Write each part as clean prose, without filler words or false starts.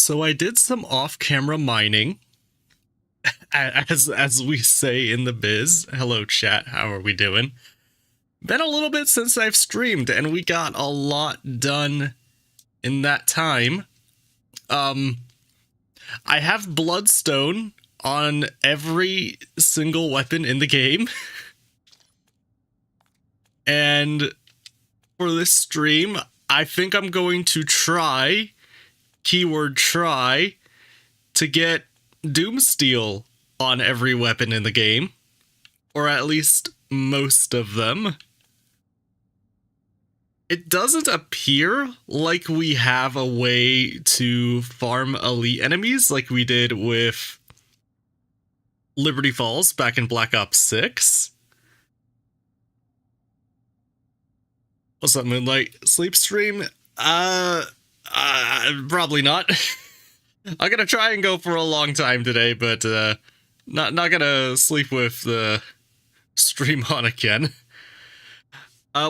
So I did some off-camera mining, as we say in the biz. Hello, chat. How are we doing? Been a little bit since I've streamed, and we got a lot done in that time. I have Bloodstone on every single weapon in the game. And for this stream, I think I'm going to try, keyword try, to get Doomsteel on every weapon in the game. Or at least most of them. It doesn't appear like we have a way to farm elite enemies like we did with Liberty Falls back in Black Ops 6. What's up, Moonlight? Sleep stream? Probably not. I'm gonna try and go for a long time today, but not gonna sleep with the stream on again.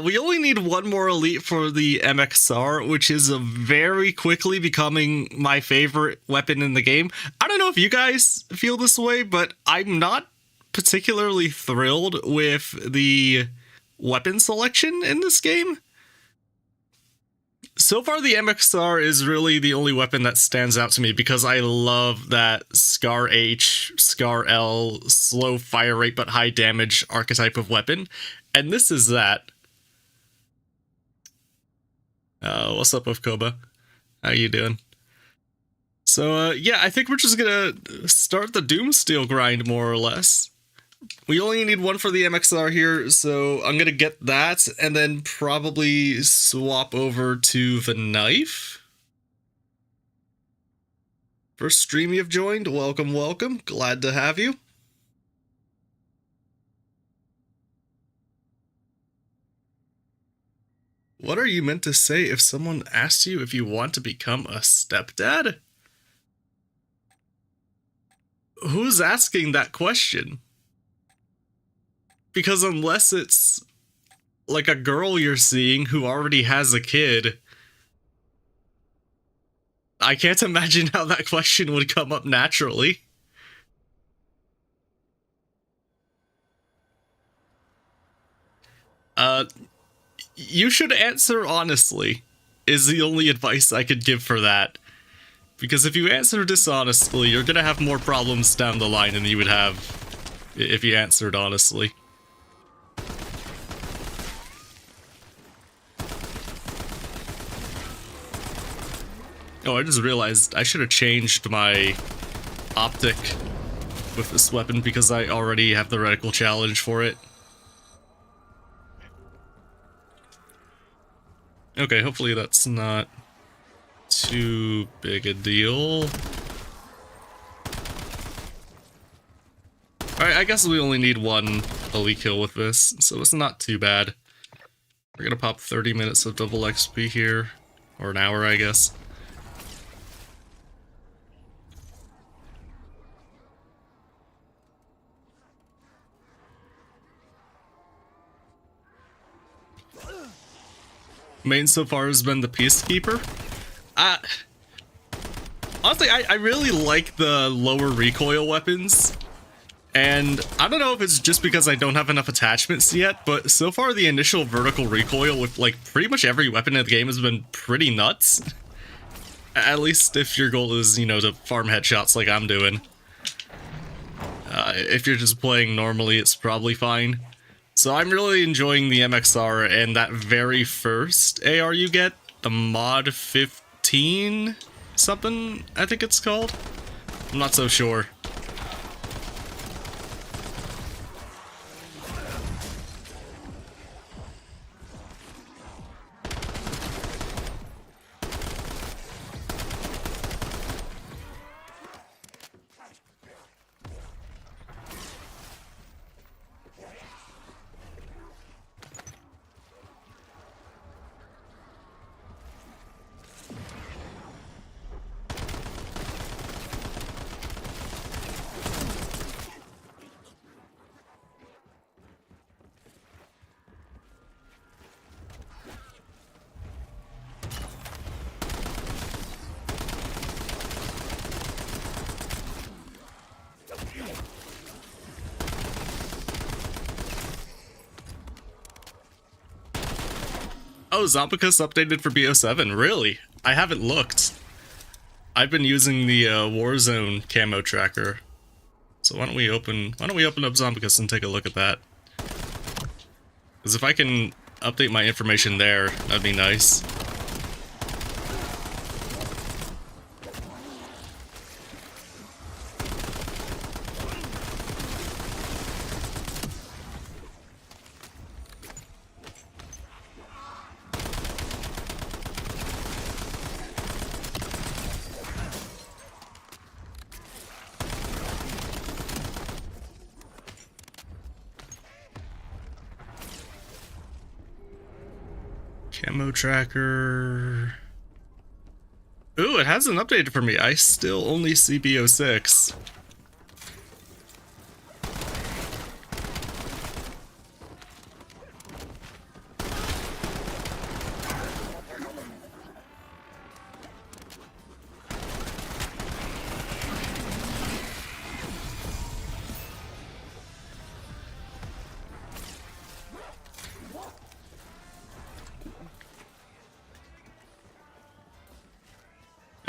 We only need one more elite for the MXR, which is very quickly becoming my favorite weapon in the game. I don't know if you guys feel this way, but I'm not particularly thrilled with the weapon selection in this game. So far, the MXR is really the only weapon that stands out to me because I love that Scar H, Scar L, slow fire rate but high damage archetype of weapon, and this is that. What's up with Koba? How you doing? So, yeah, I think we're just gonna start the Doomsteel grind, more or less. We only need one for the MXR here, so I'm gonna get that, and then probably swap over to the knife. First stream you've joined, welcome, welcome. Glad to have you. What are you meant to say if someone asks you if you want to become a stepdad? Who's asking that question? Because unless it's like a girl you're seeing who already has a kid, I can't imagine how that question would come up naturally. You should answer honestly, is the only advice I could give for that. Because if you answer dishonestly, you're gonna have more problems down the line than you would have if you answered honestly. Oh, I just realized I should have changed my optic with this weapon because I already have the reticle challenge for it. Okay, hopefully that's not too big a deal. Alright, I guess we only need one elite kill with this, so it's not too bad. We're gonna pop 30 minutes of double XP here, or an hour, I guess. Main so far has been the Peacekeeper. Honestly, I really like the lower recoil weapons. And I don't know if it's just because I don't have enough attachments yet, but so far the initial vertical recoil with like pretty much every weapon in the game has been pretty nuts. At least if your goal is, you know, to farm headshots like I'm doing. If you're just playing normally, it's probably fine. So I'm really enjoying the MXR and that very first AR you get, the Mod 15 something, I think it's called. I'm not so sure. Oh, Zombicus updated for BO7. Really? I haven't looked. I've been using the Warzone camo tracker. So why don't we open up Zombicus and take a look at that? Because if I can update my information there, that'd be nice. Camo tracker. Ooh, it hasn't updated for me. I still only see BO6.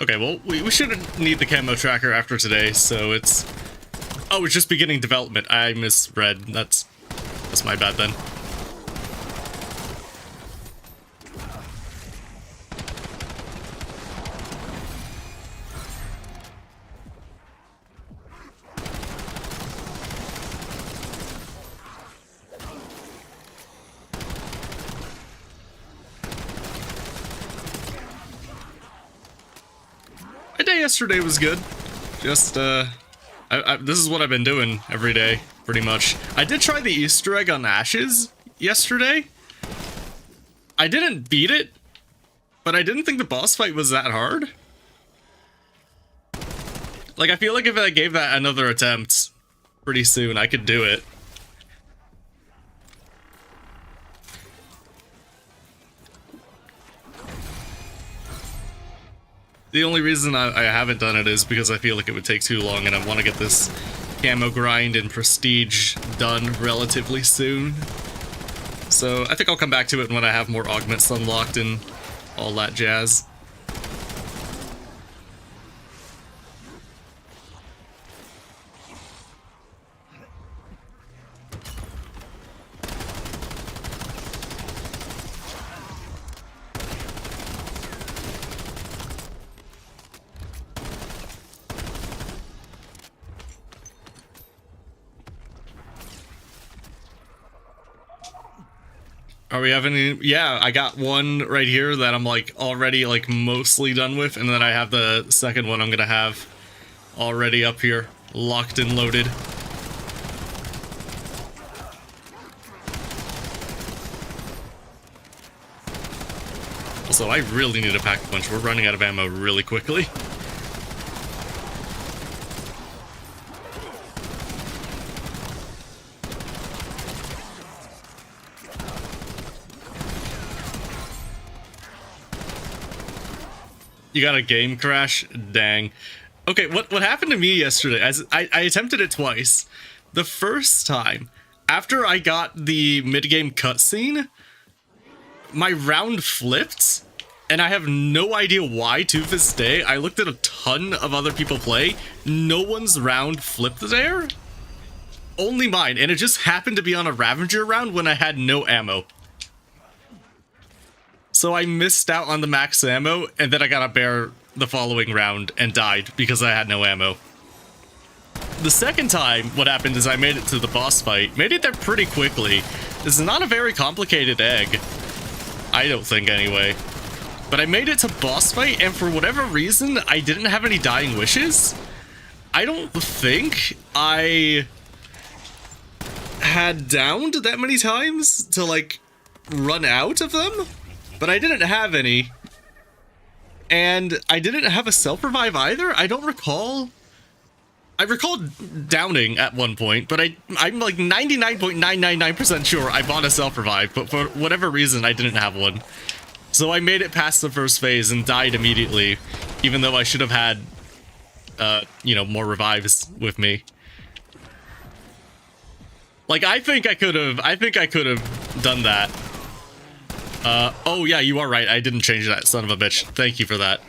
Okay, well, we shouldn't need the camo tracker after today, so it's... Oh, it's just beginning development. I misread. That's my bad then. My day yesterday was good. Just, this is what I've been doing every day, pretty much. I did try the Easter egg on Ashes yesterday. I didn't beat it, but I didn't think the boss fight was that hard. Like, I feel like if I gave that another attempt pretty soon, I could do it. The only reason I haven't done it is because I feel like it would take too long, and I want to get this camo grind and prestige done relatively soon. So I think I'll come back to it when I have more augments unlocked and all that jazz. Are we having any? Yeah, I got one right here that I'm like already like mostly done with, and then I have the second one I'm gonna have already up here, locked and loaded. Also, I really need a pack punch. We're running out of ammo really quickly. You got a game crash? Dang. Okay, what happened to me yesterday? As I attempted it twice. The first time, after I got the mid-game cutscene, my round flipped, and I have no idea why to this day. I looked at a ton of other people play. No one's round flipped there. Only mine, and it just happened to be on a Ravager round when I had no ammo. So I missed out on the max ammo, and then I got a bear the following round and died because I had no ammo. The second time, what happened is I made it to the boss fight. Made it there pretty quickly. This is not a very complicated egg. I don't think, anyway. But I made it to boss fight, and for whatever reason, I didn't have any dying wishes. I don't think I had downed that many times to, like, run out of them. But I didn't have any, and I didn't have a self-revive either. I don't recall. I recall downing at one point, but I'm like 99.999% sure I bought a self-revive, but for whatever reason, I didn't have one. So I made it past the first phase and died immediately, even though I should have had, you know, more revives with me. Like, I think I could have done that. Oh yeah, you are right. I didn't change that, son of a bitch. Thank you for that.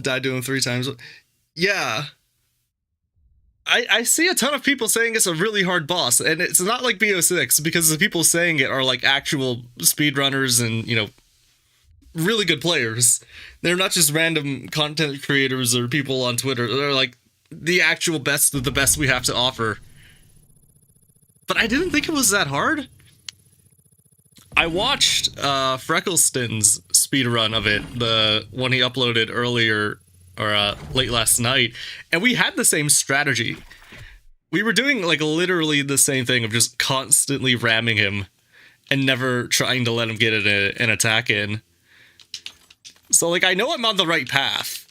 Died to him 3 times. Yeah. I see a ton of people saying it's a really hard boss, and it's not like BO6, because the people saying it are like actual speedrunners and, you know, really good players. They're not just random content creators or people on Twitter. They're like the actual best of the best we have to offer. But I didn't think it was that hard. I watched Freckleston's speedrun of it, the one he uploaded earlier, or late last night, and we had the same strategy. We were doing like literally the same thing of just constantly ramming him and never trying to let him get an attack in. So like, I know I'm on the right path.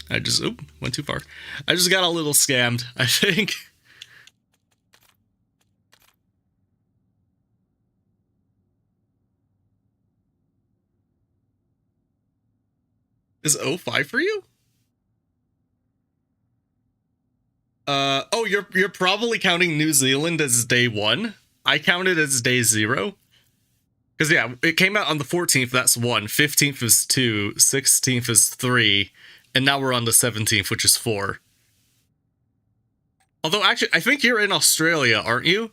I just, went too far. I just got a little scammed, I think. Is 05 for you? Oh, you're probably counting New Zealand as day 1. I counted as day 0. Because yeah, it came out on the 14th, that's 1. 15th is 2. 16th is 3. And now we're on the 17th, which is 4. Although, actually, I think you're in Australia, aren't you?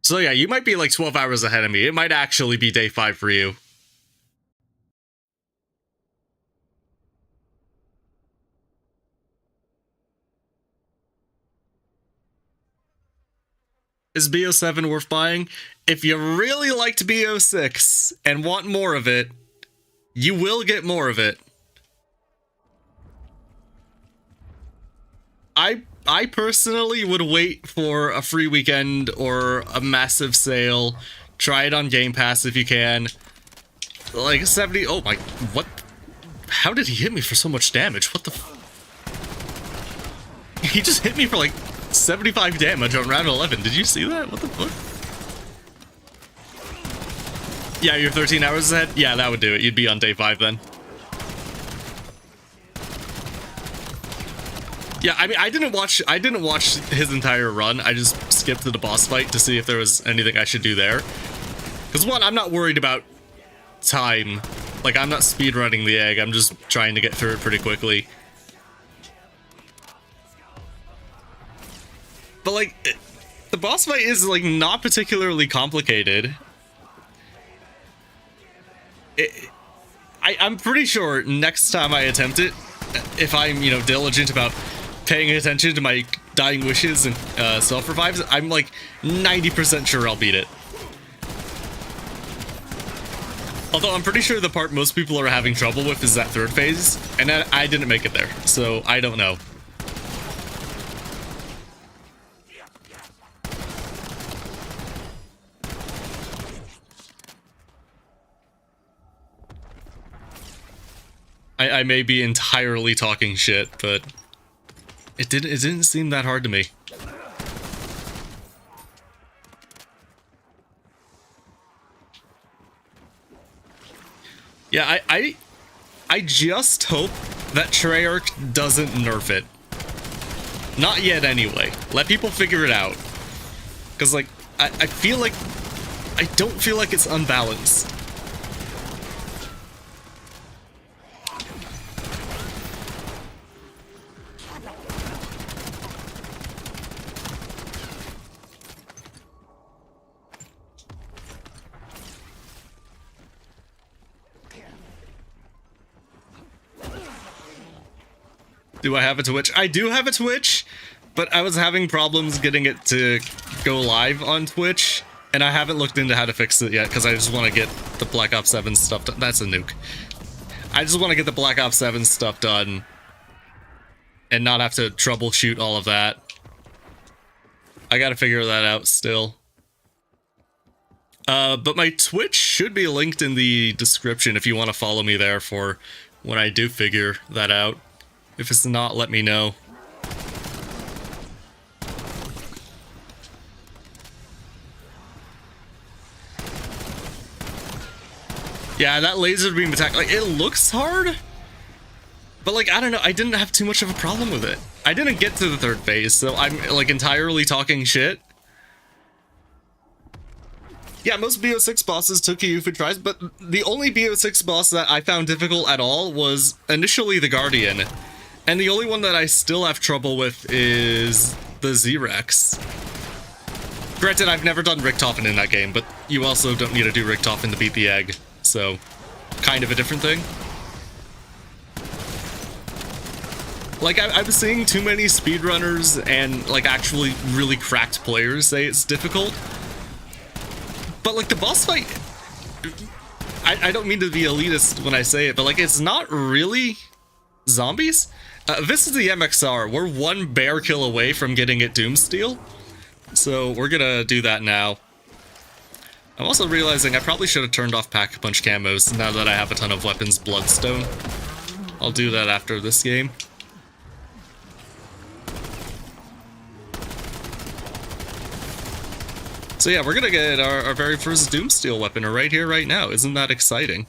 So yeah, you might be like 12 hours ahead of me. It might actually be day 5 for you. Is BO7 worth buying? If you really liked BO6 and want more of it, you will get more of it. I personally would wait for a free weekend or a massive sale. Try it on Game Pass if you can. Like 70. Oh my, what? How did he hit me for so much damage? What the? He just hit me for like 75 damage on round 11. Did you see that? What the fuck? Yeah, you're 13 hours ahead? Yeah, that would do it. You'd be on day 5 then. Yeah, I mean, I didn't watch his entire run. I just skipped to the boss fight to see if there was anything I should do there. Because one, I'm not worried about time. Like, I'm not speedrunning the egg. I'm just trying to get through it pretty quickly. But like, the boss fight is like not particularly complicated. I'm pretty sure next time I attempt it, if I'm, you know, diligent about paying attention to my dying wishes and self-revives, I'm like 90% sure I'll beat it. Although I'm pretty sure the part most people are having trouble with is that 3rd phase, and I didn't make it there, so I don't know. I may be entirely talking shit, but it didn't seem that hard to me. Yeah, I just hope that Treyarch doesn't nerf it. Not yet, anyway. Let people figure it out. Because, like, I feel like... I don't feel like it's unbalanced. Do I have a Twitch? I do have a Twitch, but I was having problems getting it to go live on Twitch, and I haven't looked into how to fix it yet, because I just want to get the Black Ops 7 stuff done. That's a nuke. I just want to get the Black Ops 7 stuff done, and not have to troubleshoot all of that. I gotta figure that out still. But my Twitch should be linked in the description if you want to follow me there for when I do figure that out. If it's not, let me know. Yeah, that laser beam attack, like, it looks hard, But like, I don't know, I didn't have too much of a problem with it. I didn't get to the third phase, so I'm like entirely talking shit. Yeah, most BO6 bosses took a few tries, but the only BO6 boss that I found difficult at all was initially the Guardian. And the only one that I still have trouble with is the Z-Rex. Granted, I've never done Richtofen in that game, but you also don't need to do Richtofen to beat the egg, so kind of a different thing. Like, I was seeing too many speedrunners and, like, actually really cracked players say it's difficult. But, like, the boss fight... I don't mean to be elitist when I say it, but, like, it's not really zombies. This is the MXR. We're one bear kill away from getting it Doomsteel. So, we're gonna do that now. I'm also realizing I probably should have turned off Pack-a-Punch camos now that I have a ton of weapons Bloodstone. I'll do that after this game. So yeah, we're gonna get our very first Doomsteel weapon right here, right now. Isn't that exciting?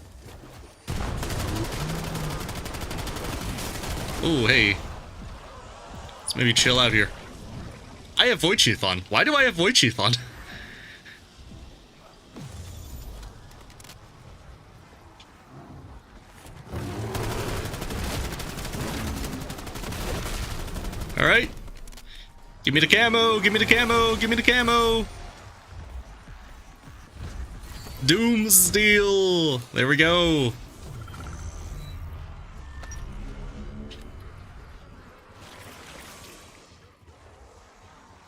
Ooh, hey. Let's maybe chill out here. I have Void Sheath on. Why do I have Void Sheath on? Alright. Give me the camo, give me the camo, give me the camo! Doomsteel! There we go.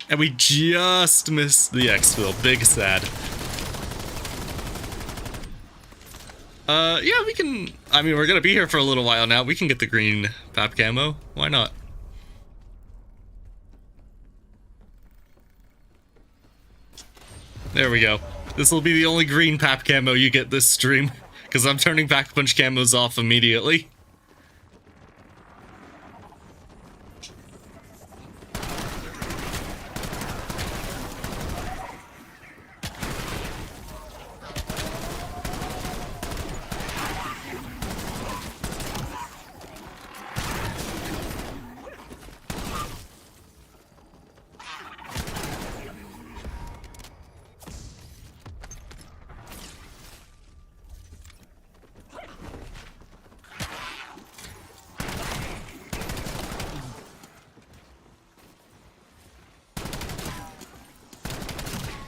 And we just missed the exfil. Big sad. Yeah, we can... I mean, we're gonna be here for a little while now. We can get the green pap camo. Why not? There we go. This will be the only green pap camo you get this stream, because I'm turning Pack-a-Punch camos off immediately.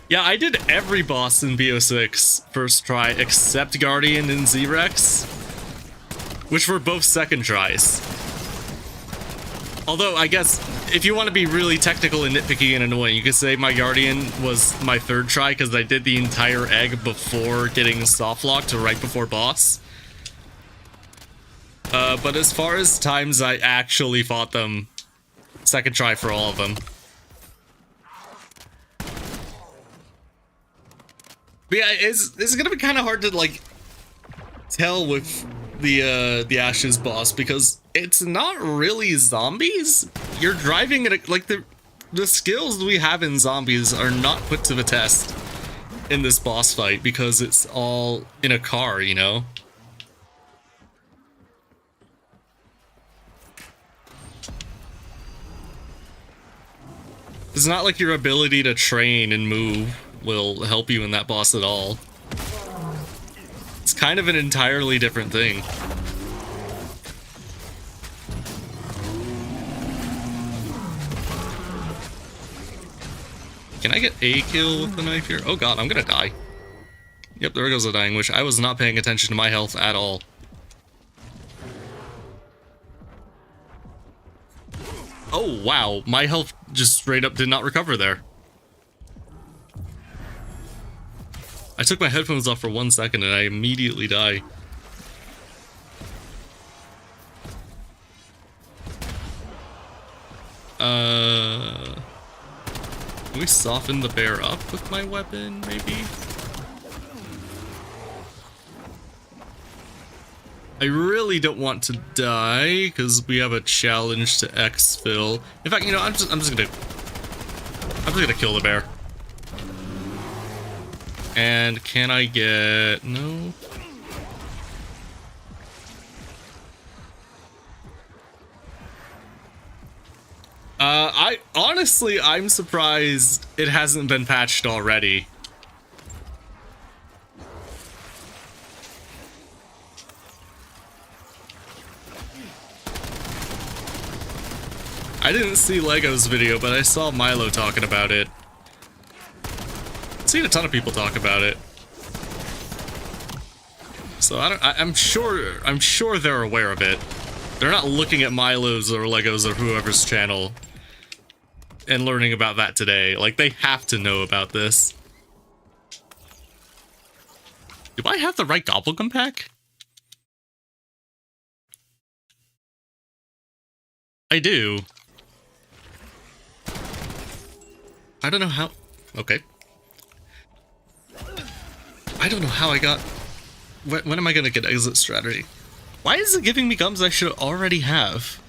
Yeah, I did every boss in BO6 first try except Guardian and Z-Rex, which were both second tries. Although, I guess, if you want to be really technical and nitpicky and annoying, you could say my Guardian was my third try because I did the entire egg before getting soft locked to right before boss. But as far as times I actually fought them, second try for all of them. But yeah, it's gonna be kind of hard to like tell with the Ashes boss because it's not really zombies. You're driving it like the skills we have in zombies are not put to the test in this boss fight because it's all in a car, you know. It's not like your ability to train and move will help you in that boss at all. It's kind of an entirely different thing. Can I get a kill with the knife here? Oh god, I'm gonna die. Yep, there goes a dying wish. I was not paying attention to my health at all. Oh wow, my health just straight up did not recover there. I took my headphones off for 1 second and I immediately die. Can we soften the bear up with my weapon, maybe? I really don't want to die because we have a challenge to exfil. In fact, you know, I'm just gonna kill the bear. And can I get... no? I'm surprised it hasn't been patched already. I didn't see Lego's video, but I saw Milo talking about it. I've seen a ton of people talk about it. So I'm sure they're aware of it. They're not looking at Milo's or Lego's or whoever's channel and learning about that today. Like, they have to know about this. Do I have the right Gobblegum pack? I do. I don't know how... Okay. I don't know how I got... When am I gonna get exit strategy? Why is it giving me gums I should already have?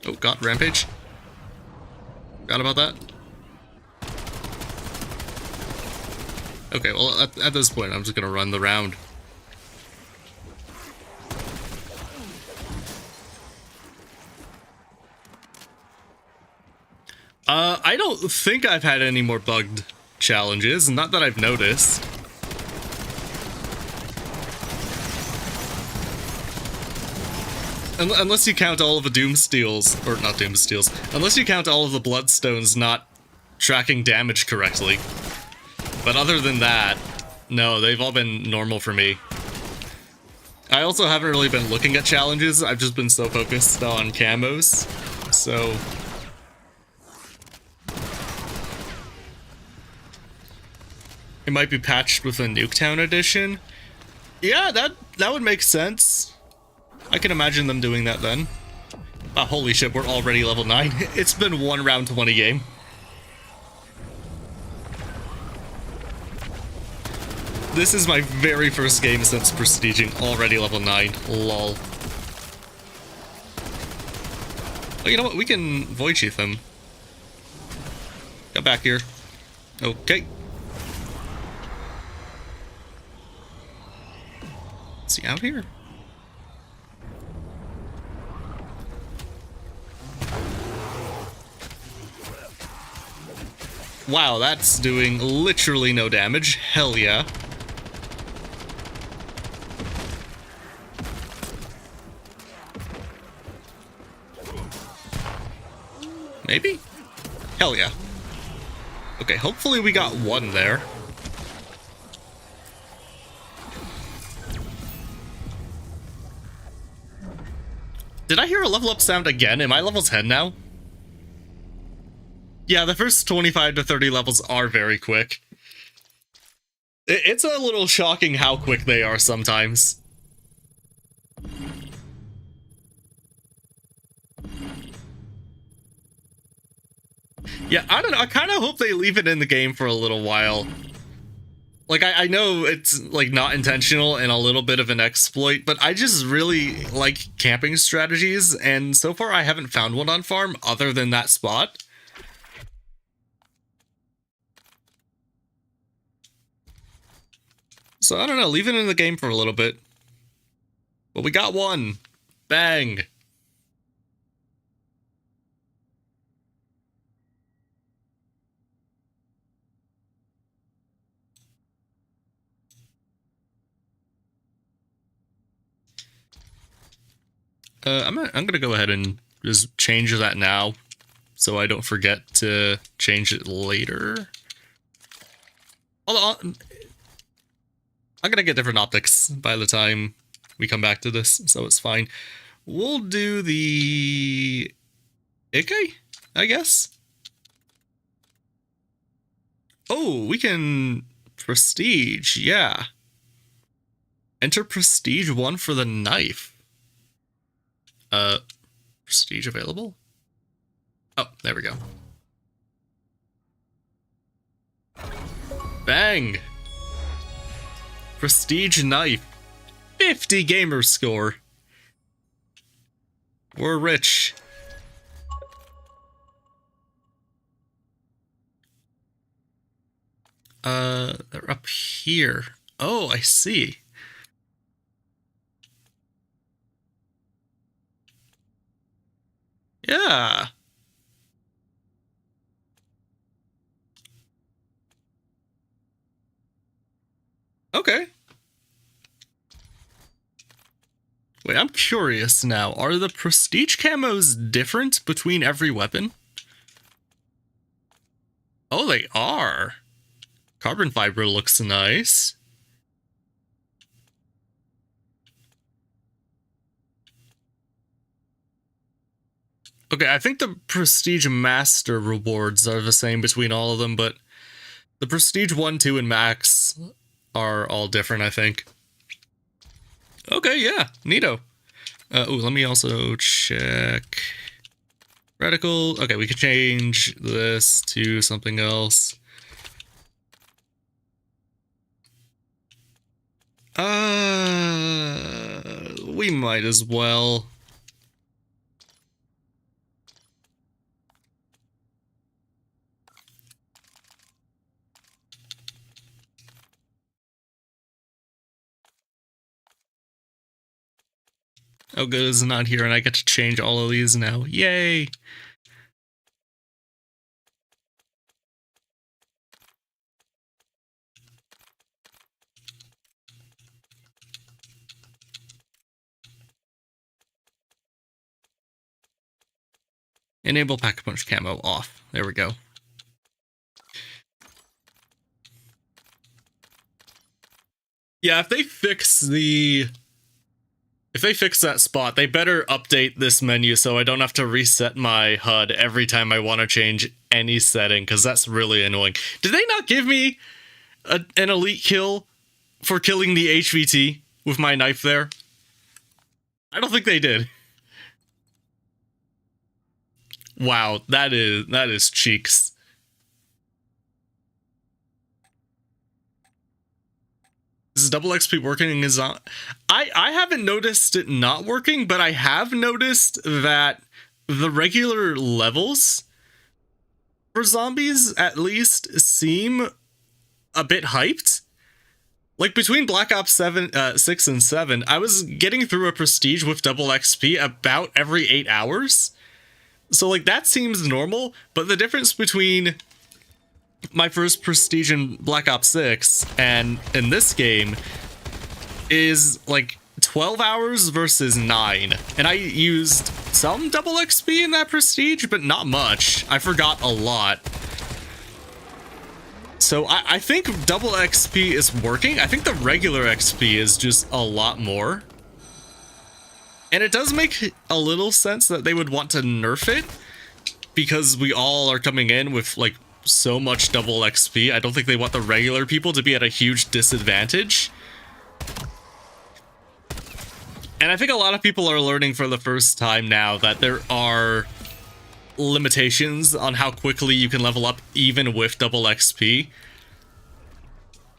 Oh god, rampage. Forgot about that. Okay, well, at this point, I'm just gonna run the round. I don't think I've had any more bugged challenges, not that I've noticed. Unless you count all of the Doomsteals, or not Doomsteals, unless you count all of the Bloodstones not tracking damage correctly. But other than that, no, they've all been normal for me. I also haven't really been looking at challenges, I've just been so focused on camos, so... It might be patched with a Nuketown edition. Yeah, that would make sense. I can imagine them doing that then. Oh, holy shit, we're already level 9. It's been one round 20 game. This is my very first game since prestiging, already level 9. Lol. Oh, you know what? We can Void Sheath him. Get back here. Okay. Is he out here? Wow, that's doing literally no damage. Hell yeah. Maybe? Hell yeah. Okay, hopefully we got one there. Did I hear a level up sound again? Am I level 10 now? Yeah, the first 25 to 30 levels are very quick. It's a little shocking how quick they are sometimes. Yeah, I don't know. I kind of hope they leave it in the game for a little while. Like, I know it's, like, not intentional and a little bit of an exploit, but I just really like camping strategies, and so far I haven't found one on farm other than that spot. So, I don't know, leave it in the game for a little bit. But we got one. Bang. I'm gonna go ahead and just change that now, so I don't forget to change it later. Although, I'm gonna get different optics by the time we come back to this, so it's fine. We'll do the Ike, I guess. Oh, we can prestige, yeah. Enter prestige 1 for the knife. Prestige available? Oh, there we go. Bang! Prestige knife. 50 gamer score. We're rich. They're up here. Oh, I see. Yeah. Okay. Wait, I'm curious now. Are the prestige camos different between every weapon? Oh, they are. Carbon fiber looks nice. Okay, I think the prestige master rewards are the same between all of them, but the prestige 1, 2, and max are all different, I think. Okay, yeah, neato. Ooh, let me also check. Reticle. Okay, we could change this to something else. We might as well. Oh, good, it's not here, and I get to change all of these now. Yay! Enable Pack-a-Punch Camo off. There we go. Yeah, if they fix that spot, they better update this menu so I don't have to reset my HUD every time I want to change any setting, because that's really annoying. Did they not give me an elite kill for killing the HVT with my knife there? I don't think they did. Wow, that is cheeks. Is double XP working? I haven't noticed it not working, but I have noticed that the regular levels for zombies at least seem a bit hyped. Like between Black Ops 6 and 7, I was getting through a prestige with double XP about every 8 hours. So like that seems normal, but the difference between my first prestige in Black Ops 6 and in this game is like 12 hours versus 9. And I used some double XP in that prestige, but not much. I forgot a lot. So I think double XP is working. I think the regular XP is just a lot more. And it does make a little sense that they would want to nerf it, because we all are coming in with like so much double XP. I don't think they want the regular people to be at a huge disadvantage. And I think a lot of people are learning for the first time now that there are limitations on how quickly you can level up even with double XP.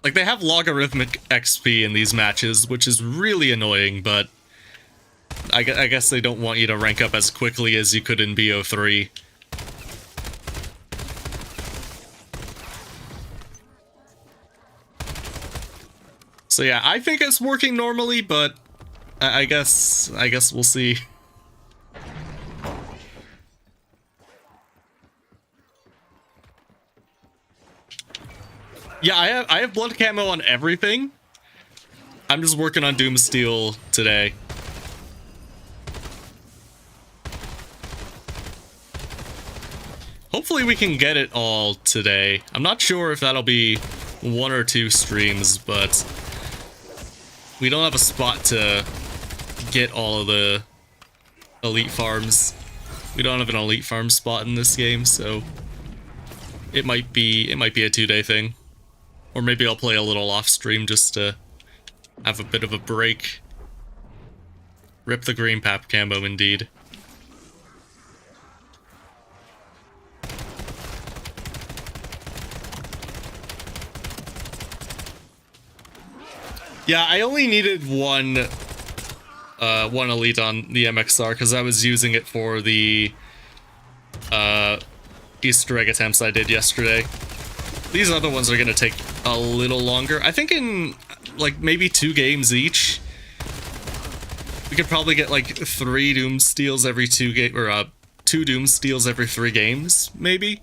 Like, they have logarithmic XP in these matches, which is really annoying, but I guess they don't want you to rank up as quickly as you could in BO3. So yeah, I think it's working normally, but I guess we'll see. Yeah, I have blood camo on everything. I'm just working on Doomsteel today. Hopefully we can get it all today. I'm not sure if that'll be 1 or 2 streams, but we don't have a spot to get all of the elite farms. We don't have an elite farm spot in this game, so it might be a 2-day thing. Or maybe I'll play a little off stream just to have a bit of a break. Rip the green pap camo indeed. Yeah, I only needed one elite on the MXR because I was using it for the Easter egg attempts I did yesterday. These other ones are gonna take a little longer. I think in like maybe 2 games each, we could probably get like 3 Doom Steals every 2 2 Doom Steals every 3 games, maybe.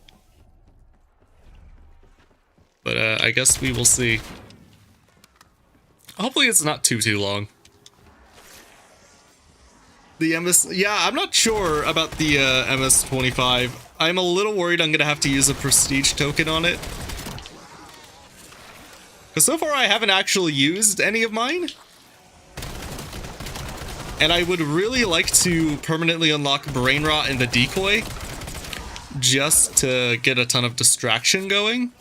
But I guess we will see. Hopefully it's not too long. The MS... Yeah, I'm not sure about the MS-25. I'm a little worried I'm going to have to use a prestige token on it. Because so far I haven't actually used any of mine. And I would really like to permanently unlock Brain Rot and the Decoy. Just to get a ton of distraction going.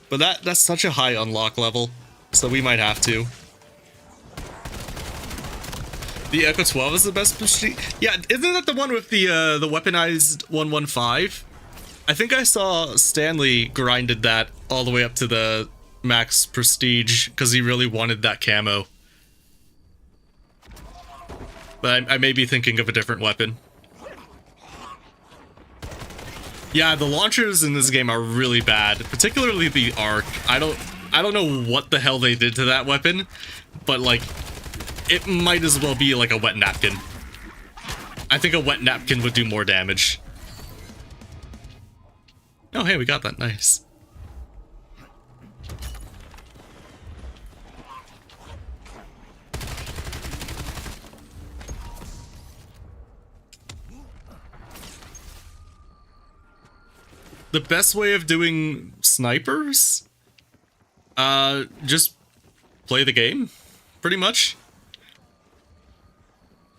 But that's such a high unlock level. So we might have to. The Echo 12 is the best prestige. Yeah, isn't that the one with the weaponized 115? I think I saw Stanley grinded that all the way up to the max prestige because he really wanted that camo. But I may be thinking of a different weapon. Yeah, the launchers in this game are really bad, particularly the arc. I don't know what the hell they did to that weapon, but like it might as well be like a wet napkin. I think a wet napkin would do more damage. Oh, hey, we got that. Nice. The best way of doing snipers? Just play the game, pretty much.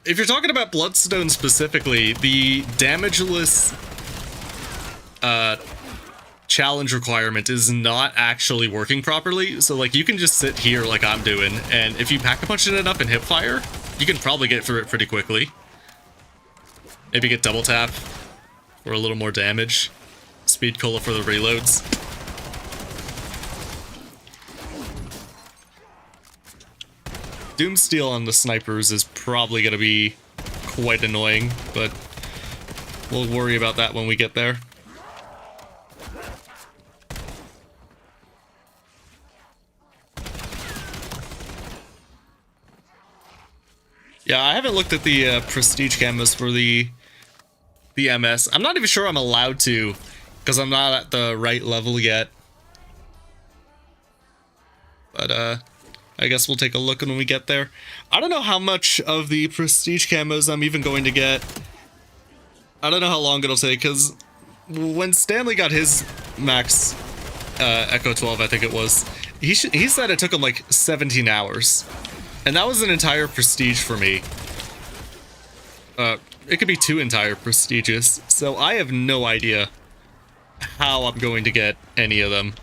If you're talking about Bloodstone specifically, the damageless challenge requirement is not actually working properly. So like you can just sit here like I'm doing, and if you pack a punch it enough and hip fire, you can probably get through it pretty quickly. Maybe get double tap for a little more damage. Speed cola for the reloads. Doomsteel on the snipers is probably going to be quite annoying, but we'll worry about that when we get there. Yeah, I haven't looked at the prestige camos for the MS. I'm not even sure I'm allowed to, because I'm not at the right level yet. But I guess we'll take a look when we get there. I don't know how much of the prestige camos I'm even going to get. I don't know how long it'll take, because when Stanley got his max Echo 12, I think it was, he said it took him like 17 hours. And that was an entire prestige for me. It could be 2 entire prestiges. So I have no idea how I'm going to get any of them.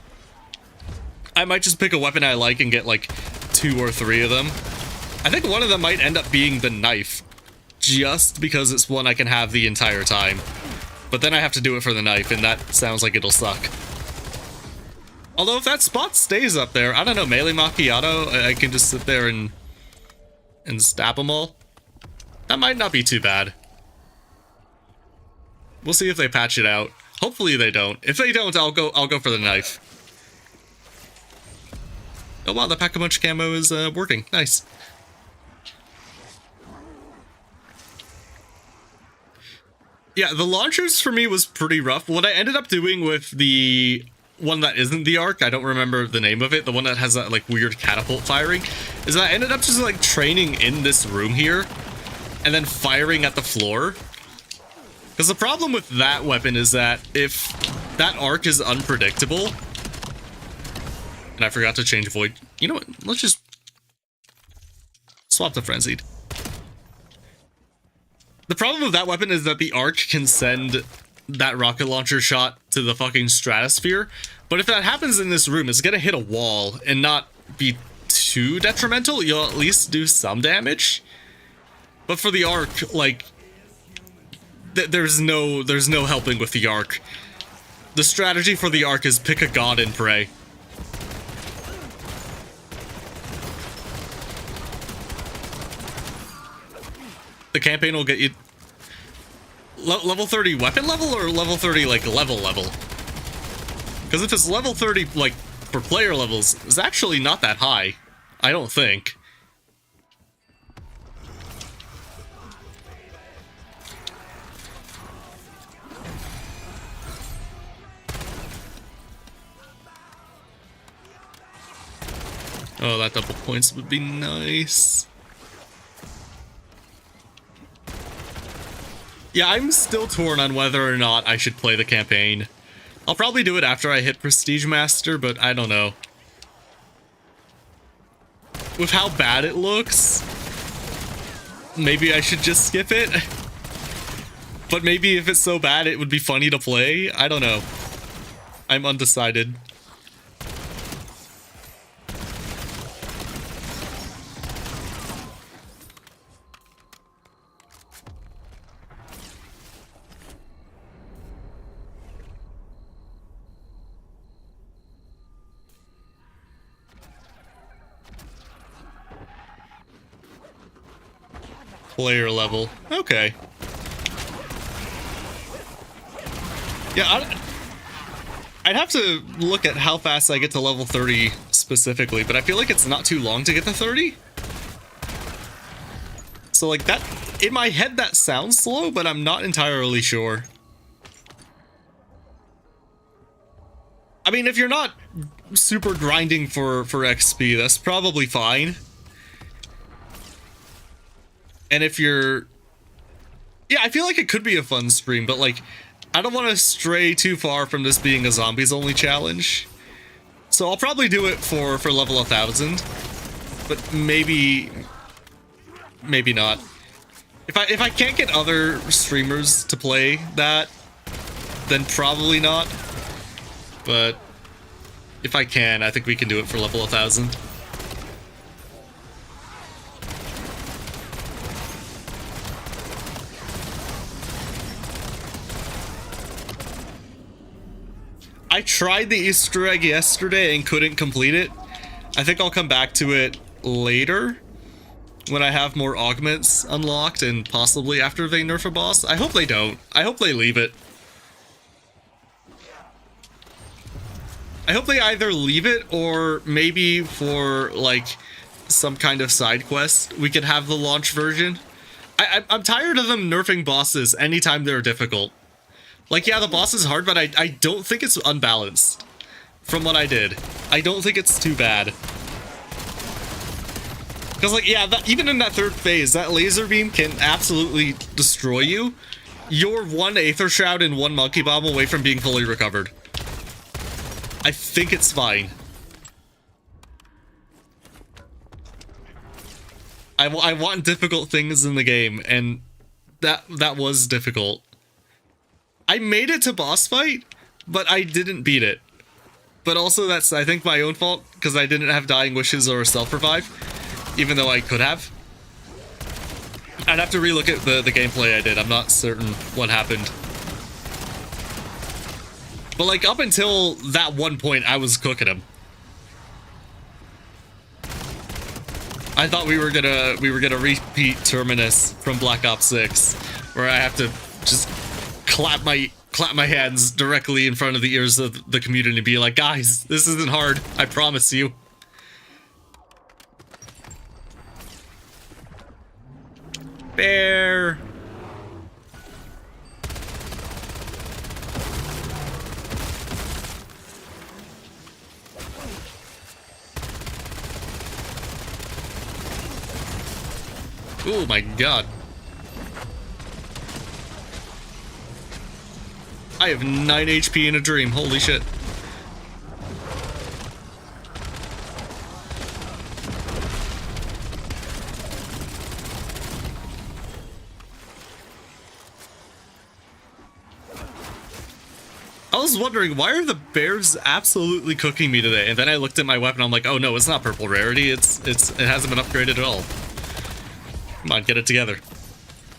I might just pick a weapon I like and get like 2 or 3 of them. I think one of them might end up being the knife, just because it's one I can have the entire time. But then I have to do it for the knife, and that sounds like it'll suck. Although if that spot stays up there, I don't know, melee macchiato, I can just sit there and stab them all. That might not be too bad. We'll see if they patch it out. Hopefully they don't. If they don't, I'll go for the knife. Oh wow, the Pack-a-Punch camo is working. Nice. Yeah, the launchers for me was pretty rough. What I ended up doing with the one that isn't the arc, I don't remember the name of it, the one that has that like weird catapult firing, is that I ended up just like training in this room here and then firing at the floor. Because the problem with that weapon is that if that arc is unpredictable, and I forgot to change void, you know what, let's just swap to frenzied. The problem with that weapon is that the arc can send that rocket launcher shot to the fucking stratosphere, but if that happens in this room, it's gonna hit a wall and not be too detrimental. You'll at least do some damage. But for the arc, like, there's no helping with the arc. The strategy for the arc is pick a god and pray. The campaign will get you level 30 weapon level or level 30 like level. Because if it's level 30 like for player levels, it's actually not that high. I don't think. Oh, that double points would be nice. Yeah, I'm still torn on whether or not I should play the campaign. I'll probably do it after I hit Prestige Master, but I don't know. With how bad it looks, maybe I should just skip it. But maybe if it's so bad, it would be funny to play. I don't know. I'm undecided. Player level. Okay. Yeah, I'd have to look at how fast I get to level 30 specifically, but I feel like it's not too long to get to 30. So like that, in my head that sounds slow, but I'm not entirely sure. I mean, if you're not super grinding for XP, that's probably fine. And if you're... Yeah, I feel like it could be a fun stream, but like, I don't want to stray too far from this being a zombies only challenge. So I'll probably do it for level 1000. But maybe not. If I can't get other streamers to play that, then probably not. But if I can, I think we can do it for level 1000. I tried the Easter egg yesterday and couldn't complete it. I think I'll come back to it later when I have more augments unlocked and possibly after they nerf a boss. I hope they don't. I hope they leave it. I hope they either leave it or maybe for like some kind of side quest we could have the launch version. I'm tired of them nerfing bosses anytime they're difficult. Like, yeah, the boss is hard, but I don't think it's unbalanced. From what I did. I don't think it's too bad. Because, like, yeah, even in that third phase, that laser beam can absolutely destroy you. You're one Aether Shroud and one Monkey Bomb away from being fully recovered. I think it's fine. I want difficult things in the game, and that was difficult. I made it to boss fight, but I didn't beat it. But also that's, I think, my own fault, because I didn't have Dying Wishes or self-revive, even though I could have. I'd have to relook at the gameplay I did. I'm not certain what happened. But like, up until that one point, I was cooking him. I thought we were gonna repeat Terminus from Black Ops 6, where I have to just clap my hands directly in front of the ears of the community and be like, guys, this isn't hard, I promise you. Bear. Oh my god. I have 9 HP in a dream. Holy shit. I was wondering, why are the bears absolutely cooking me today? And then I looked at my weapon, I'm like, oh no, it's not purple rarity. It hasn't been upgraded at all. Come on, get it together.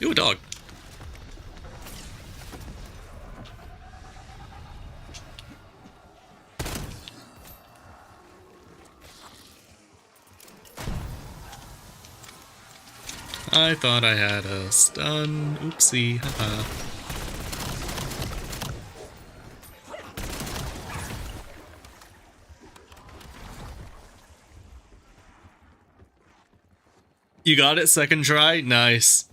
You a dog. I thought I had a stun. Oopsie. Haha. You got it, second try? Nice.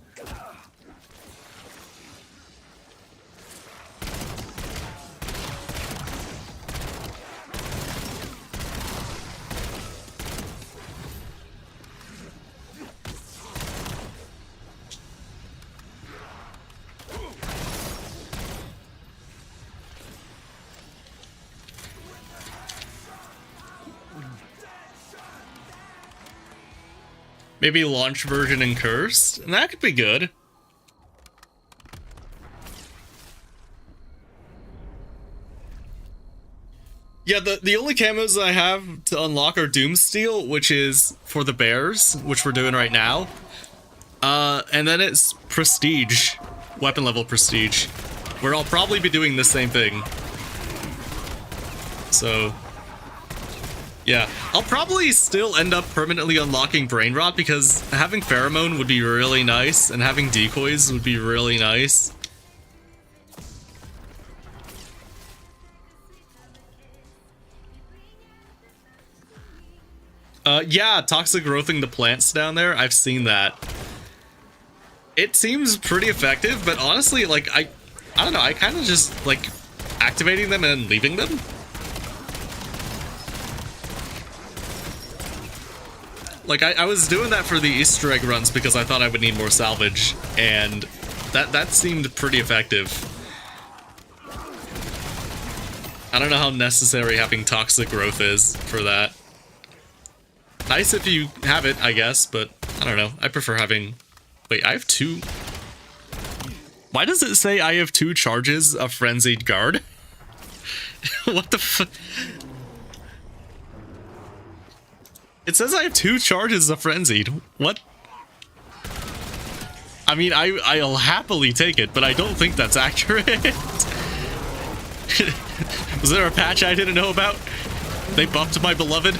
Maybe launch version and cursed, and that could be good. Yeah, the only camos I have to unlock are Doomsteel, which is for the bears, which we're doing right now. And then it's Prestige, weapon level Prestige, where I'll probably be doing the same thing. So, yeah, I'll probably still end up permanently unlocking Brain Rot because having Pheromone would be really nice, and having decoys would be really nice. Yeah, toxic growthing the plants down there. I've seen that. It seems pretty effective, but honestly, like, I don't know, I kind of just like activating them and then leaving them. Like, I was doing that for the Easter egg runs because I thought I would need more salvage, and that seemed pretty effective. I don't know how necessary having toxic growth is for that. Nice if you have it, I guess, but I don't know. I prefer having... Wait, I have 2... Why does it say I have 2 charges of Frenzied Guard? What the fuck? It says I have 2 charges of Frenzied. What? I mean, I'll happily take it, but I don't think that's accurate. Was there a patch I didn't know about? They buffed my beloved?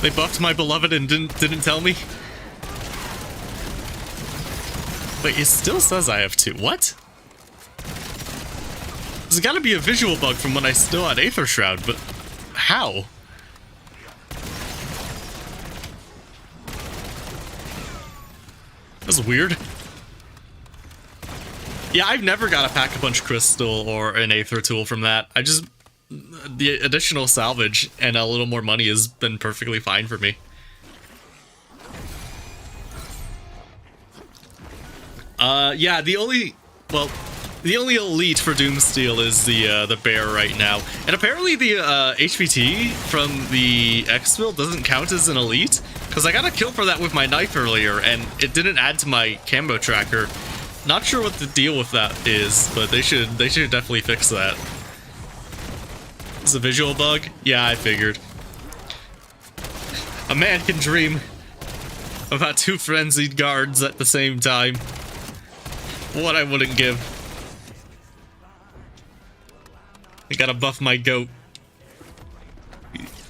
They buffed my beloved and didn't tell me? Wait, it still says I have 2. What? There's gotta be a visual bug from when I still had Aether Shroud, but how? That's weird. Yeah, I've never got a Pack-a-Punch Crystal or an Aether Tool from that. I just... The additional salvage and a little more money has been perfectly fine for me. Yeah, the only elite for Doomsteel is the bear right now. And apparently the HVT from the exfil doesn't count as an elite, because I got a kill for that with my knife earlier, and it didn't add to my Camo tracker. Not sure what the deal with that is, but they should definitely fix that. It's a visual bug? Yeah, I figured. A man can dream about 2 frenzied guards at the same time. What I wouldn't give. I gotta buff my goat.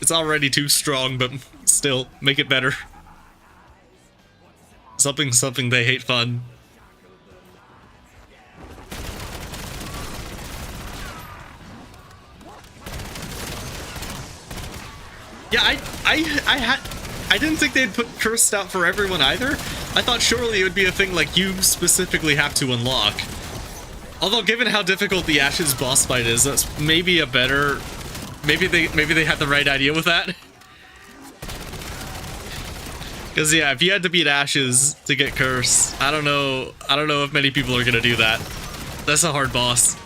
It's already too strong, but still, make it better. Something they hate fun. Yeah, I didn't think they'd put Cursed out for everyone either. I thought surely it would be a thing like you specifically have to unlock. Although given how difficult the Ashes boss fight is, that's maybe a better... Maybe they had the right idea with that. Because yeah, if you had to beat Ashes to get Cursed, I don't know if many people are gonna do that. That's a hard boss.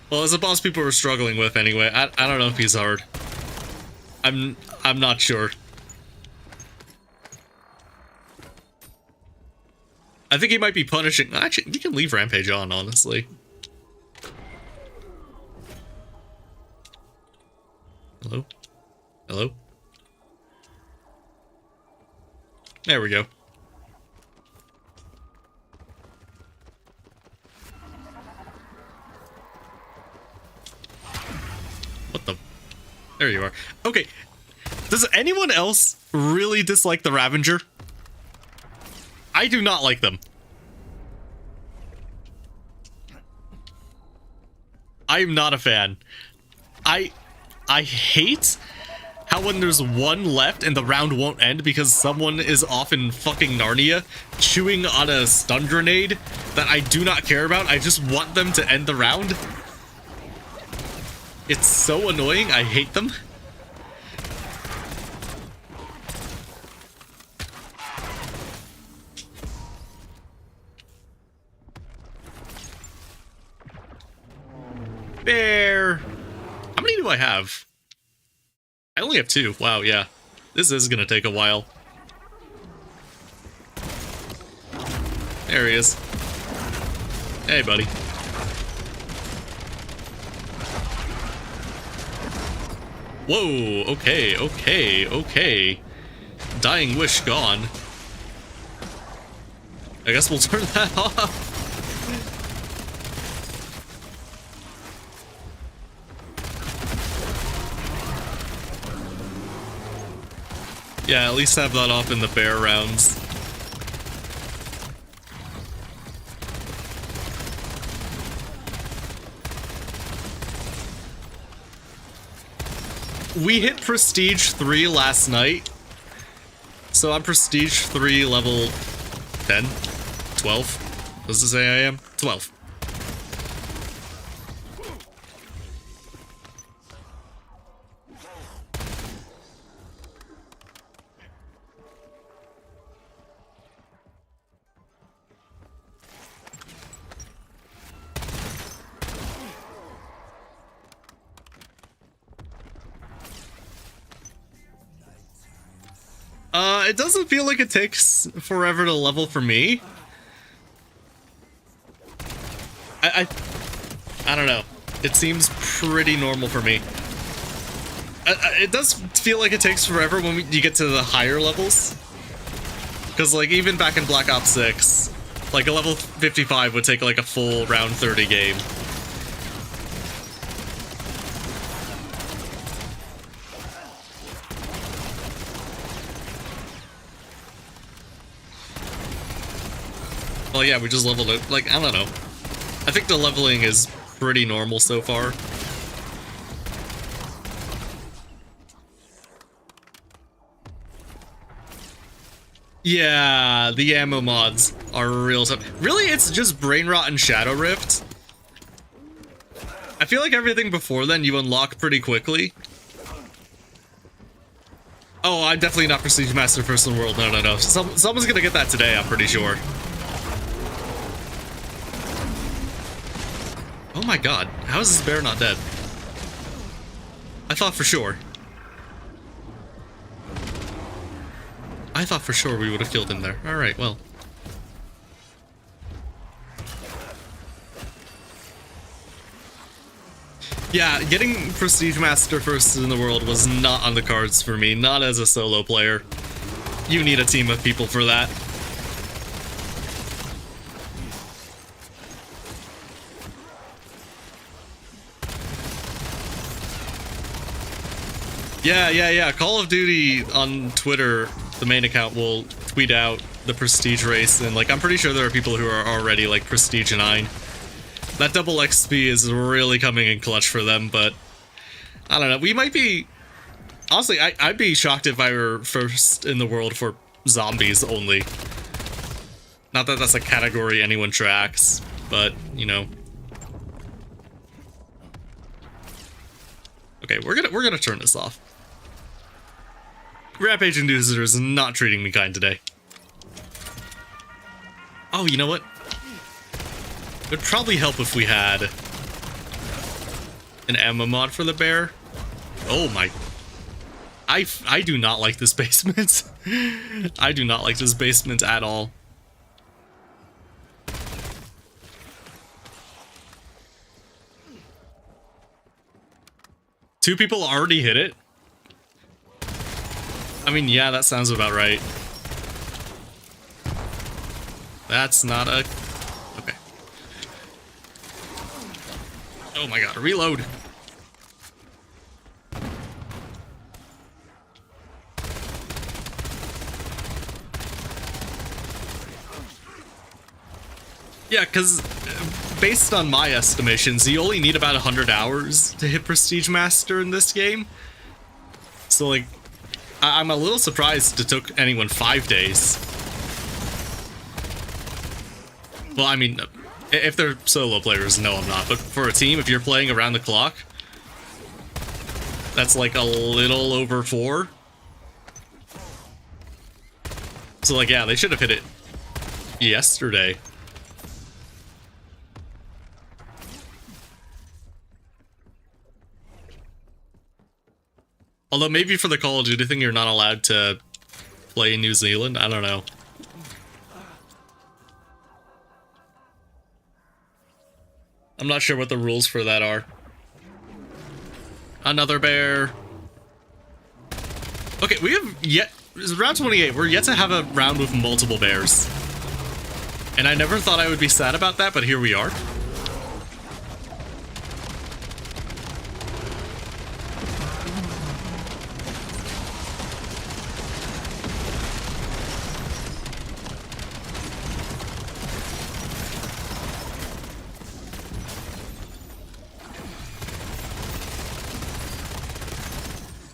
Well, it's a boss people were struggling with anyway. I don't know if he's hard. I'm not sure. I think he might be punishing... Actually, you can leave Rampage on, honestly. Hello? Hello? There we go. What the... There you are. Okay. Does anyone else really dislike the Ravager? I do not like them. I am not a fan. I hate how when there's one left and the round won't end because someone is off in fucking Narnia chewing on a stun grenade that I do not care about. I just want them to end the round. It's so annoying. I hate them. Bear. How many do I have? I only have 2. Wow, yeah. This is gonna take a while. There he is. Hey, buddy. Whoa, okay, okay, okay. Dying wish gone. I guess we'll turn that off. Yeah, at least have that off in the bear rounds. We hit Prestige 3 last night. So I'm Prestige 3 level 10? 12? What does it say I am? 12. It doesn't feel like it takes forever to level for me. I don't know. It seems pretty normal for me. It does feel like it takes forever when you get to the higher levels. Because, like, even back in Black Ops 6, like, a level 55 would take, like, a full round 30 game. Well, yeah, we just leveled it. Like, I don't know. I think the leveling is pretty normal so far. Yeah, the ammo mods are real tough. Really, it's just Brain Rot and Shadow Rift. I feel like everything before then you unlock pretty quickly. Oh, I'm definitely not Prestige Master first in the world. No. Someone's gonna get that today, I'm pretty sure. Oh my god, how is this bear not dead? I thought for sure. I thought for sure we would have killed him there. Alright, well. Yeah, getting Prestige Master first in the world was not on the cards for me, not as a solo player. You need a team of people for that. Yeah. Call of Duty on Twitter, the main account, will tweet out the Prestige race, and, like, I'm pretty sure there are people who are already, like, Prestige 9. That double XP is really coming in clutch for them, but I don't know. We might be... Honestly, I'd be shocked if I were first in the world for zombies only. Not that that's a category anyone tracks, but, you know. Okay, we're gonna turn this off. Rampage Inducer is not treating me kind today. Oh, you know what? It would probably help if we had an ammo mod for the bear. Oh my... I do not like this basement. I do not like this basement at all. Two people already hit it? I mean, yeah, that sounds about right. That's not a... Okay. Oh my god, reload! Yeah, because based on my estimations, you only need about 100 hours to hit Prestige Master in this game. So, like, I'm a little surprised it took anyone 5 days. Well, I mean, if they're solo players, no, I'm not. But for a team, if you're playing around the clock, that's like a little over 4. So, like, yeah, they should have hit it yesterday. Although maybe for the Call of Duty thing, you're not allowed to play in New Zealand. I don't know. I'm not sure what the rules for that are. Another bear. Okay, we have yet... It's round 28. We're yet to have a round with multiple bears. And I never thought I would be sad about that, but here we are.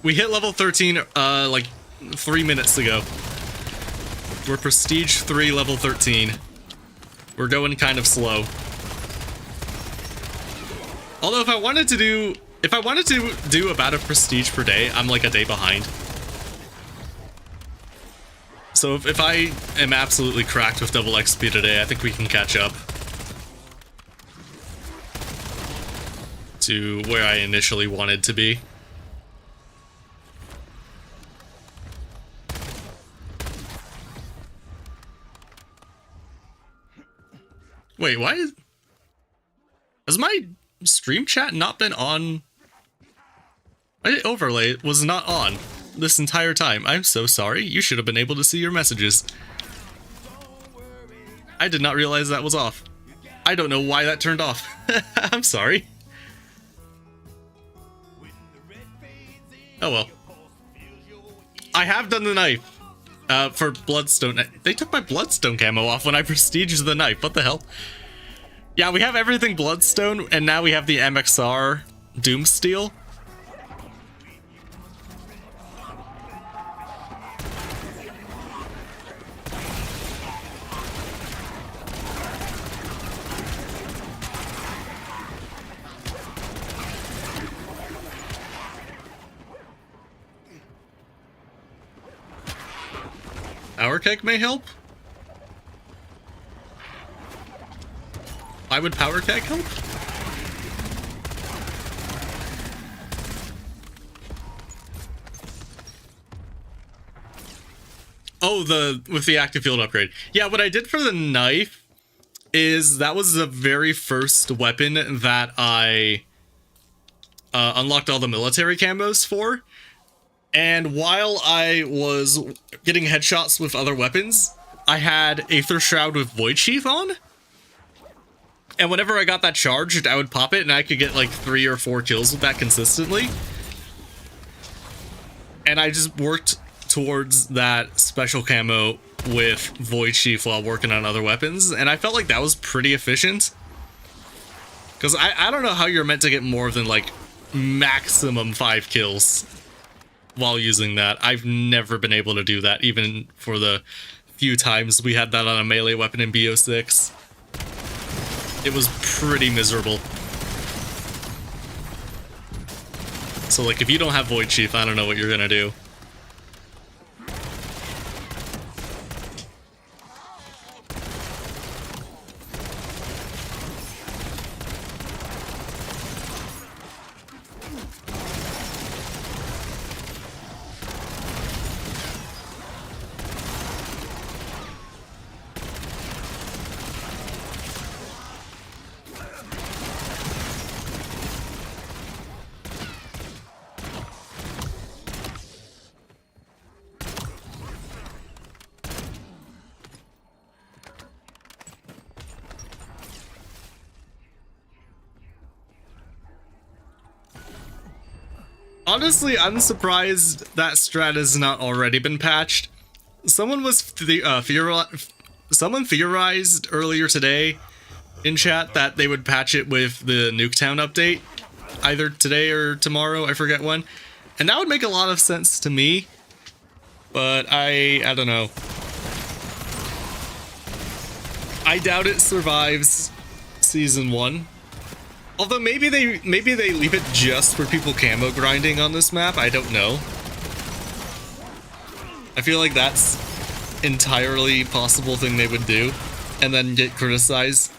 We hit level 13, like 3 minutes ago. We're Prestige 3, level 13. We're going kind of slow. Although if I wanted to do about a Prestige per day, I'm like a day behind. So if I am absolutely cracked with double XP today, I think we can catch up to where I initially wanted to be. Wait, why has my stream chat not been on? My overlay was not on this entire time. I'm so sorry. You should have been able to see your messages. I did not realize that was off. I don't know why that turned off. I'm sorry. Oh well. I have done the knife. For Bloodstone. They took my Bloodstone camo off when I prestiged the knife. What the hell? Yeah, we have everything Bloodstone, and now we have the MXR Doomsteel. Power keg may help? Why would power keg help? Oh, with the active field upgrade. Yeah, what I did for the knife is that was the very first weapon that I unlocked all the military camos for. And while I was getting headshots with other weapons, I had Aether Shroud with Void Sheath on. And whenever I got that charged, I would pop it and I could get like 3 or 4 kills with that consistently. And I just worked towards that special camo with Void Sheath while working on other weapons. And I felt like that was pretty efficient. Because I don't know how you're meant to get more than like maximum 5 kills while using that. I've never been able to do that, even for the few times we had that on a melee weapon in BO6. It was pretty miserable. So like, if you don't have Void Sheath, I don't know what you're gonna do. Honestly, I'm surprised that strat has not already been patched. Someone theorized earlier today in chat that they would patch it with the Nuketown update, either today or tomorrow, I forget when. And that would make a lot of sense to me, but I don't know. I doubt it survives Season 1. Although maybe they leave it just for people camo grinding on this map, I don't know. I feel like that's entirely possible thing they would do, and then get criticized.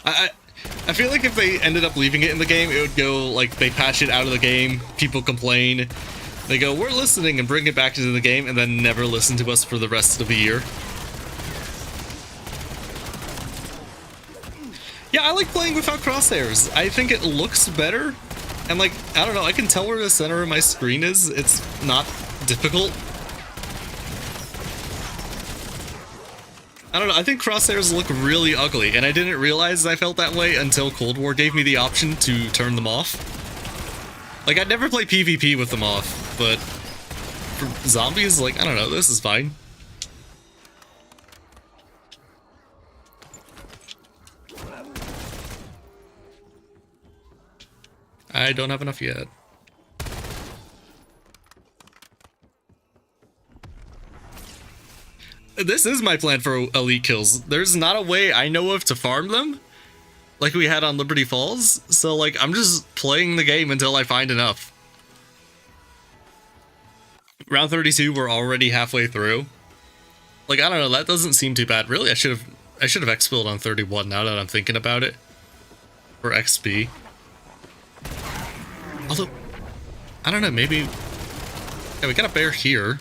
I feel like if they ended up leaving it in the game, it would go like they patch it out of the game, people complain, They go, we're listening, and bring it back into the game, and then never listen to us for the rest of the year. Yeah, I like playing without crosshairs. I think it looks better. And like, I don't know, I can tell where the center of my screen is. It's not difficult. I don't know, I think crosshairs look really ugly, and I didn't realize I felt that way until Cold War gave me the option to turn them off. Like, I'd never play PvP with them off, but for zombies, like, I don't know, this is fine. I don't have enough yet. This is my plan for elite kills. There's not a way I know of to farm them, like we had on Liberty Falls, so like I'm just playing the game until I find enough. Round 32, we're already halfway through. Like, I don't know, that doesn't seem too bad. Really, I should have exfilled on 31 now that I'm thinking about it. For XP. Although, I don't know, maybe... Yeah, we got a bear here.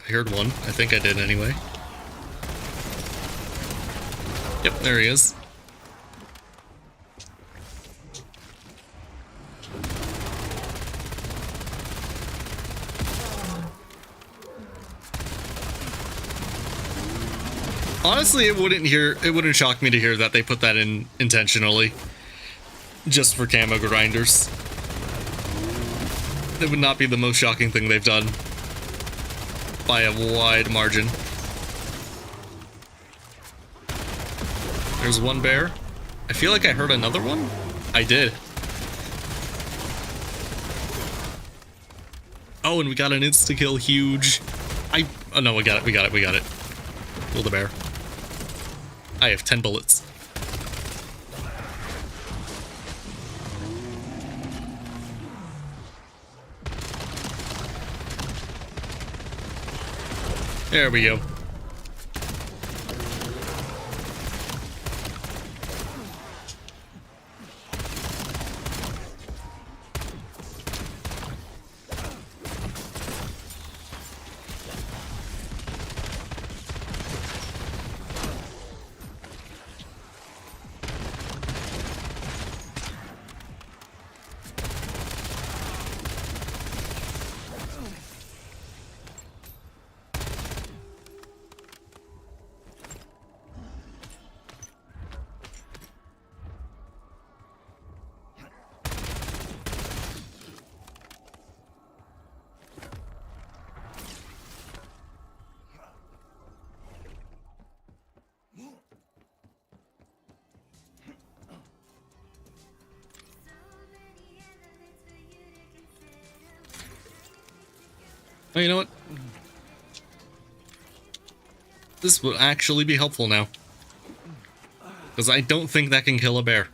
I heard one. I think I did anyway. Yep, there he is. Honestly, it wouldn't shock me to hear that they put that in intentionally. Just for camo grinders. It would not be the most shocking thing they've done. By a wide margin. There's one bear. I feel like I heard another one. I did. Oh, and we got an insta-kill, huge. Oh no, we got it. Kill the bear. I have 10 bullets. There we go. Oh, you know what? This will actually be helpful now. Because I don't think that can kill a bear.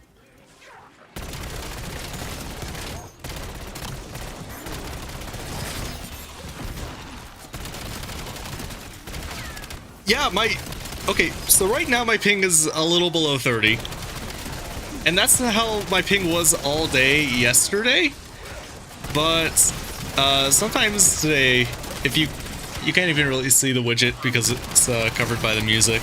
Yeah, okay, so right now my ping is a little below 30. And that's how my ping was all day yesterday. But sometimes today, if you can't even really see the widget because it's covered by the music.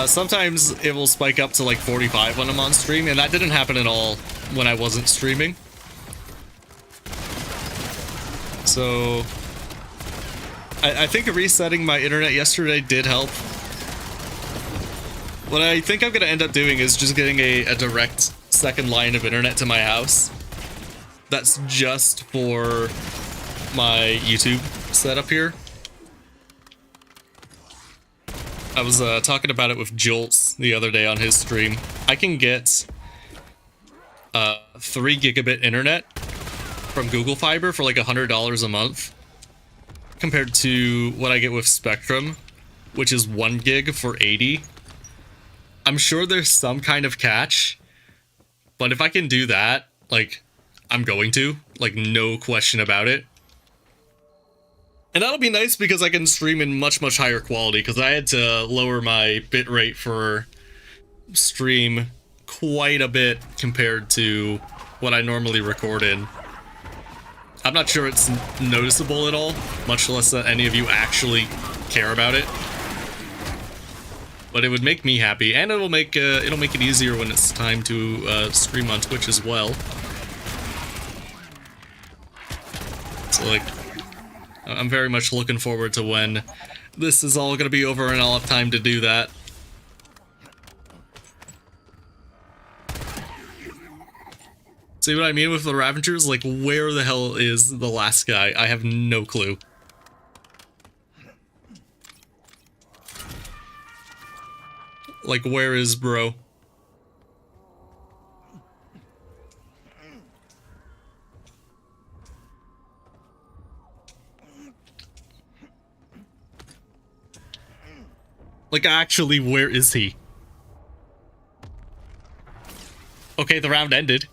Sometimes it will spike up to like 45 when I'm on stream, and that didn't happen at all when I wasn't streaming. So I think resetting my internet yesterday did help. What I think I'm gonna end up doing is just getting a direct second line of internet to my house. That's just for my YouTube setup here. I was talking about it with Jolts the other day on his stream. I can get 3 gigabit internet from Google Fiber for like $100 a month, compared to what I get with Spectrum, which is 1 gig for 80. I'm sure there's some kind of catch, but if I can do that, like, I'm going to, like, no question about it. And that'll be nice because I can stream in much, much higher quality, because I had to lower my bitrate for stream quite a bit compared to what I normally record in. I'm not sure it's noticeable at all, much less that any of you actually care about it. But it would make me happy, and it'll make it easier when it's time to stream on Twitch as well. So like, I'm very much looking forward to when this is all gonna be over and I'll have time to do that. See what I mean with the Ravengers? Like, where the hell is the last guy? I have no clue. Like, where is bro? Like, actually, where is he? Okay, the round ended.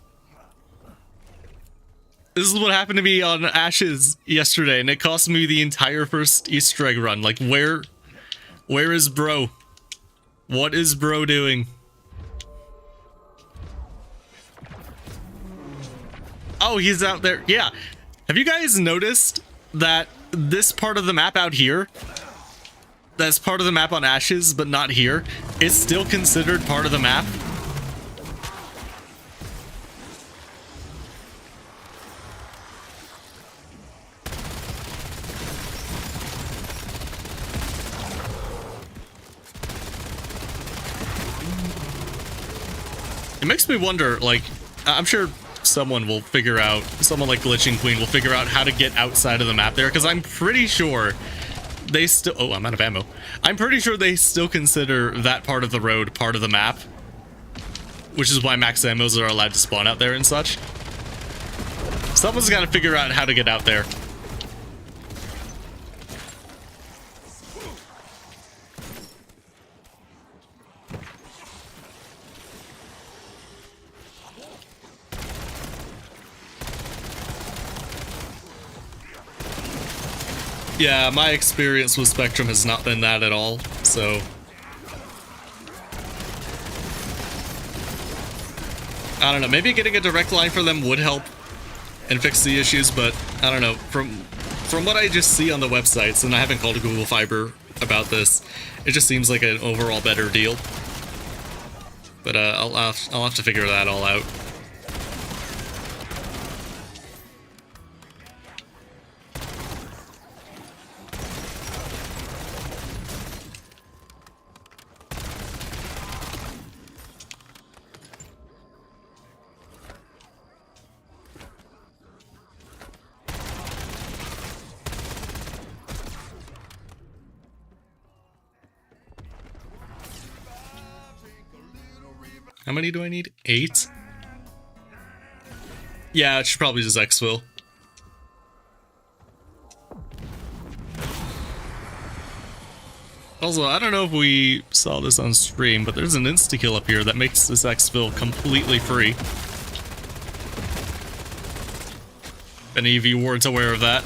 This is what happened to me on Ashes yesterday, and it cost me the entire first Easter egg run. Like, where is bro? What is bro doing? Oh, he's out there. Yeah. Have you guys noticed that this part of the map out here, that's part of the map on Ashes, but not here, is still considered part of the map? It makes me wonder, like, I'm sure someone will figure out, someone like Glitching Queen will figure out how to get outside of the map there, because I'm pretty sure they still, oh, I'm out of ammo. I'm pretty sure they still consider that part of the road part of the map, which is why max ammos are allowed to spawn out there and such. Someone's got to figure out how to get out there. Yeah, my experience with Spectrum has not been that at all, so... I don't know, maybe getting a direct line for them would help and fix the issues, but I don't know. From what I just see on the websites, and I haven't called Google Fiber about this, it just seems like an overall better deal. But I'll have to figure that all out. How many do I need? 8? Yeah, it should probably just exfil. Also, I don't know if we saw this on stream, but there's an insta-kill up here that makes this exfil completely free. If any of you weren't aware of that.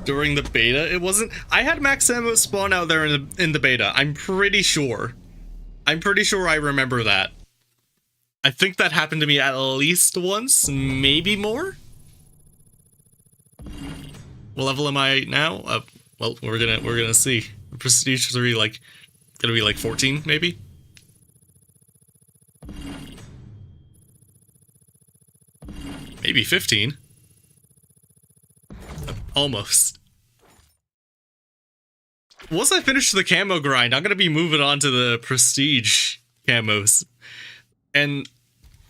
During the beta, it wasn't. I had max ammo spawn out there in the beta. I'm pretty sure. I'm pretty sure I remember that. I think that happened to me at least once, maybe more. What level am I now? Well, we're gonna see. Prestige 3, like, gonna be like 14, maybe. Maybe 15. Almost. Once I finish the camo grind, I'm gonna be moving on to the prestige camos. And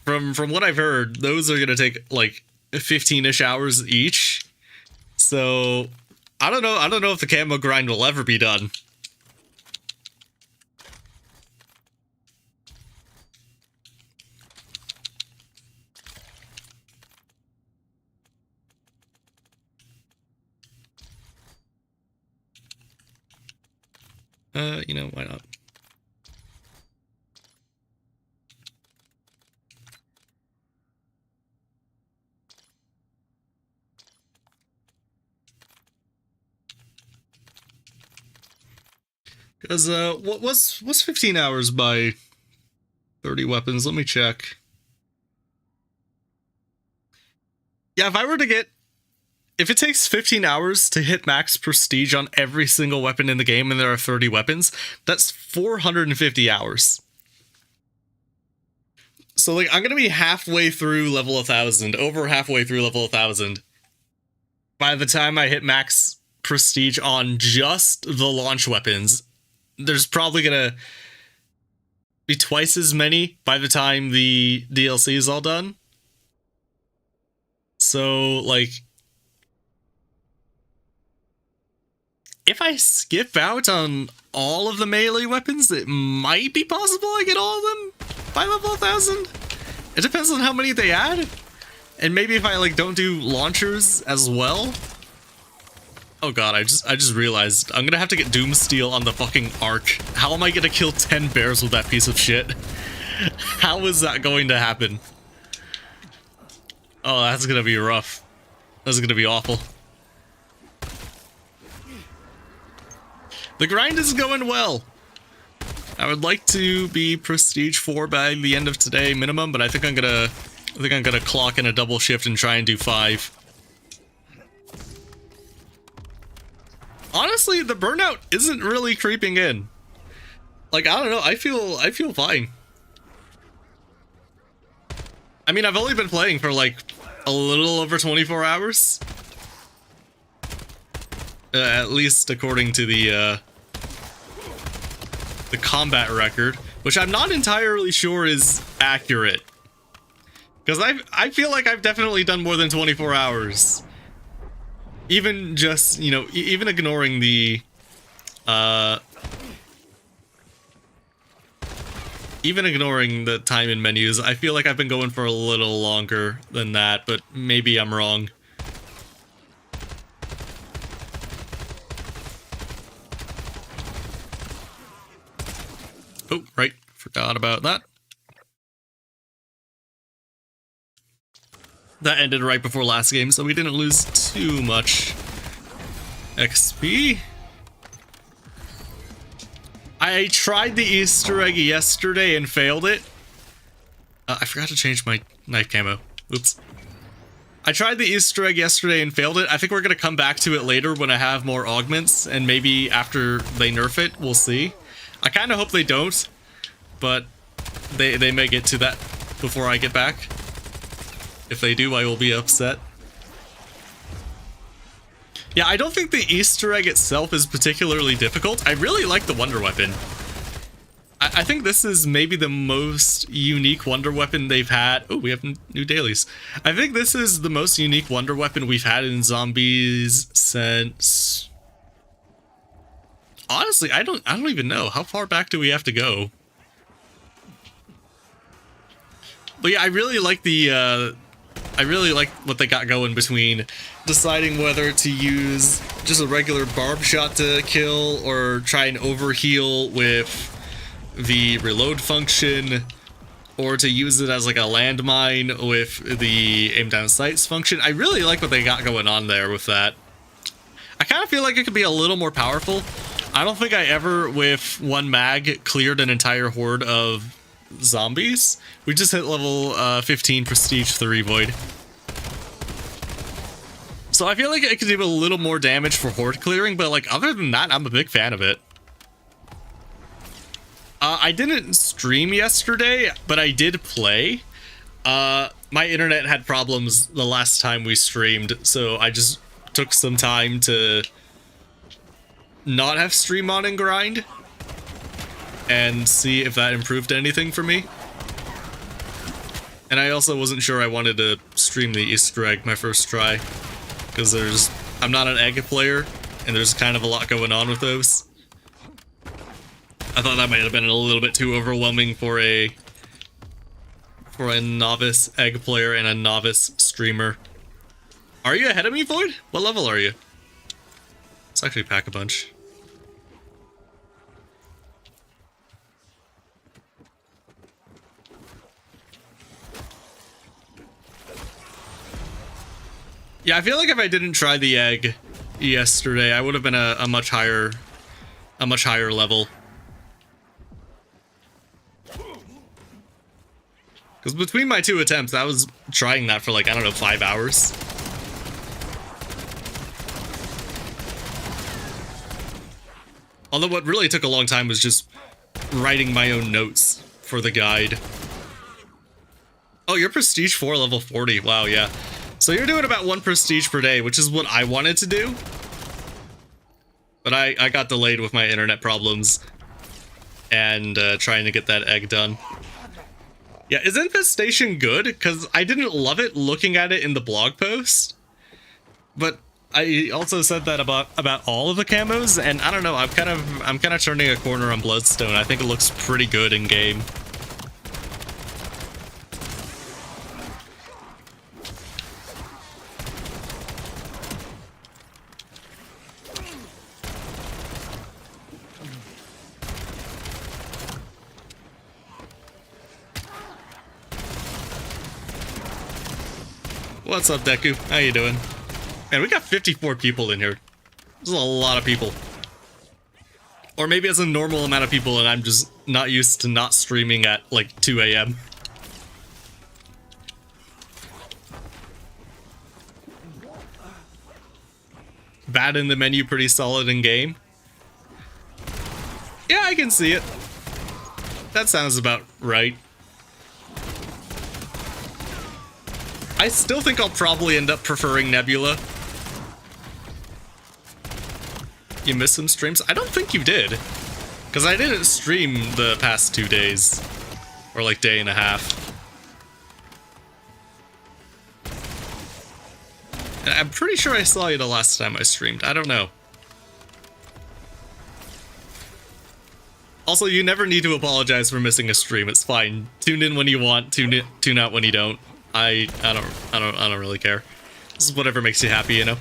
from what I've heard, those are gonna take like 15-ish hours each. So I don't know if the camo grind will ever be done. You know, why not? Because what's 15 hours by 30 weapons? Let me check. Yeah, if it takes 15 hours to hit max prestige on every single weapon in the game and there are 30 weapons, that's 450 hours. So, like, I'm going to be halfway through level 1000, over halfway through level 1000. By the time I hit max prestige on just the launch weapons, there's probably going to be twice as many by the time the DLC is all done. So, like, if I skip out on all of the melee weapons, it might be possible I get all of them by level 1000. It depends on how many they add. And maybe if I, like, don't do launchers as well. Oh god, I just realized I'm gonna have to get Doomsteel on the fucking Ark. How am I gonna kill 10 bears with that piece of shit? How is that going to happen? Oh, that's gonna be rough. That's gonna be awful. The grind is going well. I would like to be prestige 4 by the end of today minimum, but I think I'm gonna clock in a double shift and try and do 5. Honestly, the burnout isn't really creeping in. Like, I don't know, I feel fine. I mean, I've only been playing for like a little over 24 hours. At least according to the combat record, which I'm not entirely sure is accurate. Because I feel like I've definitely done more than 24 hours. Even just, you know, even ignoring the time in menus, I feel like I've been going for a little longer than that, but maybe I'm wrong. Oh, right. Forgot about that. That ended right before last game, so we didn't lose too much XP. I tried the Easter egg yesterday and failed it. I forgot to change my knife camo. Oops. I tried the Easter egg yesterday and failed it. I think we're going to come back to it later when I have more augments, and maybe after they nerf it, we'll see. I kind of hope they don't, but they may get to that before I get back. If they do, I will be upset. Yeah, I don't think the Easter egg itself is particularly difficult. I really like the Wonder Weapon. I think this is maybe the most unique Wonder Weapon they've had. Oh, we have new dailies. I think this is the most unique Wonder Weapon we've had in zombies since... Honestly, I don't even know. How far back do we have to go? But yeah, I really like the... I really like what they got going between deciding whether to use just a regular barb shot to kill or try and overheal with the reload function, or to use it as like a landmine with the aim down sights function. I really like what they got going on there with that. I kind of feel like it could be a little more powerful. I don't think I ever, with one mag, cleared an entire horde of zombies. We just hit level 15 prestige 3 void. So I feel like it could do a little more damage for horde clearing, but like other than that, I'm a big fan of it. I didn't stream yesterday, but I did play. My internet had problems the last time we streamed, so I just took some time to not have stream on and grind and see if that improved anything for me. And I also wasn't sure I wanted to stream the Easter egg my first try, because I'm not an egg player, and there's kind of a lot going on with those. I thought that might have been a little bit too overwhelming for a novice egg player and a novice streamer. Are you ahead of me, Void? What level are you? Let's actually pack a bunch. Yeah, I feel like if I didn't try the egg yesterday, I would have been a much higher a much higher level. Because between my 2 attempts, I was trying that for like, I don't know, 5 hours. Although what really took a long time was just writing my own notes for the guide. Oh, you're Prestige 4, level 40. Wow, yeah. So you're doing about 1 Prestige per day, which is what I wanted to do. But I got delayed with my internet problems. And trying to get that egg done. Yeah, is Infestation good? Because I didn't love it looking at it in the blog post. But I also said that about all of the camos, and I don't know, I'm kind of turning a corner on Bloodstone. I think it looks pretty good in game. What's up, Deku? How you doing? Man, we got 54 people in here. This is a lot of people. Or maybe it's a normal amount of people and I'm just not used to not streaming at like 2 a.m. Bad in the menu, pretty solid in game. Yeah, I can see it. That sounds about right. I still think I'll probably end up preferring Nebula. You missed some streams? I don't think you did. Because I didn't stream the past 2 days. Or like day and a half. And I'm pretty sure I saw you the last time I streamed. I don't know. Also, you never need to apologize for missing a stream. It's fine. Tune in when you want, tune out when you don't. I don't really care. This is whatever makes you happy, you know?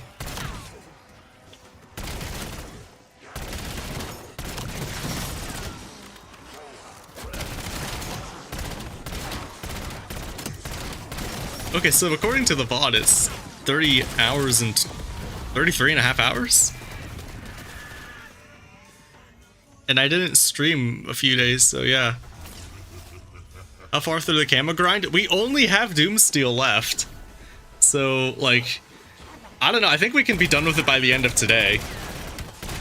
Okay, so according to the VOD, it's 30 hours and 33 and a half hours? And I didn't stream a few days, so yeah. How far through the camo grind? We only have Doomsteel left. So, like, I don't know, I think we can be done with it by the end of today.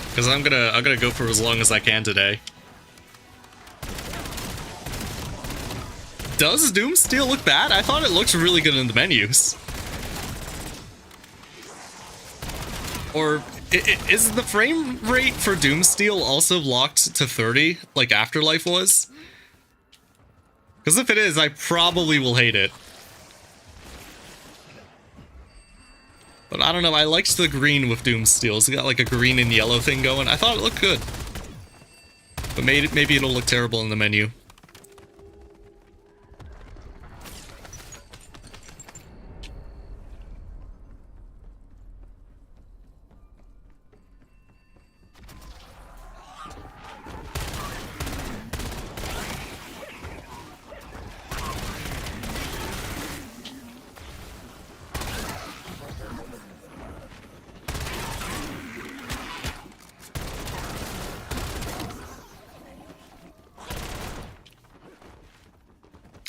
Because I'm gonna go for as long as I can today. Does Doomsteel look bad? I thought it looked really good in the menus. Or is the frame rate for Doomsteel also locked to 30, like Afterlife was? Because if it is, I probably will hate it. But I don't know, I liked the green with Doomsteel. It's got like a green and yellow thing going. I thought it looked good. But maybe it'll look terrible in the menu.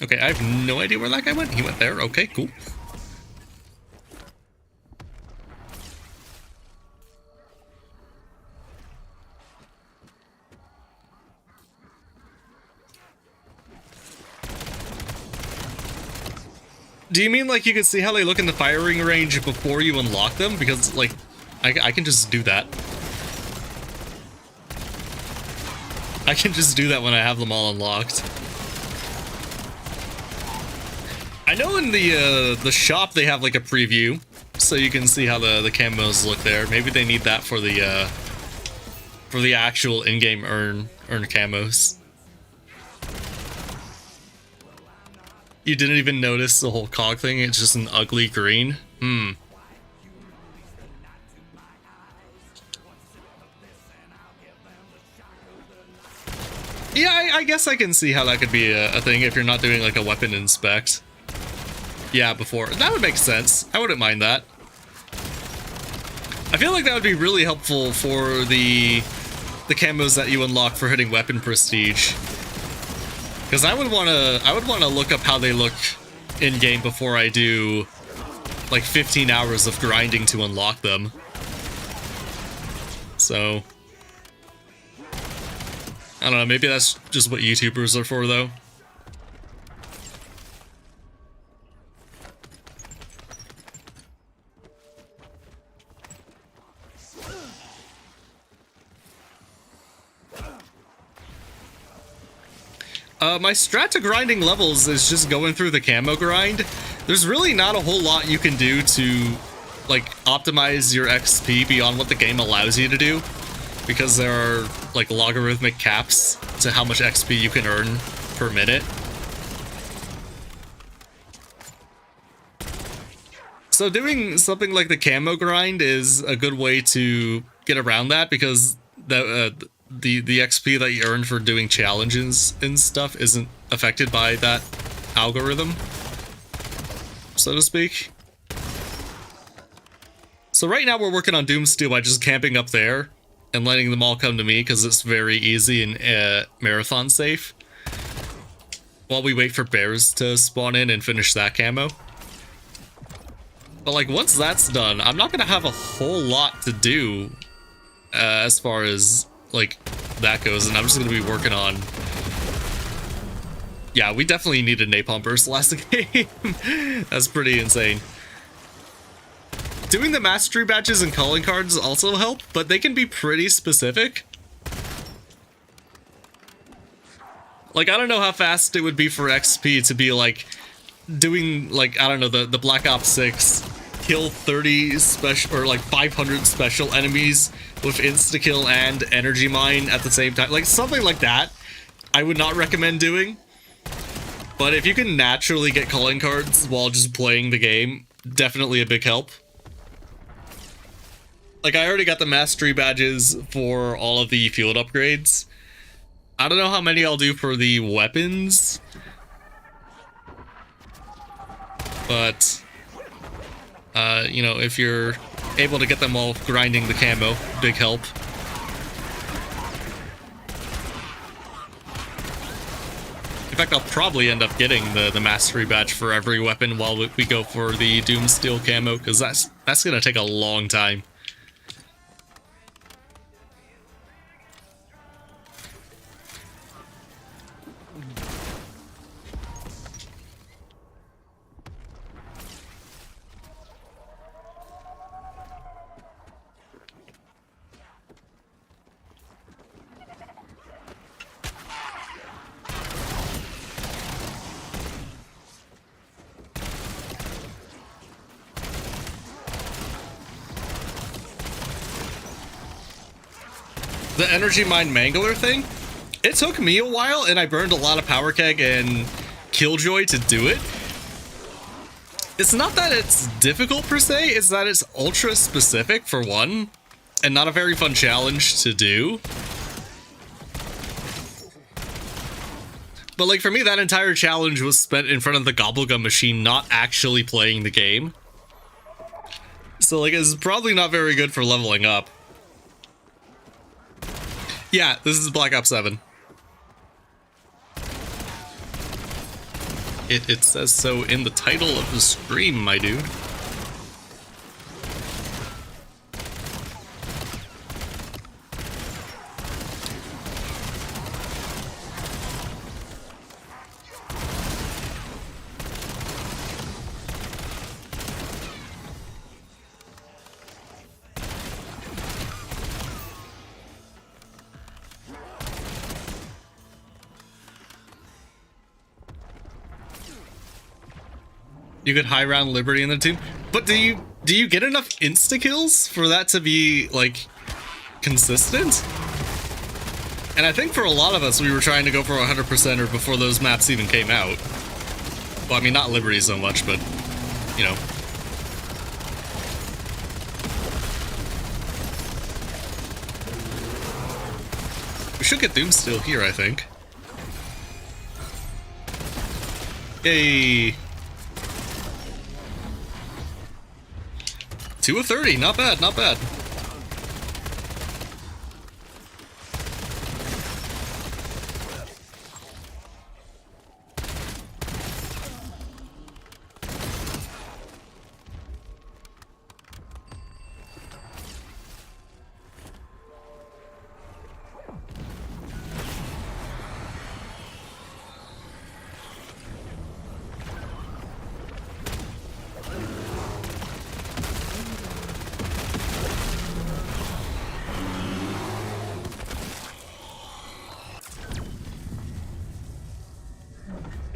Okay, I have no idea where that guy went. He went there. Okay, cool. Do you mean like you can see how they look in the firing range before you unlock them? Because like, I can just do that. I can just do that when I have them all unlocked. I know in the shop they have like a preview, so you can see how the camos look there. Maybe they need that for the actual in-game earn camos. You didn't even notice the whole cog thing? It's just an ugly green? Hmm. Yeah, I guess I can see how that could be a thing if you're not doing like a weapon inspect. Yeah, before. That would make sense. I wouldn't mind that. I feel like that would be really helpful for the the camos that you unlock for hitting weapon prestige. Because I would wanna look up how they look in game before I do like 15 hours of grinding to unlock them. So I don't know, maybe that's just what YouTubers are for though. My strat to grinding levels is just going through the camo grind. There's really not a whole lot you can do to, like, optimize your XP beyond what the game allows you to do, because there are, like, logarithmic caps to how much XP you can earn per minute. So doing something like the camo grind is a good way to get around that, because the XP that you earn for doing challenges and stuff isn't affected by that algorithm, so to speak. So right now we're working on Doomsteel by just camping up there and letting them all come to me, because it's very easy and marathon safe, while we wait for bears to spawn in and finish that camo. But like, once that's done, I'm not gonna have a whole lot to do as far as like that goes, and I'm just gonna be working on... Yeah, we definitely need a napalm burst last game. That's pretty insane. Doing the mastery badges and calling cards also help, but they can be pretty specific. Like, I don't know how fast it would be for XP to be like doing, like, I don't know, the Black Ops 6 kill 30 special, or like 500 special enemies with insta-kill and energy mine at the same time. Like, something like that I would not recommend doing. But if you can naturally get calling cards while just playing the game, definitely a big help. Like, I already got the mastery badges for all of the field upgrades. I don't know how many I'll do for the weapons, but you know, if you're able to get them all grinding the camo, big help. In fact, I'll probably end up getting the mastery badge for every weapon while we go for the Doomsteel camo, because that's gonna take a long time. The energy mine mangler thing, it took me a while, and I burned a lot of power keg and killjoy to do it. It's not that it's difficult per se, it's that it's ultra specific for one, and not a very fun challenge to do. But like, for me, that entire challenge was spent in front of the gobblegum machine, not actually playing the game. So like, it's probably not very good for leveling up. Yeah, this is Black Ops 7. It says so in the title of the stream, my dude. You could high round Liberty in the team, but do you get enough insta kills for that to be like consistent? And I think for a lot of us, we were trying to go for 100%er before those maps even came out. Well, I mean, not Liberty so much, but you know. We should get Doomsteel here, I think. Yay! 2 of 30, not bad, not bad.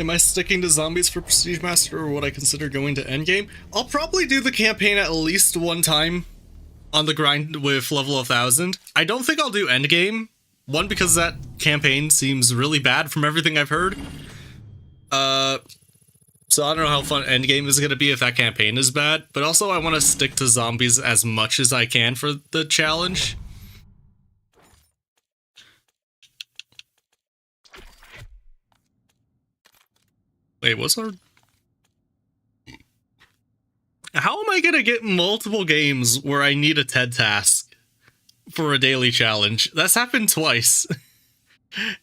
Am I sticking to zombies for Prestige Master, or would I consider going to endgame? I'll probably do the campaign at least one time on the grind with level 1000. I don't think I'll do endgame. One, because that campaign seems really bad from everything I've heard. So I don't know how fun endgame is going to be if that campaign is bad. But also I want to stick to zombies as much as I can for the challenge. Wait, what's our... How am I gonna get multiple games where I need a TED task for a daily challenge? That's happened twice.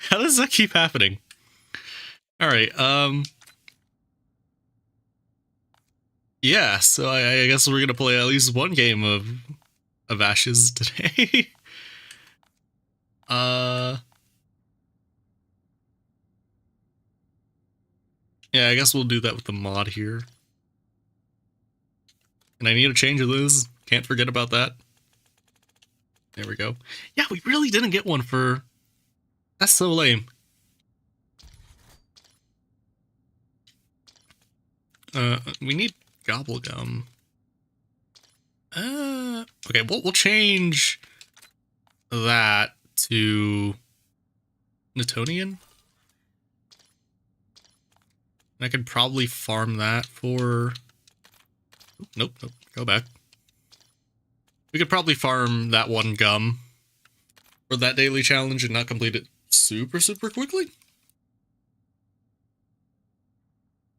How does that keep happening? Alright, yeah, so I guess we're gonna play at least one game of Ashes today. Yeah, I guess we'll do that with the mod here. And I need a change of those. Can't forget about that. There we go. Yeah, we really didn't get one for... That's so lame. We need Gobblegum. Okay, we'll change that to Newtonian. I could probably farm that for... Nope, go back. We could probably farm that one gum for that daily challenge and not complete it super quickly.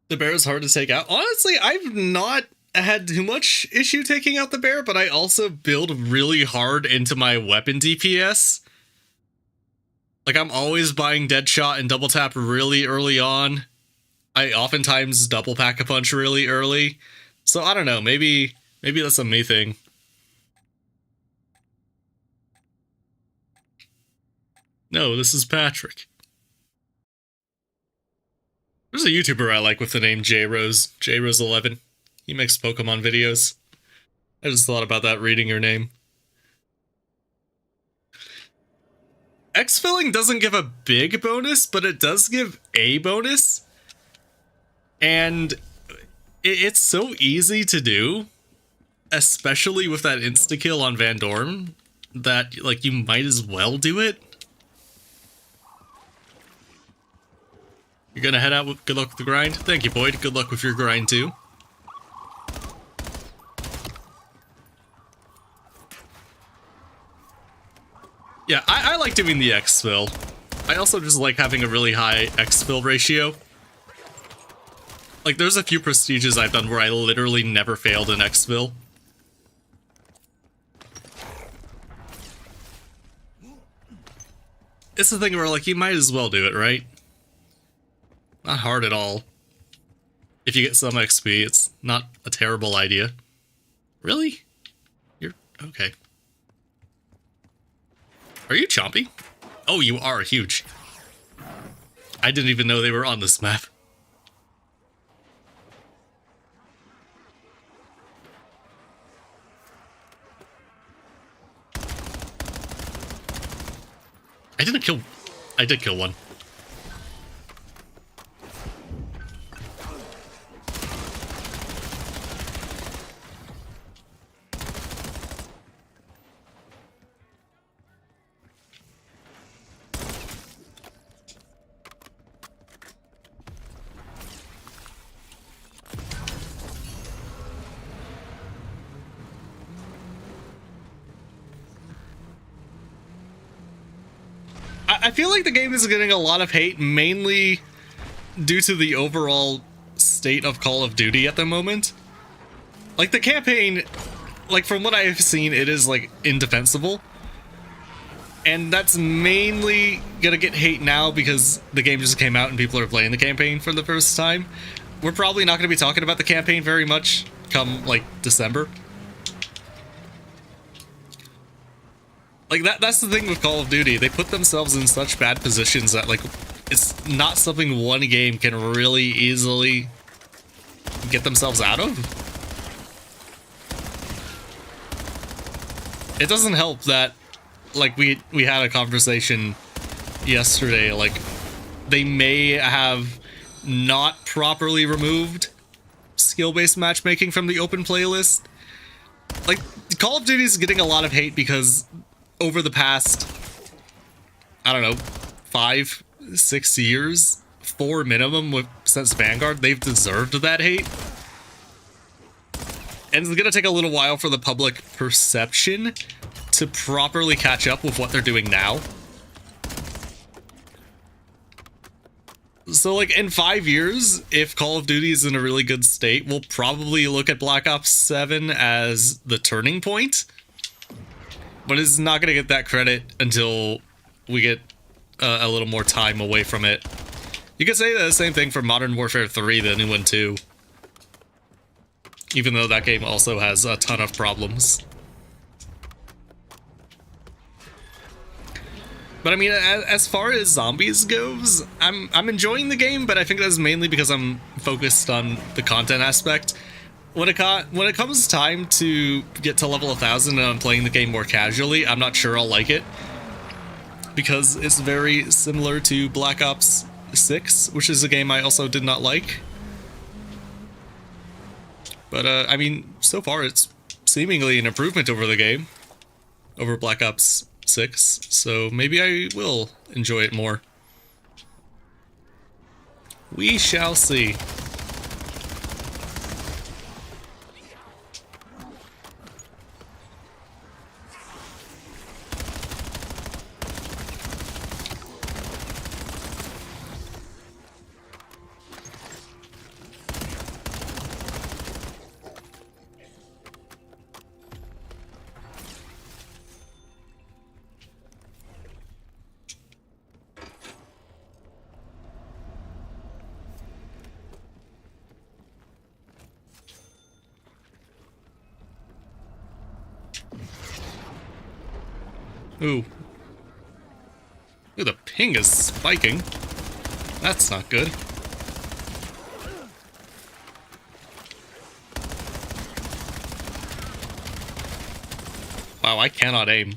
The bear is hard to take out. Honestly, I've not had too much issue taking out the bear, but I also build really hard into my weapon DPS. Like, I'm always buying Deadshot and Double Tap really early on. I oftentimes double pack a punch really early. So I don't know, maybe that's a me thing. No, this is Patrick. There's a YouTuber I like with the name JRose, JRose11. He makes Pokemon videos. I just thought about that reading your name. Exfilling doesn't give a big bonus, but it does give a bonus. And it's so easy to do, especially with that insta-kill on Van Dorn, that, like, you might as well do it. You're gonna head out with good luck with the grind? Thank you, Boyd. Good luck with your grind, too. Yeah, I like doing the exfil. I also just like having a really high exfil ratio. Like, there's a few prestiges I've done where I literally never failed an exfil. It's the thing where, like, you might as well do it, right? Not hard at all. If you get some XP, it's not a terrible idea. Really? You're... okay. Are you Chompy? Oh, you are huge. I didn't even know they were on this map. I did kill one. I feel like the game is getting a lot of hate, mainly due to the overall state of Call of Duty at the moment. Like, the campaign, like, from what I've seen, it is, like, indefensible. And that's mainly gonna get hate now because the game just came out and people are playing the campaign for the first time. We're probably not gonna be talking about the campaign very much come, like, December. Like, that's the thing with Call of Duty. They put themselves in such bad positions that, like, it's not something one game can really easily get themselves out of. It doesn't help that, like, we had a conversation yesterday, like, they may have not properly removed skill-based matchmaking from the open playlist. Like, Call of Duty is getting a lot of hate because over the past, I don't know, 5-6 years, 4 minimum since Vanguard, they've deserved that hate. And it's gonna take a little while for the public perception to properly catch up with what they're doing now. So, like, in 5 years, if Call of Duty is in a really good state, we'll probably look at Black Ops 7 as the turning point. But it's not going to get that credit until we get a little more time away from it. You could say the same thing for Modern Warfare 3, the new one too. Even though that game also has a ton of problems. But I mean, as far as zombies goes, I'm enjoying the game, but I think that's mainly because I'm focused on the content aspect. When it comes time to get to level 1000 and I'm playing the game more casually, I'm not sure I'll like it. Because it's very similar to Black Ops 6, which is a game I also did not like. But I mean, so far it's seemingly an improvement over the game. Over Black Ops 6, so maybe I will enjoy it more. We shall see. Ooh. Ooh, the ping is spiking. That's not good. Wow, I cannot aim.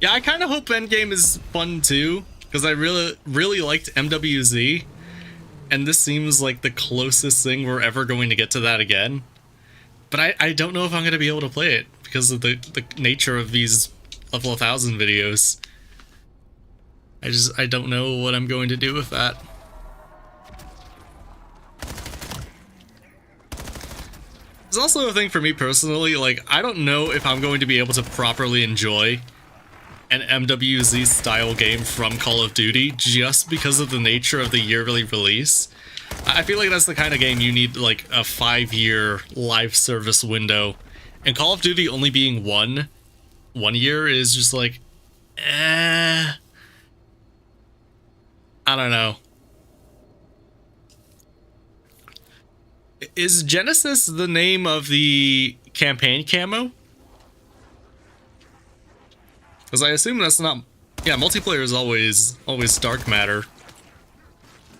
Yeah, I kind of hope Endgame is fun too, because I really liked MWZ, and this seems like the closest thing we're ever going to get to that again. But I don't know if I'm going to be able to play it because of the nature of these level 1000 videos. I don't know what I'm going to do with that. There's also a thing for me personally, like, I don't know if I'm going to be able to properly enjoy an MWZ style game from Call of Duty just because of the nature of the yearly release. I feel like that's the kind of game you need like a 5-year live service window, and Call of Duty only being one year is just like, I don't know. Is Genesis the name of the campaign camo? Because I assume that's not... Yeah, multiplayer is always dark matter.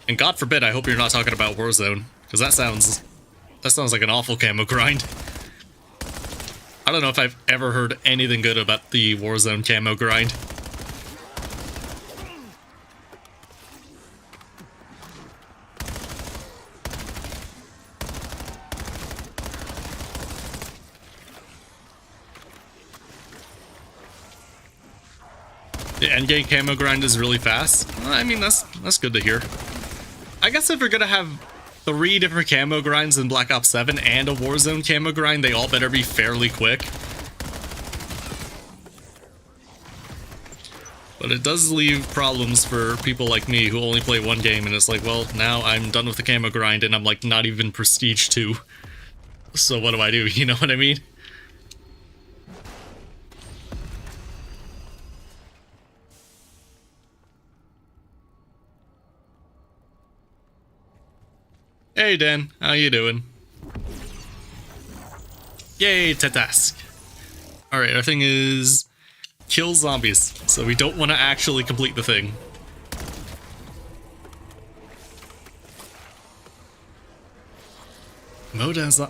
And God forbid, I hope you're not talking about Warzone, because that sounds like an awful camo grind. I don't know if I've ever heard anything good about the Warzone camo grind. The endgame camo grind is really fast. I mean, that's good to hear. I guess if we're gonna have 3 different camo grinds in Black Ops 7 and a Warzone camo grind, they all better be fairly quick. But it does leave problems for people like me who only play 1 game and it's like, well, now I'm done with the camo grind and I'm like not even Prestige 2. So what do I do? You know what I mean? Hey Dan, how you doing? Yay, to task. Alright, our thing is kill zombies, so we don't want to actually complete the thing.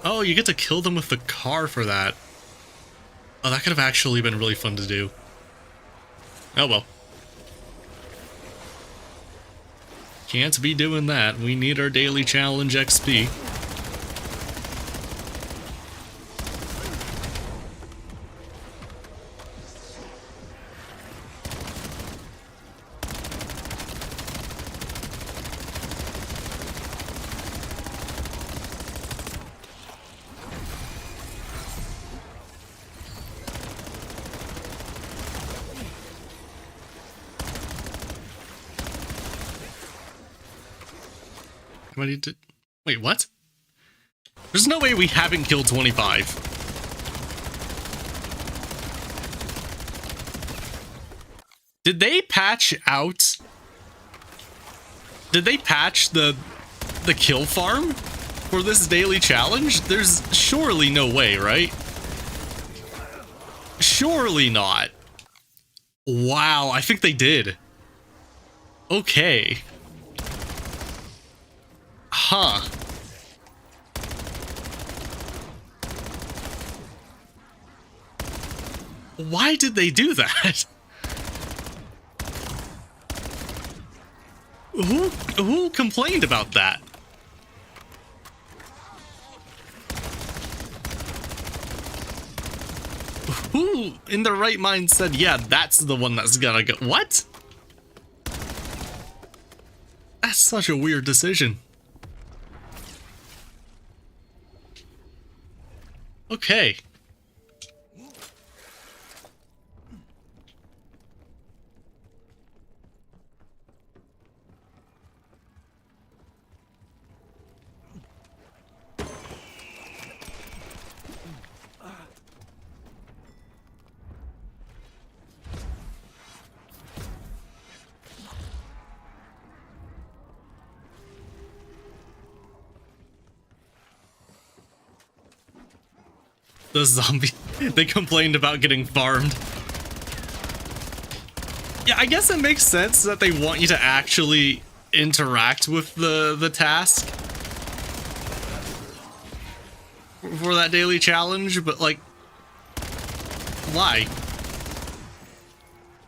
Oh, you get to kill them with the car for that. Oh, that could have actually been really fun to do. Oh well. Can't be doing that. We need our daily challenge XP. Wait, what? There's no way we haven't killed 25. Did they patch out? Did they patch the kill farm for this daily challenge? There's surely no way, right? Surely not. Wow, I think they did. Okay. Huh. Why did they do that? Who complained about that? Who in their right mind said, yeah, that's the one that's gonna go? What? That's such a weird decision. Okay. The zombie, they complained about getting farmed. Yeah, I guess it makes sense that they want you to actually interact with the task for that daily challenge, but like, why?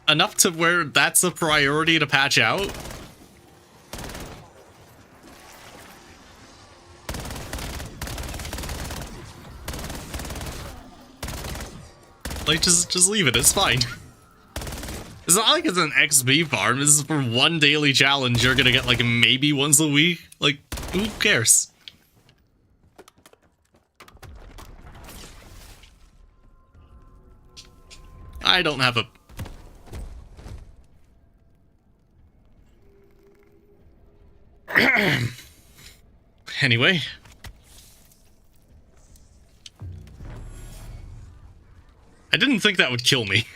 Enough to where that's a priority to patch out? Like, just leave it, it's fine. It's not like it's an XP farm, this is for 1 daily challenge you're gonna get like maybe once a week. Like, who cares? I don't have a... Anyway. I didn't think that would kill me.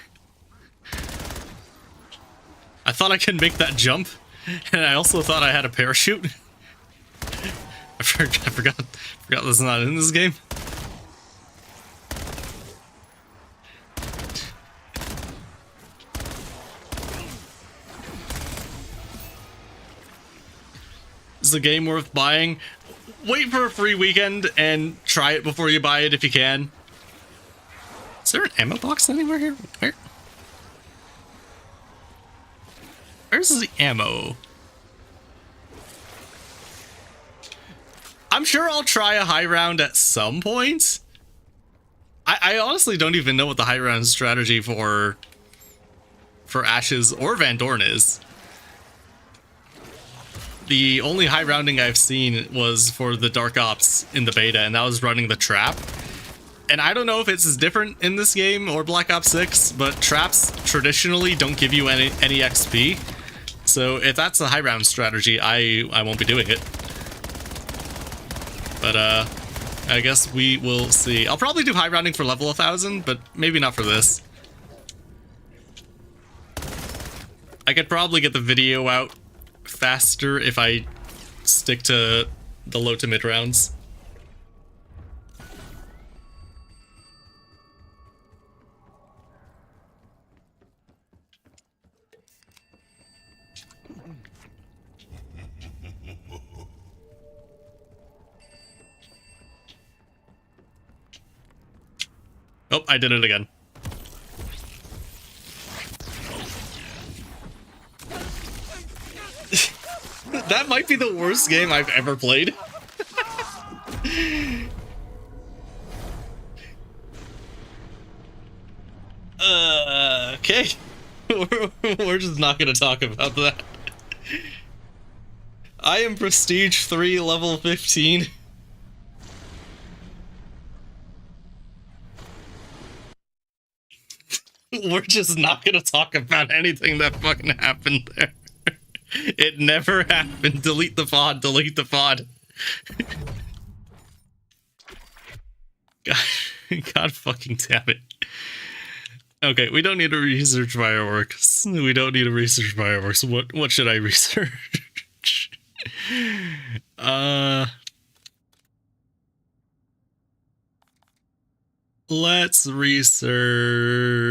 I thought I could make that jump, and I also thought I had a parachute. I forgot that's not in this game. Is the game worth buying? Wait for a free weekend and try it before you buy it if you can. Is there an ammo box anywhere here? Where's the ammo? I'm sure I'll try a high round at some point. I honestly don't even know what the high round strategy for for Ashes or Van Dorn is. The only high rounding I've seen was for the Dark Ops in the beta, and that was running the trap. And I don't know if it's as different in this game or Black Ops 6, but traps traditionally don't give you any XP. So if that's a high round strategy, I won't be doing it. But I guess we will see. I'll probably do high rounding for level 1000, but maybe not for this. I could probably get the video out faster if I stick to the low to mid rounds. Oh, I did it again. That might be the worst game I've ever played. Okay. We're just not gonna talk about that. I am Prestige 3, level 15. We're just not gonna talk about anything that fucking happened there. It never happened. Delete the VOD, delete the VOD. God fucking damn it. Okay, we don't need to research fireworks. We don't need to research fireworks. What should I research? Let's research.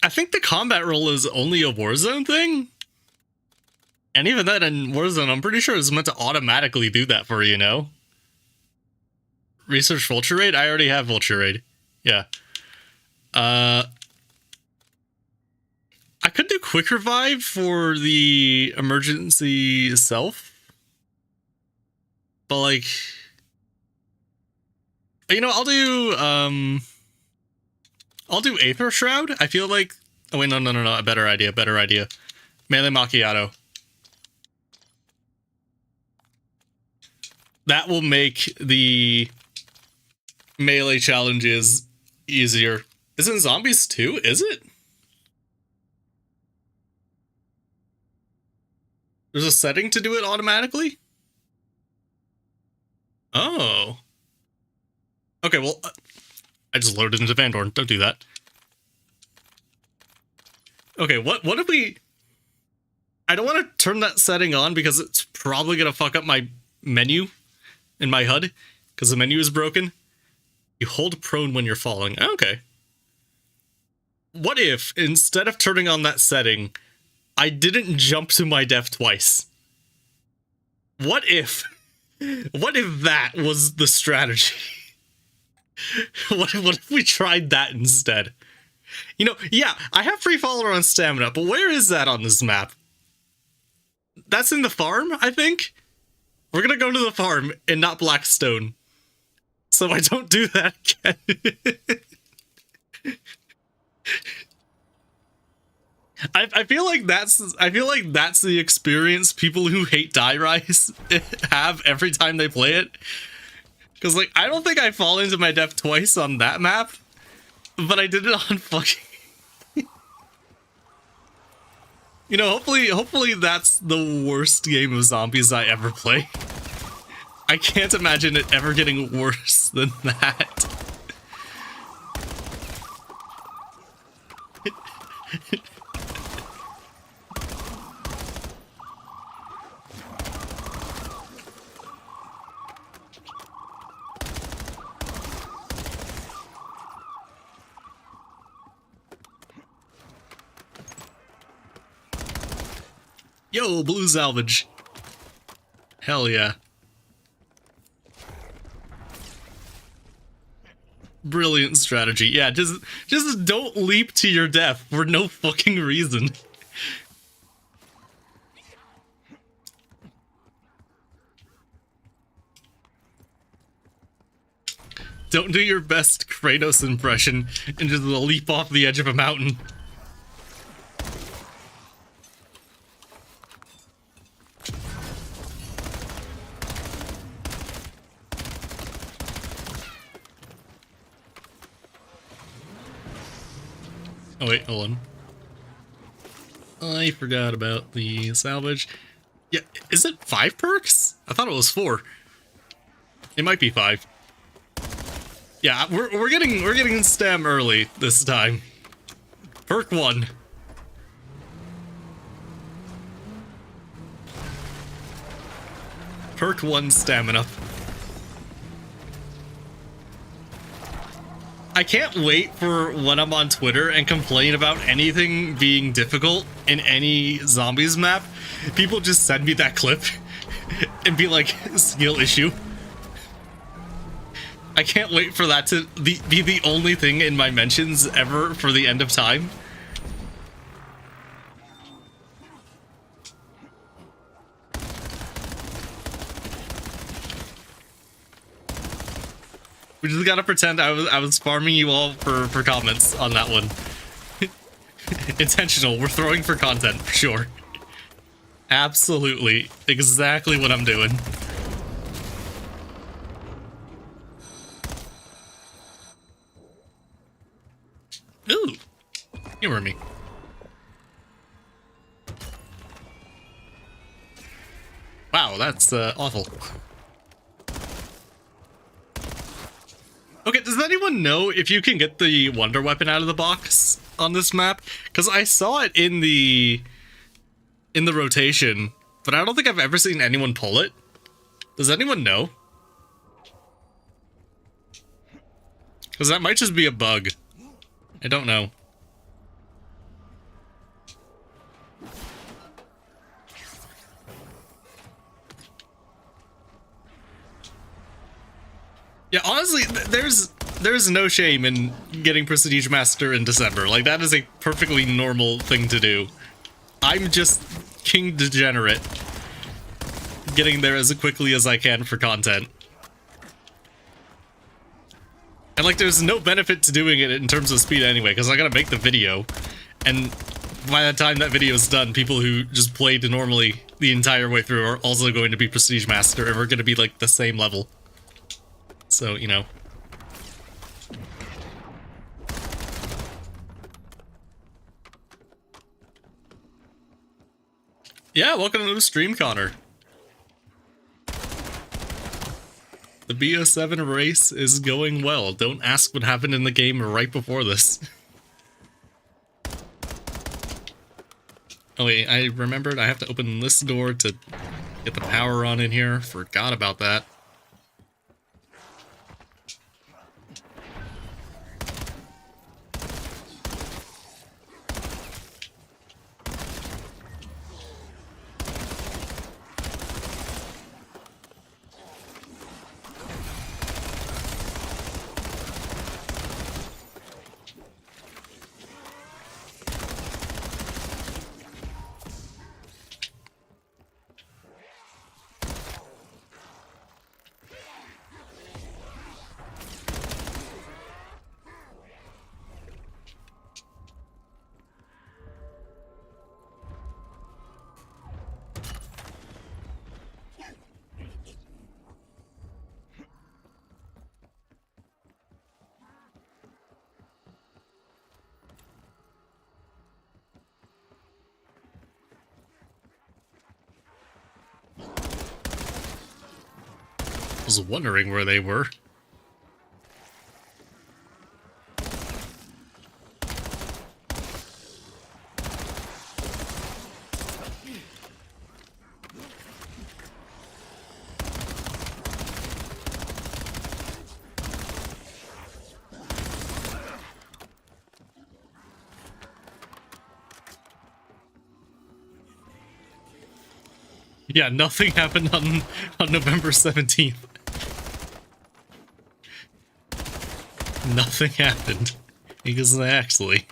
I think the combat roll is only a Warzone thing. And even then in Warzone, I'm pretty sure it's meant to automatically do that for you, know? Research Vulture Raid? I already have Vulture Raid. Yeah. I could do Quick Revive for the emergency self. But like, you know, I'll do Aether Shroud. I feel like, oh wait, no, a better idea. Melee Macchiato. That will make the melee challenges easier. Is it in Zombies too? Is it? There's a setting to do it automatically? Oh. Okay, well, I just loaded into Van Dorn. Don't do that. Okay, what if we... I don't want to turn that setting on because it's probably going to fuck up my menu in my HUD because the menu is broken. You hold prone when you're falling. Okay. What if, instead of turning on that setting, I didn't jump to my death twice? What if that was the strategy? What if we tried that instead? You know, yeah, I have free follower on stamina, but where is that on this map? That's in the farm, I think? We're gonna go to the farm and not Blackstone. So I don't do that again. I feel like that's the experience people who hate Die Rise have every time they play it. Because, like, I don't think I fall into my death twice on that map, but I did it on fucking... You know, hopefully that's the worst game of zombies I ever play. I can't imagine it ever getting worse than that. Yo, blue salvage. Hell yeah. Brilliant strategy. Yeah, just don't leap to your death for no fucking reason. Don't do your best Kratos impression and just leap off the edge of a mountain. Oh wait, hold on. I forgot about the salvage. Yeah, is it 5 perks? I thought it was 4. It might be 5. Yeah, we're getting stem early this time. Perk 1. Perk 1 stamina. I can't wait for when I'm on Twitter and complain about anything being difficult in any zombies map. People just send me that clip and be like, skill issue. I can't wait for that to be the only thing in my mentions ever for the end of time. We just gotta pretend I was farming you all for comments on that one. Intentional. We're throwing for content, for sure. Absolutely. Exactly what I'm doing. Ooh. Humor me. Wow, that's awful. Okay, does anyone know if you can get the wonder weapon out of the box on this map? Because I saw it in the rotation, but I don't think I've ever seen anyone pull it. Does anyone know? Because that might just be a bug. I don't know. Yeah, honestly, there's no shame in getting Prestige Master in December. Like, that is a perfectly normal thing to do. I'm just King Degenerate, getting there as quickly as I can for content. And, like, there's no benefit to doing it in terms of speed anyway, because I gotta make the video. And by the time that video is done, people who just played normally the entire way through are also going to be Prestige Master, and we're gonna be, like, the same level. So, you know. Yeah, welcome to the stream, Connor. The BO7 race is going well. Don't ask what happened in the game right before this. Oh wait, I remembered I have to open this door to get the power on in here. Forgot about that. I was wondering where they were. Yeah, nothing happened on November 17th. nothing happened. Because actually...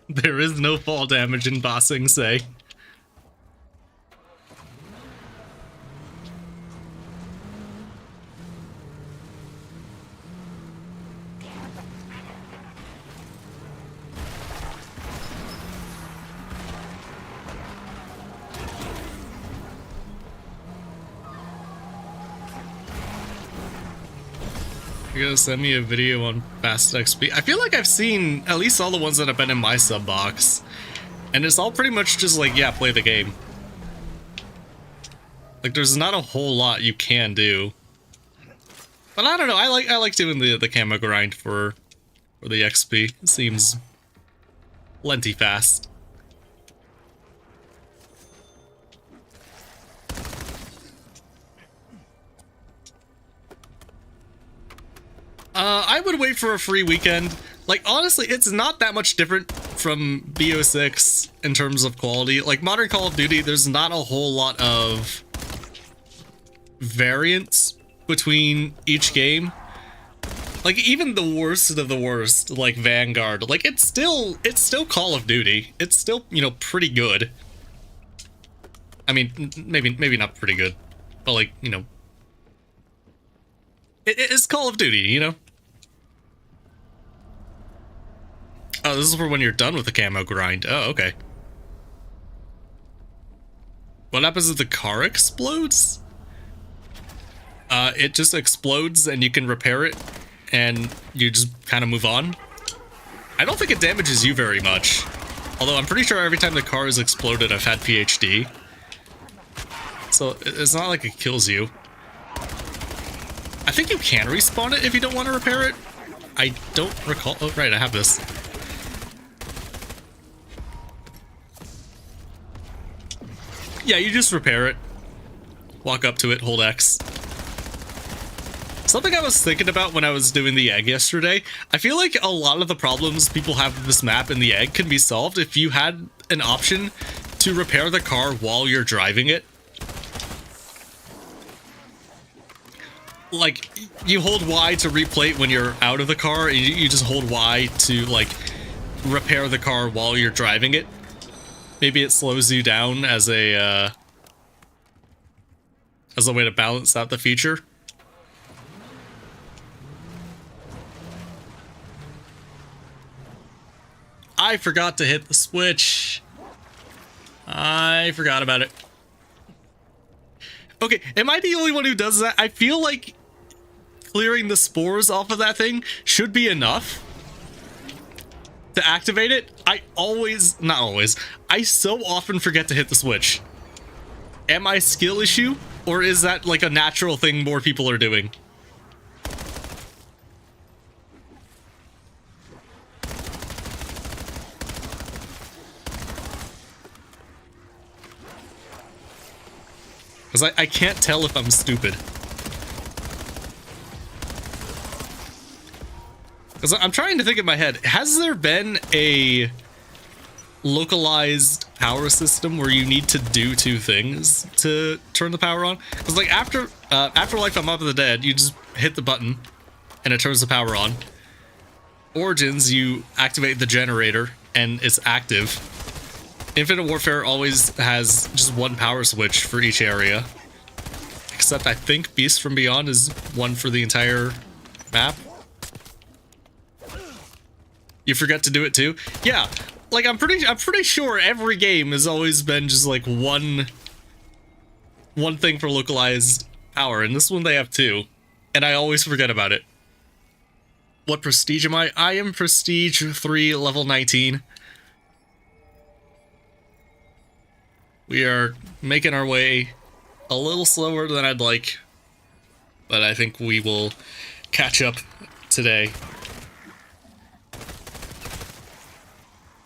There is no fall damage in bossing, say. You gotta send me a video on fast XP. I feel like I've seen at least all the ones that have been in my sub box, and it's all pretty much just like, yeah, play the game. Like, there's not a whole lot you can do. But I don't know. I like doing the camo grind for the XP. It seems plenty fast. I would wait for a free weekend. Like, honestly, it's not that much different from BO6 in terms of quality. Like, modern Call of Duty, there's not a whole lot of variance between each game. Like, even the worst of the worst, like Vanguard, like, it's still Call of Duty. It's still, you know, pretty good. I mean, maybe not pretty good, but, like, you know, it's Call of Duty, you know? Oh, this is for when you're done with the camo grind. Oh, okay. What happens if the car explodes? It just explodes and you can repair it and you just kind of move on. I don't think it damages you very much. Although I'm pretty sure every time the car has exploded, I've had PhD. So it's not like it kills you. I think you can respawn it if you don't want to repair it. I don't recall. Oh, right, I have this. Yeah, you just repair it. Walk up to it, hold X. Something I was thinking about when I was doing the egg yesterday, I feel like a lot of the problems people have with this map in the egg can be solved if you had an option to repair the car while you're driving it. Like, you hold Y to replate when you're out of the car, and you just hold Y to, like, repair the car while you're driving it. Maybe it slows you down as a way to balance out the feature. I forgot to hit the switch. I forgot about it. Okay, am I the only one who does that? I feel like clearing the spores off of that thing should be enough to activate it. Not always, I so often forget to hit the switch. Am I a skill issue? Or is that like a natural thing more people are doing? Because I can't tell if I'm stupid. Because I'm trying to think in my head, has there been a localized power system where you need to do two things to turn the power on? Because like after Afterlife I'm Up of the Dead, you just hit the button and it turns the power on. Origins, you activate the generator and it's active. Infinite Warfare always has just one power switch for each area. Except I think Beast from Beyond is one for the entire map. You forget to do it too? Yeah, like I'm pretty sure every game has always been just like one thing for localized power, and this one they have two, and I always forget about it. What prestige am I? I am prestige 3, level 19. We are making our way a little slower than I'd like, but I think we will catch up today.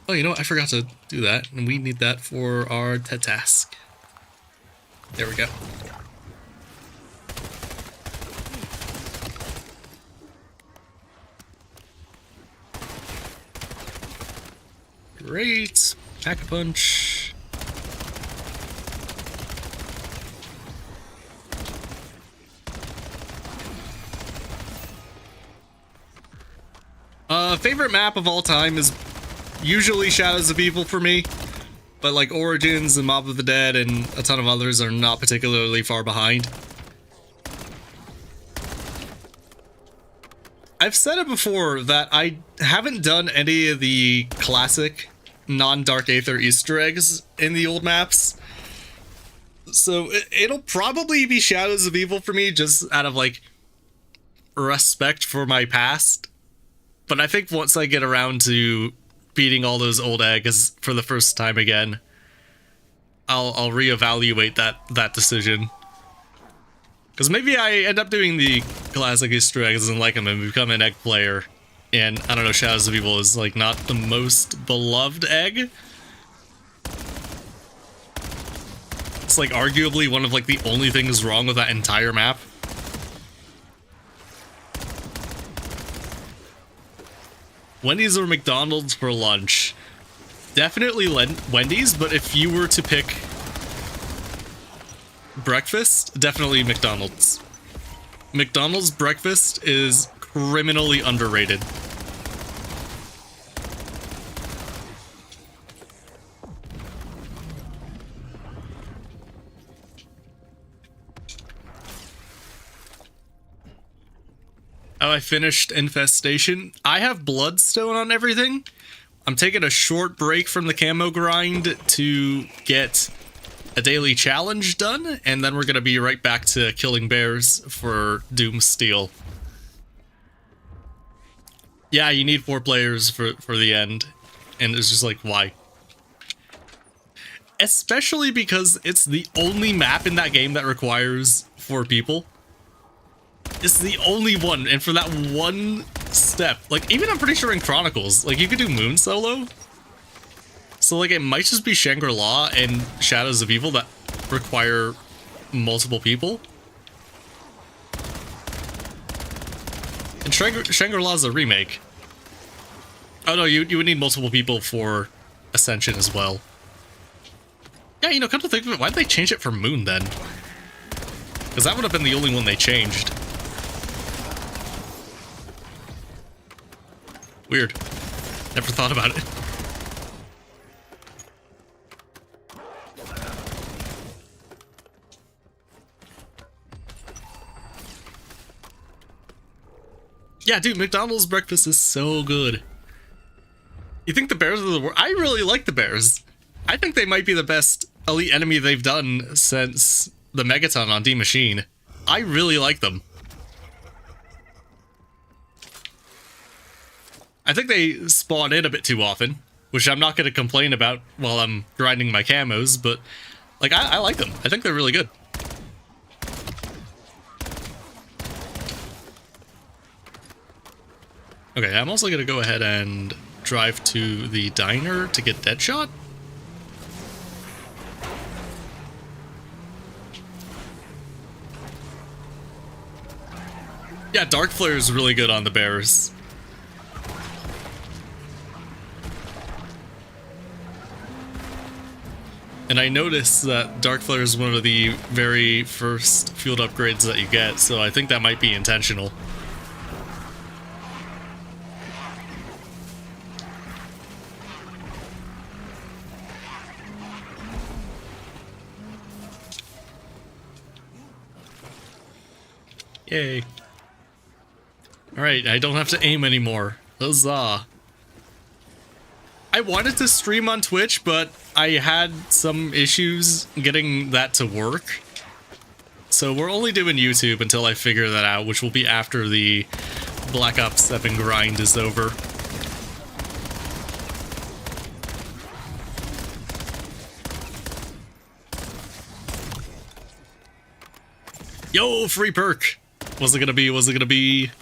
Oh, you know what? I forgot to do that, and we need that for our TED task. There we go. Great. Pack-a-punch. Favorite map of all time is usually Shadows of Evil for me, but like Origins and Mob of the Dead and a ton of others are not particularly far behind. I've said it before that I haven't done any of the classic non-Dark Aether Easter eggs in the old maps. So it'll probably be Shadows of Evil for me, just out of like respect for my past. But I think once I get around to beating all those old eggs for the first time again, I'll reevaluate that decision. Because maybe I end up doing the classic Easter eggs and like them and become an egg player. And I don't know, Shadows of Evil is like not the most beloved egg. It's like arguably one of like the only things wrong with that entire map. Wendy's or McDonald's for lunch? Definitely Wendy's, but if you were to pick breakfast, definitely McDonald's. McDonald's breakfast is criminally underrated. Oh, I finished Infestation. I have Bloodstone on everything. I'm taking a short break from the camo grind to get a daily challenge done, and then we're gonna be right back to killing bears for Doom Steel. Yeah, you need 4 players for the end, and it's just like, why? Especially because it's the only map in that game that requires 4 people. It's the only one, and for that one step, like, even I'm pretty sure in Chronicles, like, you could do Moon solo. So, like, it might just be Shangri-La and Shadows of Evil that require multiple people. And Shangri-La's a remake. Oh no, you would need multiple people for Ascension as well. Yeah, you know, come to think of it, why'd they change it for Moon then? Because that would have been the only one they changed. Weird. Never thought about it. Yeah, dude, McDonald's breakfast is so good. You think the bears are the worst? I really like the bears. I think they might be the best elite enemy they've done since the Megaton on D Machine. I really like them. I think they spawn in a bit too often, which I'm not going to complain about while I'm grinding my camos, but like I like them. I think they're really good. Okay, I'm also going to go ahead and drive to the diner to get Deadshot. Yeah, Dark Flare is really good on the bears. And I noticed that Dark Flare is one of the very first field upgrades that you get, so I think that might be intentional. Yay. Alright, I don't have to aim anymore. Huzzah. I wanted to stream on Twitch, but I had some issues getting that to work. So we're only doing YouTube until I figure that out, which will be after the Black Ops 7 grind is over. Yo, free perk! What's it gonna be? What's it gonna be?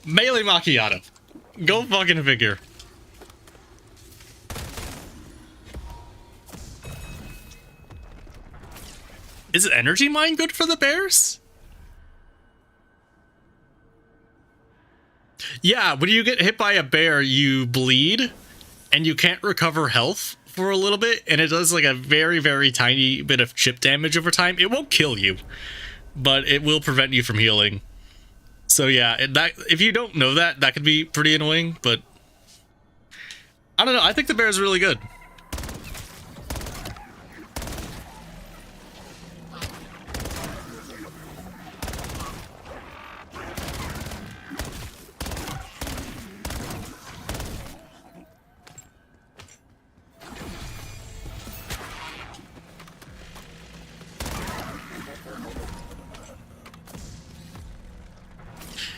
Melee Macchiato. Go fucking figure. Is Energy Mine good for the bears? Yeah, when you get hit by a bear, you bleed, and you can't recover health for a little bit, and it does like a very, very tiny bit of chip damage over time. It won't kill you, but it will prevent you from healing. So yeah, that if you don't know that, that could be pretty annoying, but I don't know. I think the bear is really good.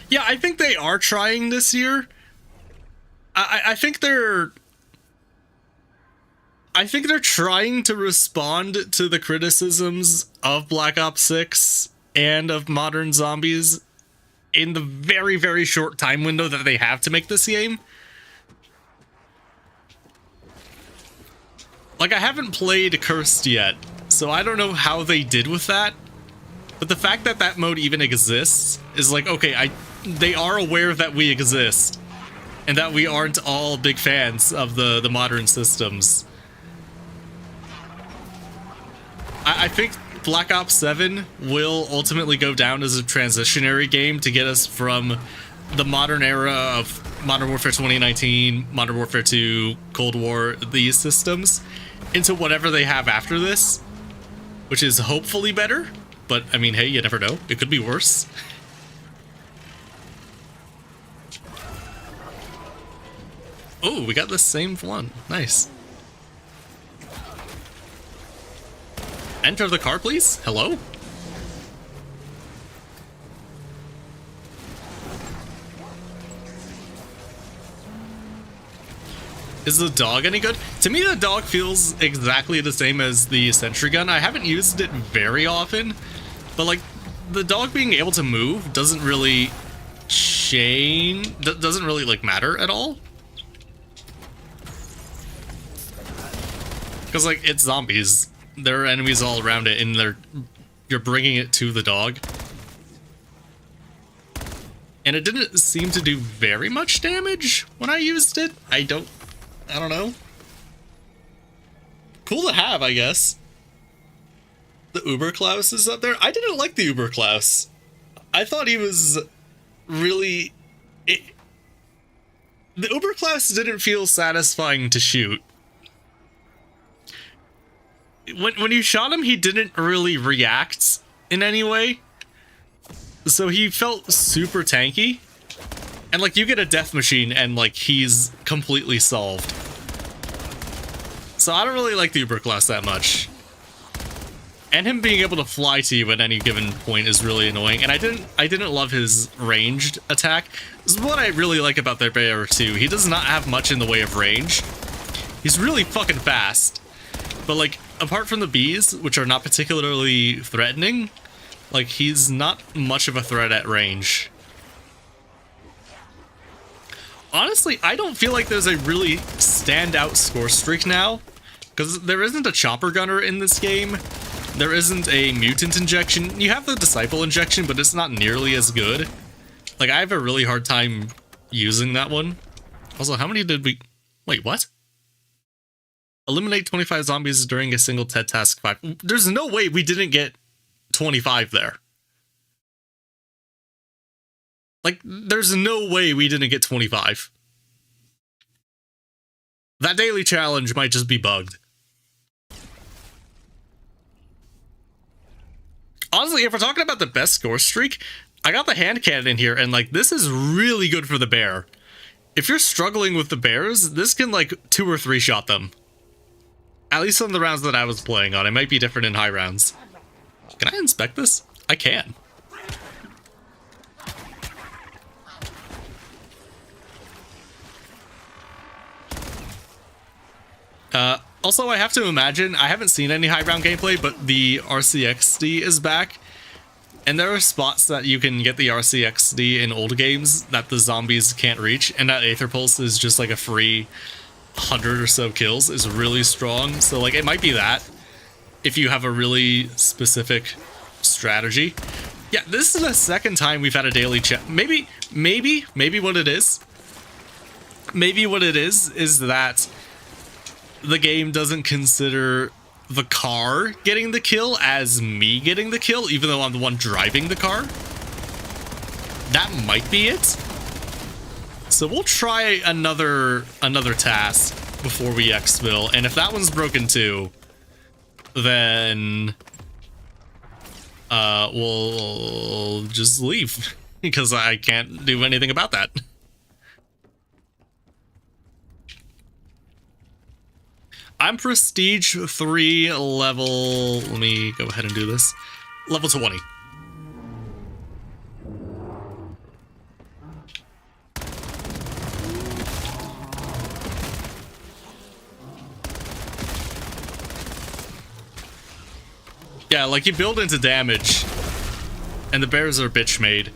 Yeah, I think they are trying this year. I think they're trying to respond to the criticisms of Black Ops 6 and of modern zombies in the very, very short time window that they have to make this game. Like, I haven't played Cursed yet, so I don't know how they did with that. But the fact that that mode even exists is like, okay, they are aware that we exist and that we aren't all big fans of the modern systems. I think Black Ops 7 will ultimately go down as a transitionary game to get us from the modern era of Modern Warfare 2019, Modern Warfare 2, Cold War, these systems, into whatever they have after this, which is hopefully better. But, I mean, hey, you never know. It could be worse. Oh, we got the same one. Nice. Enter the car, please. Hello? Is the dog any good? To me, the dog feels exactly the same as the sentry gun. I haven't used it very often, but like the dog being able to move doesn't really doesn't really like matter at all. Because like it's zombies. There are enemies all around it, and you're bringing it to the dog. And it didn't seem to do very much damage when I used it. I don't know. Cool to have, I guess. The Uber Klaus is up there. I didn't like the Uber Klaus. I thought he was really... the Uber Klaus didn't feel satisfying to shoot. When you shot him, he didn't really react in any way. So he felt super tanky. And like you get a death machine and like he's completely solved. So I don't really like the Uber Class that much. And him being able to fly to you at any given point is really annoying. And I didn't love his ranged attack. This is what I really like about their bear too. He does not have much in the way of range. He's really fucking fast. But like apart from the bees, which are not particularly threatening, like he's not much of a threat at range. Honestly, I don't feel like there's a really standout score streak now, because there isn't a chopper gunner in this game. There isn't a mutant injection. You have the disciple injection, but it's not nearly as good. Like, I have a really hard time using that one. Also, how many did we... Wait, what? Eliminate 25 zombies during a single TED Task 5. There's no way we didn't get 25 there. Like, there's no way we didn't get 25. That daily challenge might just be bugged. Honestly, if we're talking about the best score streak, I got the hand cannon in here, and like, this is really good for the bear. If you're struggling with the bears, this can like 2 or 3 shot them. At least on the rounds that I was playing on. It might be different in high rounds. Can I inspect this? I can. Also, I have to imagine, I haven't seen any high round gameplay, but the RCXD is back. And there are spots that you can get the RCXD in old games that the zombies can't reach. And that Aether Pulse is just like a free 100 or so kills, is really strong. So like, it might be that if you have a really specific strategy. Yeah, this is the second time we've had a daily check. Maybe what it is. Maybe what it is that the game doesn't consider the car getting the kill as me getting the kill, even though I'm the one driving the car. that might be it. So we'll try another task before we exfil, and if that one's broken too, then we'll just leave because I can't do anything about that. I'm prestige 3 level. Let me go ahead and do this. Level 20. Yeah, like you build into damage, and the bears are bitch made.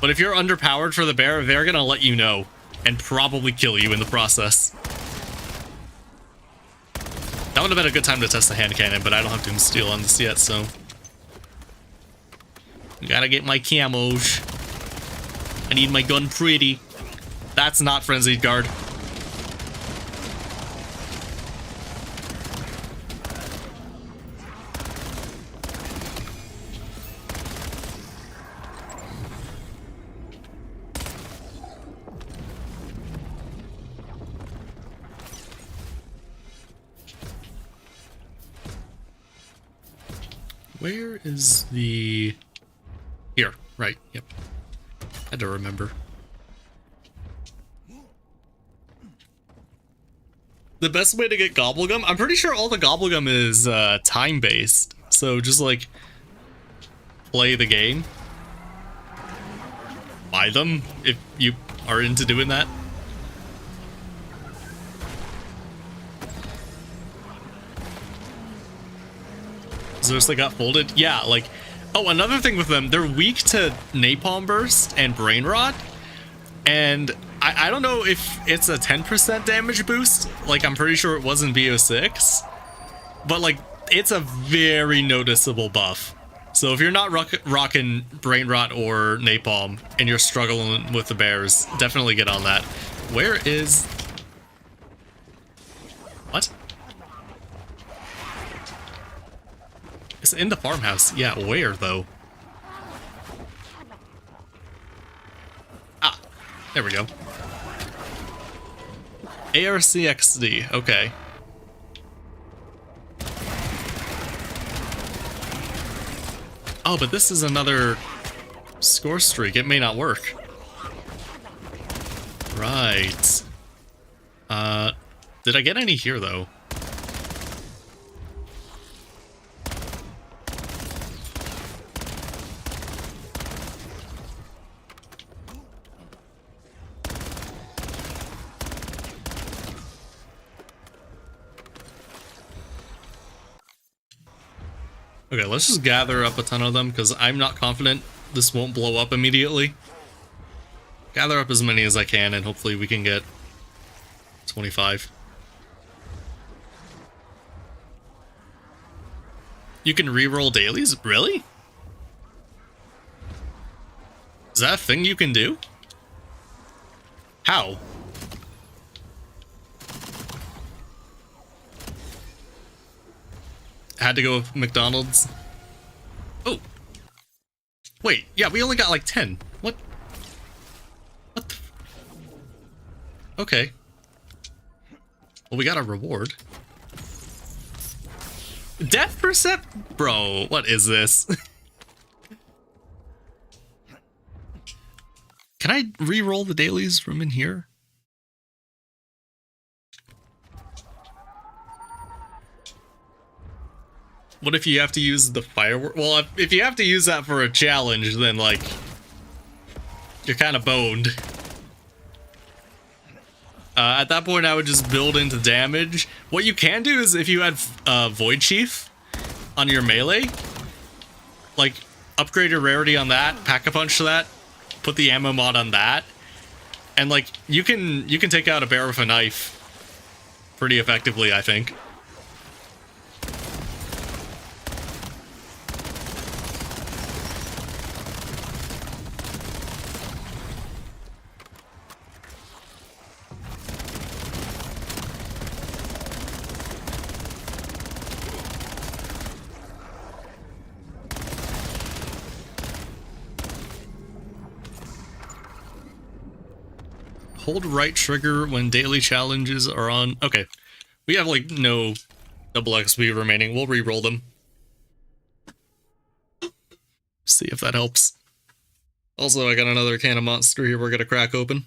But if you're underpowered for the bear, they're gonna let you know and probably kill you in the process. That would have been a good time to test the hand cannon, but I don't have Doom Steel on this yet, so gotta get my camos. I need my gun pretty. That's not Frenzied Guard. Where is the... Here, right, yep. Had to remember. The best way to get Gobblegum? I'm pretty sure all the Gobblegum is time-based. So just, like, play the game. Buy them, if you are into doing that. Seriously got folded? Yeah, like... Oh, another thing with them, they're weak to Napalm Burst and Brain Rot. And I don't know if it's a 10% damage boost. Like, I'm pretty sure it was in BO6. But, like, it's a very noticeable buff. So if you're not rocking Brain Rot or Napalm and you're struggling with the bears, definitely get on that. Where is... What? It's in the farmhouse. Yeah, where, though? Ah, there we go. ARCXD, okay. Oh, but this is another score streak. It may not work. Right. Did I get any here, though? Okay, let's just gather up a ton of them, because I'm not confident this won't blow up immediately. Gather up as many as I can, and hopefully we can get 25. You can reroll dailies? Really? Is that a thing you can do? How? Had to go with McDonald's. Oh. Wait, yeah, we only got like 10. What? What the... Okay. Well, we got a reward. Death Percept? Bro, what is this? Can I re-roll the dailies from in here? What if you have to use the firework? Well, if you have to use that for a challenge, then, like, you're kind of boned. At that point, I would just build into damage. What you can do is, if you had Void Chief on your melee, like, upgrade your rarity on that, Pack-a-Punch to that, put the ammo mod on that, and, like, you can take out a bear with a knife pretty effectively, I think. hold right trigger when daily challenges are on. Okay, we have like no double XP remaining. We'll re-roll them. See if that helps. Also, I got another can of Monster here we're gonna crack open.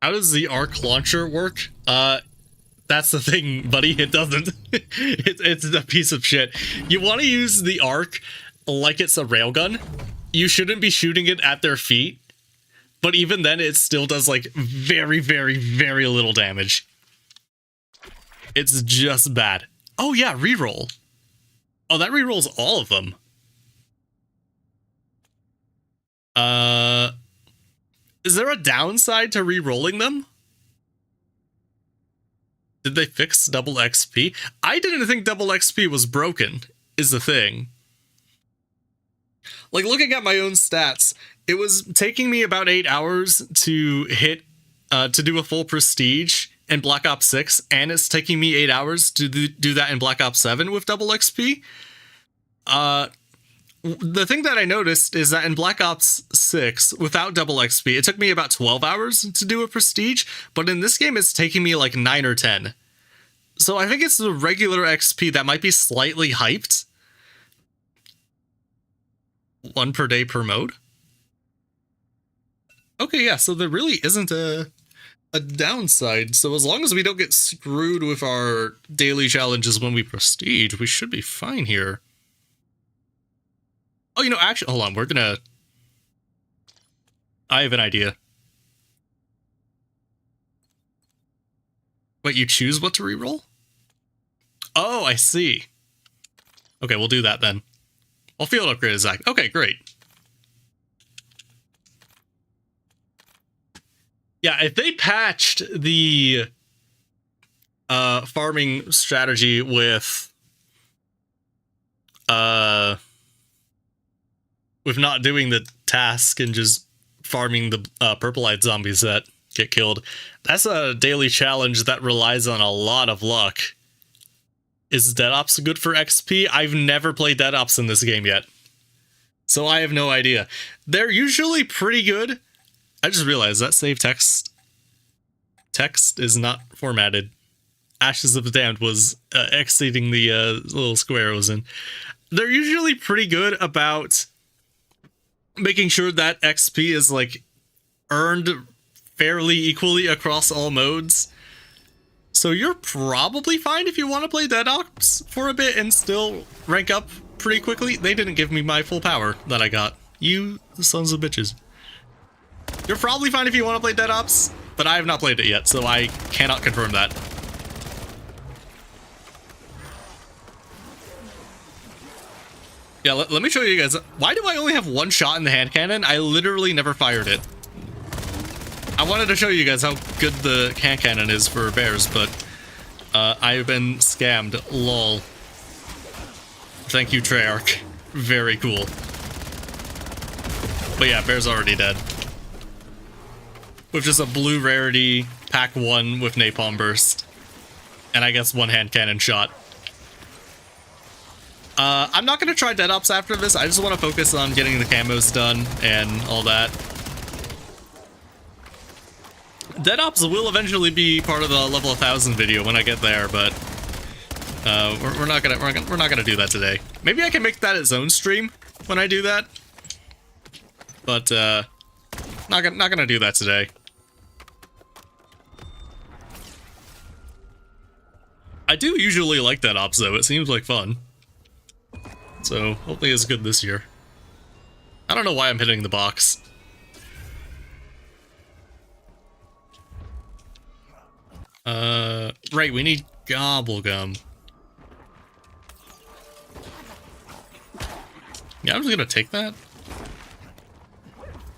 How does the arc launcher work? That's the thing, buddy. It doesn't. It's a piece of shit. You want to use the arc like it's a railgun. You shouldn't be shooting it at their feet. But even then, it still does, like, very, very, very little damage. It's just bad. Oh, yeah, reroll. Oh, that rerolls all of them. Is there a downside to rerolling them? Did they fix double XP? I didn't think double XP was broken, is the thing. Like, looking at my own stats, it was taking me about 8 hours to hit, to do a full prestige in Black Ops 6, and it's taking me 8 hours to do that in Black Ops 7 with double XP. The thing that I noticed is that in Black Ops 6, without double XP, it took me about 12 hours to do a prestige, but in this game, it's taking me like 9 or 10. So I think it's the regular XP that might be slightly hyped. 1 per day per mode? Okay, yeah, so there really isn't a downside. So as long as we don't get screwed with our daily challenges when we prestige, we should be fine here. Oh, you know, actually, hold on, we're gonna... I have an idea. Wait, you choose what to reroll? Oh, I see. Okay, we'll do that then. I'll field upgrade Zach. Okay, great. Yeah, if they patched the farming strategy with not doing the task and just farming the purple-eyed zombies that get killed, that's a daily challenge that relies on a lot of luck. Is Dead Ops good for XP? I've never played Dead Ops in this game yet, so I have no idea. They're usually pretty good. I just realized that save text is not formatted. Ashes of the Damned was exceeding the little square it was in. They're usually pretty good about making sure that XP is like earned fairly equally across all modes. So you're probably fine if you want to play Dead Ops for a bit and still rank up pretty quickly. They didn't give me my full power that I got. You sons of bitches. You're probably fine if you want to play Dead Ops, but I have not played it yet, so I cannot confirm that. Yeah, let me show you guys. Why do I only have 1 shot in the hand cannon? I literally never fired it. I wanted to show you guys how good the hand cannon is for bears, but I've been scammed. Lol. Thank you, Treyarch. Very cool. But yeah, bear's already dead. With just a blue rarity, pack 1 with napalm burst. And I guess 1 hand cannon shot. I'm not going to try Dead Ops after this. I just want to focus on getting the camos done and all that. Dead Ops will eventually be part of the level 1000 video when I get there, but we're not gonna do that today. Maybe I can make that its own stream when I do that, but not gonna do that today. I do usually like Dead Ops though. It seems like fun. So, hopefully it's good this year. I don't know why I'm hitting the box. Right, we need gobblegum. Yeah, I'm just gonna take that.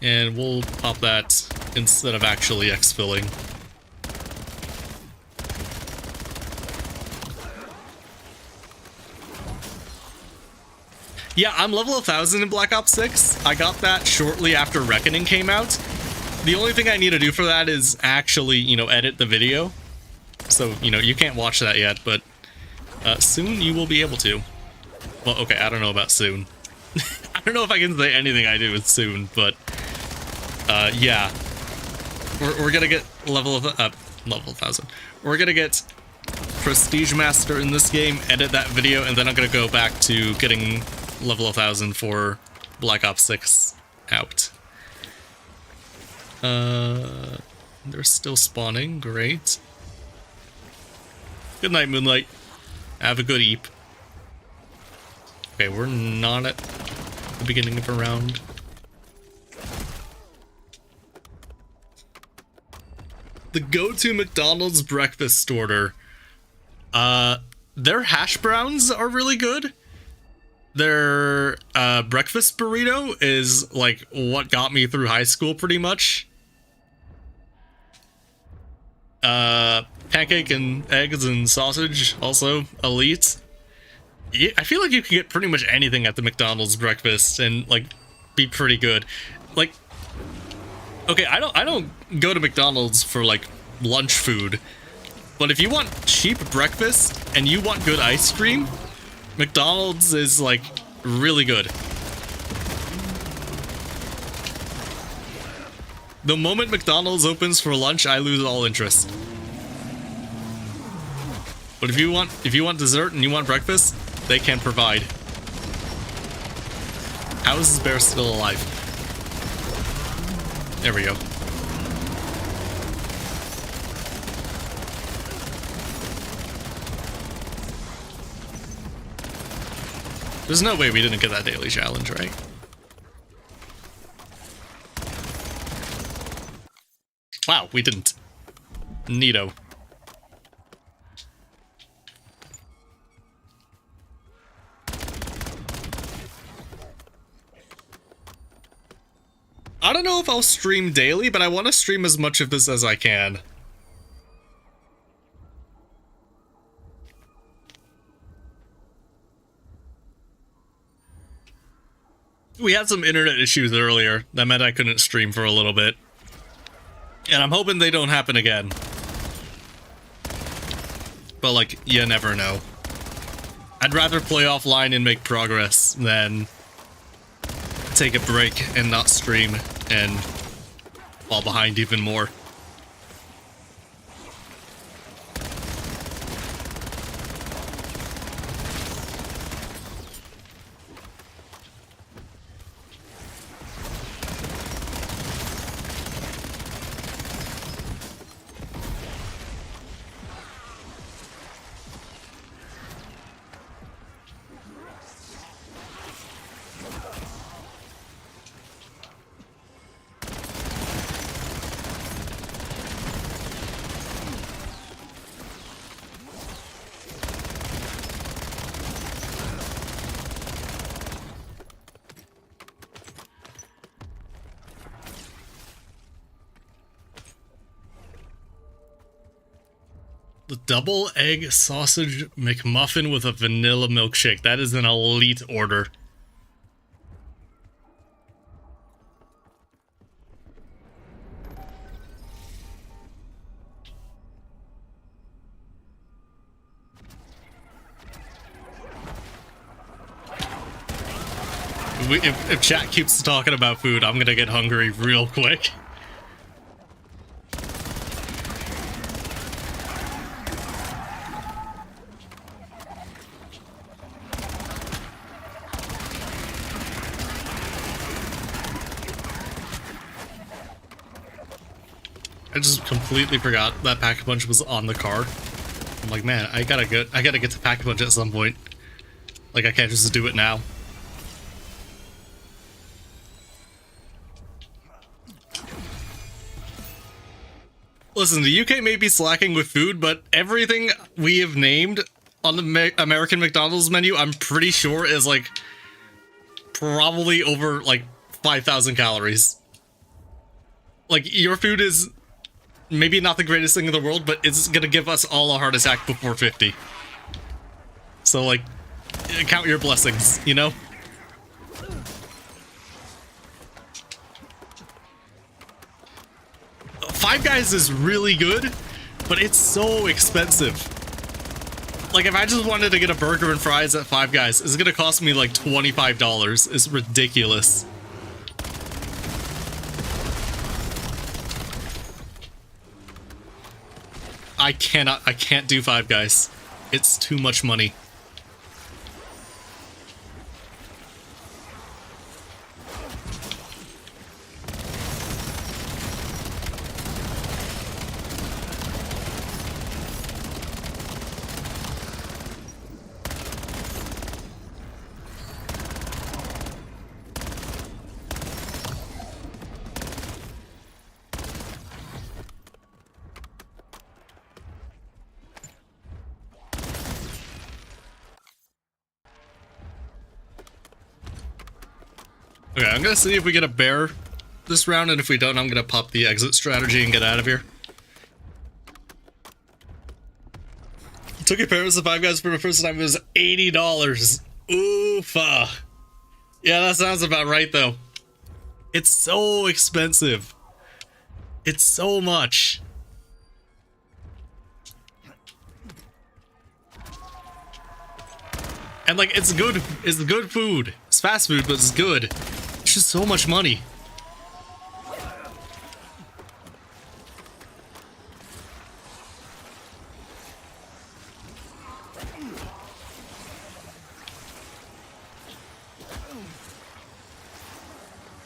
And we'll pop that instead of actually exfilling. Yeah, I'm level 1000 in Black Ops 6. I got that shortly after Reckoning came out. The only thing I need to do for that is actually, you know, edit the video. so, you know, you can't watch that yet, but soon you will be able to. Well, okay, I don't know about soon. I don't know if I can say anything I do with soon, but yeah. We're gonna get level 1000. We're gonna get Prestige Master in this game, edit that video, and then I'm gonna go back to getting level 1000 for Black Ops 6 out. They're still spawning, great. Good night, Moonlight. Have a good eep. Okay, we're not at the beginning of a round. The go-to McDonald's breakfast order. Their hash browns are really good. Their breakfast burrito is like what got me through high school pretty much. Pancake and eggs and sausage, also elite. Yeah, I feel like you can get pretty much anything at the McDonald's breakfast and like be pretty good. Like, okay, I don't go to McDonald's for like lunch food, but if you want cheap breakfast and you want good ice cream, McDonald's is like really good. The moment McDonald's opens for lunch, I lose all interest. But if you want dessert and you want breakfast, they can provide. How is this bear still alive? There we go. There's no way we didn't get that daily challenge, right? Wow, we didn't. Neato. I don't know if I'll stream daily, but I want to stream as much of this as I can. We had some internet issues earlier. That meant I couldn't stream for a little bit. And I'm hoping they don't happen again. But, like, you never know. I'd rather play offline and make progress than take a break and not stream and fall behind even more. The double egg sausage McMuffin with a vanilla milkshake. That is an elite order. If chat keeps talking about food, I'm gonna get hungry real quick. I just completely forgot that Pack-a-Punch was on the card. I'm like, man, I gotta get to Pack-a-Punch at some point. Like, I can't just do it now. Listen, the UK may be slacking with food, but everything we have named on the American McDonald's menu, I'm pretty sure is like probably over like 5,000 calories. Like, your food is maybe not the greatest thing in the world, but it's gonna give us all a heart attack before 50. So, like, count your blessings, you know? Five Guys is really good, but it's so expensive. Like, if I just wanted to get a burger and fries at Five Guys, it's gonna cost me like $25. It's ridiculous. I can't do Five Guys. It's too much money. Okay, I'm gonna see if we get a bear this round, and if we don't, I'm gonna pop the exit strategy and get out of here. Took your parents to Five Guys for the first time. It was $80. Oofa. Yeah, that sounds about right, though. It's so expensive. It's so much. And like, it's good food. It's fast food, but it's good. It's just so much money.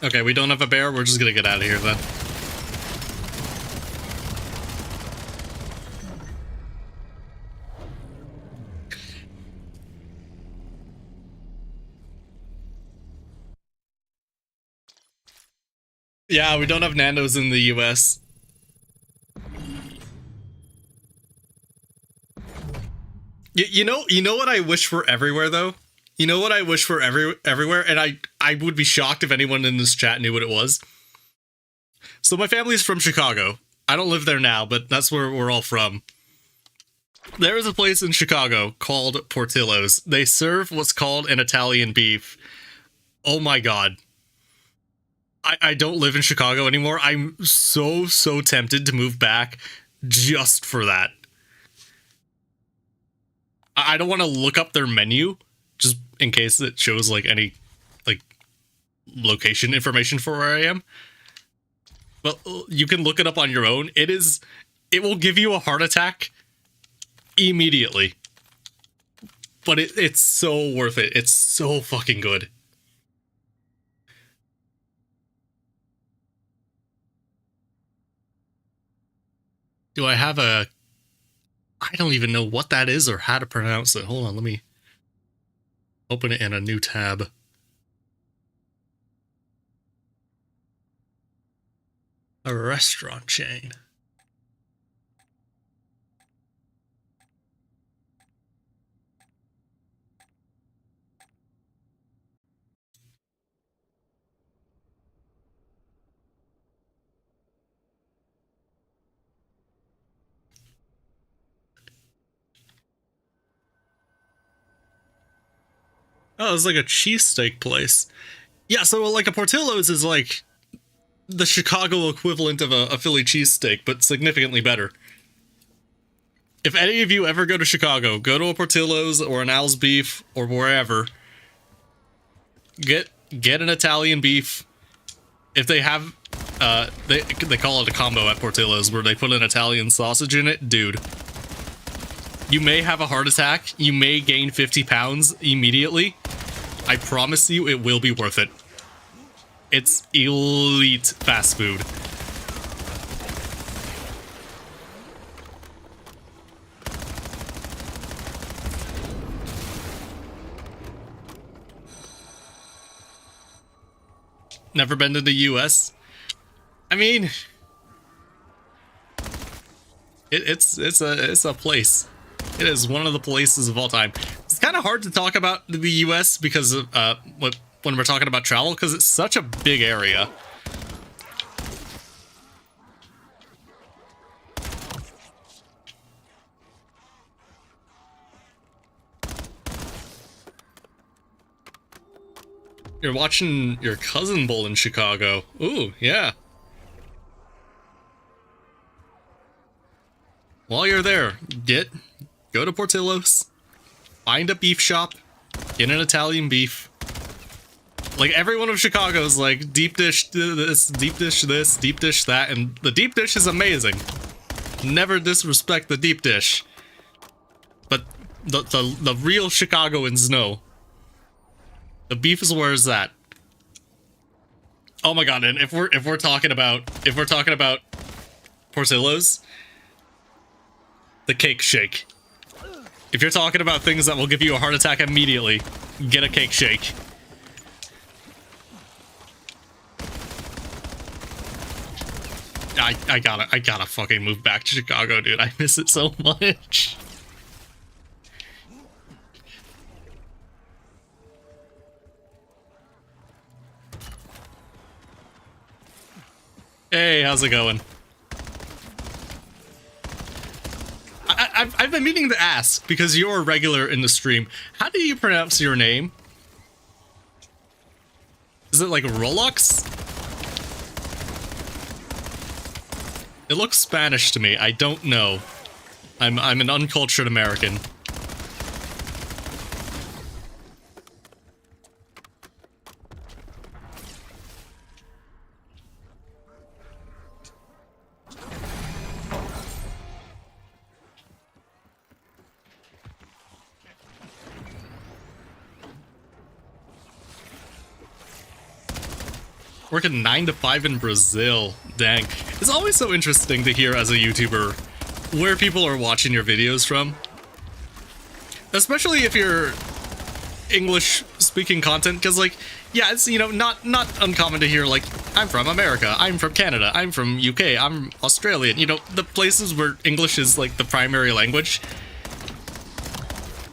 Okay, we don't have a bear. We're just gonna get out of here then. Yeah, we don't have Nando's in the US. You know what I wish for everywhere, though? You know what I wish for everywhere? And I would be shocked if anyone in this chat knew what it was. So my family's from Chicago. I don't live there now, but that's where we're all from. There is a place in Chicago called Portillo's. They serve what's called an Italian beef. Oh my god. I don't live in Chicago anymore. I'm so tempted to move back just for that. I don't want to look up their menu just in case it shows like any like location information for where I am. But you can look it up on your own. It will give you a heart attack immediately. But it's so worth it. It's so fucking good. Do I have a... I don't even know what that is or how to pronounce it. Hold on, let me open it in a new tab. A restaurant chain. Oh, it's like a cheesesteak place. Yeah, so like a Portillo's is like the Chicago equivalent of a Philly cheesesteak, but significantly better. If any of you ever go to Chicago, go to a Portillo's or an Al's Beef or wherever. Get an Italian beef. If they have, they call it a combo at Portillo's where they put an Italian sausage in it, dude. You may have a heart attack. You may gain 50 pounds immediately. I promise you it will be worth it. It's elite fast food. Never been to the US? I mean, it's a place. It is one of the places of all time. It's kind of hard to talk about the US because of when we're talking about travel, because it's such a big area. You're watching your cousin bowl in Chicago. Ooh, yeah. While you're there, go to Portillo's, find a beef shop, get an Italian beef. Like, everyone of Chicago's like, deep dish this, deep dish this, deep dish that, and the deep dish is amazing. Never disrespect the deep dish. But the real Chicagoans know. The beef is where it's at. Oh my god, and if we're talking about Portillo's, the cake shake. If you're talking about things that will give you a heart attack immediately, get a cake shake. I gotta fucking move back to Chicago, dude. I miss it so much. Hey, how's it going? I've been meaning to ask, because you're a regular in the stream. How do you pronounce your name? Is it like Rolux? It looks Spanish to me. I don't know. I'm an uncultured American. Working 9 to 5 in Brazil. Dang. It's always so interesting to hear as a YouTuber where people are watching your videos from. Especially if you're English speaking content, because like, yeah, it's, you know, not uncommon to hear like, I'm from America, I'm from Canada, I'm from UK, I'm Australian, you know, the places where English is like the primary language.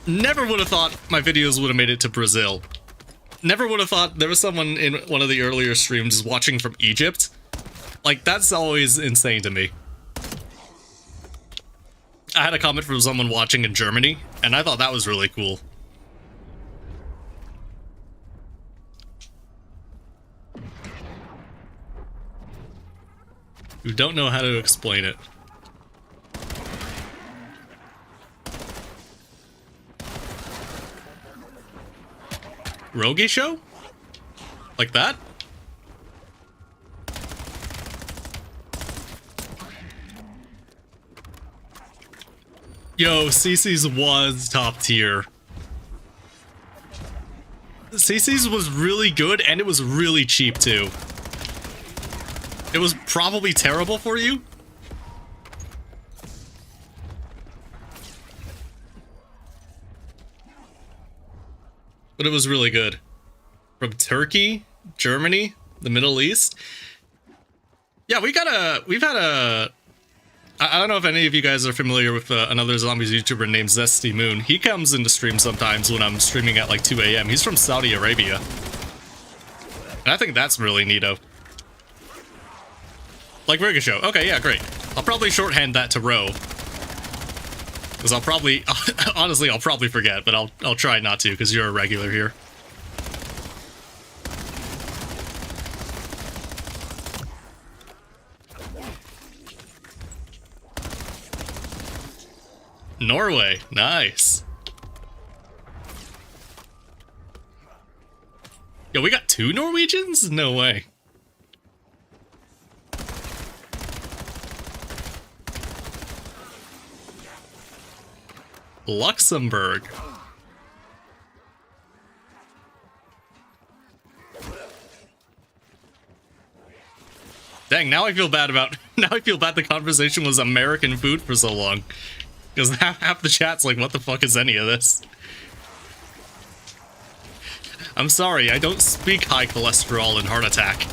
Never would have thought my videos would have made it to Brazil. Never would have thought there was someone in one of the earlier streams watching from Egypt. Like, that's always insane to me. I had a comment from someone watching in Germany, and I thought that was really cool. You don't know how to explain it. Rogi show? Like that? Yo, CC's was top tier. CC's was really good, and it was really cheap too. It was probably terrible for you. But it was really good. From Turkey, Germany, the Middle East. Yeah, we've had a... I don't know if any of you guys are familiar with another zombies YouTuber named Zesty Moon. He comes into stream sometimes when I'm streaming at like 2 a.m. He's from Saudi Arabia. And I think that's really neato. Like Riga Show. Okay, yeah, great. I'll probably shorthand that to Ro. Because I'll probably... honestly, I'll probably forget, but I'll try not to, because you're a regular here. Norway. Nice. Yo, we got 2 Norwegians? No way. Luxembourg. Dang, now I feel bad about... now I feel bad the conversation was American food for so long. Because half the chat's like, what the fuck is any of this? I'm sorry, I don't speak high cholesterol and heart attack.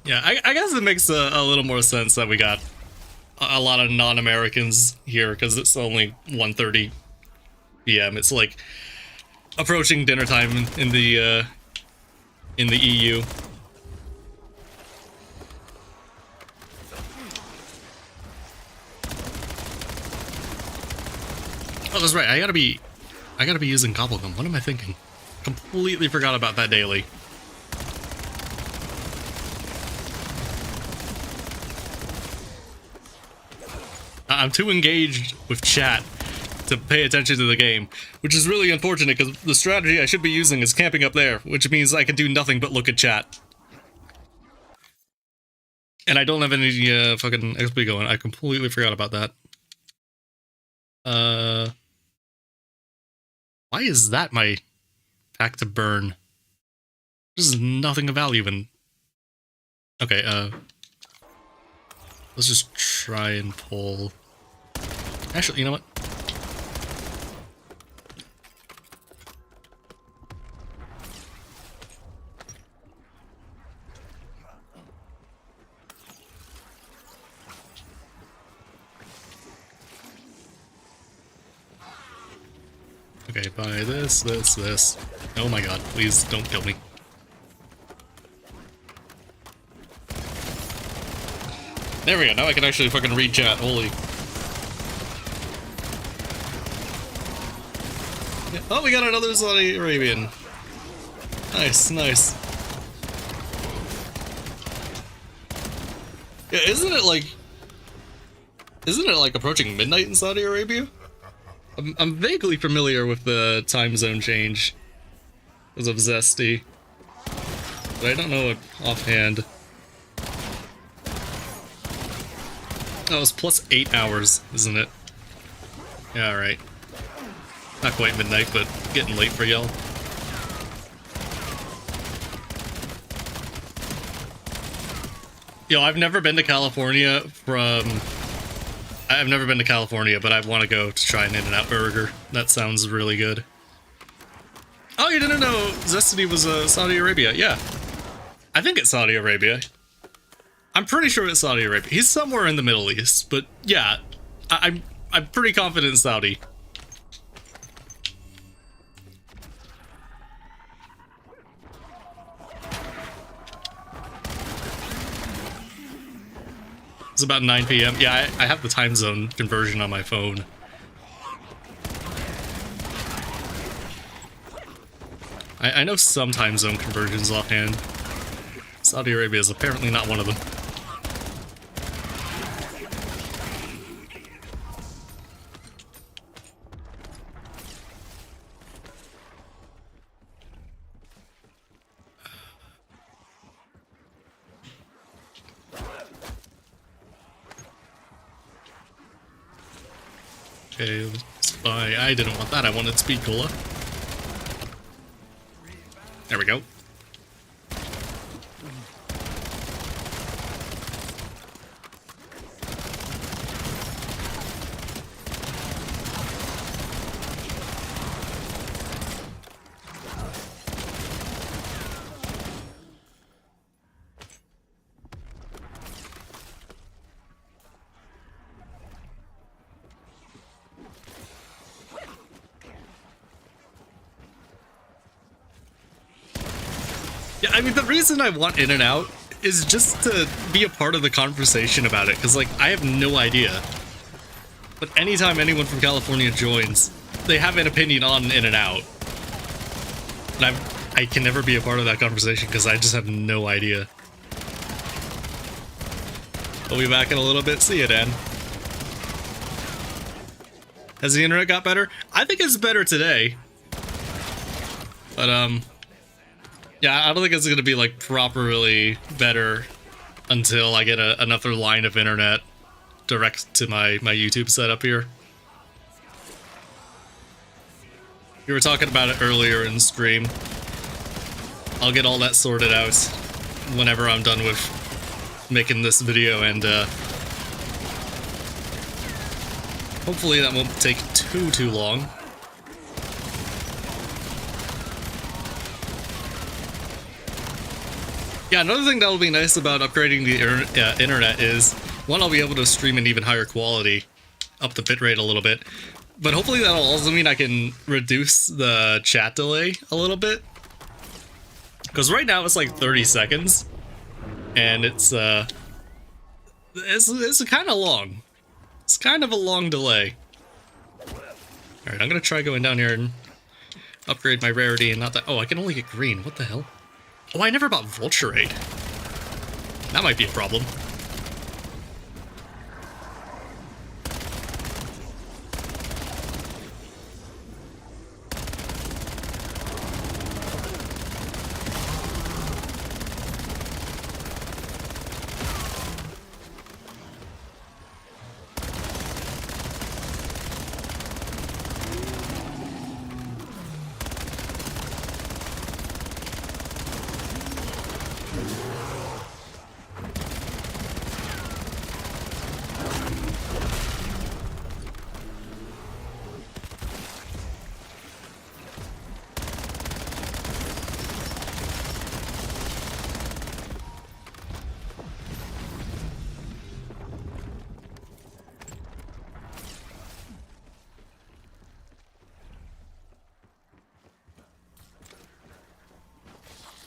Yeah, I guess it makes a little more sense that we got a lot of non-Americans here, because it's only 1:30 p.m. It's like approaching dinner time in the EU. Oh, that's right. I gotta be I gotta be using gobblegum. What am I thinking? Completely forgot about that daily. I'm too engaged with chat to pay attention to the game, which is really unfortunate because the strategy I should be using is camping up there, which means I can do nothing but look at chat. And I don't have any fucking XP going. I completely forgot about that. Why is that my pack to burn? There's nothing of value in... Okay, let's just try and pull... Actually, you know what? Okay, buy this, this, this. Oh my god, please don't kill me. There we go, now I can actually fucking read chat, holy. Yeah. Oh, we got another Saudi Arabian. Nice, nice. Yeah, isn't it like approaching midnight in Saudi Arabia? I'm vaguely familiar with the time zone change because of Zesty, but I don't know it offhand. Oh, it's plus 8 hours, isn't it? Yeah, alright. Not quite midnight, but getting late for y'all. Yo, I've never been to California I've never been to California, but I want to go to try an In-N-Out burger. That sounds really good. Oh, you didn't know Zesty was Saudi Arabia? Yeah. I think it's Saudi Arabia. I'm pretty sure it's Saudi Arabia. He's somewhere in the Middle East, but yeah, I'm pretty confident it's Saudi. It's about 9 p.m. Yeah, I have the time zone conversion on my phone. I know some time zone conversions offhand. Saudi Arabia is apparently not one of them. Okay, let's buy... I didn't want that, I wanted Speed Cola. There we go. Yeah, I mean, the reason I want In-N-Out is just to be a part of the conversation about it, because, like, I have no idea. But anytime anyone from California joins, they have an opinion on In-N-Out. And I can never be a part of that conversation because I just have no idea. We'll be back in a little bit. See you, Dan. Has the internet got better? I think it's better today. But, yeah, I don't think it's gonna be, like, properly better until I get another line of internet direct to my YouTube setup here. We were talking about it earlier in stream. I'll get all that sorted out whenever I'm done with making this video, and hopefully that won't take too long. Yeah, another thing that will be nice about upgrading the internet is, one, I'll be able to stream in even higher quality, up the bitrate a little bit, but hopefully that'll also mean I can reduce the chat delay a little bit. Because right now it's like 30 seconds, and it's kind of long. It's kind of a long delay. Alright, I'm gonna try going down here and upgrade my rarity and not that. Oh, I can only get green. What the hell? Oh, I never bought Vulturate. That might be a problem.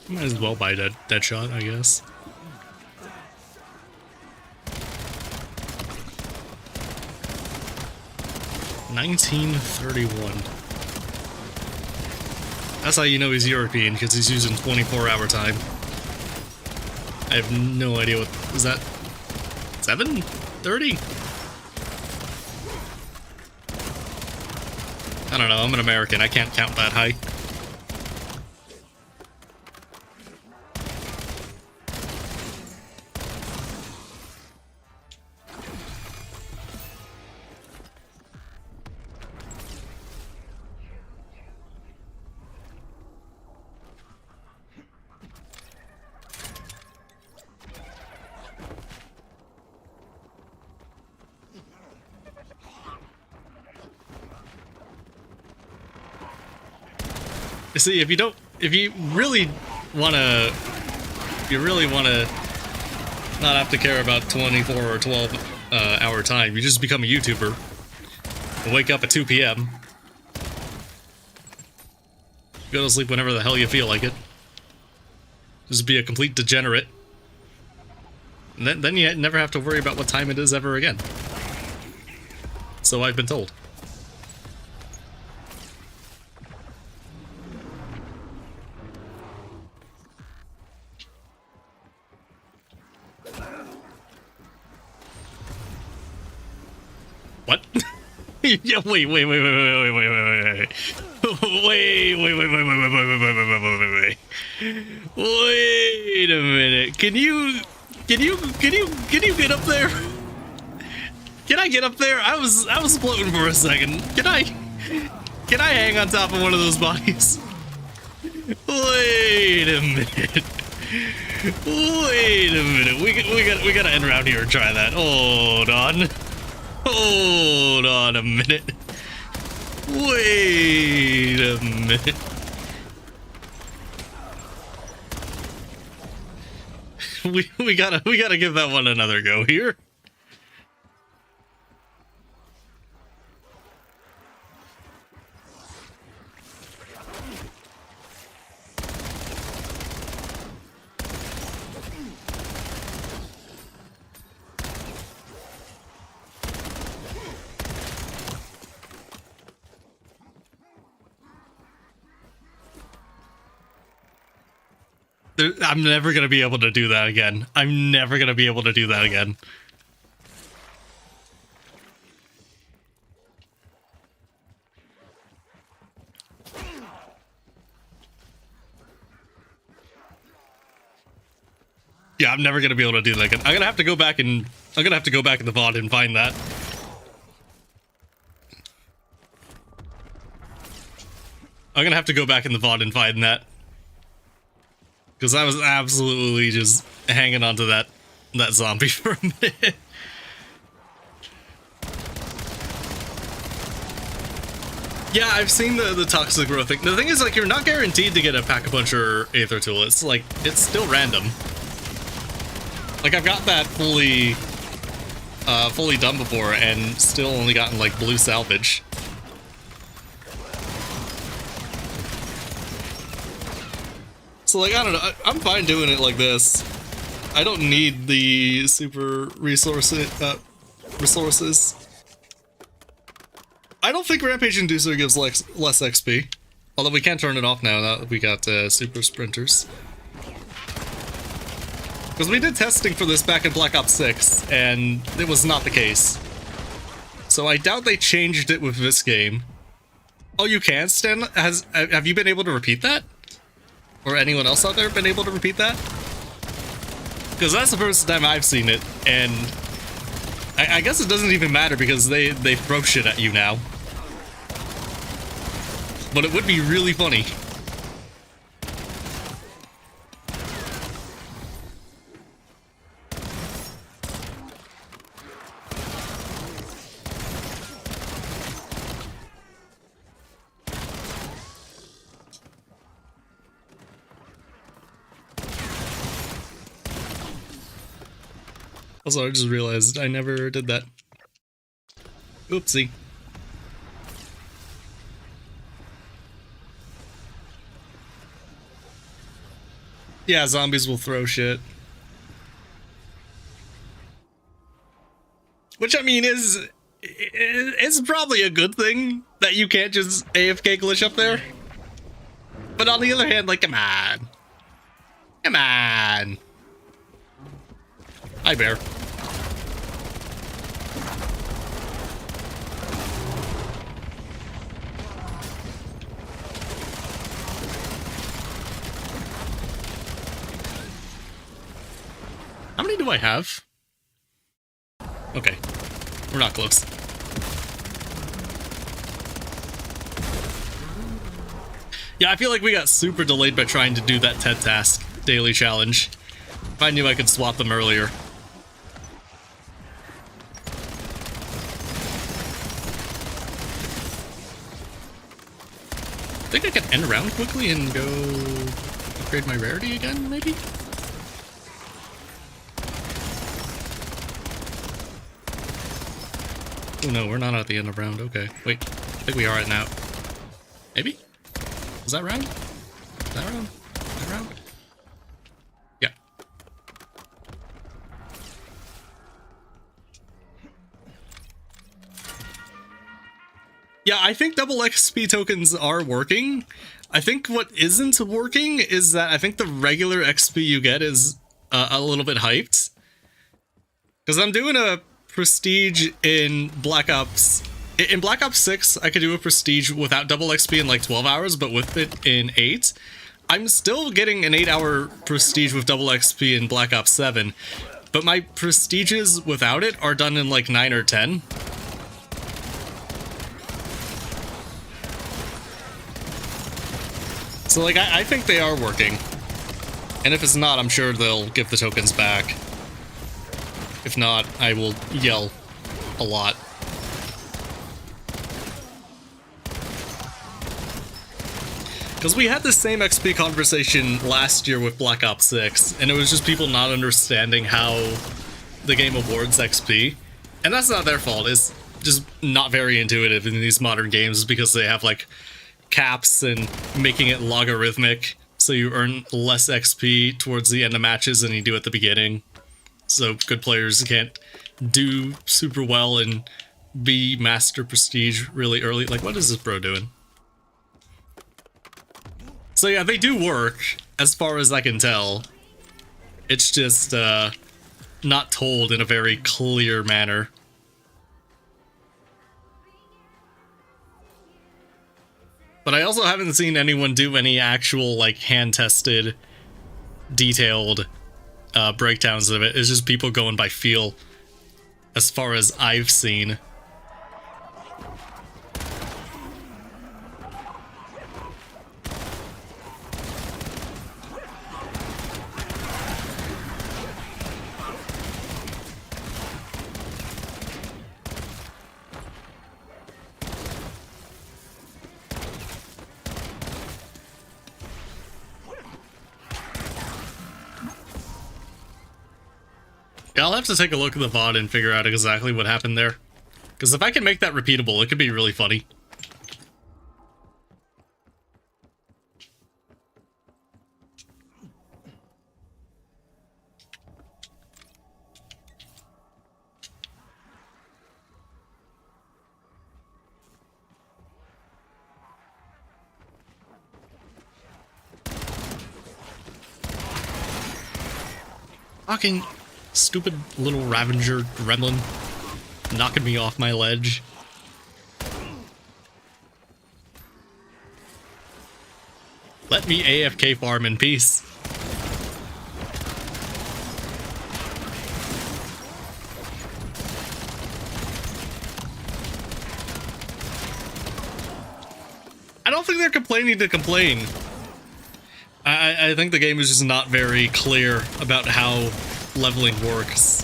Might as well buy dead shot, I guess. $19.31. That's how you know he's European, because he's using 24-hour time. I have no idea what is that. 7:30? I don't know. I'm an American. I can't count that high. See, if you really wanna not have to care about 24 or 12 hour time, you just become a YouTuber and wake up at 2 p.m. Go to sleep whenever the hell you feel like it. Just be a complete degenerate. And then you never have to worry about what time it is ever again. So I've been told. What? Yeah, wait a minute. Can you get up there? Can I get up there? I was floating for a second. Can I hang on top of one of those bodies? Wait a minute. Wait a minute. We gotta end around here and try that. Hold on. Hold on a minute. Wait a minute. We gotta give that one another go here. I'm never gonna be able to do that again. I'm never gonna be able to do that again. Yeah, I'm never gonna be able to do that again. I'm gonna have to go back in the VOD and find that. I'm gonna have to go back in the VOD and find that. Because I was absolutely just hanging on to that zombie for a minute. Yeah, I've seen the toxic growth thing. The thing is, like, you're not guaranteed to get a Pack-a-Puncher Aether tool. It's like, it's still random. Like, I've got that fully done before and still only gotten, like, blue salvage. So, like, I don't know, I'm fine doing it like this. I don't need the super resources. I don't think Rampage Inducer gives less XP. Although we can't turn it off now that we got super sprinters. Because we did testing for this back in Black Ops 6, and it was not the case. So I doubt they changed it with this game. Oh, you can stand? Have you been able to repeat that? Or anyone else out there been able to repeat that? Because that's the first time I've seen it, and I guess it doesn't even matter because they throw shit at you now. But it would be really funny. Also, I just realized I never did that. Oopsie. Yeah, zombies will throw shit. Which, I mean, it's probably a good thing that you can't just AFK glitch up there. But on the other hand, like, come on. Come on. Hi, bear. How many do I have? Okay. We're not close. Yeah, I feel like we got super delayed by trying to do that TED task daily challenge. If I knew I could swap them earlier. I think I can end around quickly and go upgrade my rarity again, maybe? Oh no, we're not at the end of round. Okay, wait. I think we are right now. Maybe? Is that round? Is that round? Is that round? Yeah. Yeah, I think double XP tokens are working. I think what isn't working is that I think the regular XP you get is a little bit hyped. Because I'm doing a prestige in Black Ops. In Black Ops 6, I could do a prestige without double XP in like 12 hours, but with it in 8. I'm still getting an 8-hour prestige with double XP in Black Ops 7, but my prestiges without it are done in like 9 or 10. So like, I think they are working. And if it's not, I'm sure they'll give the tokens back. If not, I will yell a lot. Because we had the same XP conversation last year with Black Ops 6, and it was just people not understanding how the game awards XP. And that's not their fault, it's just not very intuitive in these modern games because they have like caps and making it logarithmic, so you earn less XP towards the end of matches than you do at the beginning. So good players can't do super well and be master prestige really early. Like, what is this bro doing? So yeah, they do work, as far as I can tell. It's just not told in a very clear manner. But I also haven't seen anyone do any actual, like, hand-tested, detailed breakdowns of it. It's just people going by feel, as far as I've seen. Yeah, I'll have to take a look at the VOD and figure out exactly what happened there. Because if I can make that repeatable, it could be really funny. Fucking stupid little Ravager gremlin knocking me off my ledge. Let me AFK farm in peace. I don't think they're complaining to complain. I think the game is just not very clear about how leveling works.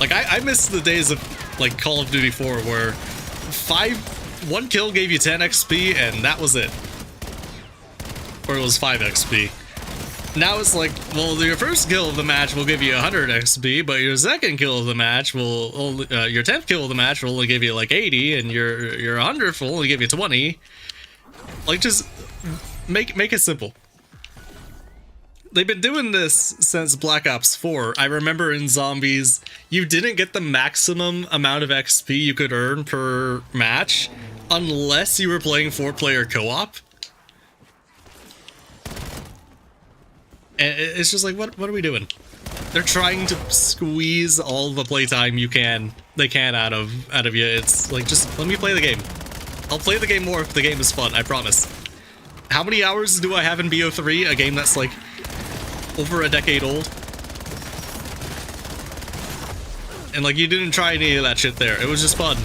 Like, I miss the days of, like, Call of Duty 4 where one kill gave you 10 XP and that was it. Or it was 5 XP. Now it's like, well, your first kill of the match will give you 100 XP, but your second kill of the match will only, your 10th kill of the match will only give you like 80, and your 100th will only give you 20. Like, just make it simple. They've been doing this since Black Ops 4. I remember in Zombies, you didn't get the maximum amount of XP you could earn per match unless you were playing 4-player co-op. And it's just like, what are we doing? They're trying to squeeze all the playtime they can out of you. It's like, just let me play the game. I'll play the game more if the game is fun, I promise. How many hours do I have in BO3? A game that's like over a decade old. And like, you didn't try any of that shit there. It was just fun.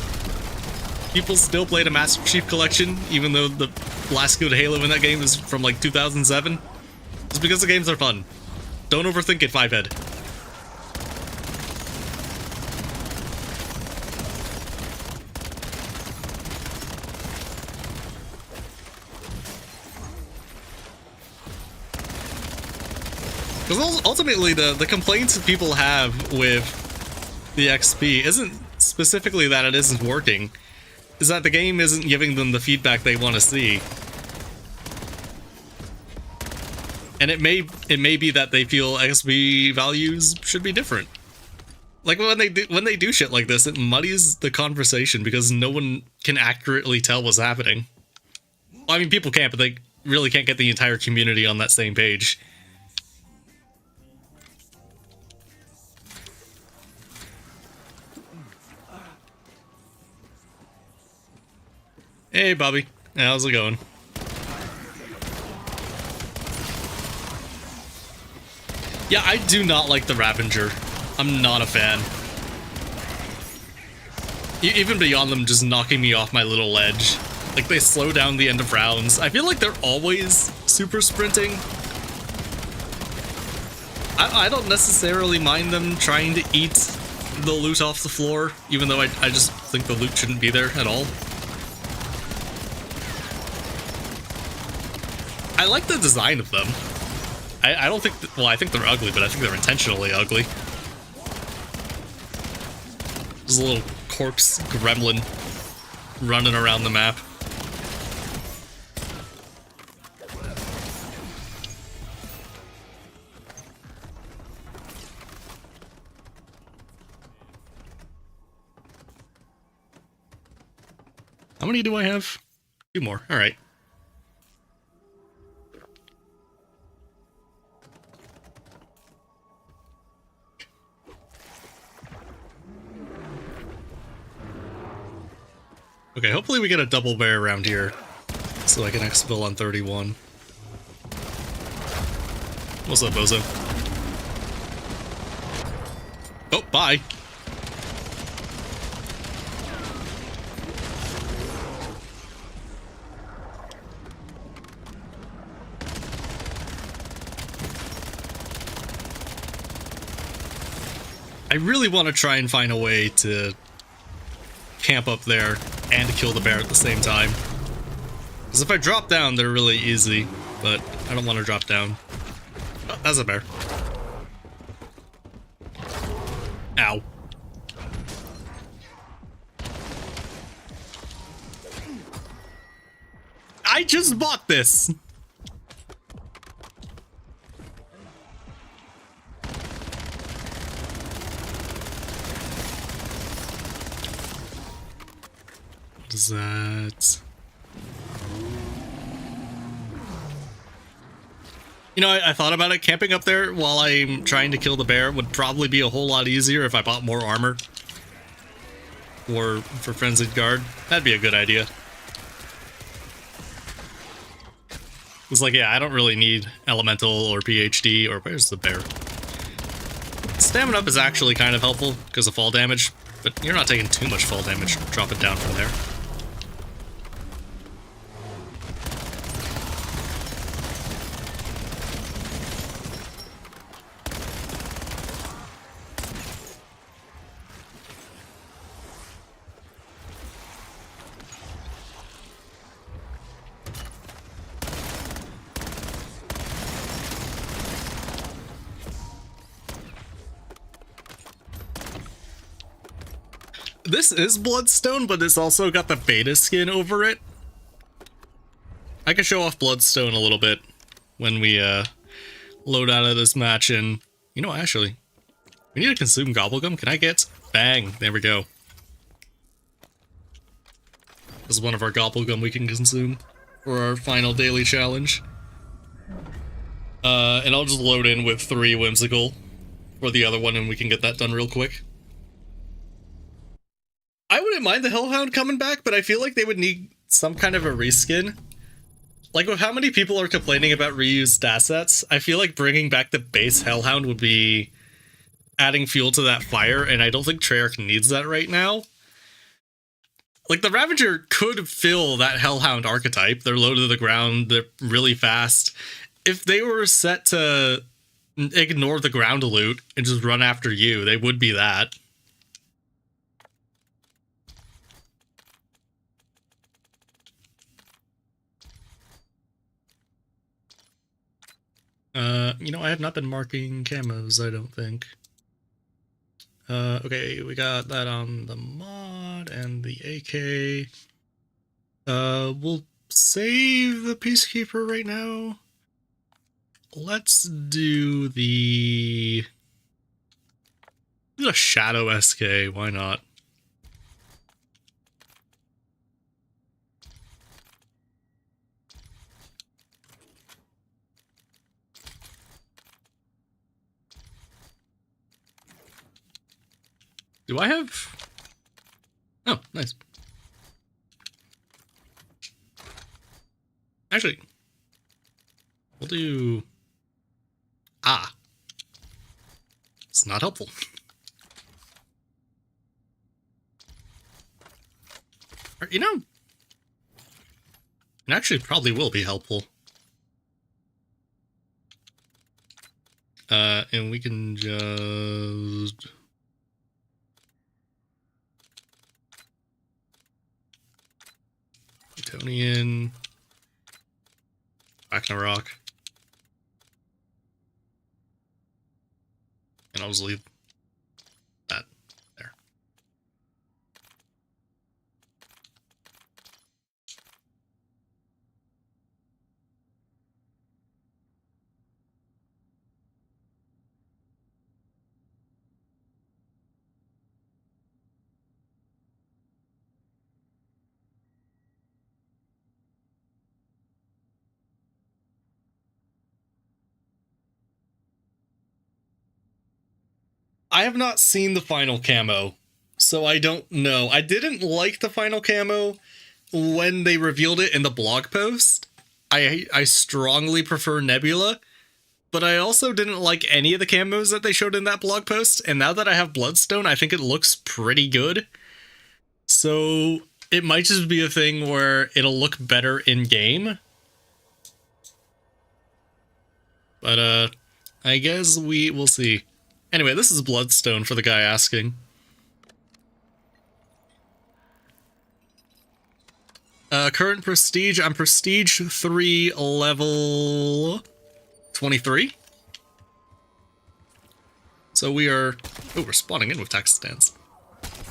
People still played a Master Chief Collection, even though the last good Halo in that game is from like 2007. It's because the games are fun. Don't overthink it, Fivehead. Because ultimately, the complaints that people have with the XP isn't specifically that it isn't working. Is that the game isn't giving them the feedback they want to see. And it may be that they feel XP values should be different. Like, when they do shit like this, it muddies the conversation because no one can accurately tell what's happening. Well, I mean, people can't, but they really can't get the entire community on that same page. Hey, Bobby. How's it going? Yeah, I do not like the Ravager. I'm not a fan. Even beyond them just knocking me off my little ledge. Like, they slow down the end of rounds. I feel like they're always super sprinting. I don't necessarily mind them trying to eat the loot off the floor, even though I just think the loot shouldn't be there at all. I like the design of them. I don't think, well, I think they're ugly, but I think they're intentionally ugly. There's a little corpse gremlin running around the map. How many do I have? 2 more. All right. Okay, hopefully we get a double bear around here, so I can exfil on 31. What's up, Bozo? Oh, bye! I really want to try and find a way to camp up there and kill the bear at the same time. Because if I drop down, they're really easy, but I don't want to drop down. Oh, that's a bear. Ow. I just bought this! What is that? You know, I thought about it. Camping up there while I'm trying to kill the bear would probably be a whole lot easier if I bought more armor. Or for Frenzied Guard. That'd be a good idea. It's like, yeah, I don't really need Elemental or PhD or where's the bear? Stamina up is actually kind of helpful because of fall damage, but you're not taking too much fall damage. Drop it down from there. This is Bloodstone, but it's also got the beta skin over it. I can show off Bloodstone a little bit when we load out of this match, and you know, actually, we need to consume Gobblegum. Can I get? Bang! There we go. This is one of our Gobblegum we can consume for our final daily challenge. And I'll just load in with 3 Whimsical for the other one, and we can get that done real quick. I wouldn't mind the Hellhound coming back, but I feel like they would need some kind of a reskin. Like, with how many people are complaining about reused assets, I feel like bringing back the base Hellhound would be adding fuel to that fire, and I don't think Treyarch needs that right now. Like, the Ravager could fill that Hellhound archetype. They're low to the ground, they're really fast. If they were set to ignore the ground loot and just run after you, they would be that. You know, I have not been marking camos, I don't think. Okay, we got that on the mod and the AK. We'll save the Peacekeeper right now. Let's do the Shadow SK, why not? Do I have? Oh, nice. Actually, we'll do... Ah. It's not helpful. You know, it actually probably will be helpful. And we can just... Newtonian, Ragnarok, and I'll just leave that there. I have not seen the final camo, so I don't know. I didn't like the final camo when they revealed it in the blog post. I strongly prefer Nebula, but I also didn't like any of the camos that they showed in that blog post, and now that I have Bloodstone, I think it looks pretty good. So it might just be a thing where it'll look better in-game. But, I guess we will see. Anyway, this is Bloodstone for the guy asking. Current Prestige, I'm Prestige 3, level 23. So we are... Oh, we're spawning in with text stands.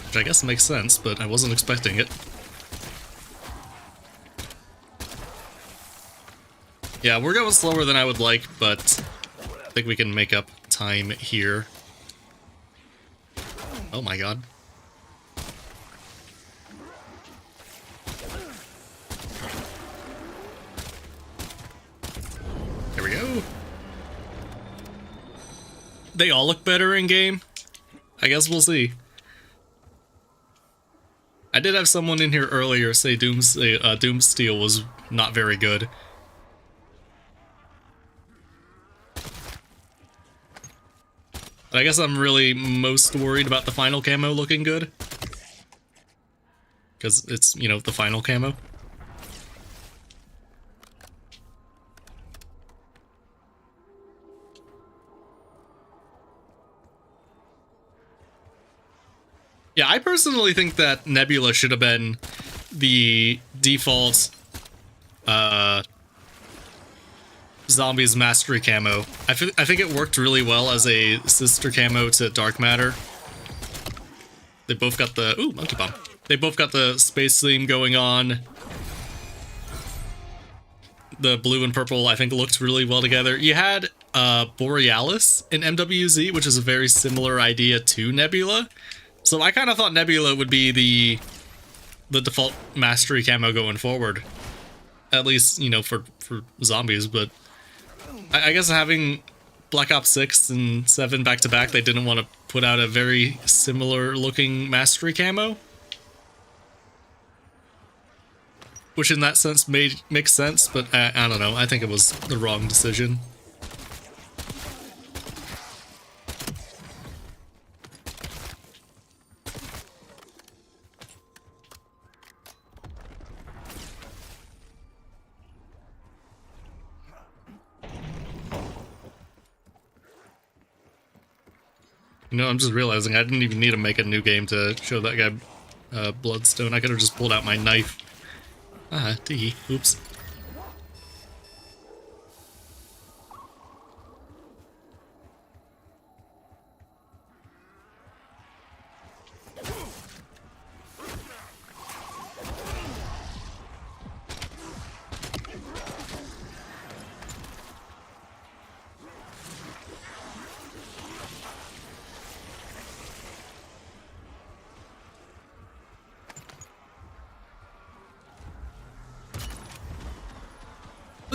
Which I guess makes sense, but I wasn't expecting it. Yeah, we're going slower than I would like, but I think we can make up time here. Oh my god. There we go. They all look better in game. I guess we'll see. I did have someone in here earlier say Doomsteel was not very good. But I guess I'm really most worried about the final camo looking good. Because it's, you know, the final camo. Yeah, I personally think that Nebula should have been the default Zombies Mastery camo. I think it worked really well as a sister camo to Dark Matter. They both got the... Ooh, Monkey Bomb. They both got the space theme going on. The blue and purple, I think, looked really well together. You had Borealis in MWZ, which is a very similar idea to Nebula. So I kind of thought Nebula would be the default mastery camo going forward. At least, you know, for zombies, but I guess having Black Ops 6 and 7 back-to-back, they didn't want to put out a very similar looking mastery camo. Which in that sense makes sense, but I don't know, I think it was the wrong decision. You know, I'm just realizing I didn't even need to make a new game to show that guy Bloodstone. I could have just pulled out my knife. Ah, tee. Oops.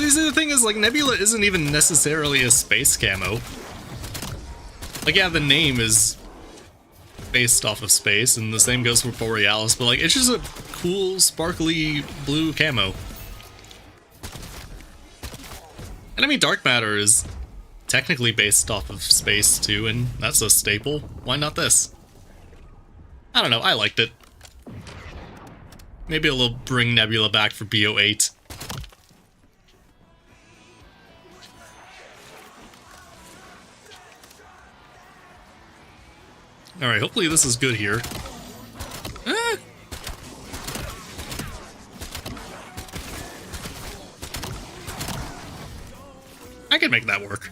The thing is, like, Nebula isn't even necessarily a space camo. Like, yeah, the name is based off of space, and the same goes for Borealis, but, like, it's just a cool, sparkly blue camo. And I mean, Dark Matter is technically based off of space, too, and that's a staple. Why not this? I don't know, I liked it. Maybe it'll bring Nebula back for BO8. Alright, hopefully this is good here. I can make that work.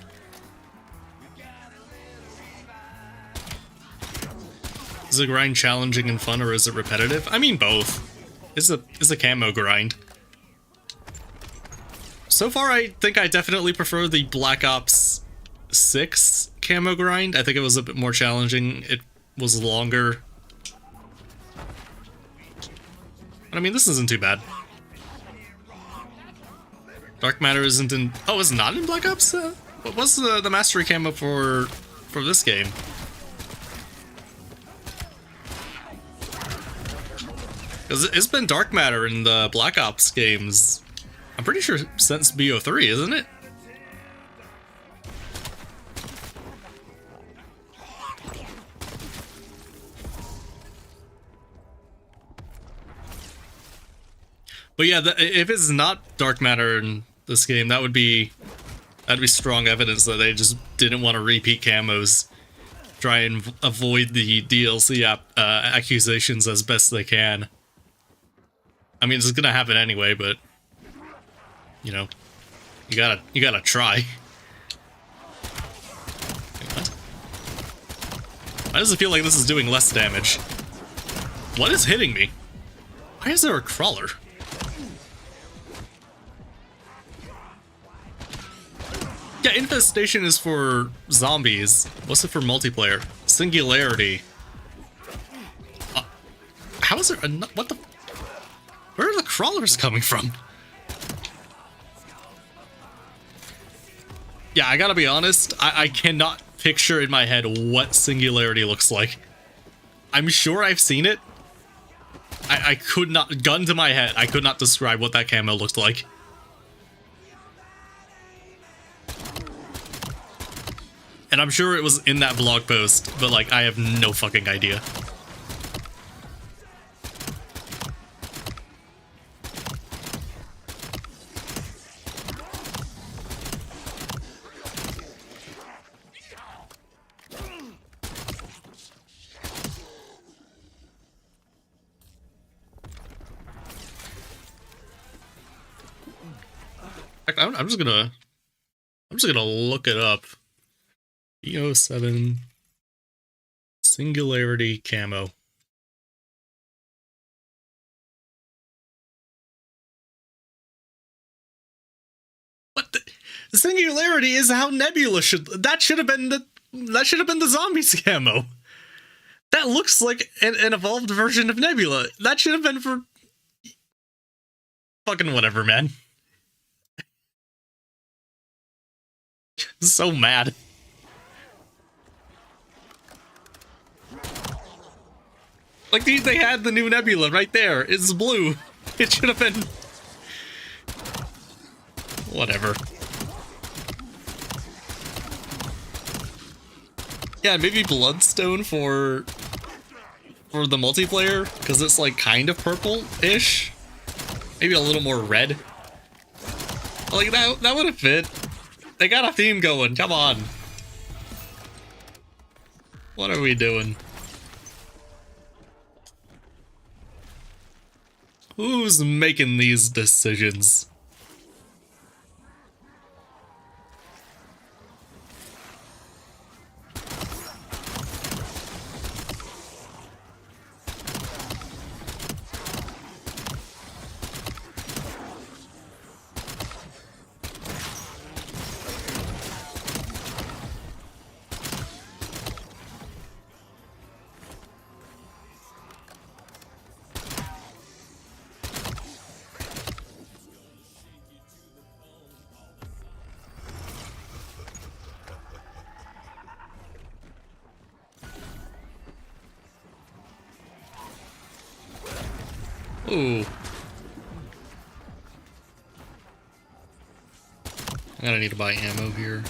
Is the grind challenging and fun, or is it repetitive? I mean both. It's a camo grind. So far, I think I definitely prefer the Black Ops 6 camo grind. I think it was a bit more challenging. It was longer. But I mean, this isn't too bad. Dark Matter isn't in... Oh, it's not in Black Ops? What was the mastery camo for this game? Because it's been Dark Matter in the Black Ops games, I'm pretty sure since BO3, isn't it? But yeah, if it's not Dark Matter in this game, that'd be strong evidence that they just didn't want to repeat camos, try and avoid the DLC accusations as best they can. I mean, it's gonna happen anyway, but you know, you gotta try. What? Why does it feel like this is doing less damage? What is hitting me? Why is there a crawler? Yeah, Infestation is for zombies. What's it for multiplayer? Singularity. How is there a... What the... Where are the crawlers coming from? Yeah, I gotta be honest. I cannot picture in my head what Singularity looks like. I'm sure I've seen it. I could not, gun to my head, I could not describe what that camo looked like. And I'm sure it was in that blog post, but like, I have no fucking idea. I'm just gonna look it up. E07 Singularity camo. What the Singularity is how Nebula that should have been the zombies camo. That looks like an evolved version of Nebula. That should have been for fucking whatever, man. So mad. Like, they had the new Nebula right there. It's blue. It should have been... Whatever. Yeah, maybe Bloodstone for the multiplayer, because it's like kind of purple-ish. Maybe a little more red. Like, that would have fit. They got a theme going, come on. What are we doing? Who's making these decisions? Ooh. I'm gonna need to buy ammo here.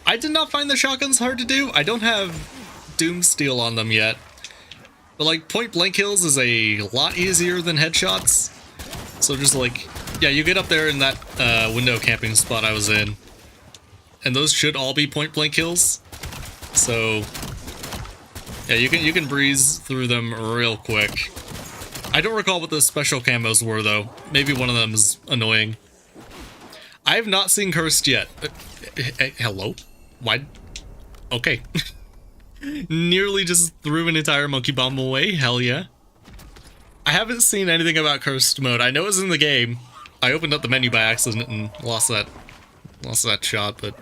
I did not find the shotguns hard to do. I don't have Doomsteel on them yet. But like, point blank kills is a lot easier than headshots. So just like, yeah, you get up there in that window camping spot I was in, and those should all be point blank kills. So yeah, you can breeze through them real quick. I don't recall what the special camos were though. Maybe one of them is annoying. I have not seen Cursed yet. Hello? Why? Okay. Nearly just threw an entire monkey bomb away. Hell yeah. I haven't seen anything about Cursed mode. I know it's in the game. I opened up the menu by accident and lost that shot, but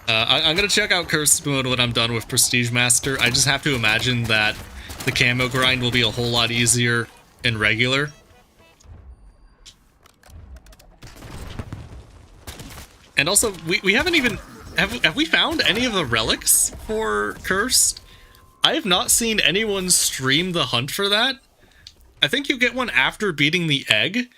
I'm gonna check out Cursed mode when I'm done with Prestige Master. I just have to imagine that the camo grind will be a whole lot easier in regular. And also, we haven't even... Have we found any of the relics for Cursed? I have not seen anyone stream the hunt for that. I think you get one after beating the egg.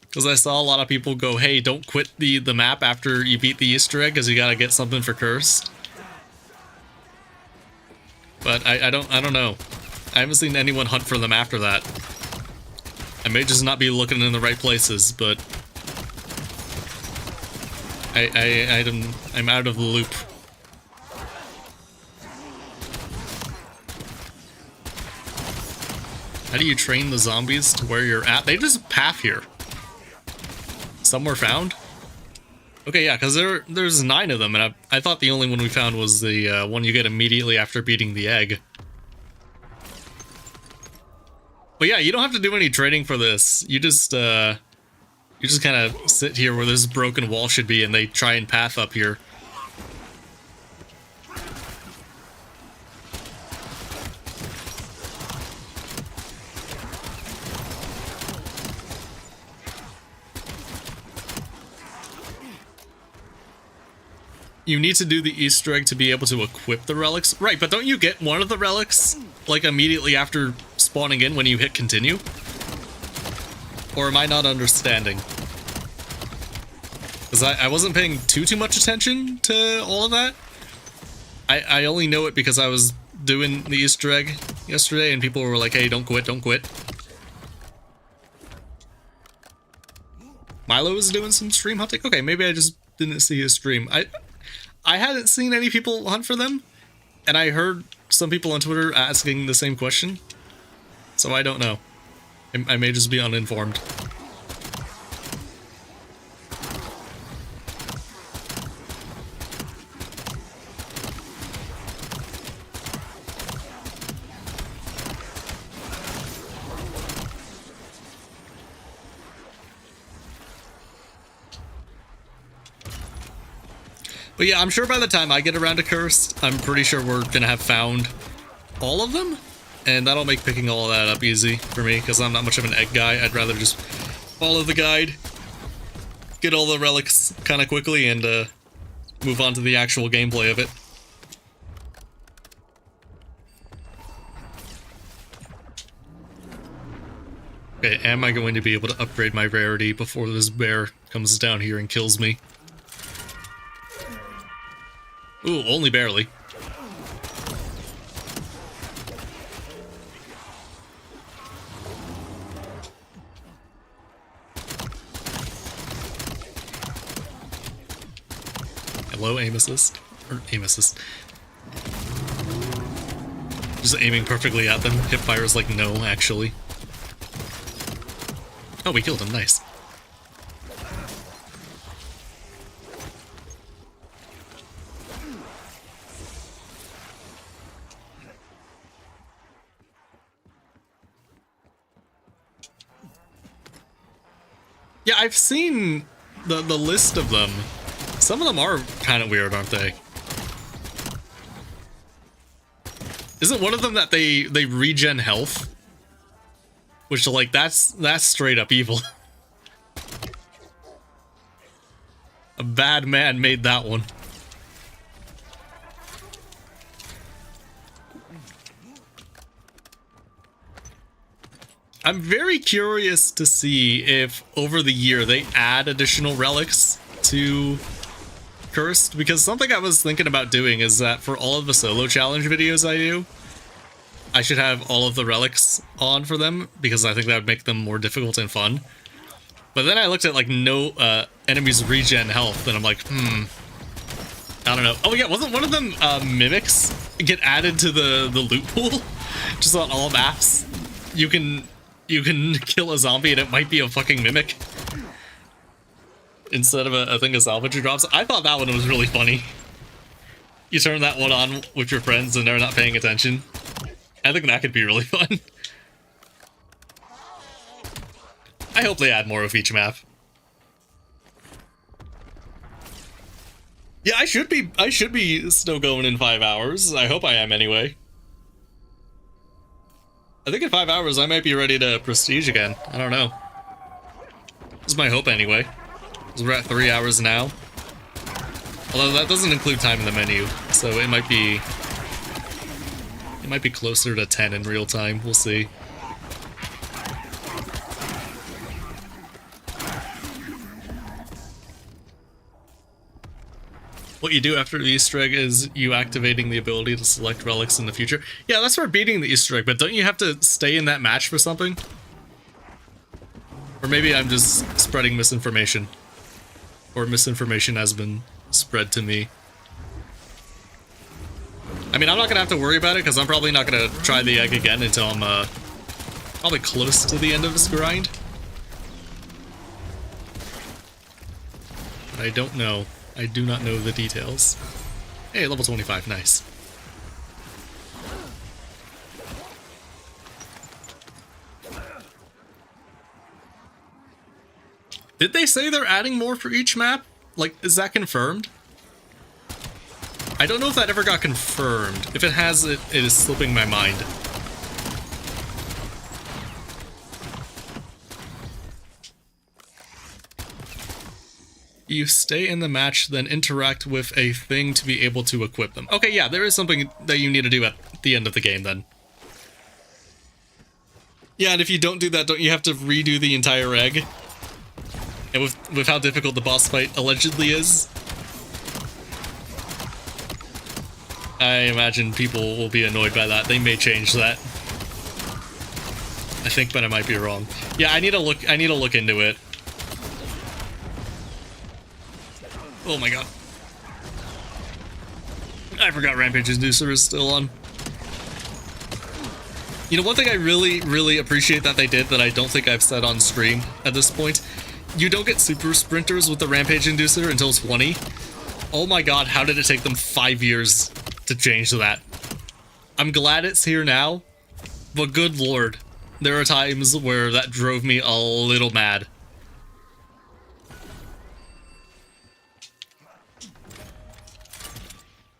Because I saw a lot of people go, hey, don't quit the map after you beat the Easter egg, because you gotta get something for Cursed. But I don't know. I haven't seen anyone hunt for them after that. I may just not be looking in the right places, but... I'm out of the loop. How do you train the zombies to where you're at? They just path here. Some were found? Okay, yeah, because there's 9 of them, and I thought the only one we found was the one you get immediately after beating the egg. But yeah, you don't have to do any training for this. You just kind of sit here where this broken wall should be, and they try and path up here. you need to do the Easter egg to be able to equip the relics. Right, but don't you get one of the relics, like, immediately after spawning in when you hit continue? Or am I not understanding? Because I wasn't paying too much attention to all of that. I only know it because I was doing the Easter egg yesterday and people were like, hey, don't quit, don't quit. Milo was doing some stream hunting? Okay, maybe I just didn't see his stream. I hadn't seen any people hunt for them, and I heard some people on Twitter asking the same question, so I don't know. I may just be uninformed. But yeah, I'm sure by the time I get around to Cursed, I'm pretty sure we're gonna have found all of them, and that'll make picking all of that up easy for me, because I'm not much of an egg guy. I'd rather just follow the guide, get all the relics kind of quickly, and move on to the actual gameplay of it. Okay, am I going to be able to upgrade my rarity before this bear comes down here and kills me? Ooh, only barely. Hello, aim assist. Or aim assist. Just aiming perfectly at them. Hipfire is like, no, actually. Oh, we killed him, nice. Yeah, I've seen the list of them. Some of them are kind of weird, aren't they? Isn't one of them that they regen health? Which, like, that's straight up evil. A bad man made that one. I'm very curious to see if over the year they add additional relics to Cursed, because something I was thinking about doing is that for all of the solo challenge videos I do, I should have all of the relics on for them, because I think that would make them more difficult and fun. But then I looked at, like, no enemies regen health, and I'm like, I don't know. Oh yeah, wasn't one of them mimics get added to the loot pool? Just on all maps. You can kill a zombie and it might be a fucking mimic instead of a thing of salvage drops. I thought that one was really funny. You turn that one on with your friends and they're not paying attention. I think that could be really fun. I hope they add more of each map. Yeah, I should be still going in 5 hours. I hope I am anyway. I think in 5 hours I might be ready to prestige again. I don't know. This is my hope anyway. Because we're at 3 hours now. Although that doesn't include time in the menu, so it might be closer to 10 in real time. We'll see. What you do after the Easter egg is you activating the ability to select relics in the future. Yeah, that's for beating the Easter egg, but don't you have to stay in that match for something? Or maybe I'm just spreading misinformation. Or misinformation has been spread to me. I mean, I'm not gonna have to worry about it, because I'm probably not gonna try the egg again until I'm probably close to the end of this grind. But I don't know. I do not know the details. Hey, level 25, nice. Did they say they're adding more for each map? Like, is that confirmed? I don't know if that ever got confirmed. If it has, it is slipping my mind. You stay in the match, then interact with a thing to be able to equip them. Okay, yeah, there is something that you need to do at the end of the game then. Yeah, and if you don't do that, don't you have to redo the entire egg? And with how difficult the boss fight allegedly is? I imagine people will be annoyed by that. They may change that. I think, but I might be wrong. Yeah, I need to look into it. Oh my god. I forgot Rampage Inducer is still on. You know, one thing I really appreciate that they did that I don't think I've said on stream at this point, you don't get super sprinters with the Rampage Inducer until 20. Oh my god, how did it take them 5 years to change that? I'm glad it's here now, but good lord, there are times where that drove me a little mad.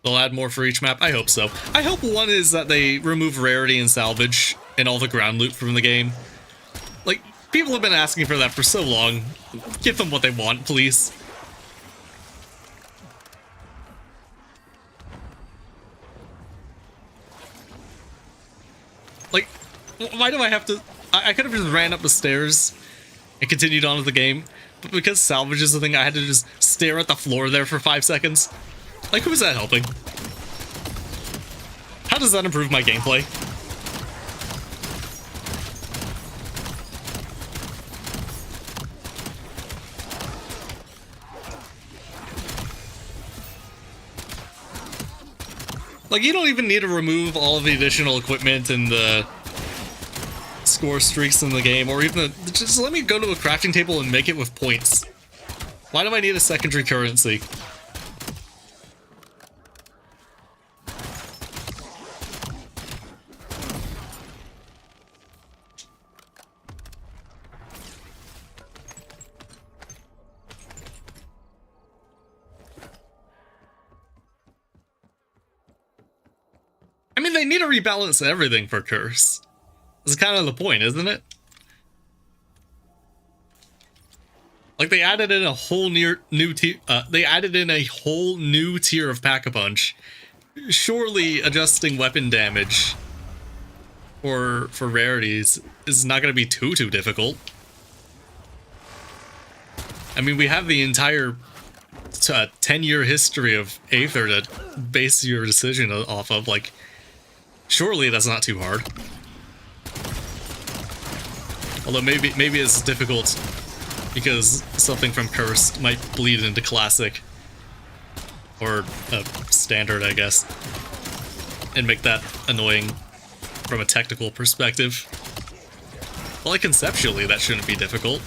They'll add more for each map? I hope so. I hope one is that they remove rarity and salvage and all the ground loot from the game. Like, people have been asking for that for so long. Give them what they want, please. Like, why do I have to... I could have just ran up the stairs and continued on with the game, but because salvage is the thing, I had to just stare at the floor there for 5 seconds. Like, who is that helping? How does that improve my gameplay? Like, you don't even need to remove all of the additional equipment and the score streaks in the game, or even just let me go to a crafting table and make it with points. Why do I need a secondary currency? I mean, they need to rebalance everything for Curse. That's kind of the point, isn't it? Like, they added in a whole new tier. They added in a whole new tier of Pack-a-Punch. Surely adjusting weapon damage for rarities is not going to be too difficult. I mean, we have the entire 10-year history of Aether to base your decision off of. Like, surely that's not too hard. Although maybe it's difficult because something from Cursed might bleed into Classic. Or Standard, I guess. And make that annoying from a technical perspective. Well, like, conceptually, that shouldn't be difficult.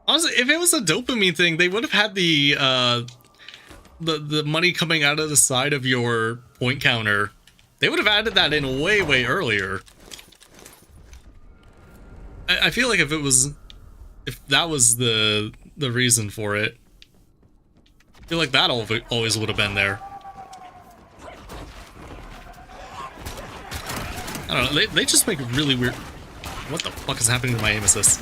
Honestly, if it was a dopamine thing, they would have had the money coming out of the side of your point counter. They would have added that in way earlier. I feel like if that was the reason for it, I feel like that always would have been there. I don't know. They just make really weird. What the fuck is happening to my aim assist?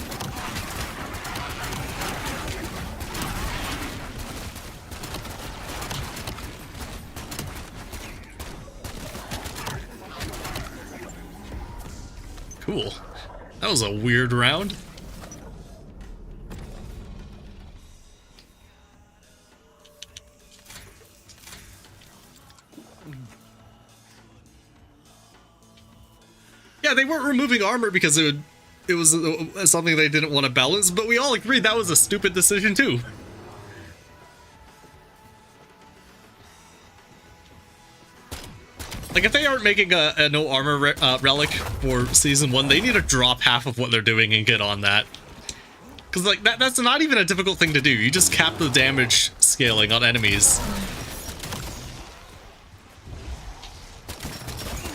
Cool. That was a weird round. Yeah, they weren't removing armor because it was something they didn't want to balance, but we all agreed that was a stupid decision too. Like, if they aren't making a no armor relic for Season 1, they need to drop half of what they're doing and get on that. Because, like, that's not even a difficult thing to do. You just cap the damage scaling on enemies.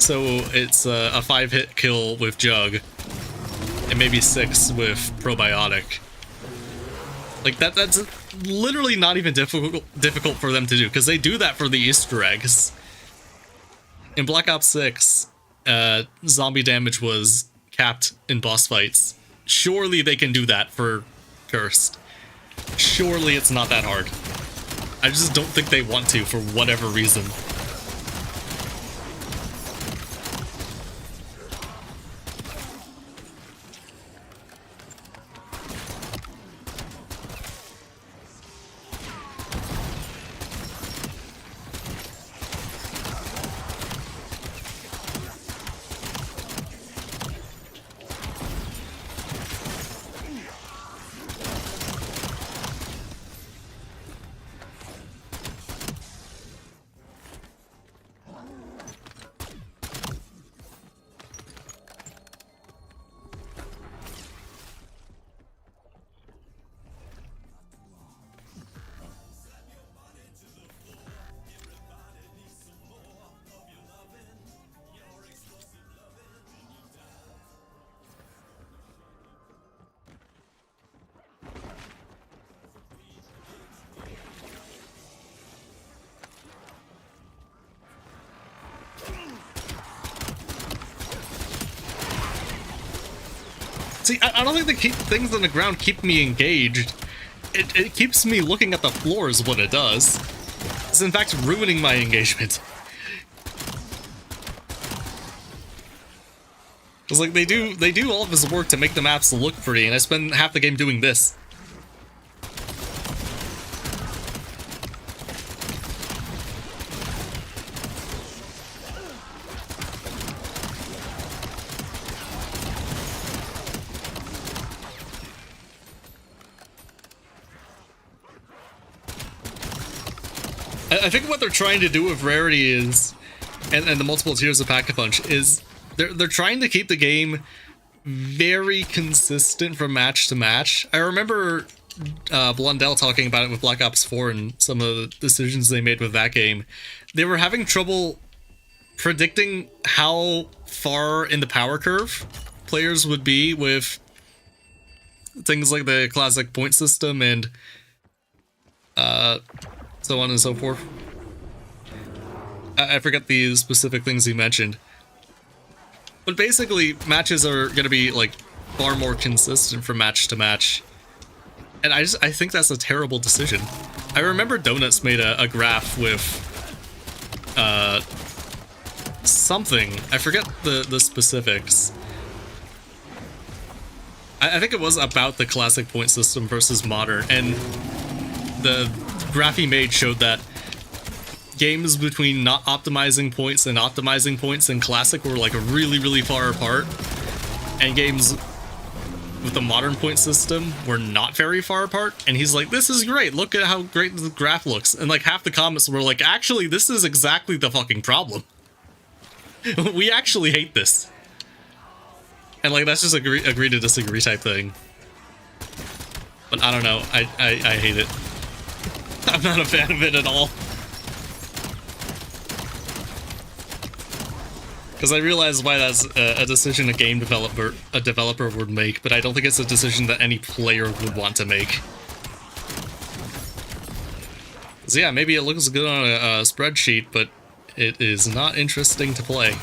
so it's a 5-hit kill with Jug, and maybe 6 with Probiotic. Like that's literally not even difficult for them to do, because they do that for the Easter eggs. In Black Ops 6, zombie damage was capped in boss fights. Surely they can do that for Cursed. Surely it's not that hard. I just don't think they want to for whatever reason. See, I don't think the things on the ground keep me engaged. It keeps me looking at the floor is what it does. It's in fact ruining my engagement. It's like they do all of this work to make the maps look pretty, and I spend half the game doing this. I think what they're trying to do with Rarity is, and the multiple tiers of Pack-a-Punch, is they're trying to keep the game very consistent from match to match. I remember Blundell talking about it with Black Ops 4 and some of the decisions they made with that game. They were having trouble predicting how far in the power curve players would be with things like the classic point system and so on and so forth. I forget the specific things he mentioned. But basically, matches are going to be, like, far more consistent from match to match. And I think that's a terrible decision. I remember Donuts made a graph with something. I forget the specifics. I think it was about the classic point system versus modern, and the graph he made showed that games between not optimizing points and optimizing points in classic were like really, really far apart, and games with the modern point system were not very far apart. And he's like, this is great, look at how great the graph looks. And like half the comments were like, actually this is exactly the fucking problem. We actually hate this. And like that's just agree to disagree type thing. But I don't know, I hate it. I'm not a fan of it at all. Because I realize why that's a decision a developer would make, but I don't think it's a decision that any player would want to make. So yeah, maybe it looks good on a spreadsheet, but it is not interesting to play.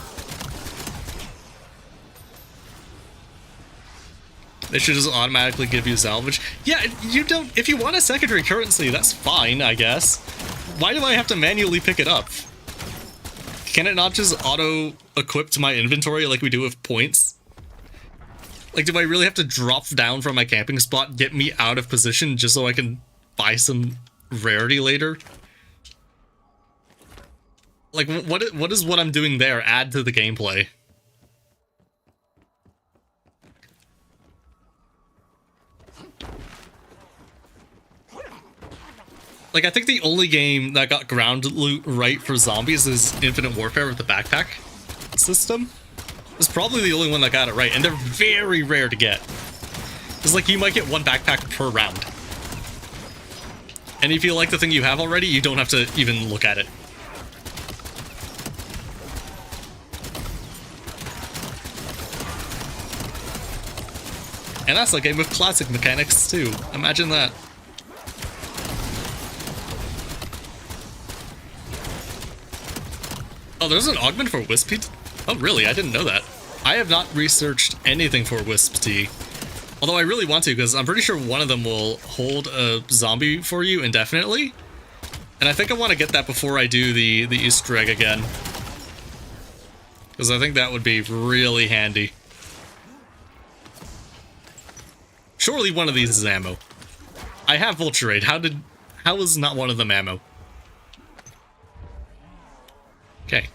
They should just automatically give you salvage. Yeah, you don't. If you want a secondary currency, that's fine, I guess. Why do I have to manually pick it up? Can it not just auto-equip to my inventory like we do with points? Like, do I really have to drop down from my camping spot, get me out of position just so I can buy some rarity later? Like, what is what I'm doing there add to the gameplay? Like, I think the only game that got ground loot right for zombies is Infinite Warfare with the backpack system. It's probably the only one that got it right, and they're very rare to get. It's like you might get one backpack per round. And if you like the thing you have already, you don't have to even look at it. And that's a game with classic mechanics too. Imagine that. Oh, there's an augment for Wisp Tea? Oh, really? I didn't know that. I have not researched anything for Wisp Tea. Although I really want to, because I'm pretty sure one of them will hold a zombie for you indefinitely. And I think I want to get that before I do the Easter egg again. Because I think that would be really handy. Surely one of these is ammo. I have Vulturate. How is not one of them ammo? Okay.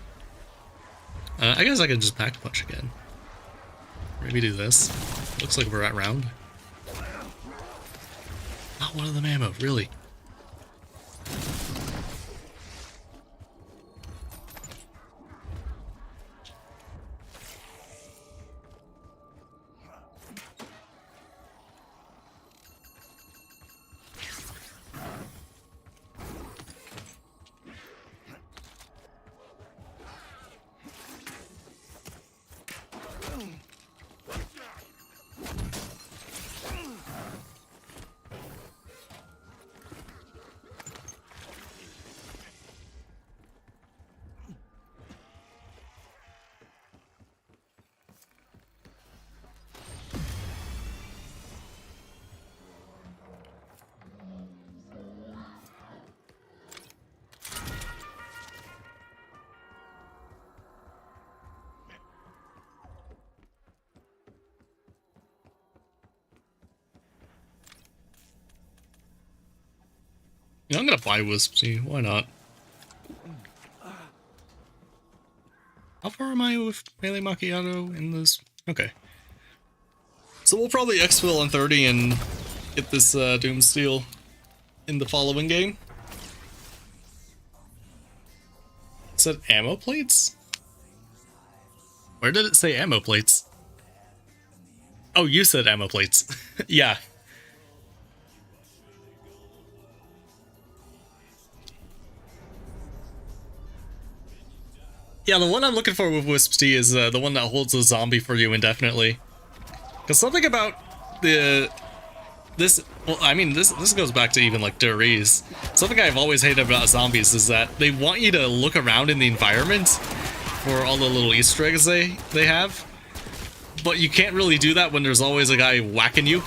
I guess I can just pack a punch again. Maybe do this. Looks like we're at round. Not one of them ammo, really. Yeah, I'm gonna buy Wisp Tea. Why not? How far am I with Melee Macchiato in this? Okay. So we'll probably exfil on 30 and get this Doomsteel in the following game. It said ammo plates? Where did it say ammo plates? Oh, you said ammo plates. Yeah. Yeah, the one I'm looking for with Wisp Tea is the one that holds a zombie for you indefinitely. Because something about this goes back to even like Duriz. Something I've always hated about zombies is that they want you to look around in the environment for all the little Easter eggs they have. But you can't really do that when there's always a guy whacking you.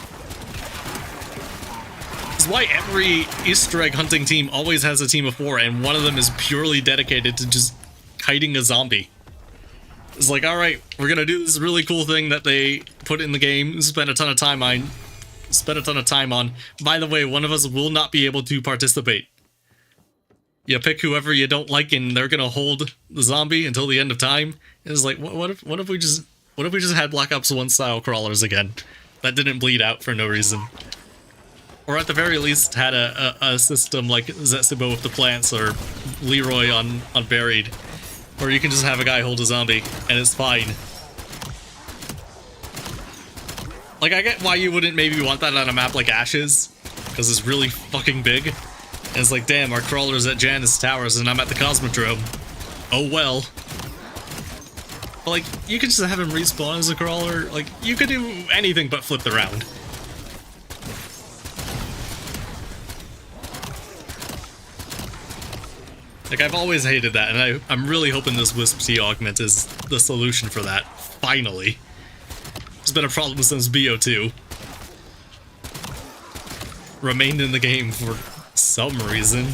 That's why every Easter egg hunting team always has a team of 4, and one of them is purely dedicated to just kiting a zombie. It's like, alright, we're gonna do this really cool thing that they put in the game, spend a ton of time on. By the way, one of us will not be able to participate. You pick whoever you don't like and they're gonna hold the zombie until the end of time. It's like, what if we just had Black Ops 1 style crawlers again? That didn't bleed out for no reason. Or at the very least had a system like Zetsubo with the plants or Leroy on Buried, where you can just have a guy hold a zombie and it's fine. Like, I get why you wouldn't maybe want that on a map like Ashes, because it's really fucking big. And it's like, damn, our crawler's at Janus Towers and I'm at the Cosmodrome. Oh well. But like, you could just have him respawn as a crawler. Like, you could do anything but flip the round. Like, I've always hated that, and I'm really hoping this Wisp Tea augment is the solution for that, finally. It's been a problem since BO2. Remained in the game for some reason.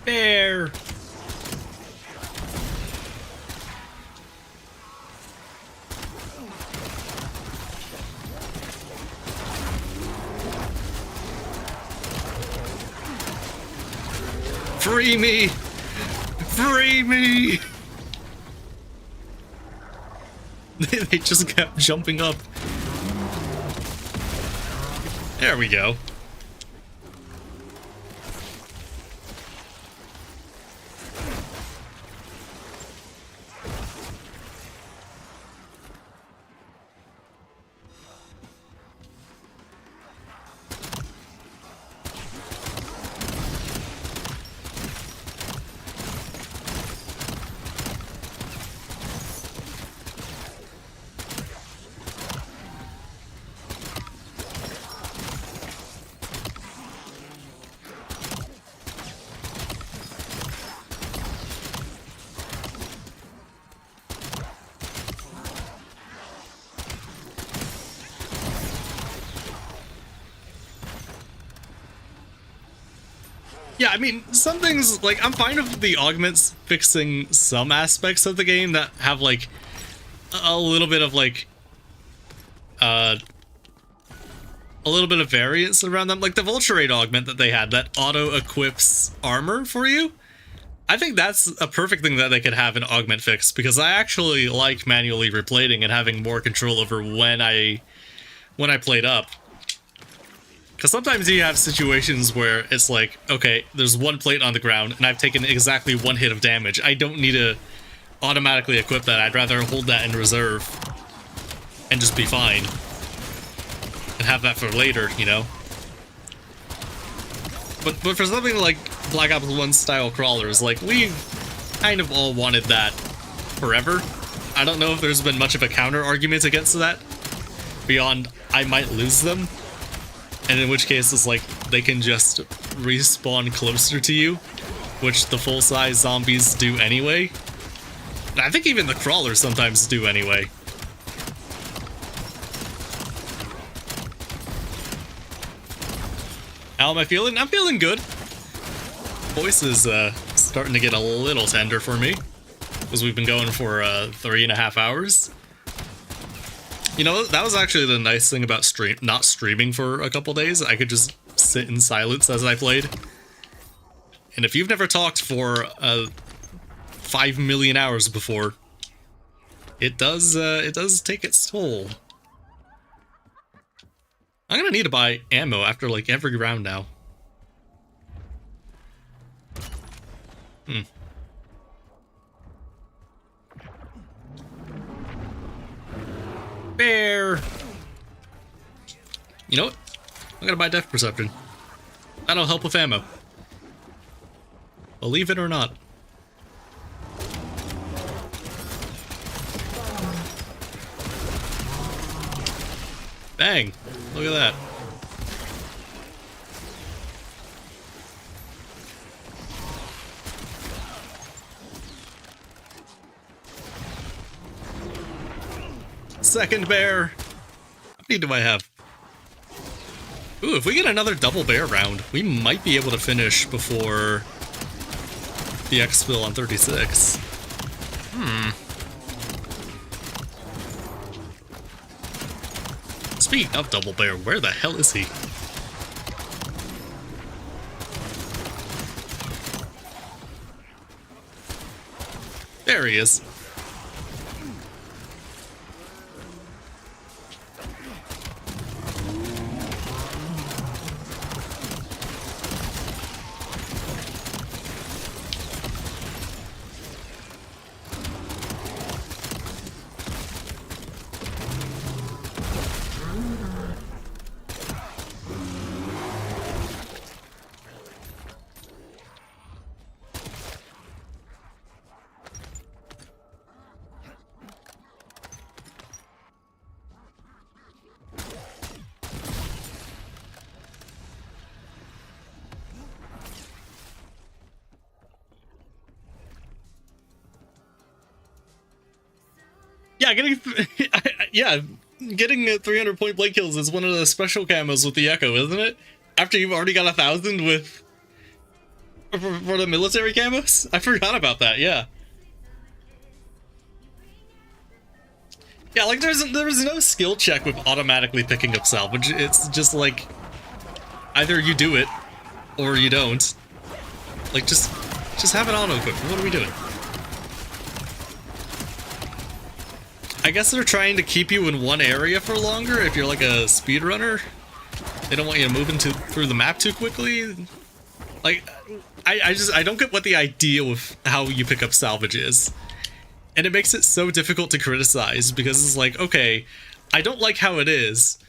Bear! Free me! Free me! They just kept jumping up. There we go. Yeah, I mean, some things, like, I'm fine with the augments fixing some aspects of the game that have, like, a little bit of, like, a little bit of variance around them. Like, the Vulture Raid augment that they had that auto-equips armor for you. I think that's a perfect thing that they could have an augment fix, because I actually like manually replating and having more control over when I played up. Because sometimes you have situations where it's like, okay, there's one plate on the ground, and I've taken exactly one hit of damage. I don't need to automatically equip that. I'd rather hold that in reserve and just be fine. And have that for later, you know? But for something like Black Ops 1 style crawlers, like, we kind of all wanted that forever. I don't know if there's been much of a counter argument against that, beyond I might lose them. And in which case, it's like, they can just respawn closer to you, which the full-size zombies do anyway. And I think even the crawlers sometimes do anyway. How am I feeling? I'm feeling good. Voice is starting to get a little tender for me, because we've been going for 3.5 hours. You know, that was actually the nice thing about not streaming for a couple days. I could just sit in silence as I played. And if you've never talked for 5 million hours before, it does take its toll. I'm gonna need to buy ammo after like every round now. Bear! You know what? I'm gonna buy Depth Perception. That'll help with ammo. Believe it or not. Bang! Look at that. Second bear! How many do I have? Ooh, if we get another double bear round, we might be able to finish before the exfil on 36. Speaking of double bear, where the hell is he? There he is. Yeah, getting 300 point blank kills is one of the special camos with the Echo, isn't it? After you've already got 1,000 with for the military camos? I forgot about that, yeah. Yeah, like there's no skill check with automatically picking up salvage. It's just like either you do it or you don't. Like just have it auto equipped. What are we doing? I guess they're trying to keep you in one area for longer if you're like a speedrunner. They don't want you to move through the map too quickly. Like, I don't get what the idea with how you pick up salvage is. And it makes it so difficult to criticize because it's like, okay, I don't like how it is.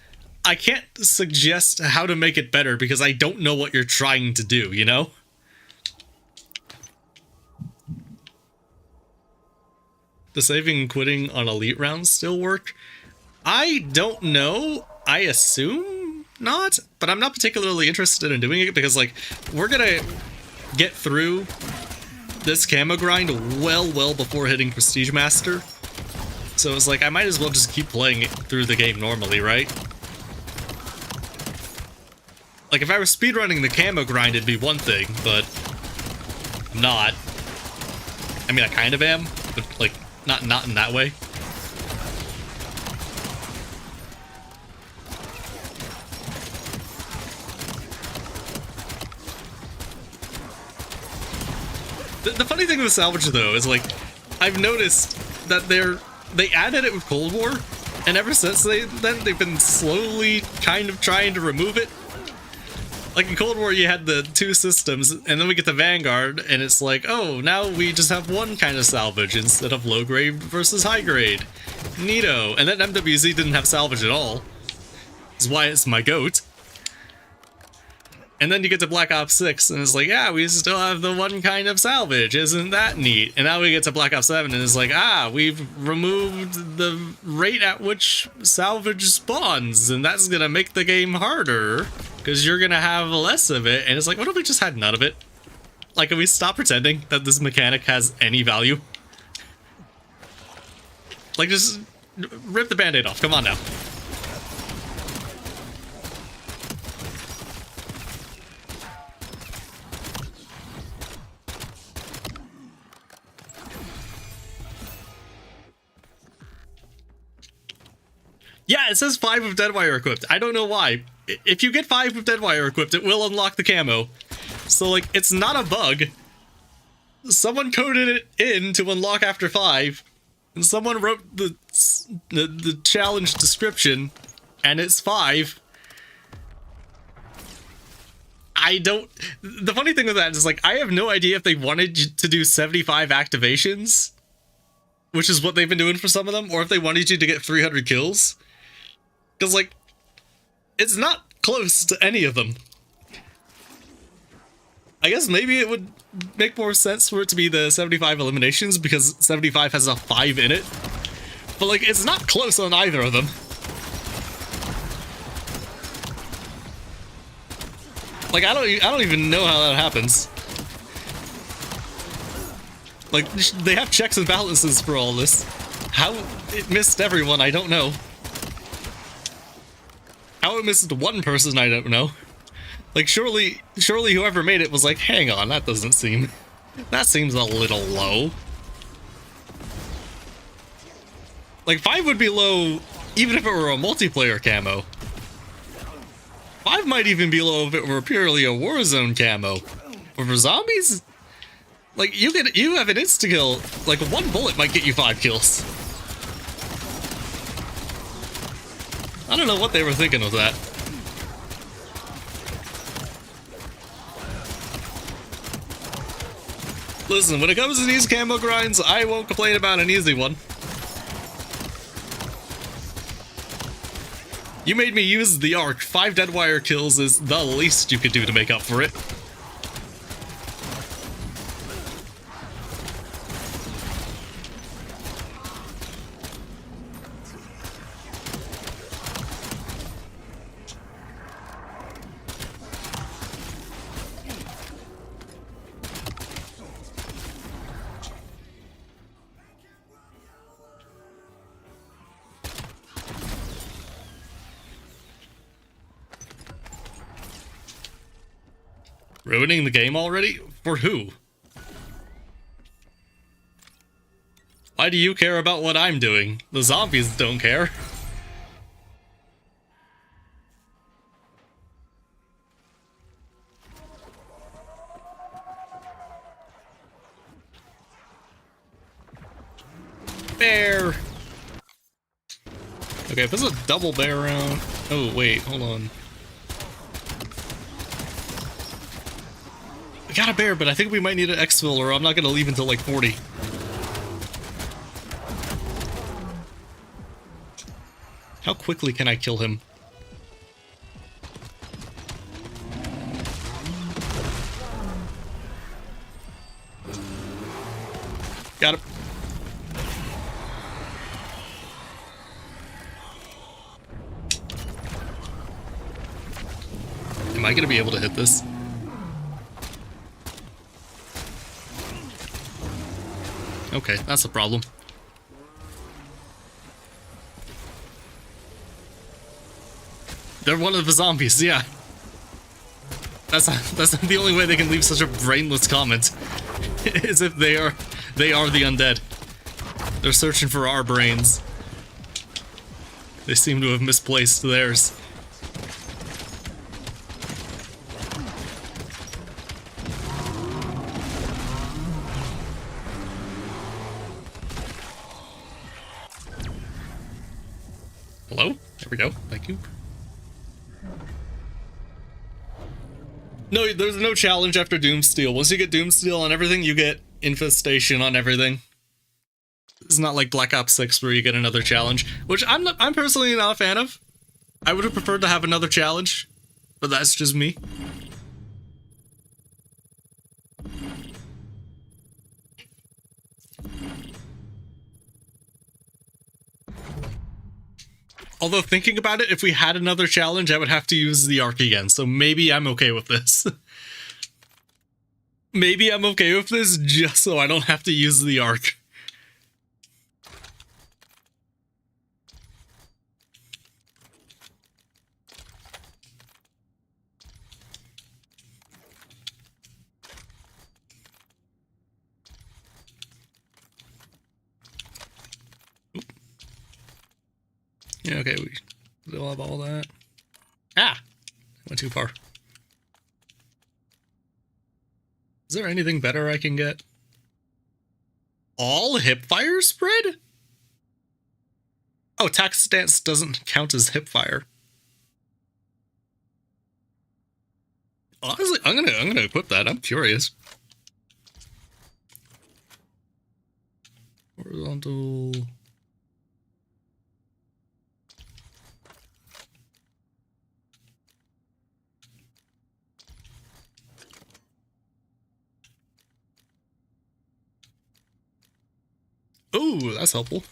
I can't suggest how to make it better because I don't know what you're trying to do, you know? Does saving and quitting on elite rounds still work? I don't know. I assume not, but I'm not particularly interested in doing it because, like, we're gonna get through this camo grind well before hitting Prestige Master. So it's like, I might as well just keep playing it through the game normally, right? Like, if I was speedrunning the camo grind, it'd be one thing, but I'm not. I mean, I kind of am, but, like, not in that way. The funny thing with salvage, though, is, like, I've noticed that they added it with Cold War, and ever since then they've been slowly kind of trying to remove it. Like, in Cold War, you had the two systems, and then we get the Vanguard, and it's like, oh, now we just have one kind of salvage instead of low grade versus high grade. Neato. And then MWZ didn't have salvage at all. That's why it's my goat. And then you get to Black Ops 6, and it's like, yeah, we still have the one kind of salvage. Isn't that neat? And now we get to Black Ops 7, and it's like, we've removed the rate at which salvage spawns, and that's gonna make the game harder, because you're gonna have less of it. And it's like, what if we just had none of it? Like, can we stop pretending that this mechanic has any value? Like, just rip the band-aid off. Come on now. Yeah, it says 5 with Deadwire equipped. I don't know why. If you get 5 with Deadwire equipped, it will unlock the camo. So, like, it's not a bug. Someone coded it in to unlock after 5, and someone wrote the challenge description, and it's 5. The funny thing with that is, like, I have no idea if they wanted to do 75 activations, which is what they've been doing for some of them, or if they wanted you to get 300 kills. Because, like, it's not close to any of them. I guess maybe it would make more sense for it to be the 75 eliminations, because 75 has a 5 in it. But, like, it's not close on either of them. Like, I don't even know how that happens. Like, they have checks and balances for all this. How it missed everyone, I don't know. How it missed one person, I don't know. Like, surely whoever made it was like, hang on, that seems a little low. Like, 5 would be low even if it were a multiplayer camo. 5 might even be low if it were purely a Warzone camo. But for zombies, like, you have an insta-kill, like, one bullet might get you 5 kills. I don't know what they were thinking with that. Listen, when it comes to these camo grinds, I won't complain about an easy one. You made me use the arc. 5 Deadwire kills is the least you could do to make up for it. Ruining the game already? For who? Why do you care about what I'm doing? The zombies don't care. Fair. Okay, if it's a double bear round... Oh, wait, hold on. We got a bear, but I think we might need an exfil or I'm not going to leave until like 40. How quickly can I kill him? Got him. Am I going to be able to hit this? Okay, that's the problem. They're one of the zombies, yeah. That's the only way they can leave such a brainless comment. Is if they are the undead. They're searching for our brains. They seem to have misplaced theirs. Hello? There we go. Thank you. No, there's no challenge after Doomsteel. Once you get Doomsteel on everything, you get Infestation on everything. It's not like Black Ops 6 where you get another challenge, which I'm personally not a fan of. I would have preferred to have another challenge, but that's just me. Although thinking about it, if we had another challenge, I would have to use the Arc again, so maybe I'm okay with this. Maybe I'm okay with this just so I don't have to use the Arc. Yeah, okay, we still have all that. Ah! Went too far. Is there anything better I can get? All hipfire spread? Oh, attack stance doesn't count as hipfire. Honestly, I'm gonna equip that. I'm curious. Horizontal. Ooh, that's helpful.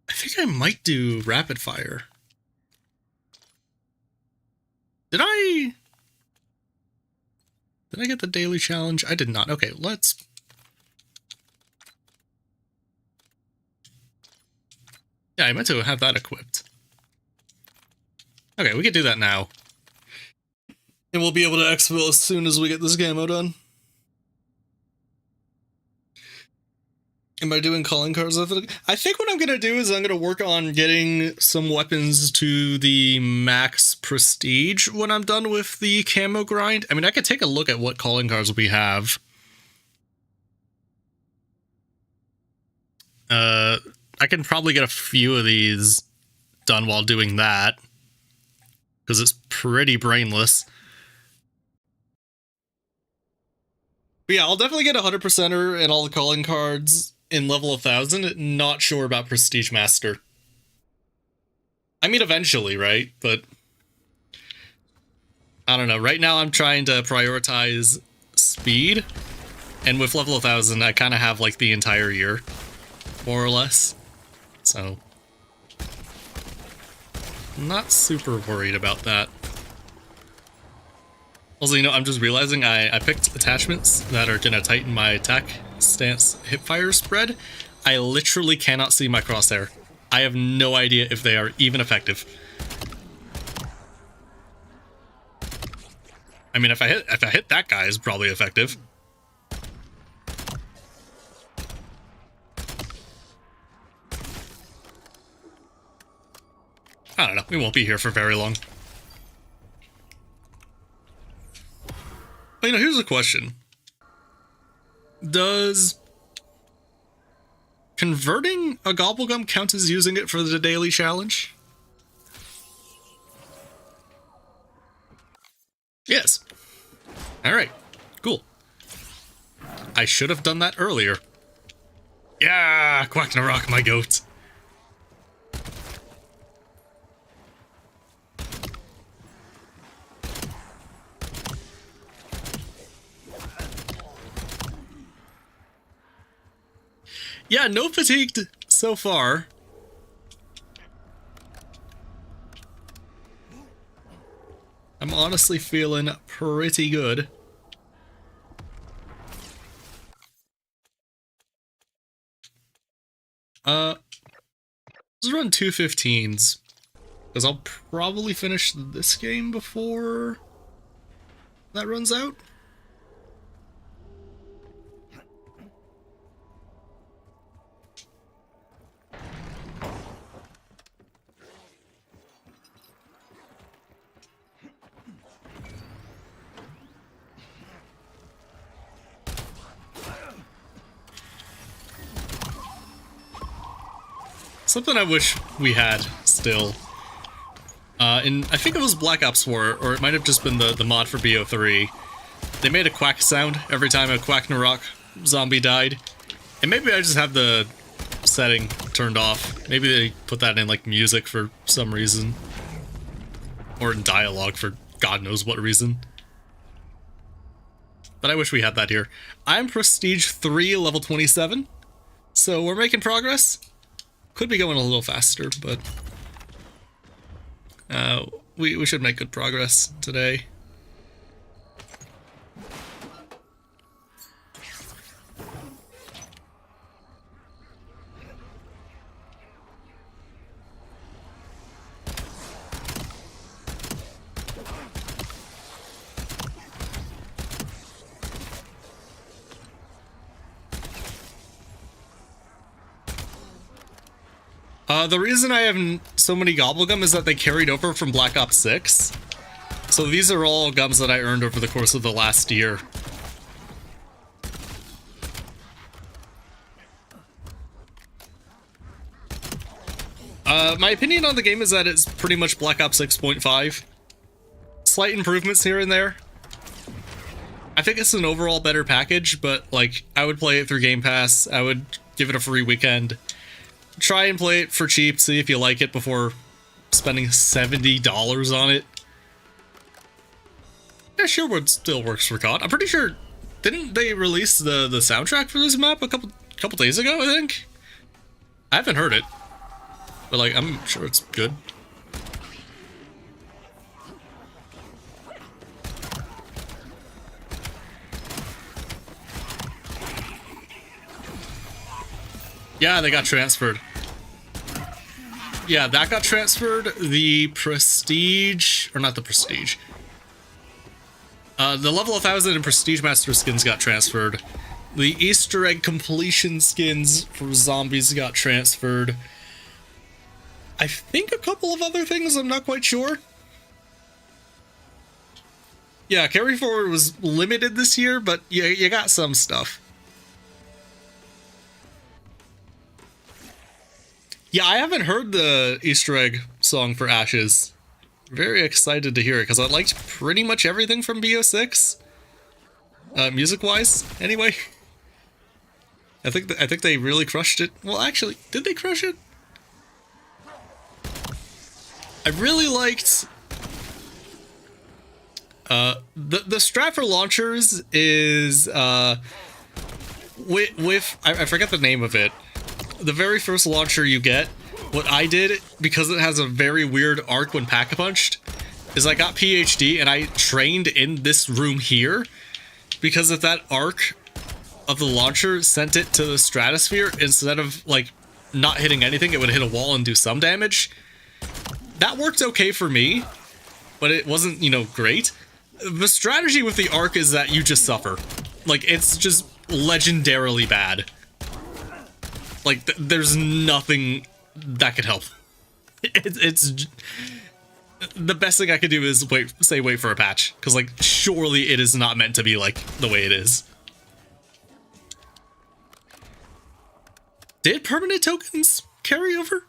I think I might do rapid fire. Did I get the daily challenge? I did not. Okay, let's... Yeah, I meant to have that equipped. Okay, we can do that now. And we'll be able to exfil as soon as we get this camo done. Am I doing calling cards? I think what I'm going to do is I'm going to work on getting some weapons to the max prestige when I'm done with the camo grind. I mean, I could take a look at what calling cards we have. I can probably get a few of these done while doing that, because it's pretty brainless. But yeah, I'll definitely get 100%er and all the calling cards in level 1000. Not sure about Prestige Master. I mean, eventually, right? But I don't know. Right now, I'm trying to prioritize speed. And with level 1000, I kind of have like the entire year, more or less. So, I'm not super worried about that. Also, you know, I'm just realizing I picked attachments that are going to tighten my attack stance hipfire spread. I literally cannot see my crosshair. I have no idea if they are even effective. I mean, if I hit that guy, it's probably effective. I don't know. We won't be here for very long. Oh, here's a question. Does converting a gobblegum count as using it for the daily challenge? Yes. Alright, cool. I should have done that earlier. Yeah, Quacknarok, my goat. Yeah, no fatigued so far. I'm honestly feeling pretty good. Let's run 2:15s. Because I'll probably finish this game before that runs out. Something I wish we had still. I think it was Black Ops 4, or it might have just been the mod for BO3. They made a quack sound every time a Quacknarok zombie died. And maybe I just have the setting turned off. Maybe they put that in like music for some reason. Or in dialogue for God knows what reason. But I wish we had that here. I'm Prestige 3, level 27. So we're making progress. Could be going a little faster, but we should make good progress today. The reason I have so many Gobblegum is that they carried over from Black Ops 6. So these are all gums that I earned over the course of the last year. My opinion on the game is that it's pretty much Black Ops 6.5. Slight improvements here and there. I think it's an overall better package, but like, I would play it through Game Pass. I would give it a free weekend. Try and play it for cheap, see if you like it before spending $70 on it. Yeah, sure, would still works for COD. I'm pretty sure, didn't they release the soundtrack for this map a couple days ago, I think? I haven't heard it, but like, I'm sure it's good. Yeah, they got transferred. Yeah, that got transferred. The Prestige, or not the Prestige. The level 1000 and Prestige Master skins got transferred. The Easter egg completion skins for zombies got transferred. I think a couple of other things, I'm not quite sure. Yeah, carry forward was limited this year, but you got some stuff. Yeah, I haven't heard the Easter egg song for Ashes. Very excited to hear it, because I liked pretty much everything from BO6. Music-wise, anyway. I think they really crushed it. Well, actually, did they crush it? I really liked... the strat for launchers is, with I forget the name of it. The very first launcher you get, what I did, because it has a very weird arc when pack-a-punched, is I got PhD and I trained in this room here, because if that arc of the launcher sent it to the stratosphere, instead of, like, not hitting anything, it would hit a wall and do some damage. That worked okay for me, but it wasn't, you know, great. The strategy with the arc is that you just suffer. Like, it's just legendarily bad. Like, there's nothing that could help. It's the best thing I could do is wait for a patch, because like surely it is not meant to be like the way it is. Did permanent tokens carry over?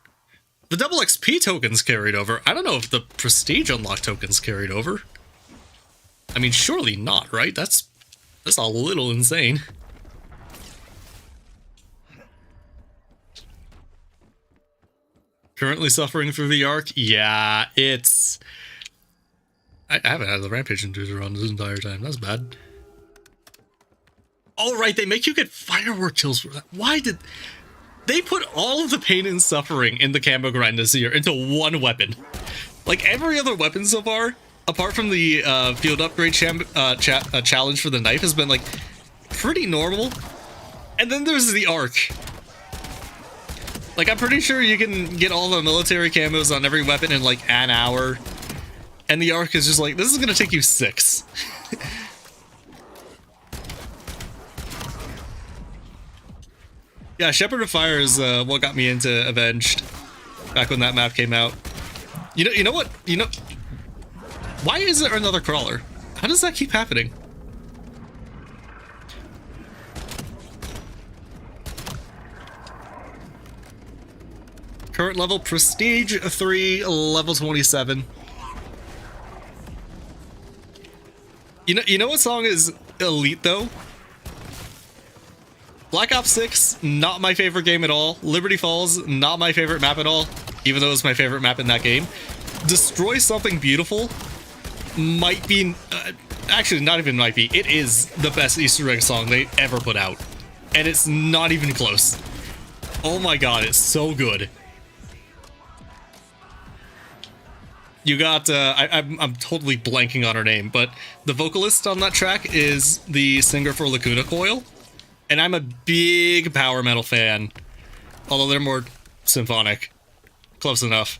The double XP tokens carried over. I don't know if the prestige unlock tokens carried over. I mean, surely not, right? That's a little insane. Currently suffering through the arc? Yeah, it's... I haven't had the Rampage Inducer on this entire time. That's bad. Oh, right, they make you get firework kills for that. Why did... They put all of the pain and suffering in the Camo grind this year into one weapon. Like, every other weapon so far, apart from the field upgrade challenge for the knife, has been, like, pretty normal. And then there's the arc. Like, I'm pretty sure you can get all the military camos on every weapon in, like, an hour. And the arc is just like, this is gonna take you 6. Yeah, Shepherd of Fire is what got me into Avenged back when that map came out. You know what? Why is there another crawler? How does that keep happening? Current level Prestige 3, level 27. You know what song is elite though? Black Ops 6, not my favorite game at all. Liberty Falls, not my favorite map at all, even though it's my favorite map in that game. Destroy Something Beautiful might be, actually not even might be, it is the best Easter egg song they ever put out. And it's not even close. Oh my god, it's so good. You got, I'm totally blanking on her name, but the vocalist on that track is the singer for Lacuna Coil. And I'm a big power metal fan, although they're more symphonic. Close enough.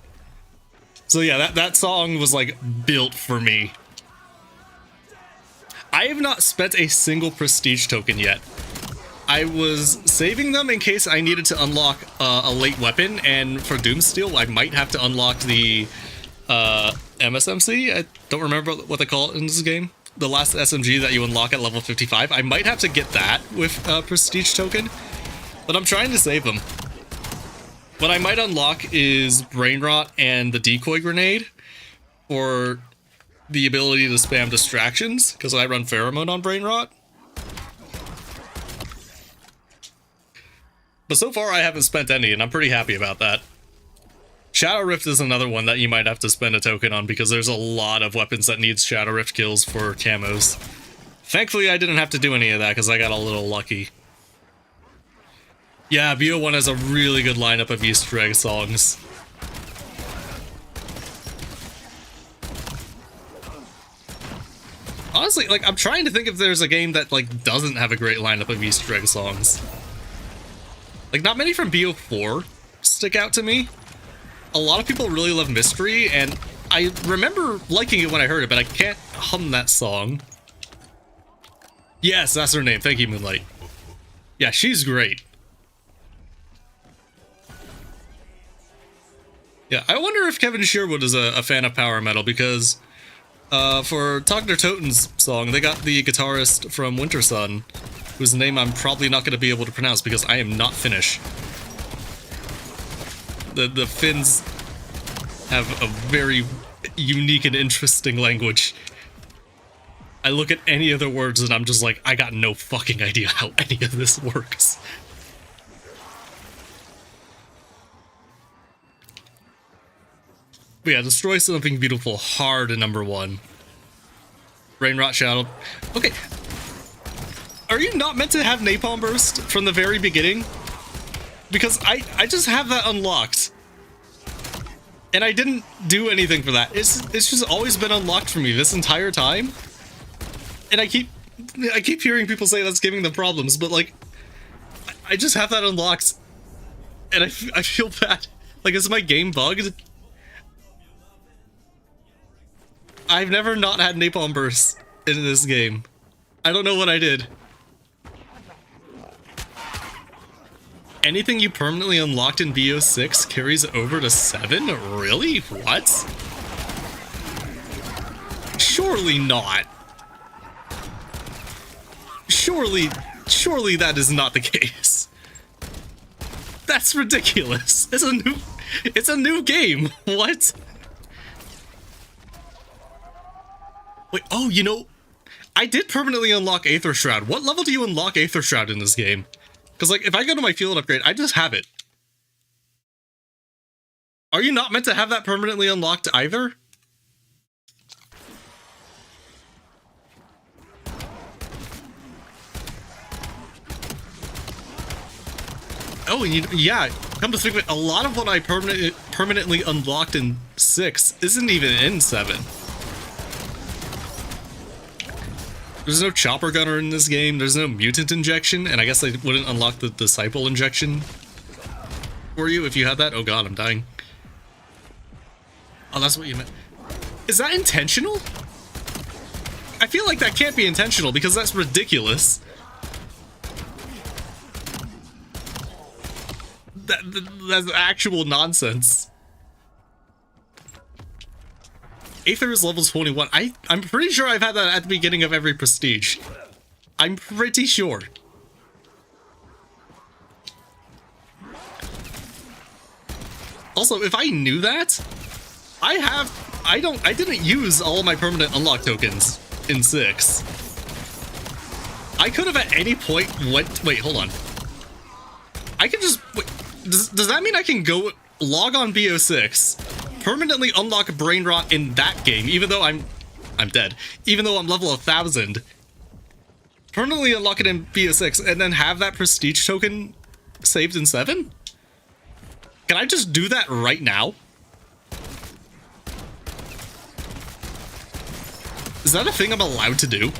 So yeah, that song was like built for me. I have not spent a single prestige token yet. I was saving them in case I needed to unlock a late weapon, and for Doomsteel, I might have to unlock the MSMC. I don't remember what they call it in this game. The last SMG that you unlock at level 55. I might have to get that with a prestige token, but I'm trying to save them. What I might unlock is Brain Rot and the Decoy Grenade, or the ability to spam distractions, because I run Pheromone on Brain Rot. But so far I haven't spent any, and I'm pretty happy about that. Shadow Rift is another one that you might have to spend a token on, because there's a lot of weapons that needs Shadow Rift kills for camos. Thankfully, I didn't have to do any of that, because I got a little lucky. Yeah, BO1 has a really good lineup of Easter egg songs. Honestly, like, I'm trying to think if there's a game that, like, doesn't have a great lineup of Easter egg songs. Like, not many from BO4 stick out to me. A lot of people really love Mystery, and I remember liking it when I heard it, but I can't hum that song. Yes, that's her name. Thank you, Moonlight. Yeah, she's great. Yeah, I wonder if Kevin Sherwood is a fan of power metal, because for Togner Toten's song, they got the guitarist from Winter Sun, whose name I'm probably not going to be able to pronounce because I am not Finnish. The Finns have a very unique and interesting language. I look at any of the words and I'm just like, I got no fucking idea how any of this works. But yeah, Destroy Something Beautiful, hard in #1. Brain Rot Shadow. Okay. Are you not meant to have Napalm Burst from the very beginning? Because I just have that unlocked. And I didn't do anything for that. It's just always been unlocked for me this entire time. And I keep hearing people say that's giving them problems, but like, I just have that unlocked. And I feel bad. Like, is my game bugged? I've never not had Napalm Burst in this game. I don't know what I did. Anything you permanently unlocked in BO6 carries over to 7? Really? What? Surely not. Surely that is not the case. That's ridiculous. It's a new game. What? Wait, oh, you know, I did permanently unlock Aether Shroud. What level do you unlock Aether Shroud in this game? Because, like, if I go to my field upgrade, I just have it. Are you not meant to have that permanently unlocked either? Oh, and yeah, come to think of it, a lot of what I permanently unlocked in 6 isn't even in 7. There's no chopper gunner in this game, there's no mutant injection, and I guess I wouldn't unlock the disciple injection for you if you had that. Oh god, I'm dying. Oh, that's what you meant. Is that intentional? I feel like that can't be intentional because that's ridiculous. That's actual nonsense. Aether is level 21. I'm pretty sure I've had that at the beginning of every prestige. I'm pretty sure. Also, if I knew that, I didn't use all of my permanent unlock tokens in 6. I could have at any point wait, hold on. I can just, wait, does that mean I can go log on BO6, permanently unlock Brain Rot in that game, even though I'm dead, even though I'm level 1000, permanently unlock it in BO6, and then have that prestige token saved in 7? Can I just do that right now? Is that a thing I'm allowed to do?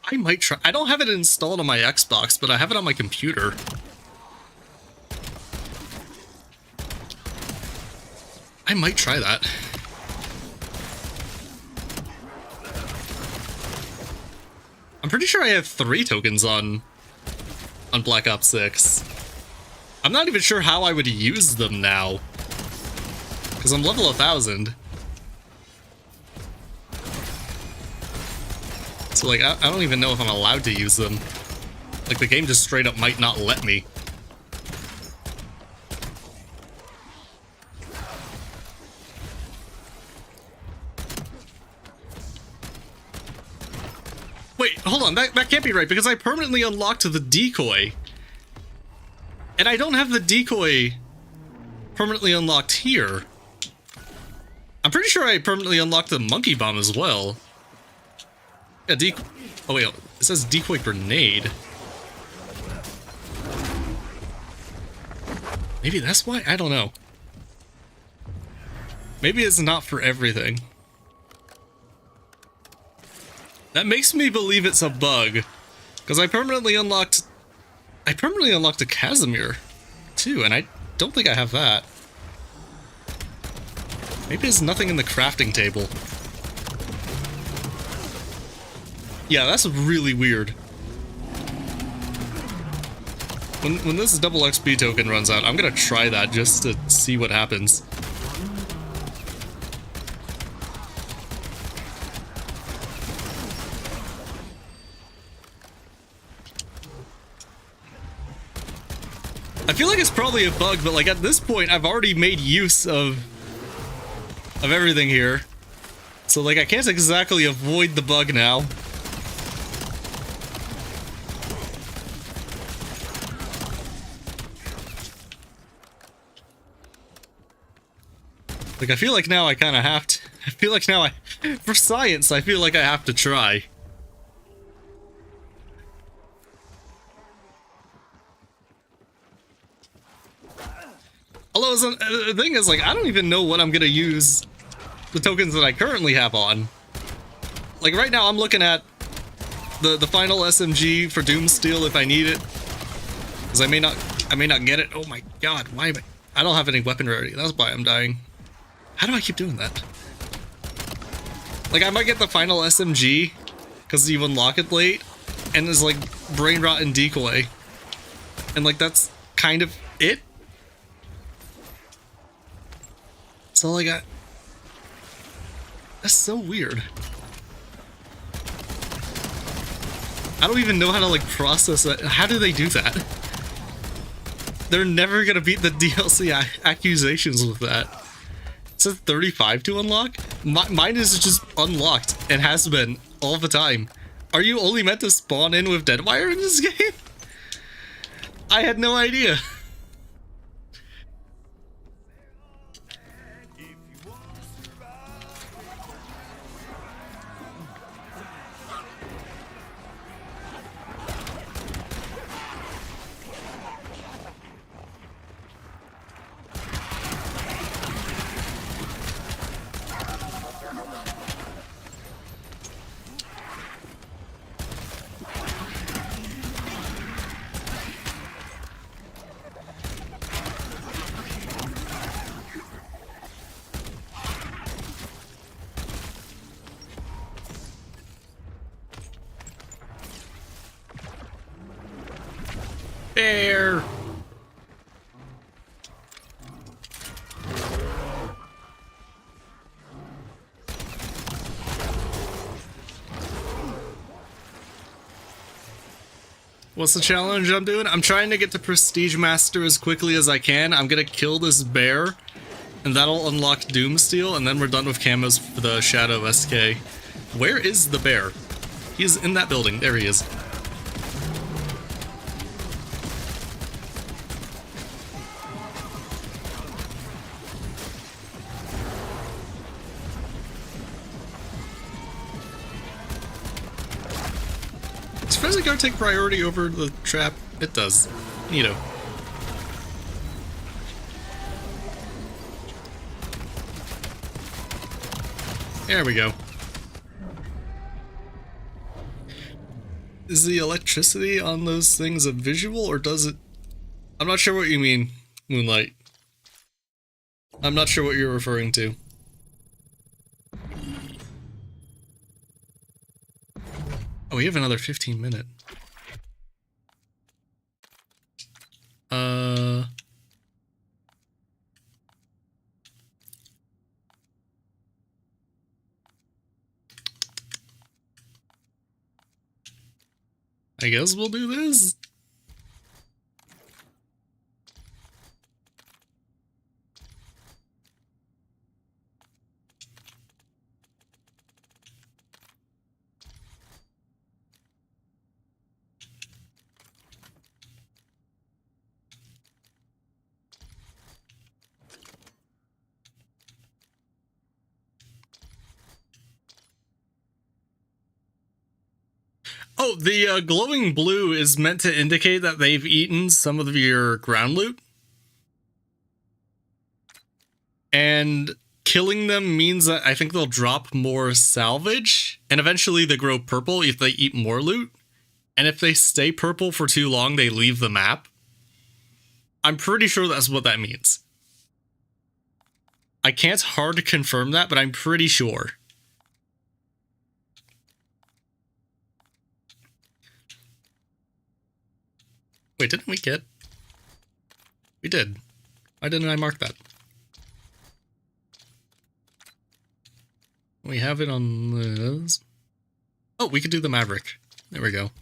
I might try. I don't have it installed on my Xbox, but I have it on my computer. I might try that. I'm pretty sure I have 3 tokens on Black Ops 6. I'm not even sure how I would use them now, because I'm level 1000. So, like, I don't even know if I'm allowed to use them. Like, the game just straight up might not let me. Wait, hold on, that can't be right, because I permanently unlocked the decoy. And I don't have the decoy permanently unlocked here. I'm pretty sure I permanently unlocked the monkey bomb as well. Yeah, oh wait, it says decoy grenade. Maybe that's why? I don't know. Maybe it's not for everything. That makes me believe it's a bug, because I permanently unlocked a Casimir too, and I don't think I have that. Maybe there's nothing in the crafting table. Yeah, that's really weird. When this double XP token runs out, I'm gonna try that just to see what happens. I feel like it's probably a bug, but like at this point, I've already made use of everything here. So like I can't exactly avoid the bug now. Like, I feel like now I kind of have to... I feel like now for science, I feel like I have to try. Although, the thing is, like, I don't even know what I'm gonna use the tokens that I currently have on. Like, right now I'm looking at the final SMG for Doomsteel if I need it. Because I I may not get it. Oh my god, why am I don't have any weapon rarity. That's why I'm dying. How do I keep doing that? Like, I might get the final SMG, because you unlock it late, and there's like brain rot and decoy. And like, that's kind of it. That's all I got. That's so weird. I don't even know how to like process that. How do they do that? They're never gonna beat the DLC accusations with that. It says 35 to unlock? Mine is just unlocked and has been all the time. Are you only meant to spawn in with Deadwire in this game? I had no idea. Bear! What's the challenge I'm doing? I'm trying to get to Prestige Master as quickly as I can. I'm gonna kill this bear, and that'll unlock Doomsteel, and then we're done with camos for the Shadow SK. Where is the bear? He's in that building. There he is. Does Frizzy Guard take priority over the trap? It does. Neato. There we go. Is the electricity on those things a visual, or does it... I'm not sure what you mean, Moonlight. I'm not sure what you're referring to. Oh, we have another 15 minute. I guess we'll do this. Oh, the glowing blue is meant to indicate that they've eaten some of your ground loot. And killing them means that I think they'll drop more salvage, and eventually they grow purple if they eat more loot. And if they stay purple for too long, they leave the map. I'm pretty sure that's what that means. I can't hard confirm that, but I'm pretty sure. Wait, didn't we get... We did. Why didn't I mark that? We have it on this. Oh, we could do the Maverick. There we go.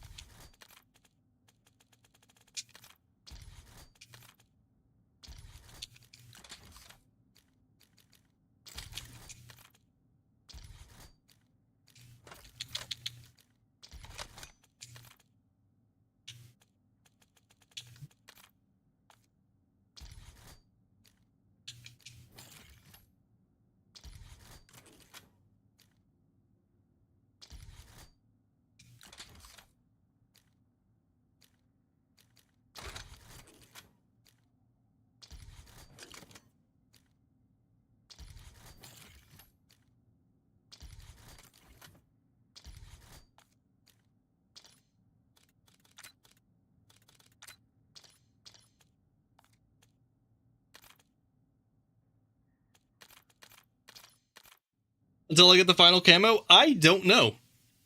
until I get the final camo? I don't know.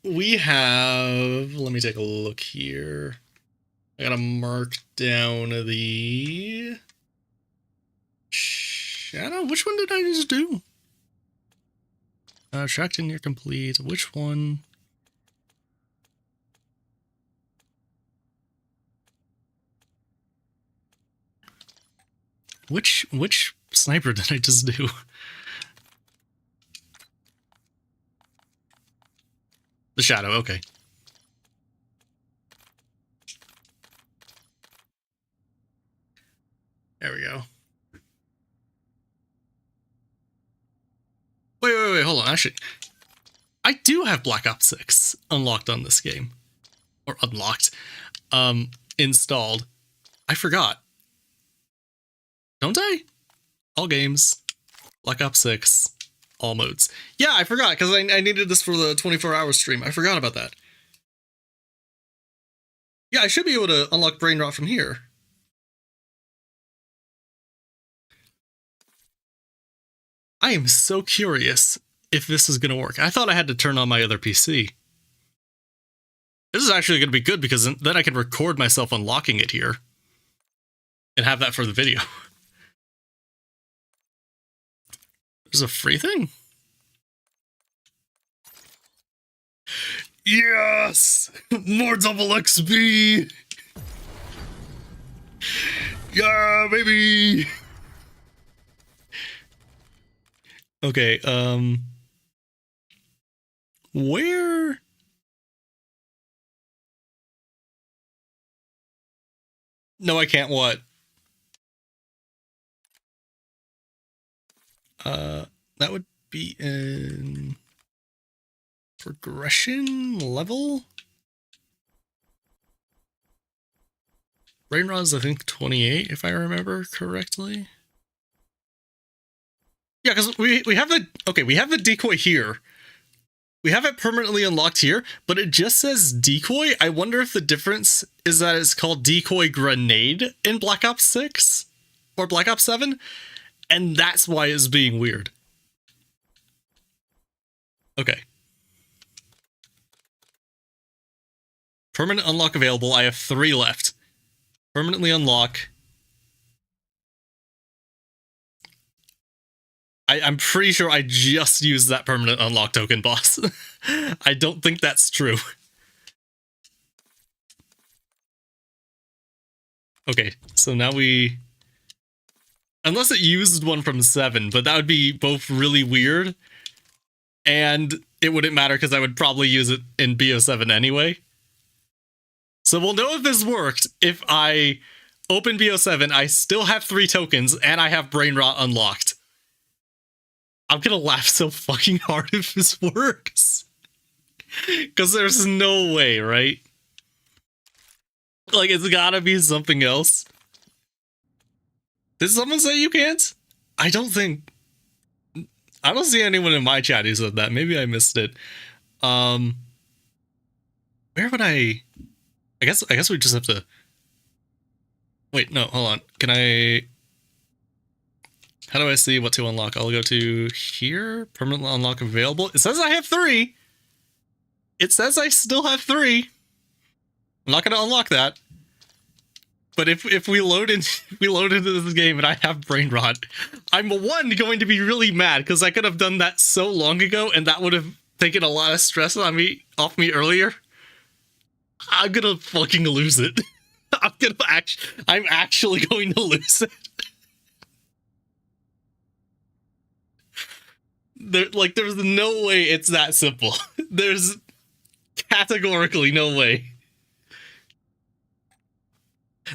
We have... Let me take a look here. I gotta mark down the... Shadow? Which one did I just do? Tracked in near complete. Which one? Which sniper did I just do? The shadow, okay. There we go. Wait, hold on. Actually, I do have Black Ops 6 unlocked on this game. Or unlocked. Installed. I forgot. Don't I? All games. Black Ops 6. All modes. Yeah, I forgot, because I needed this for the 24-hour stream. I forgot about that. Yeah, I should be able to unlock Brain Rot from here. I am so curious if this is going to work. I thought I had to turn on my other PC. This is actually going to be good, because then I can record myself unlocking it here. And have that for the video. There's a free thing? Yes! More double XP! Yeah, baby! Okay, where? No, I can't what? That would be in progression level? Brain Rod's, I think, 28, if I remember correctly. Yeah, because we have the... Okay, we have the decoy here. We have it permanently unlocked here, but it just says decoy. I wonder if the difference is that it's called decoy grenade in Black Ops 6 or Black Ops 7, and that's why it's being weird. Okay. Permanent unlock available. I have 3 left. Permanently unlock. I'm pretty sure I just used that permanent unlock token, boss. I don't think that's true. Okay, so now we... Unless it used one from 7, but that would be both really weird, and it wouldn't matter because I would probably use it in BO7 anyway. So we'll know if this worked if I open BO7, I still have 3 tokens, and I have Brain Rot unlocked. I'm gonna laugh so fucking hard if this works. Because there's no way, right? Like, it's gotta be something else. Did someone say you can't? I don't think... I don't see anyone in my chat who said that. Maybe I missed it. Where would I guess we just have to... Wait, no, hold on. Can I... How do I see what to unlock? I'll go to here. Permanent unlock available. It says I have 3. It says I still have 3. I'm not going to unlock that. But if we load into this game and I have Brain Rot, I'm going to be really mad because I could have done that so long ago and that would have taken a lot of stress off me earlier. I'm gonna fucking lose it. I'm actually going to lose it. There's no way it's that simple. There's categorically no way.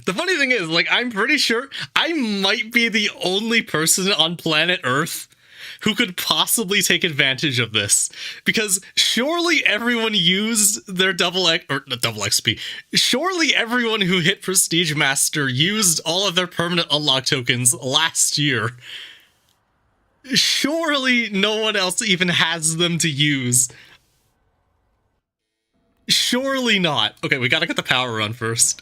The funny thing is, like, I'm pretty sure I might be the only person on planet Earth who could possibly take advantage of this. Because surely everyone used their double XP. Surely everyone who hit Prestige Master used all of their permanent unlock tokens last year. Surely no one else even has them to use. Surely not. Okay, we gotta get the power run first.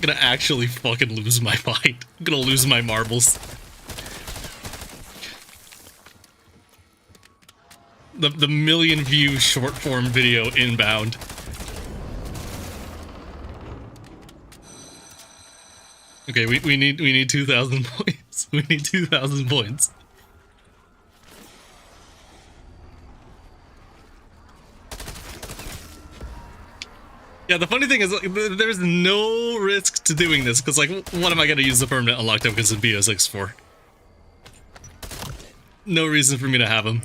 I'm gonna actually fucking lose my mind. I'm gonna lose my marbles. the million view short form video inbound. Okay, we need 2,000 points. We need 2,000 points. Yeah, the funny thing is, like, there's no risk to doing this, because, like, what am I going to use the permanent unlock tokens in BO6 for? No reason for me to have them.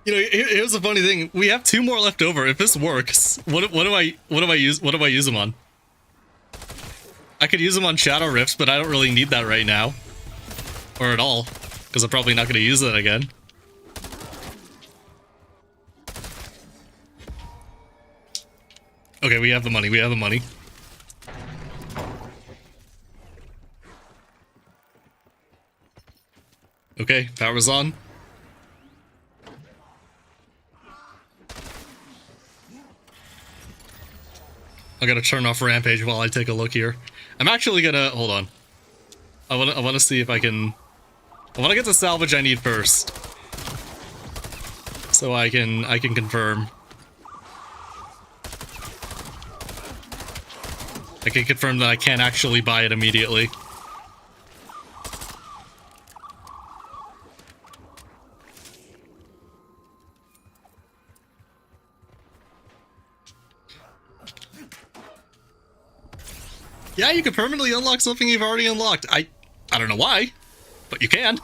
You know, here's the funny thing: we have 2 more left over. If this works, what do I use them on? I could use them on Shadow Rifts, but I don't really need that right now, or at all, because I'm probably not going to use that again. Okay, we have the money. We have the money. Okay, power's on. I gotta turn off Rampage while I take a look here. I'm actually gonna hold on. I wanna see if I can. I wanna get the salvage I need first, so I can confirm. I can confirm that I can't actually buy it immediately. Yeah, you can permanently unlock something you've already unlocked. I don't know why, but you can.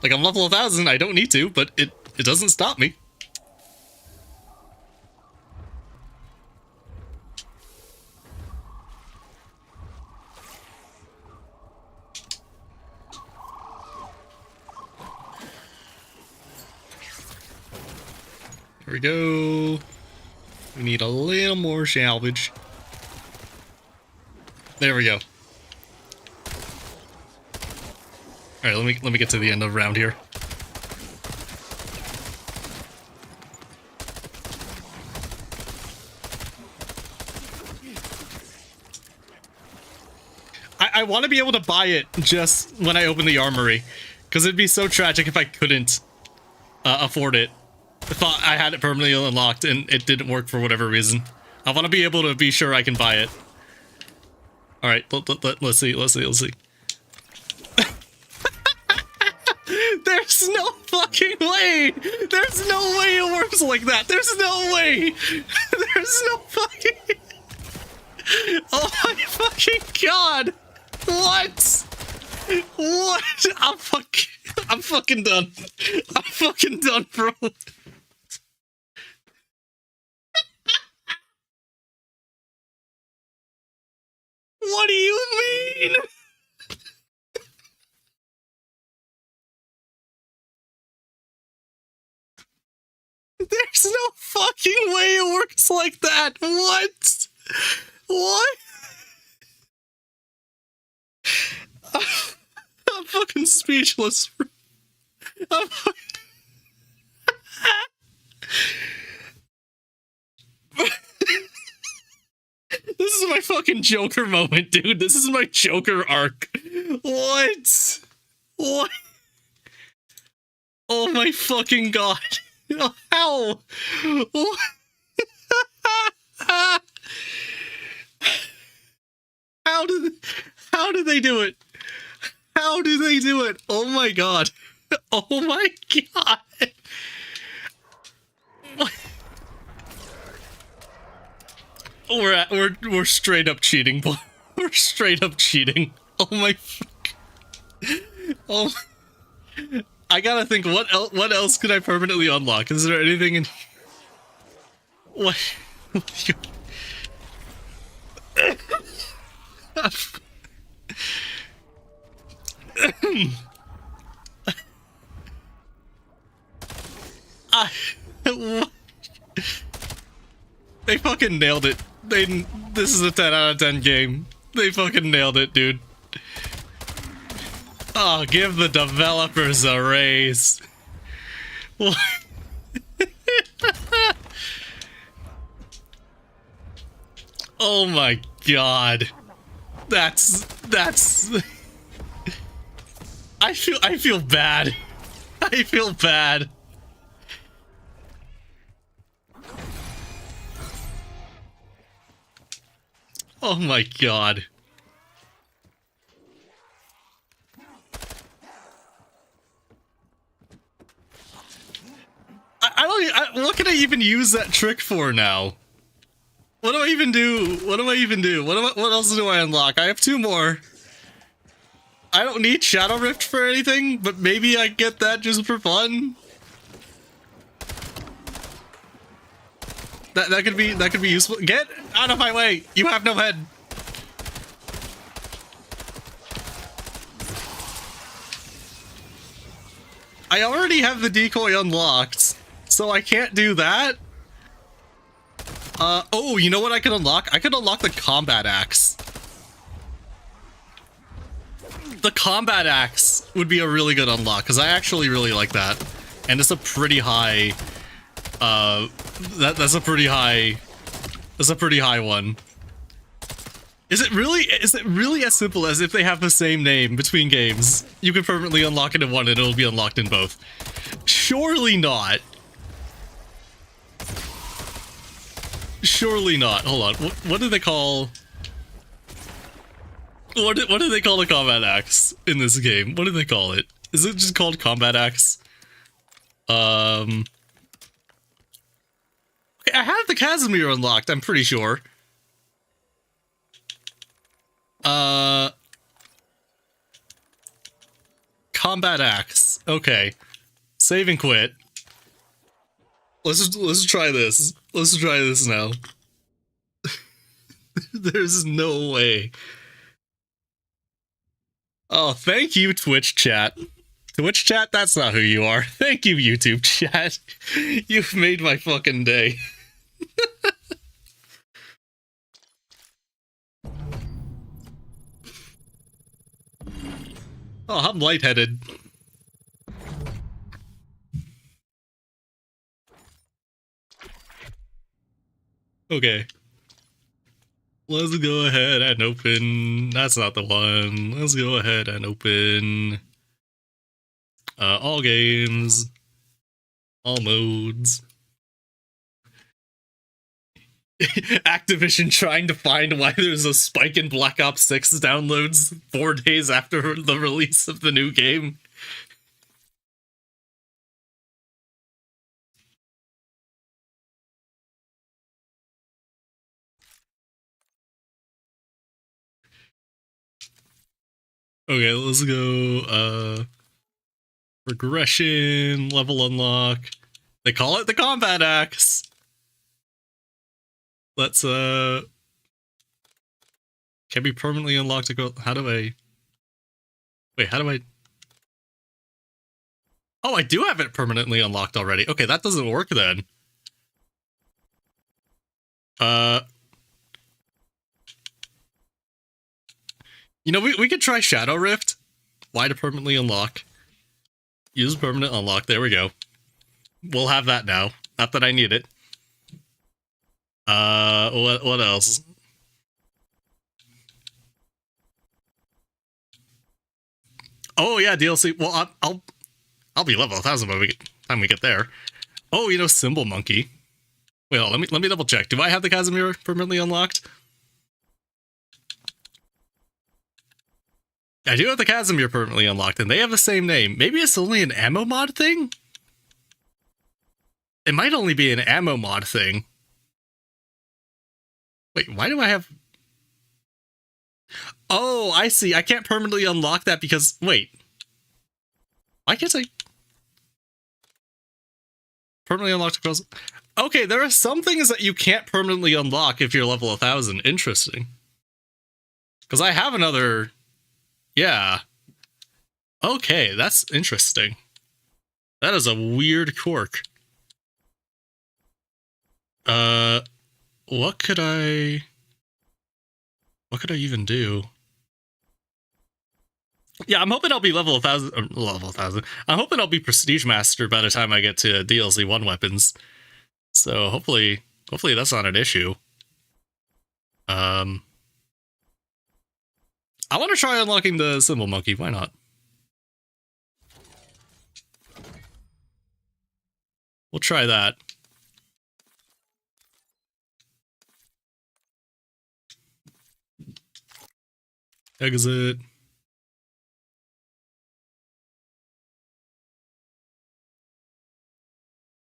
Like, I'm level 1,000, I don't need to, but it doesn't stop me. There we go. We need a little more salvage. There we go. All right, let me get to the end of the round here. I want to be able to buy it just when I open the armory, because it'd be so tragic if I couldn't afford it. I thought I had it permanently unlocked and it didn't work for whatever reason. I want to be able to be sure I can buy it. All right, let's see. There's no fucking way! There's no way it works like that! There's no way! There's no fucking... Oh my fucking god! What? What? I'm fucking done. I'm fucking done, bro. What do you mean? There's no fucking way it works like that. What? What? I'm fucking speechless. I'm fucking... This is my fucking Joker moment, dude. This is my Joker arc. What? What? Oh my fucking god. How? What? How did they do it? How do they do it? Oh my god. Oh my god. What? We're straight up cheating, boy. We're straight up cheating. Oh my fuck. Oh. I gotta think, what else could I permanently unlock? Is there anything in... What? They fucking nailed it. This is a 10 out of 10 game. They fucking nailed it, dude. Oh, give the developers a raise. What? Oh my god. That's I feel bad. I feel bad. Oh my god. What can I even use that trick for now? What do I even do? What do I even do? What else do I unlock? I have 2 more. I don't need Shadow Rift for anything, but maybe I get that just for fun. That could be useful. Get out of my way! You have no head. I already have the decoy unlocked, so I can't do that. Oh, you know what I can unlock? I can unlock the combat axe. The combat axe would be a really good unlock, because I actually really like that. And it's a pretty high, that's a pretty high one. Is it really as simple as if they have the same name between games? You can permanently unlock it in one and it'll be unlocked in both. Surely not. Surely not. Hold on. What do they call... What do they call the combat axe in this game? What do they call it? Is it just called combat axe? Okay, I have the Casimir unlocked, I'm pretty sure. Combat axe. Okay. Save and quit. Let's try this. Let's try this now. There's no way. Oh, thank you, Twitch chat. Twitch chat, that's not who you are. Thank you, YouTube chat. You've made my fucking day. Oh, I'm lightheaded. Okay. Let's go ahead and open... That's not the one. Let's go ahead and open... all games. All modes. Activision trying to find why there's a spike in Black Ops 6 downloads 4 days after the release of the new game. Okay, let's go, progression, level unlock. They call it the combat axe. Let's, can be permanently unlocked to go, how do I, wait, how do I, oh, I do have it permanently unlocked already. Okay, that doesn't work then. You know, we could try Shadow Rift. Why to permanently unlock? Use permanent unlock. There we go. We'll have that now. Not that I need it. What else? Oh yeah, DLC. Well, I'll be level 1000 by the time we get there. Oh, you know, Symbol Monkey. Wait, hold on, let me double check. Do I have the Casimir permanently unlocked? I do have the Casimir permanently unlocked, and they have the same name. Maybe it's only an ammo mod thing? It might only be an ammo mod thing. Wait, why do I have... Oh, I see. I can't permanently unlock that because... Wait. Why can't I... Permanently unlocked across... Okay, there are some things that you can't permanently unlock if you're level 1000. Interesting. Because I have another... Yeah. Okay, that's interesting. That is a weird quirk. What could I even do? Yeah, I'm hoping I'll be level 1000. Level 1000. I'm hoping I'll be Prestige Master by the time I get to DLC 1 weapons. So hopefully that's not an issue. I want to try unlocking the Symbol Monkey. Why not? We'll try that. Exit.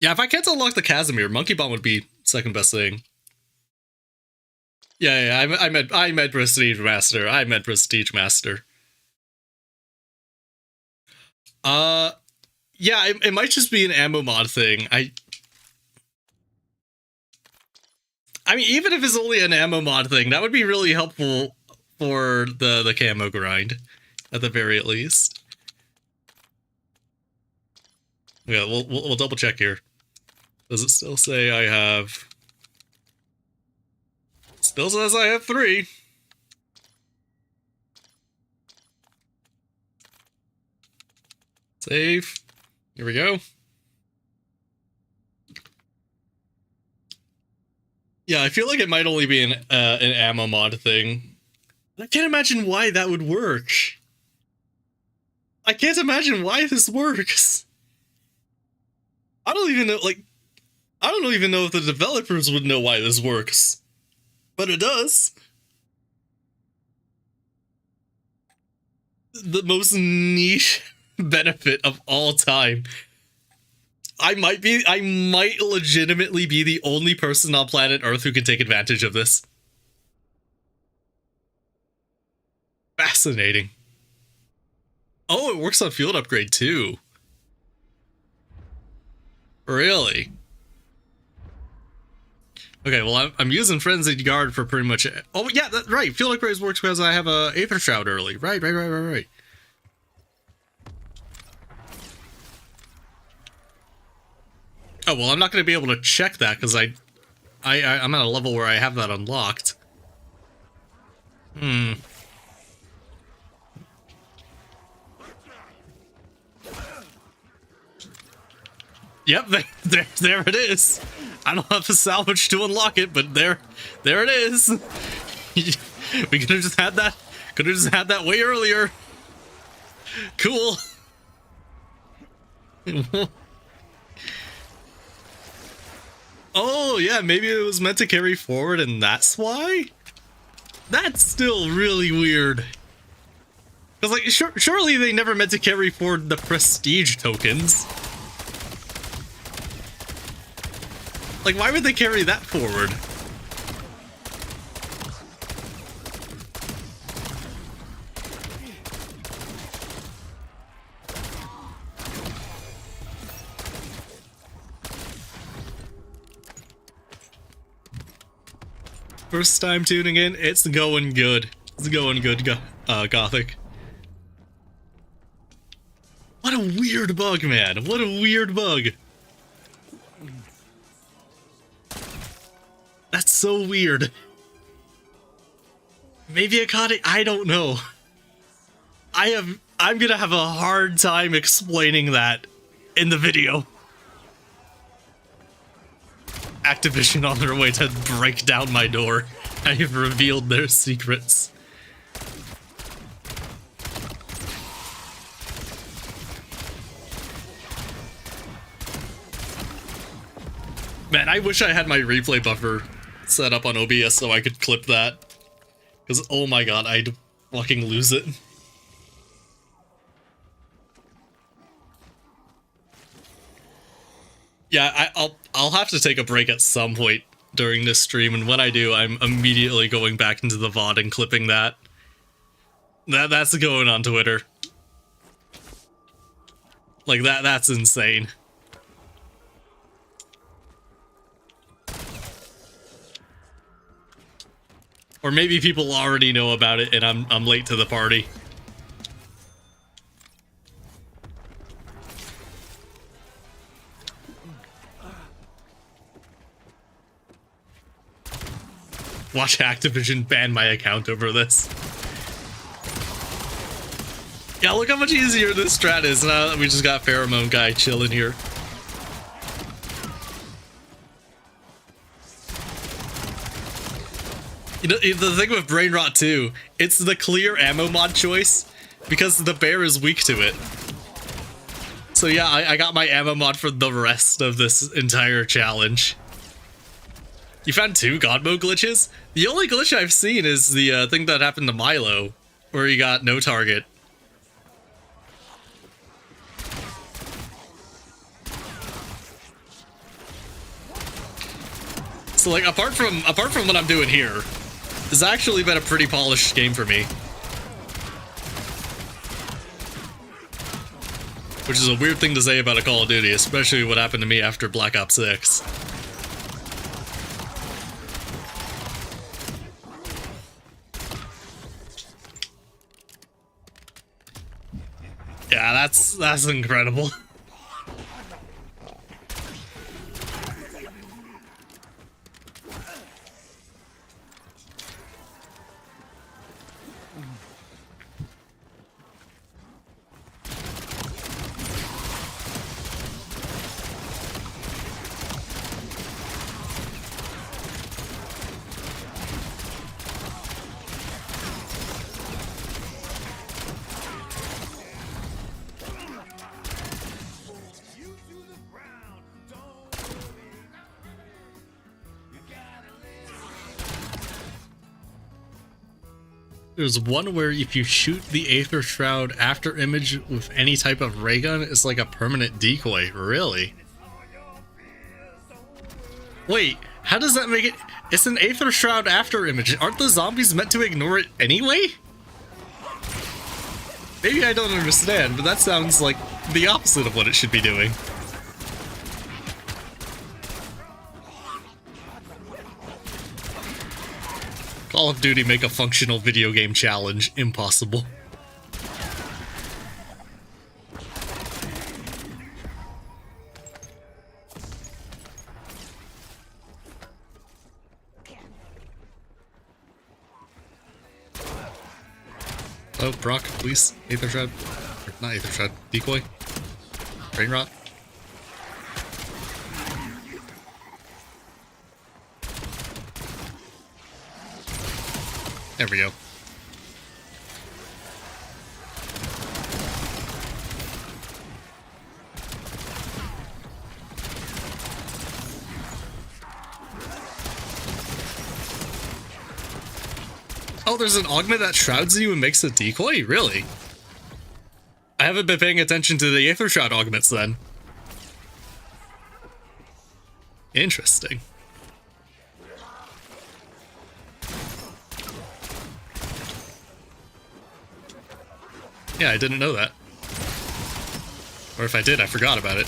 Yeah, if I can't unlock the Casimir, Monkey Bomb would be second best thing. Yeah, I meant Prestige Master. I meant Prestige Master. Yeah, it might just be an ammo mod thing. I mean, even if it's only an ammo mod thing, that would be really helpful for the camo grind, at the very least. Yeah, we'll double check here. Does it still say I have? Still says I have 3. Save. Here we go. Yeah, I feel like it might only be an ammo mod thing. I can't imagine why that would work. I can't imagine why this works. I don't even know, like, I don't even know if the developers would know why this works. But it does. The most niche benefit of all time. I might legitimately be the only person on planet Earth who can take advantage of this. Fascinating. Oh, it works on field upgrade too. Really? Okay, well, I'm using Frenzied Guard for pretty much... Oh, yeah, that's right. Field upgrades works because I have a Aether Shroud early. Right. Oh, well, I'm not going to be able to check that because I'm at a level where I have that unlocked. Yep, there it is. I don't have to salvage to unlock it, but there it is. We could have just had that. Could have just had that way earlier. Cool. Oh yeah, maybe it was meant to carry forward, and that's why. That's still really weird. Because like, surely they never meant to carry forward the prestige tokens. Like, why would they carry that forward? First time tuning in, it's going good. It's going good, Gothic. What a weird bug, man. What a weird bug. That's so weird. Maybe it caught it. I don't know. I'm gonna have a hard time explaining that in the video. Activision on their way to break down my door. I've revealed their secrets. Man, I wish I had my replay buffer set up on OBS so I could clip that. Because, oh my god, I'd fucking lose it. Yeah, I'll have to take a break at some point during this stream, and when I do, I'm immediately going back into the VOD and clipping that. That's going on Twitter. Like, that's insane. Or maybe people already know about it and I'm late to the party. Watch Activision ban my account over this. Yeah, look how much easier this strat is now that we just got Pheromone Guy chilling here. You know, the thing with Brain Rot 2, it's the clear ammo mod choice because the bear is weak to it. So yeah, I got my ammo mod for the rest of this entire challenge. You found 2 God mode glitches? The only glitch I've seen is the thing that happened to Milo, where he got no target. So like, apart from what I'm doing here, it's actually been a pretty polished game for me. Which is a weird thing to say about a Call of Duty, especially what happened to me after Black Ops 6. Yeah, that's incredible. There's one where if you shoot the Aether Shroud after image with any type of ray gun, it's like a permanent decoy. Really? Wait, how does that make it? It's an Aether Shroud after image. Aren't the zombies meant to ignore it anyway? Maybe I don't understand, but that sounds like the opposite of what it should be doing. Call of Duty make a functional video game challenge impossible. Oh, Brock, please. Aether Shroud. Not Aether Shroud. Decoy. Brain Rot. There we go. Oh, there's an augment that shrouds you and makes a decoy? Really? I haven't been paying attention to the Aether Shroud augments then. Interesting. Yeah, I didn't know that. Or if I did, I forgot about it.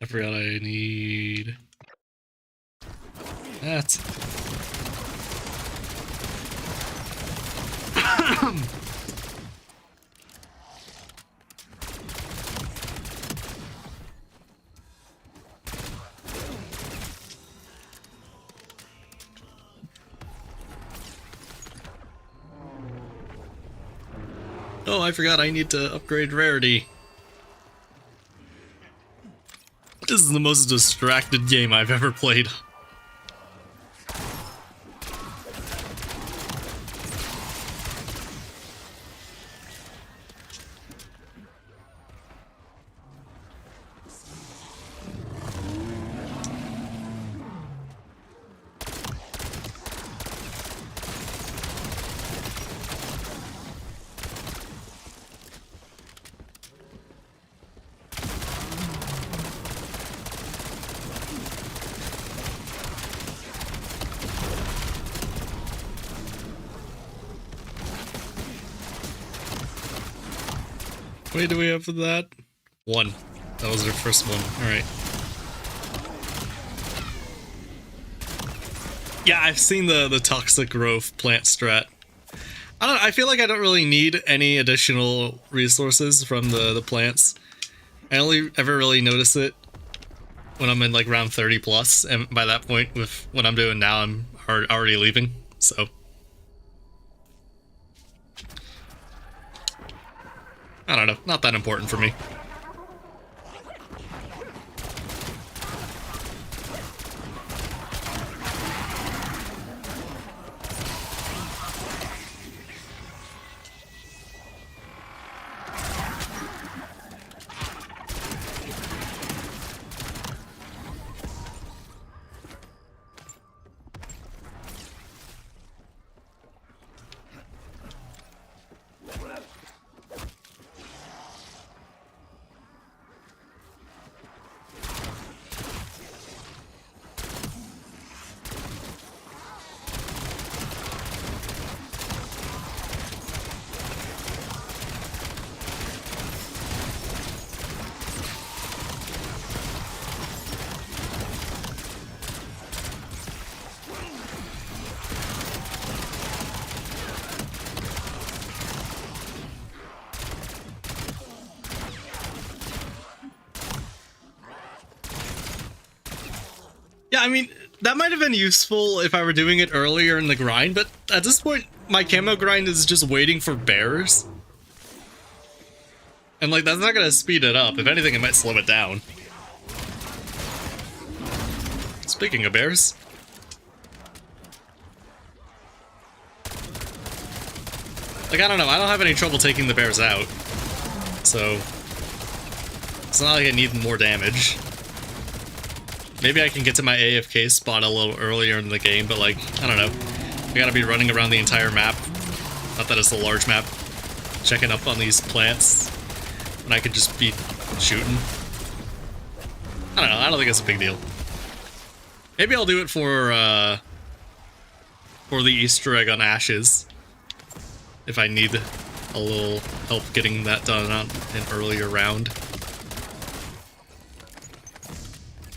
I forgot I need that. Oh, I forgot I need to upgrade rarity. This is the most distracted game I've ever played. Wait, do we have for that? 1. That was our first one. Alright. Yeah, I've seen the toxic growth plant strat. I feel like I don't really need any additional resources from the plants. I only ever really notice it when I'm in like round 30 plus, and by that point, with what I'm doing now, I'm already leaving, so. I don't know, not that important for me. Yeah, I mean, that might have been useful if I were doing it earlier in the grind, but at this point, my camo grind is just waiting for bears. And, like, that's not gonna speed it up. If anything, it might slow it down. Speaking of bears. Like, I don't know, I don't have any trouble taking the bears out. So, it's not like I need more damage. Maybe I can get to my AFK spot a little earlier in the game, but like, I don't know. I gotta be running around the entire map. Not that it's a large map. Checking up on these plants. When I could just be shooting. I don't know, I don't think it's a big deal. Maybe I'll do it for the Easter egg on Ashes. If I need a little help getting that done on an earlier round.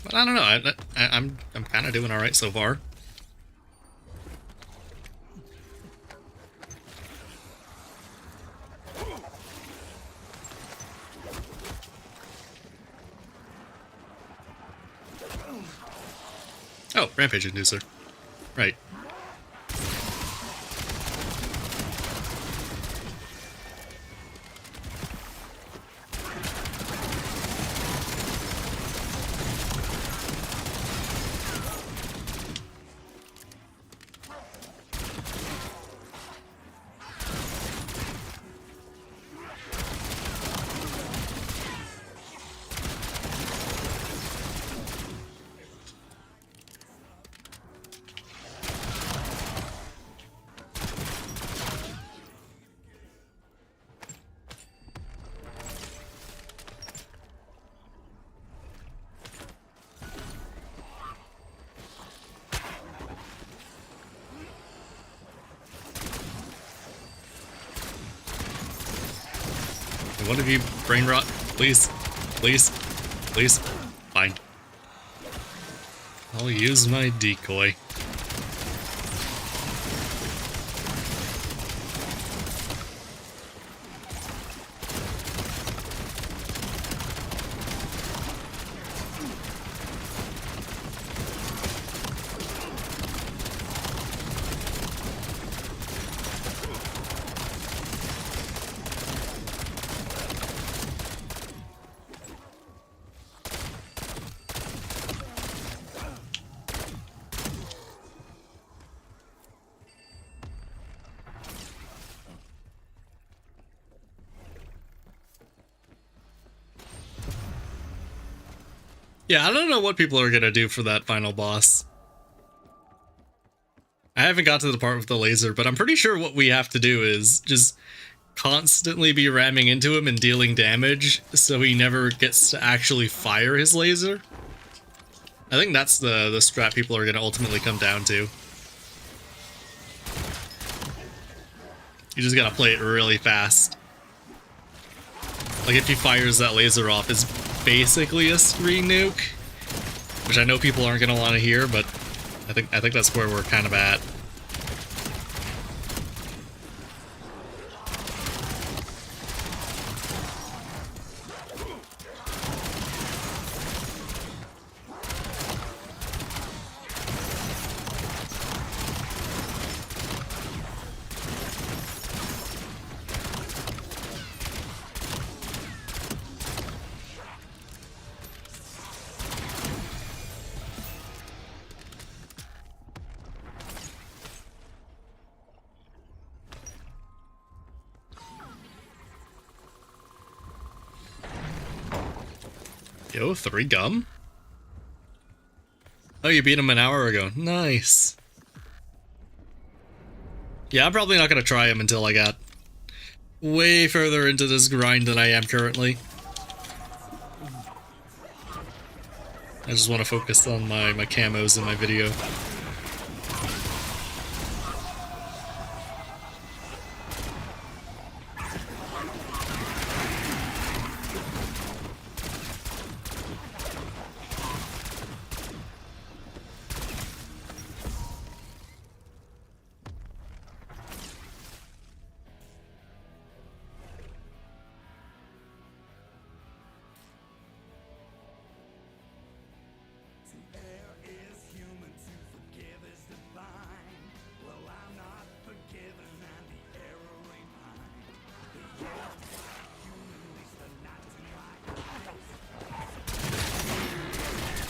But I don't know, I'm kind of doing all right so far. Oh, Rampage Inducer. Right. One of you brain rot, please, please, please. Fine. I'll use my decoy. Yeah, I don't know what people are gonna do for that final boss. I haven't got to the part with the laser, but I'm pretty sure what we have to do is just constantly be ramming into him and dealing damage so he never gets to actually fire his laser. I think that's the strat people are gonna ultimately come down to. You just gotta play it really fast. Like if he fires that laser off, it's basically a screen nuke, which I know people aren't gonna want to hear, but I think that's where we're kind of at. Yo, 3 gum? Oh, you beat him an hour ago. Nice. Yeah, I'm probably not gonna try him until I got way further into this grind than I am currently. I just want to focus on my camos in my video.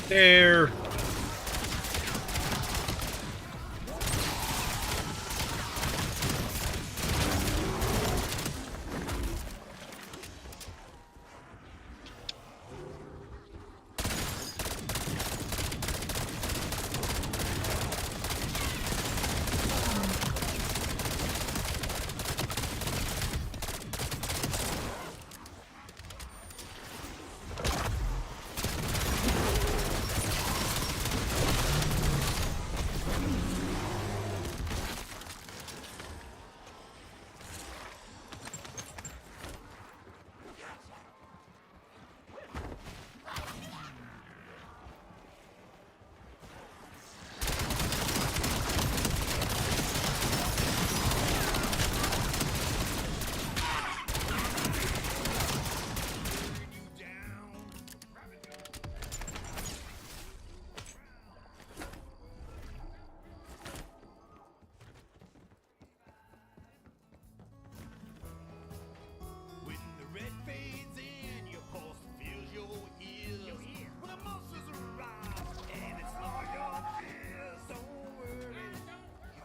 There.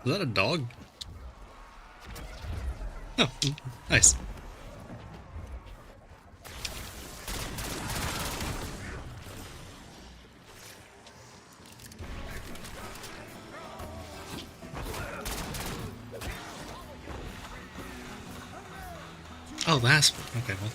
Is that a dog? Oh, nice. Oh, that's okay. Well.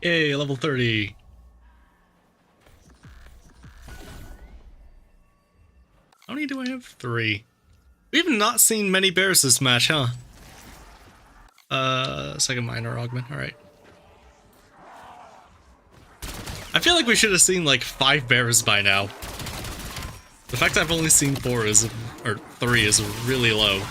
Yay, level 30. How many do I have? 3. We've not seen many bears this match, huh? Second minor augment, alright. I feel like we should have seen like 5 bears by now. The fact I've only seen 4 is, or 3 is really low.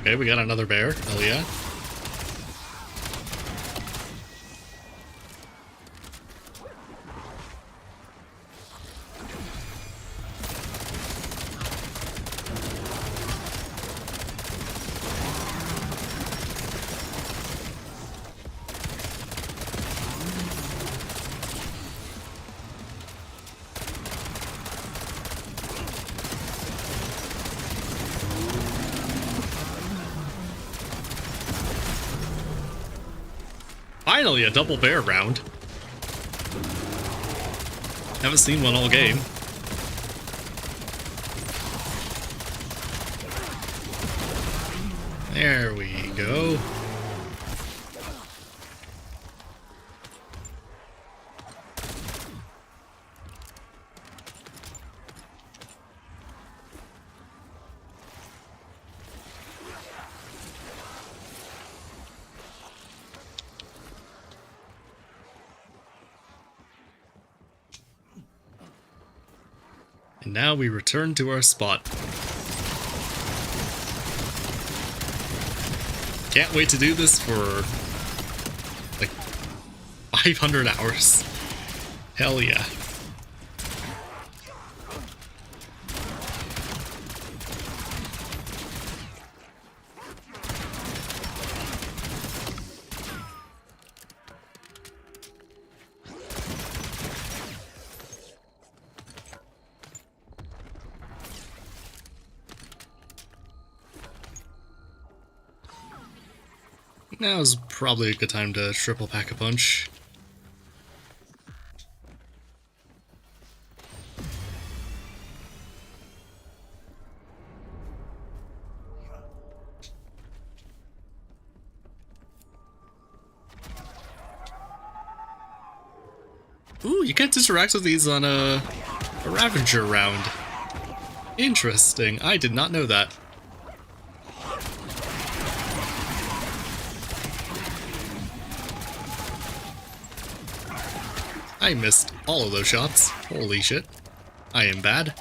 Okay, we got another bear. Hell yeah. Finally, a double bear round. Haven't seen one all game. There we go. And now we return to our spot. Can't wait to do this for like 500 hours. Hell yeah. Now's probably a good time to triple pack a punch. Ooh, you can't interact with these on a Ravager round. Interesting. I did not know that. I missed all of those shots. Holy shit. I am bad.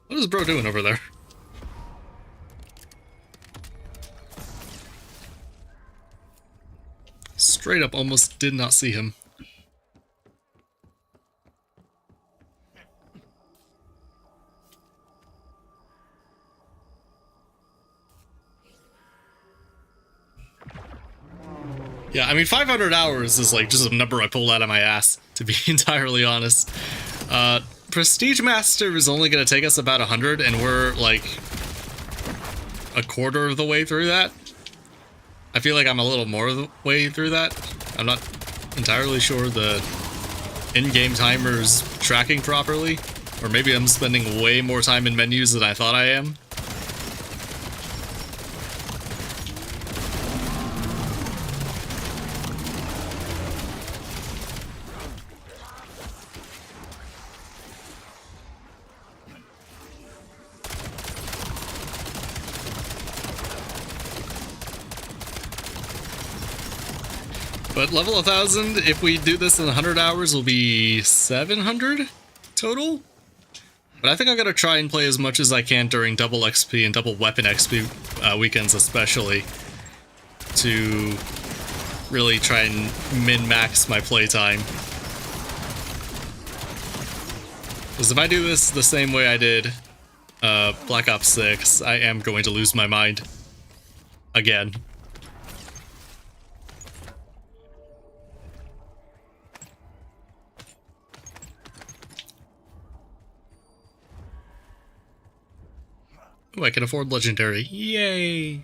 What is bro doing over there? Straight up almost did not see him. Yeah, I mean, 500 hours is like just a number I pulled out of my ass, to be entirely honest. Prestige Master is only going to take us about 100, and we're like a quarter of the way through that. I feel like I'm a little more of the way through that. I'm not entirely sure the in-game timer's tracking properly, or maybe I'm spending way more time in menus than I thought I am. But level 1000, if we do this in 100 hours, will be 700 total. But I think I'm going to try and play as much as I can during double XP and double weapon XP weekends especially, to really try and min-max my playtime. Because if I do this the same way I did Black Ops 6, I am going to lose my mind. Again. Oh, I can afford legendary. Yay!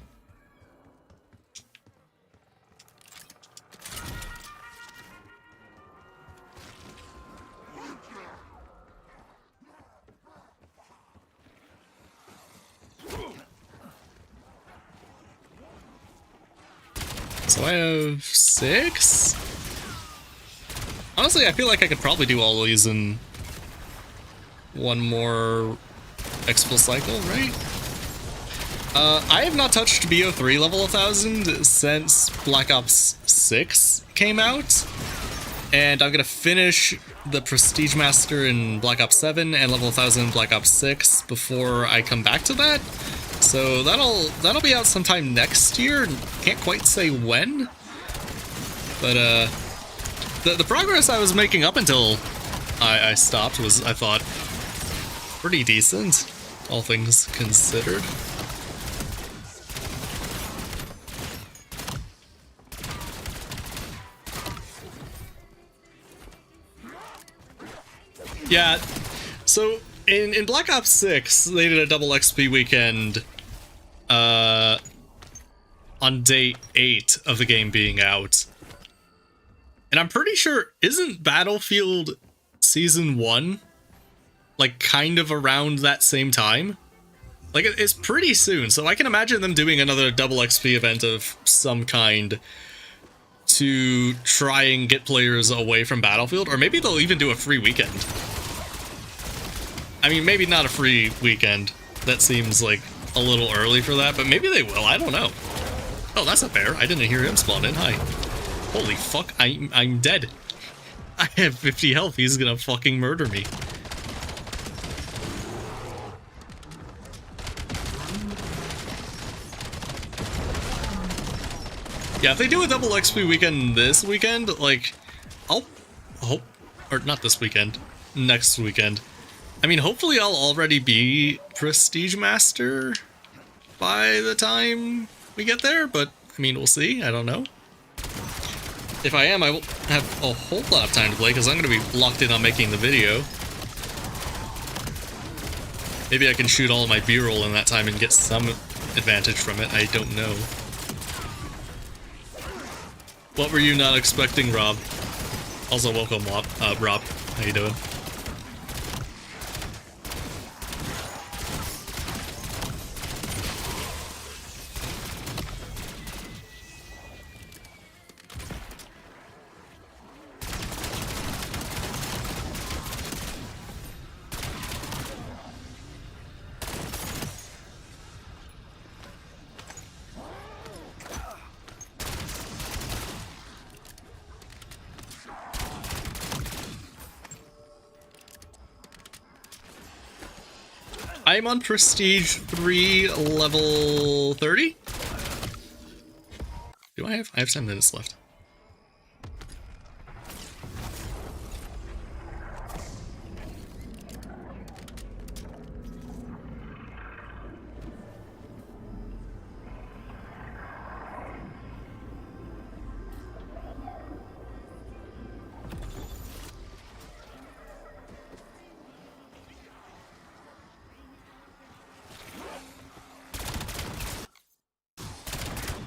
So I have 6? Honestly, I feel like I could probably do all of these in one more exfil cycle, right? I have not touched BO3 level 1000 since Black Ops 6 came out, and I'm gonna finish the Prestige Master in Black Ops 7 and level 1000 in Black Ops 6 before I come back to that. So that'll be out sometime next year. Can't quite say when, but the progress I was making up until I stopped was, I thought, pretty decent, all things considered. Yeah, so in Black Ops 6, they did a double XP weekend on day 8 of the game being out. And I'm pretty sure, isn't Battlefield Season 1, like, kind of around that same time? Like, it's pretty soon, so I can imagine them doing another double XP event of some kind to try and get players away from Battlefield, or maybe they'll even do a free weekend. I mean, maybe not a free weekend. That seems like a little early for that, but maybe they will. I don't know. Oh, that's a bear. I didn't hear him spawn in. Hi. Holy fuck, I'm dead. I have 50 health. He's gonna fucking murder me. Yeah, if they do a double XP weekend this weekend, like, I'll hope, or not this weekend, next weekend. I mean, hopefully I'll already be Prestige Master by the time we get there, but, I mean, we'll see. I don't know. If I am, I will have a whole lot of time to play, because I'm going to be locked in on making the video. Maybe I can shoot all of my B-roll in that time and get some advantage from it. I don't know. What were you not expecting, Rob? Also, welcome, Rob. How you doing? I'm on Prestige 3, level 30? Do I have 10 minutes left.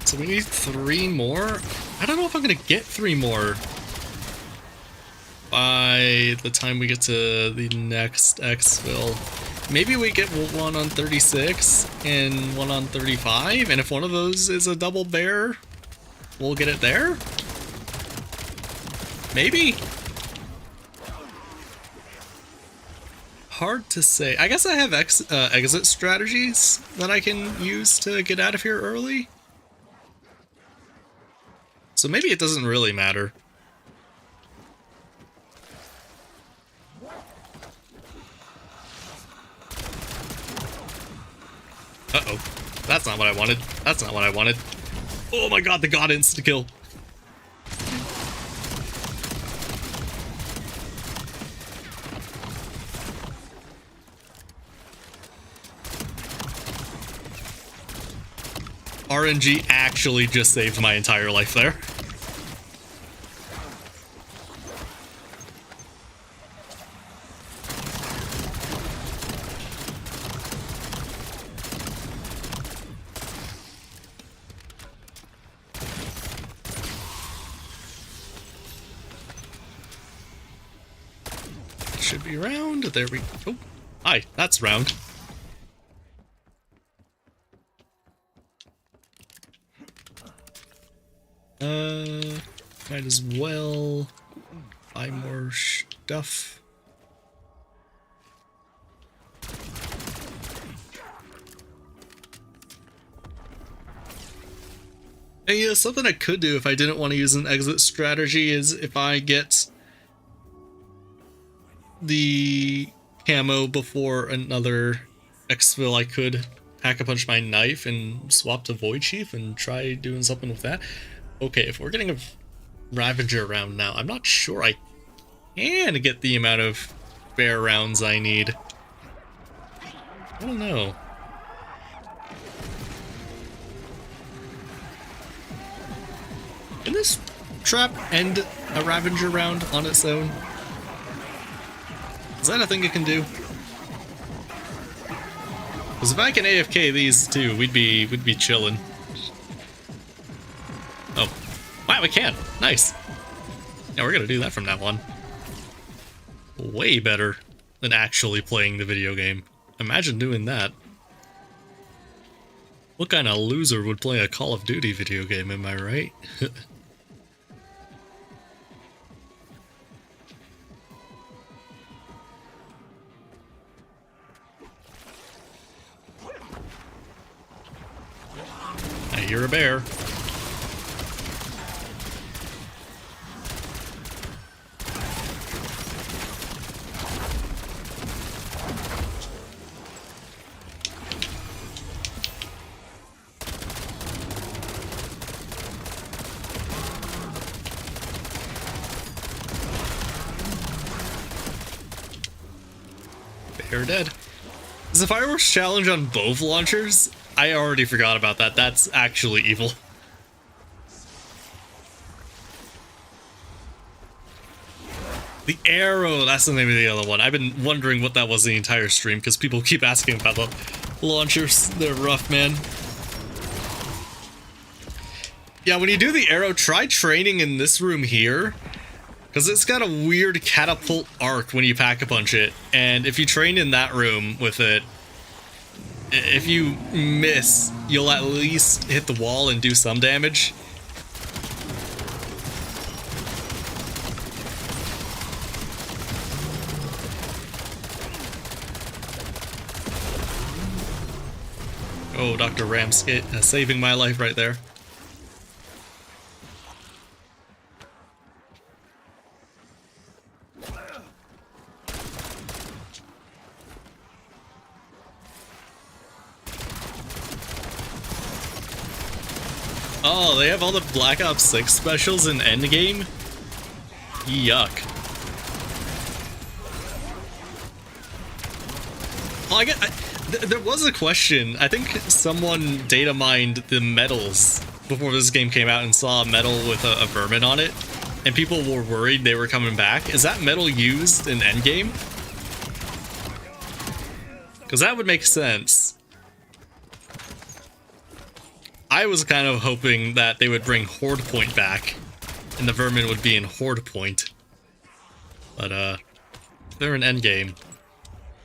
So we need 3 more? I don't know if I'm gonna get 3 more by the time we get to the next exfil. Maybe we get one on 36 and one on 35, and if one of those is a double bear, we'll get it there? Maybe? Hard to say. I guess I have exit strategies that I can use to get out of here early. So maybe it doesn't really matter. Uh-oh. That's not what I wanted. That's not what I wanted. Oh my god, the god insta-kill. RNG actually just saved my entire life there. Should be round. There we go. Oh, hi, that's round. Might as well buy more stuff. And yeah, something I could do if I didn't want to use an exit strategy is if I get the camo before another exfil, I could Pack-a-Punch my knife and swap to Void Chief and try doing something with that. Okay, if we're getting a Ravager round now, I'm not sure I can get the amount of bear rounds I need. I don't know. Can this trap end a Ravager round on its own? Is that a thing it can do? Because if I can AFK these two, we'd be chilling. Oh, wow, we can. Nice. Yeah, we're gonna do that from now on. Way better than actually playing the video game. Imagine doing that. What kind of loser would play a Call of Duty video game, am I right? I hear a bear. Bear dead. Is the fireworks challenge on both launchers? I already forgot about that. That's actually evil. The arrow, that's the name of the other one. I've been wondering what that was the entire stream because people keep asking about the launchers. They're rough, man. Yeah, when you do the arrow, try training in this room here. Because it's got a weird catapult arc when you Pack-a-Punch it. And if you train in that room with it, if you miss, you'll at least hit the wall and do some damage. Oh, Dr. Ramskit saving my life right there. Oh, they have all the Black Ops 6 specials in Endgame? Yuck. Oh, there was a question. I think someone data mined the medals before this game came out and saw a medal with a vermin on it, and people were worried they were coming back. Is that medal used in Endgame? Because that would make sense. I was kind of hoping that they would bring Horde Point back, and the vermin would be in Horde Point. But, they're in Endgame.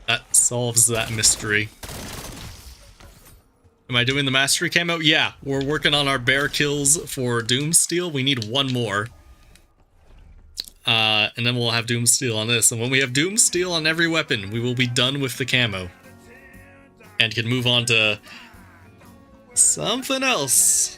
That solves that mystery. Am I doing the Mastery Camo? Yeah, we're working on our bear kills for Doomsteel. We need one more. And then we'll have Doomsteel on this. And when we have Doomsteel on every weapon, we will be done with the camo. And can move on to something else.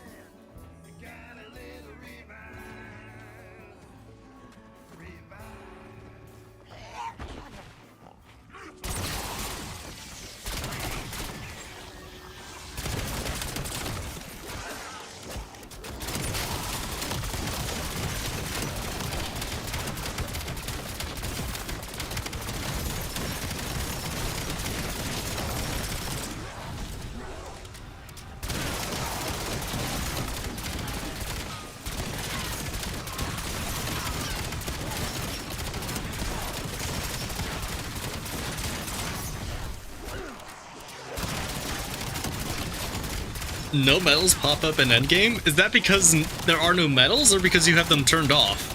No medals pop up in endgame? Is that because there are no medals or because you have them turned off?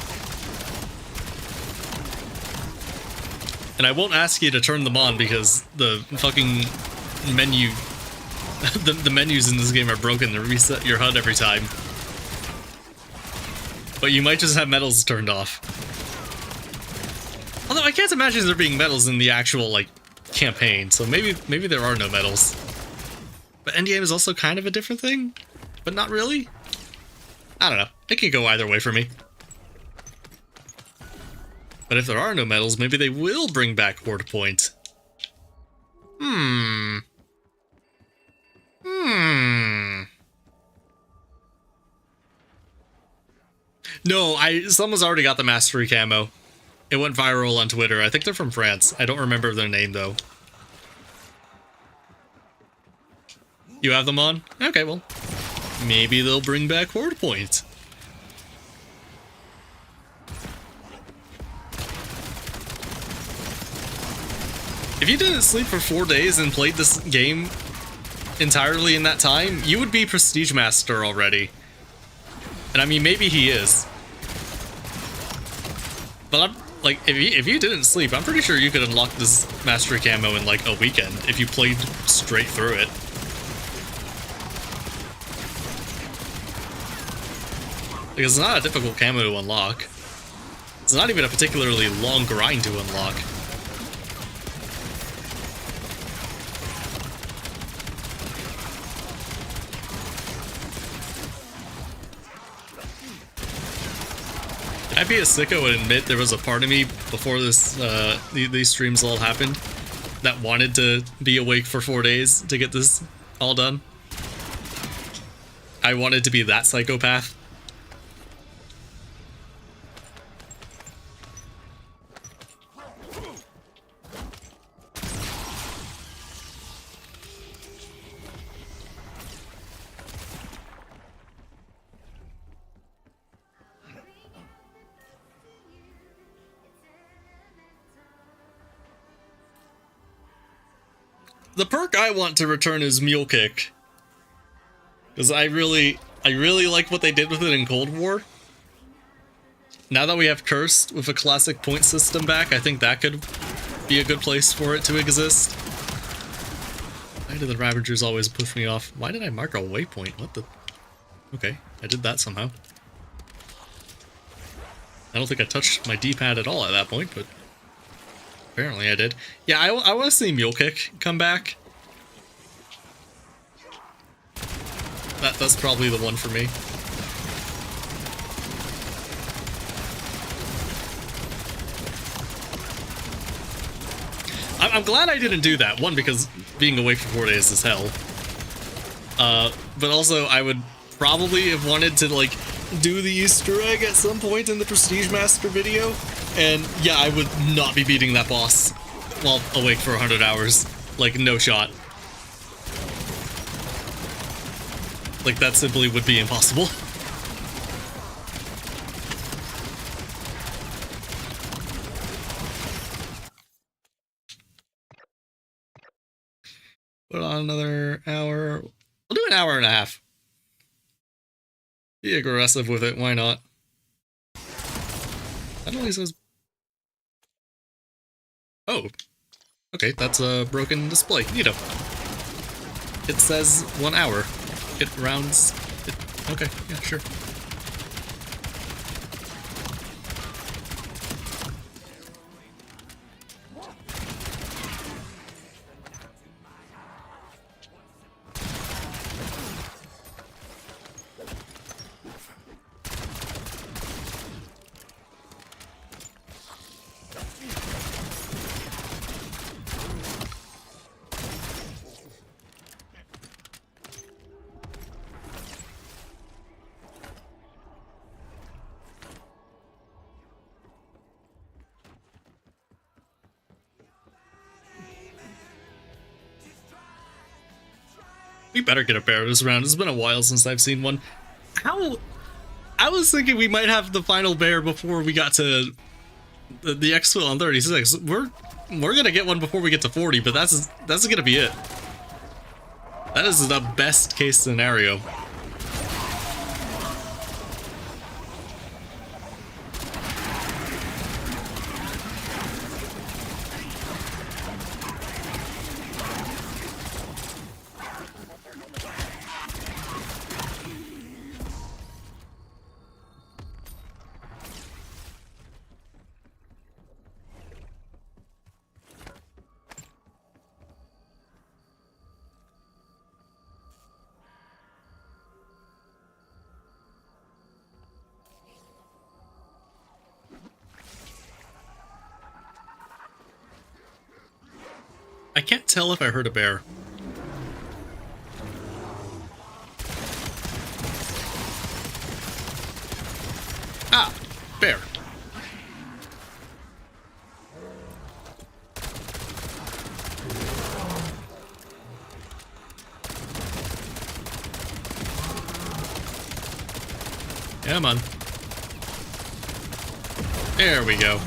And I won't ask you to turn them on because the fucking menu, the menus in this game are broken. They reset your HUD every time. But you might just have medals turned off. Although I can't imagine there being medals in the actual, like, campaign, so maybe there are no medals. But endgame is also kind of a different thing, but not really. I don't know. It could go either way for me. But if there are no medals, maybe they will bring back Horde Point. No, someone's already got the Mastery Camo. It went viral on Twitter. I think they're from France. I don't remember their name, though. You have them on? Okay, well, maybe they'll bring back Horde Point. If you didn't sleep for 4 days and played this game entirely in that time, you would be Prestige Master already. And I mean, maybe he is. But I'm, like, if you didn't sleep, I'm pretty sure you could unlock this Mastery Camo in like a weekend if you played straight through it. Because it's not a difficult camo to unlock. It's not even a particularly long grind to unlock. I'd be a sicko and admit there was a part of me before this these streams all happened that wanted to be awake for 4 days to get this all done. I wanted to be that psychopath. The perk I want to return is Mule Kick, because I really like what they did with it in Cold War. Now that we have Cursed with a classic point system back, I think that could be a good place for it to exist. Why do the Ravagers always push me off? Why did I mark a waypoint? What the? Okay, I did that somehow. I don't think I touched my D-pad at all at that point, but apparently I did. Yeah, I want to see Mule Kick come back. That's probably the one for me. I'm glad I didn't do that. One, because being awake for 4 days is hell. But also, I would probably have wanted to, like, do the Easter egg at some point in the Prestige Master video. And yeah, I would not be beating that boss while awake for 100 hours. Like, no shot. Like, that simply would be impossible. Put on another hour. We'll do an hour and a half. Be aggressive with it, why not? That only says... Oh. Okay, that's a broken display. Neato. It says 1 hour. It rounds... Okay, yeah, sure. We better get a bear this round. It's been a while since I've seen one. How? I was thinking we might have the final bear before we got to the exfil on 36. We're gonna get one before we get to 40, but that's gonna be it. That is the best case scenario. I can't tell if I heard a bear. Ah, bear. Come on. There we go.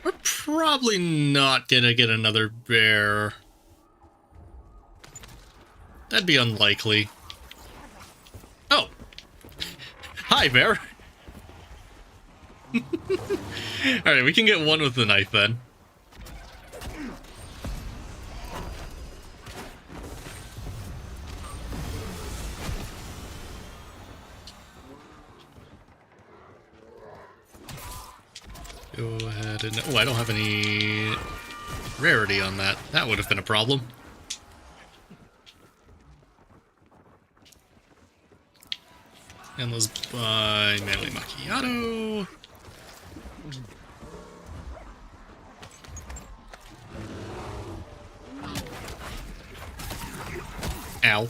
We're probably not gonna get another bear. That'd be unlikely. Oh! Hi, bear! Alright, we can get one with the knife then. Go ahead and... Oh, I don't have any rarity on that. That would have been a problem. And let's buy Manly Macchiato. Ow.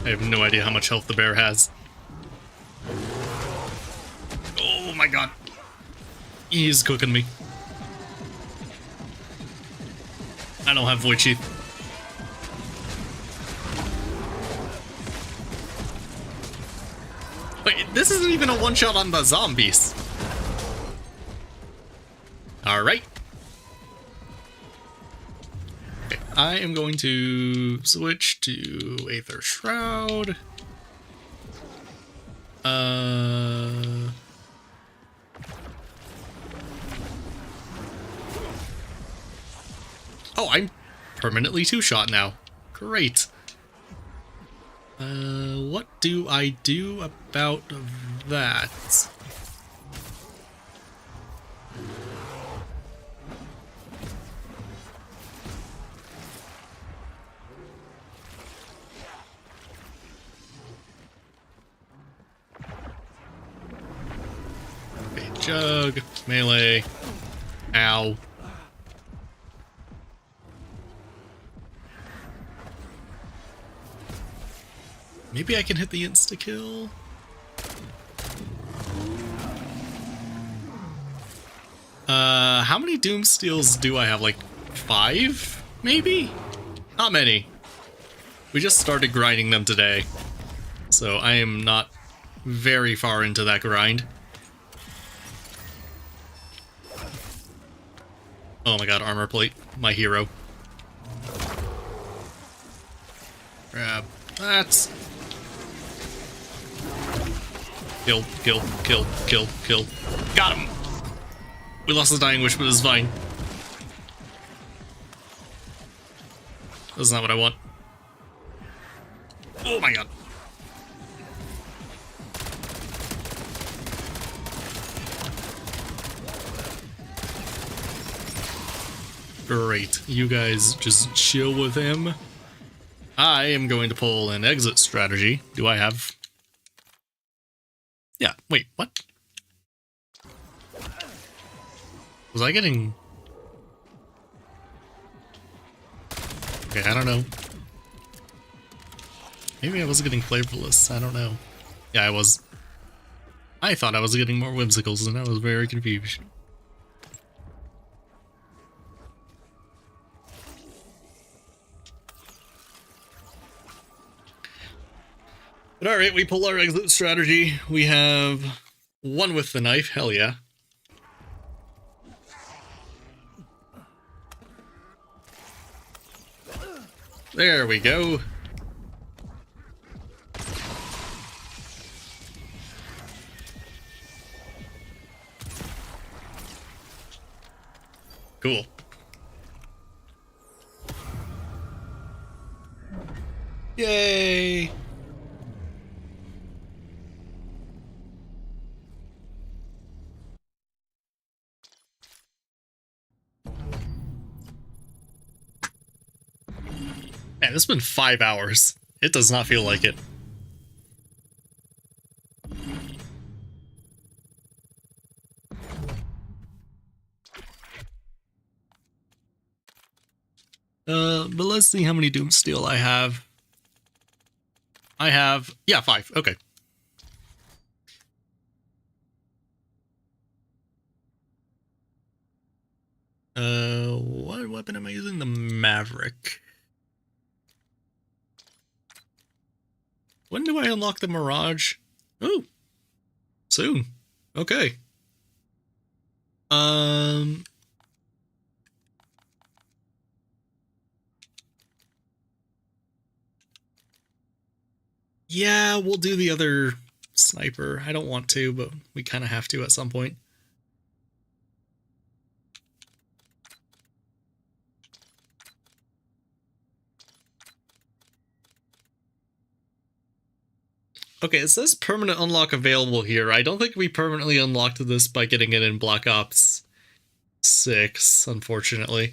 I have no idea how much health the bear has. Oh my god. He's cooking me. I don't have void sheath. Wait, this isn't even a one-shot on the zombies. Alright. Okay, I am going to switch to Aether Shroud. Oh, I'm permanently two-shot now. Great. What do I do about that? Okay, jug, melee, ow. Maybe I can hit the insta-kill? How many Doom Steals do I have? Like, 5? Maybe? Not many. We just started grinding them today, so I am not very far into that grind. Oh my god, armor plate. My hero. Grab that. Kill, kill, kill, kill, kill. Got him! We lost the Dying Wish, but it's fine. That's not what I want. Oh my god. Great. You guys just chill with him. I am going to pull an exit strategy. Do I have... Yeah, wait, what? Was I getting... Okay, I don't know. Maybe I was getting flavorless, I don't know. Yeah, I was. I thought I was getting more whimsicals and I was very confused. But alright, we pull our exit strategy. We have one with the knife, hell yeah. There we go. Cool. Yay! Man, it's been 5 hours. It does not feel like it. But let's see how many Doomsteel I have. I have, yeah, 5. Okay. What weapon am I using? The Maverick. When do I unlock the Mirage? Oh, soon. Okay. Yeah, we'll do the other sniper. I don't want to, but we kind of have to at some point. Okay, it says permanent unlock available here. I don't think we permanently unlocked this by getting it in Black Ops 6, unfortunately.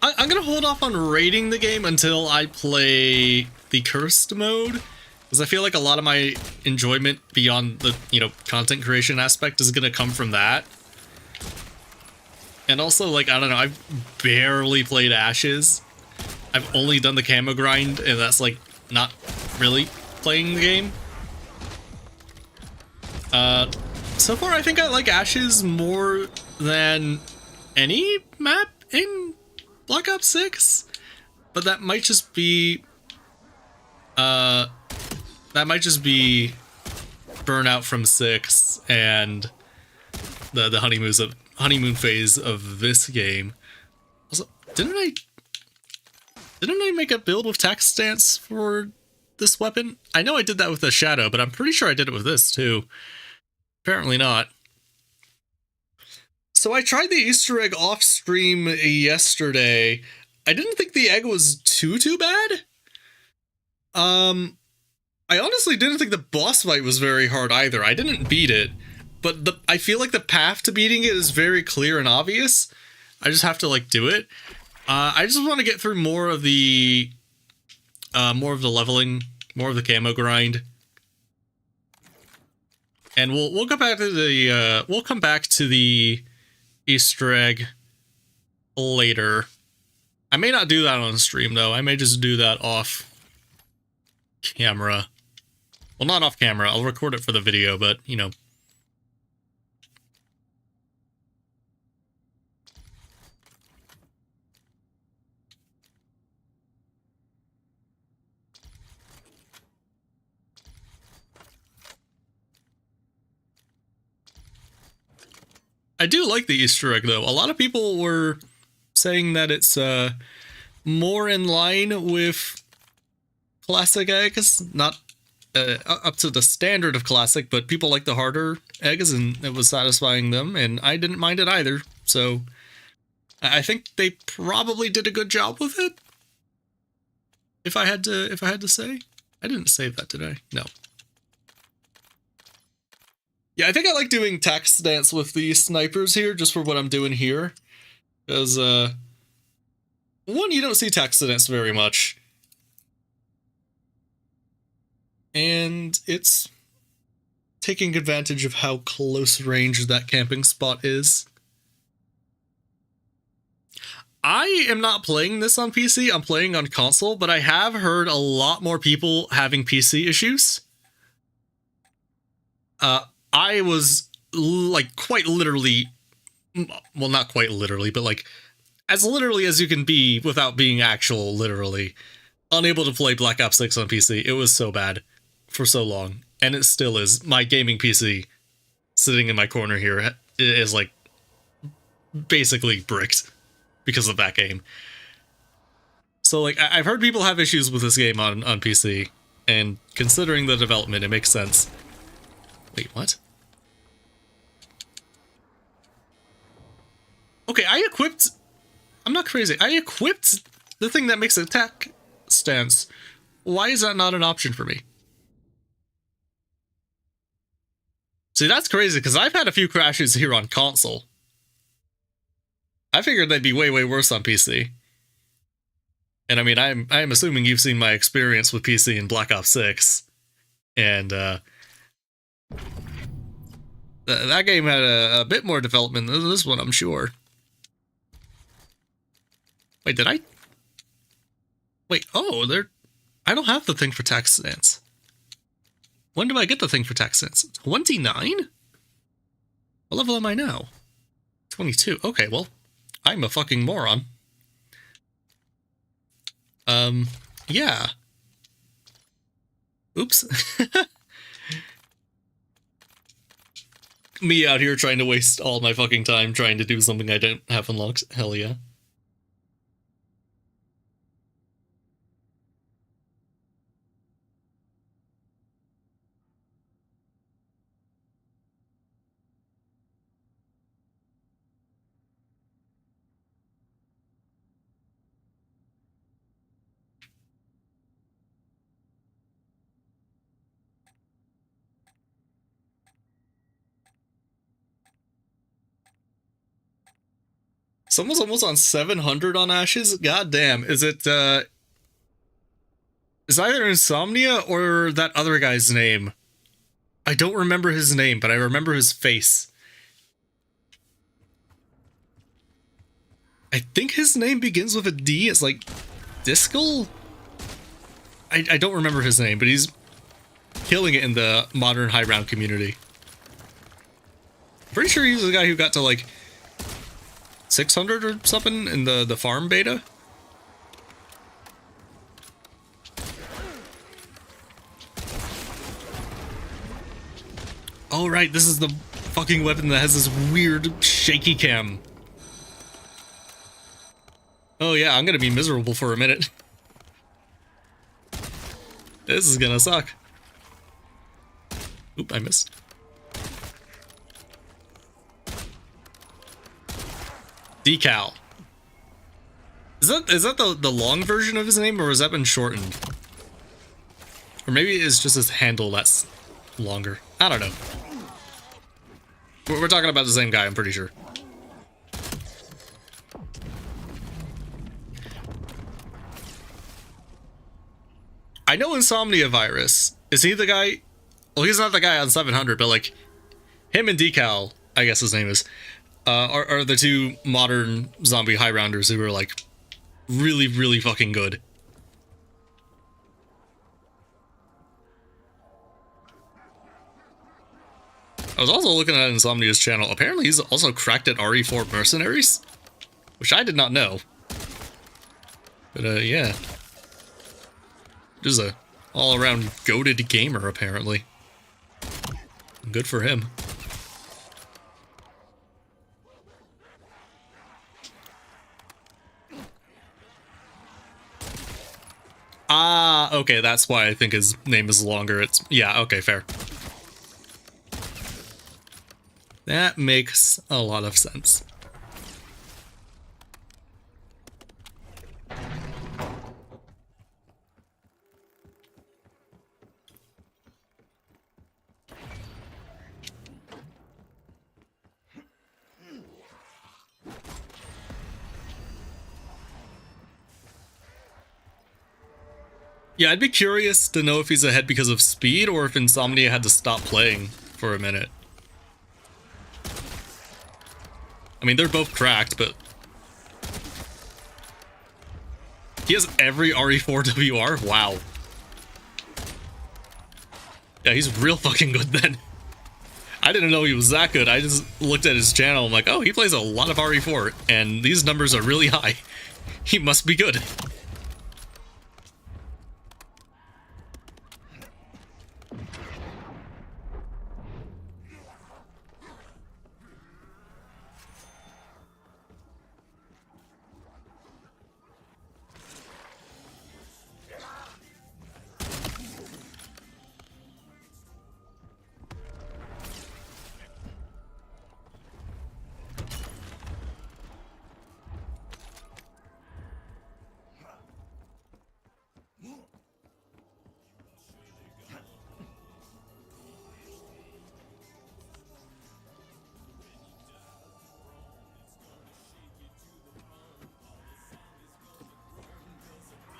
I'm gonna hold off on rating the game until I play the cursed mode, because I feel like a lot of my enjoyment beyond the, content creation aspect is gonna come from that. And also, like, I don't know, I've barely played Ashes. I've only done the camo grind, and that's, like, not really playing the game. So far, I think I like Ashes more than any map in Black Ops 6, but that might just be burnout from 6 and the honeymoon phase of this game. Also, didn't I make a build with tax stance for this weapon? I know I did that with the Shadow, but I'm pretty sure I did it with this too. Apparently not. So I tried the Easter egg off stream yesterday. I didn't think the egg was too bad. I honestly didn't think the boss fight was very hard either. I didn't beat it, but I feel like the path to beating it is very clear and obvious. I just have to, like, do it. I just want to get through more of the leveling, more of the camo grind. And we'll go back to the we'll come back to the Easter egg later. I may not do that on stream though. I may just do that off camera. Well, not off camera. I'll record it for the video, but I do like the Easter egg though. A lot of people were saying that it's more in line with classic eggs, not up to the standard of classic, but people like the harder eggs, and it was satisfying them, and I didn't mind it either. So I think they probably did a good job with it. If I had to say, I didn't save that, did I? No. Yeah, I think I like doing tax stance with the snipers here, just for what I'm doing here, because one, you don't see tax stance very much, and it's taking advantage of how close range that camping spot is. I am not playing this on PC, I'm playing on console, but I have heard a lot more people having PC issues. I was, like, quite literally, well, not quite literally, but, like, as literally as you can be without being actual literally, unable to play Black Ops 6 on PC. It was so bad for so long, and it still is. My gaming PC sitting in my corner here is, like, basically bricked because of that game. So, like, I've heard people have issues with this game on PC, and considering the development, it makes sense. Wait, what? Okay, I'm not crazy. I equipped the thing that makes attack stance. Why is that not an option for me? See, that's crazy, because I've had a few crashes here on console. I figured they'd be way, way worse on PC. And I mean, I'm assuming you've seen my experience with PC in Black Ops 6. And, that game had a bit more development than this one, I'm sure. Wait, did I? Wait, oh, I don't have the thing for tax stance. When do I get the thing for tax stance? 29? What level am I now? 22. Okay, well, I'm a fucking moron. Yeah. Oops. Me out here trying to waste all my fucking time trying to do something I don't have unlocked. Hell yeah. Someone's almost on 700 on Ashes? God damn. Is it, is either Insomnia or that other guy's name? I don't remember his name, but I remember his face. I think his name begins with a D. It's like Discal? I don't remember his name, but he's killing it in the modern high round community. Pretty sure he's the guy who got to like 600 or something in the farm beta. Oh right, this is the fucking weapon that has this weird shaky cam. Oh yeah, I'm gonna be miserable for a minute. This is gonna suck. Oop, I missed. Decal. Is that the long version of his name, or has that been shortened? Or maybe it's just his handle that's longer. I don't know. We're talking about the same guy, I'm pretty sure. I know Insomnia Virus. Is he the guy? Well, he's not the guy on 700, but like him and Decal, I guess his name is, are the two modern zombie high rounders who are like really, really fucking good. I was also looking at Insomnia's channel. Apparently he's also cracked at RE4 Mercenaries, which I did not know. But yeah. Just a all-around goated gamer, apparently. Good for him. Ah, okay, that's why I think his name is longer. It's, yeah, okay, fair. That makes a lot of sense. Yeah, I'd be curious to know if he's ahead because of speed or if Insomnia had to stop playing for a minute. I mean, they're both cracked, but he has every RE4 WR? Wow. Yeah, he's real fucking good then. I didn't know he was that good. I just looked at his channel. I'm like, oh, he plays a lot of RE4, and these numbers are really high. He must be good.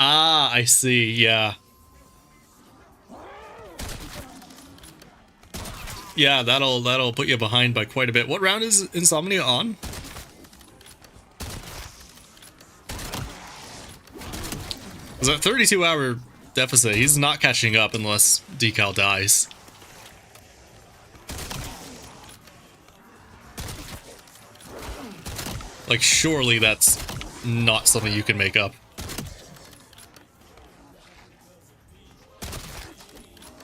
Ah, I see, yeah. Yeah, that'll put you behind by quite a bit. What round is Insomnia on? Is that 32-hour deficit? He's not catching up unless Decal dies. Like, surely that's not something you can make up.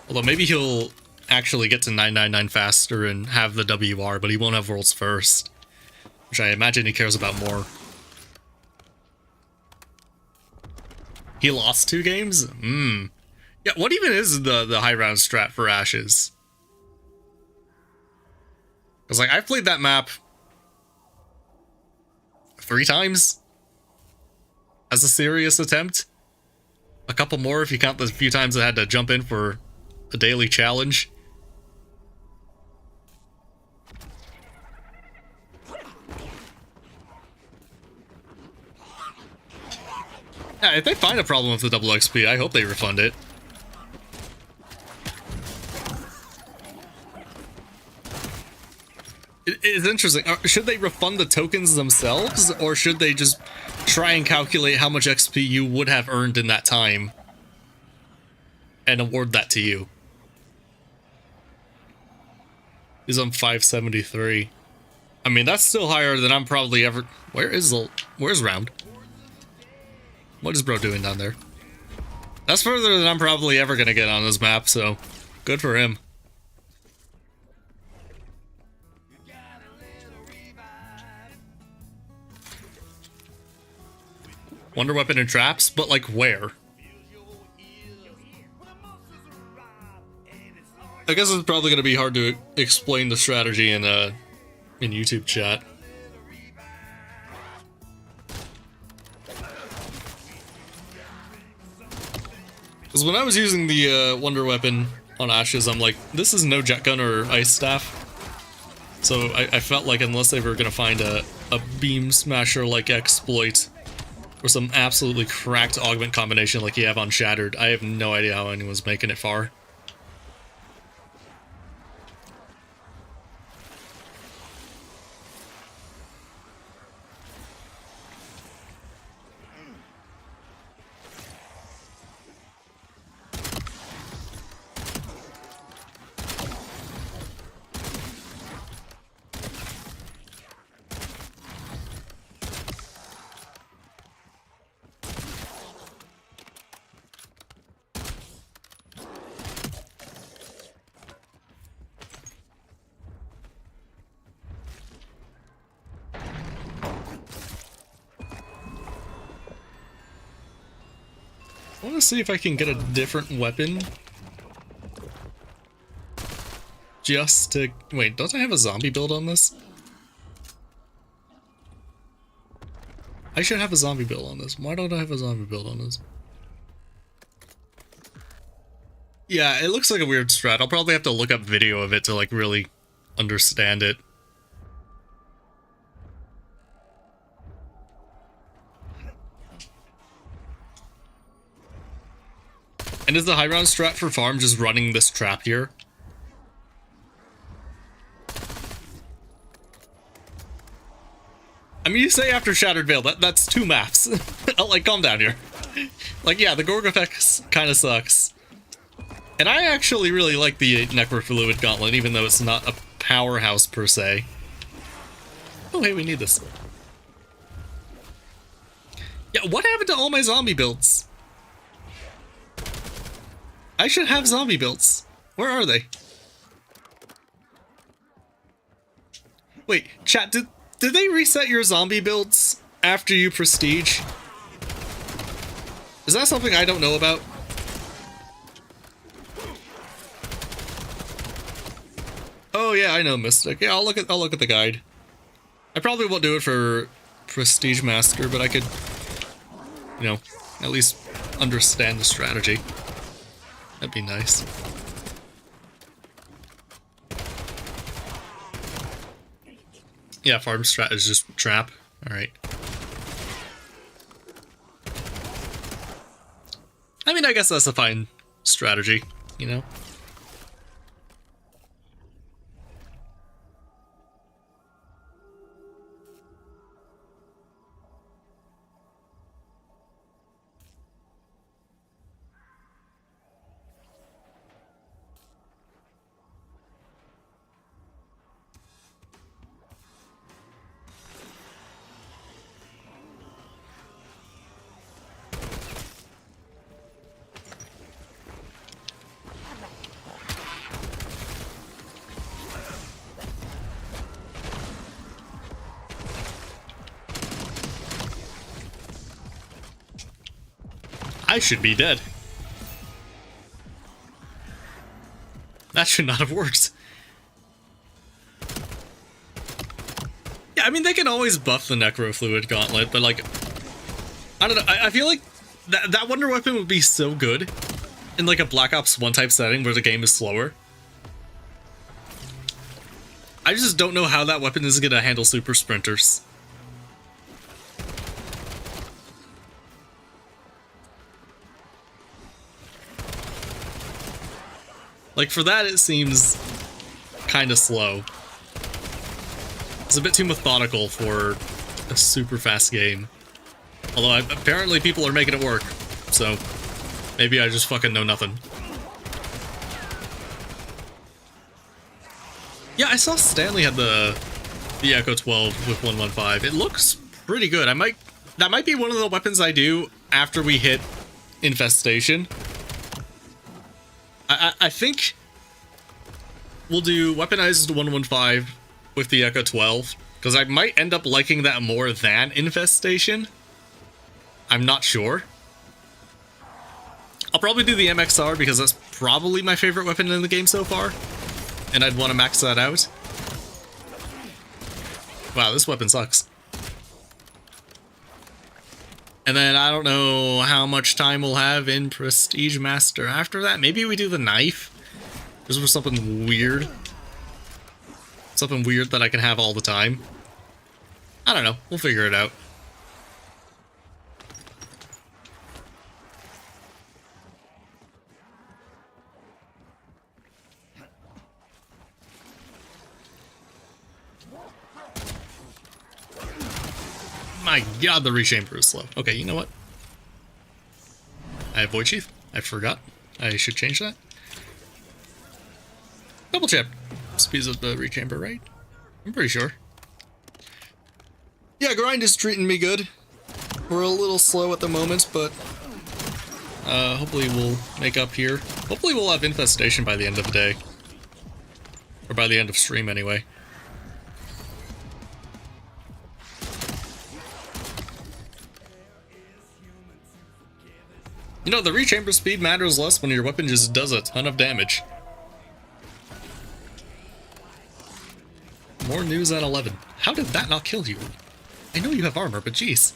Although maybe he'll actually get to 999 faster and have the WR, but he won't have Worlds First, which I imagine he cares about more. He lost 2 games? Yeah, what even is the high round strat for Ashes? Because, like, I've played that map 3 times as a serious attempt. A couple more if you count the few times I had to jump in for a daily challenge. Yeah, if they find a problem with the double XP, I hope they refund it. It's interesting. Should they refund the tokens themselves, or should they just try and calculate how much XP you would have earned in that time and award that to you? He's on 573. I mean, that's still higher than I'm probably ever... Where's round? What is bro doing down there? That's further than I'm probably ever gonna get on this map, so good for him. Wonder Weapon and traps, but like where? I guess it's probably gonna be hard to explain the strategy in YouTube chat. Because when I was using the Wonder Weapon on Ashes, I'm like, this is no jet gun or ice staff. So I felt like unless they were gonna find a beam smasher like exploit or some absolutely cracked augment combination like you have on Shattered, I have no idea how anyone's making it far. I want to see if I can get a different weapon. Just to... Wait, don't I have a zombie build on this? I should have a zombie build on this. Why don't I have a zombie build on this? Yeah, it looks like a weird strat. I'll probably have to look up video of it to like really understand it. And is the high round strat for farm just running this trap here? I mean, you say after Shattered Veil, that's 2 maps. Like, calm down here. Like, yeah, the Gorg effects kind of sucks. And I actually really like the Necrofluid Gauntlet, even though it's not a powerhouse per se. Oh, hey, we need this. Yeah, what happened to all my zombie builds? I should have zombie builds. Where are they? Wait, chat, did they reset your zombie builds after you prestige? Is that something I don't know about? Oh yeah, I know Mystic. Yeah, I'll look at the guide. I probably won't do it for Prestige Master, but I could, you know, at least understand the strategy. That'd be nice. Yeah, farm strat is just trap. Alright. I mean, I guess that's a fine strategy, you know? I should be dead. That should not have worked. Yeah, I mean, they can always buff the Necrofluid Gauntlet, but like, I don't know, I feel like that Wonder Weapon would be so good in like a Black Ops 1 type setting where the game is slower. I just don't know how that weapon is gonna handle super sprinters. Like, for that, it seems kind of slow. It's a bit too methodical for a super fast game. Although, apparently people are making it work, so maybe I just fucking know nothing. Yeah, I saw Stanley had the Echo 12 with 115. It looks pretty good. That might be one of the weapons I do after we hit Infestation. I think we'll do weaponized 115 with the Echo 12, because I might end up liking that more than Infestation. I'm not sure. I'll probably do the MXR because that's probably my favorite weapon in the game so far, and I'd want to max that out. Wow, this weapon sucks. And then I don't know how much time we'll have in Prestige Master after that. Maybe we do the knife. Just for something weird. Something weird that I can have all the time. I don't know. We'll figure it out. My god, the rechamber is slow. Okay, you know what? I have Void Sheath. I forgot. I should change that. Double check. Speeds up the rechamber, right? I'm pretty sure. Yeah, grind is treating me good. We're a little slow at the moment, but hopefully we'll make up here. Hopefully we'll have Infestation by the end of the day. Or by the end of stream, anyway. You know, the rechamber speed matters less when your weapon just does a ton of damage. More news at 11. How did that not kill you? I know you have armor, but jeez.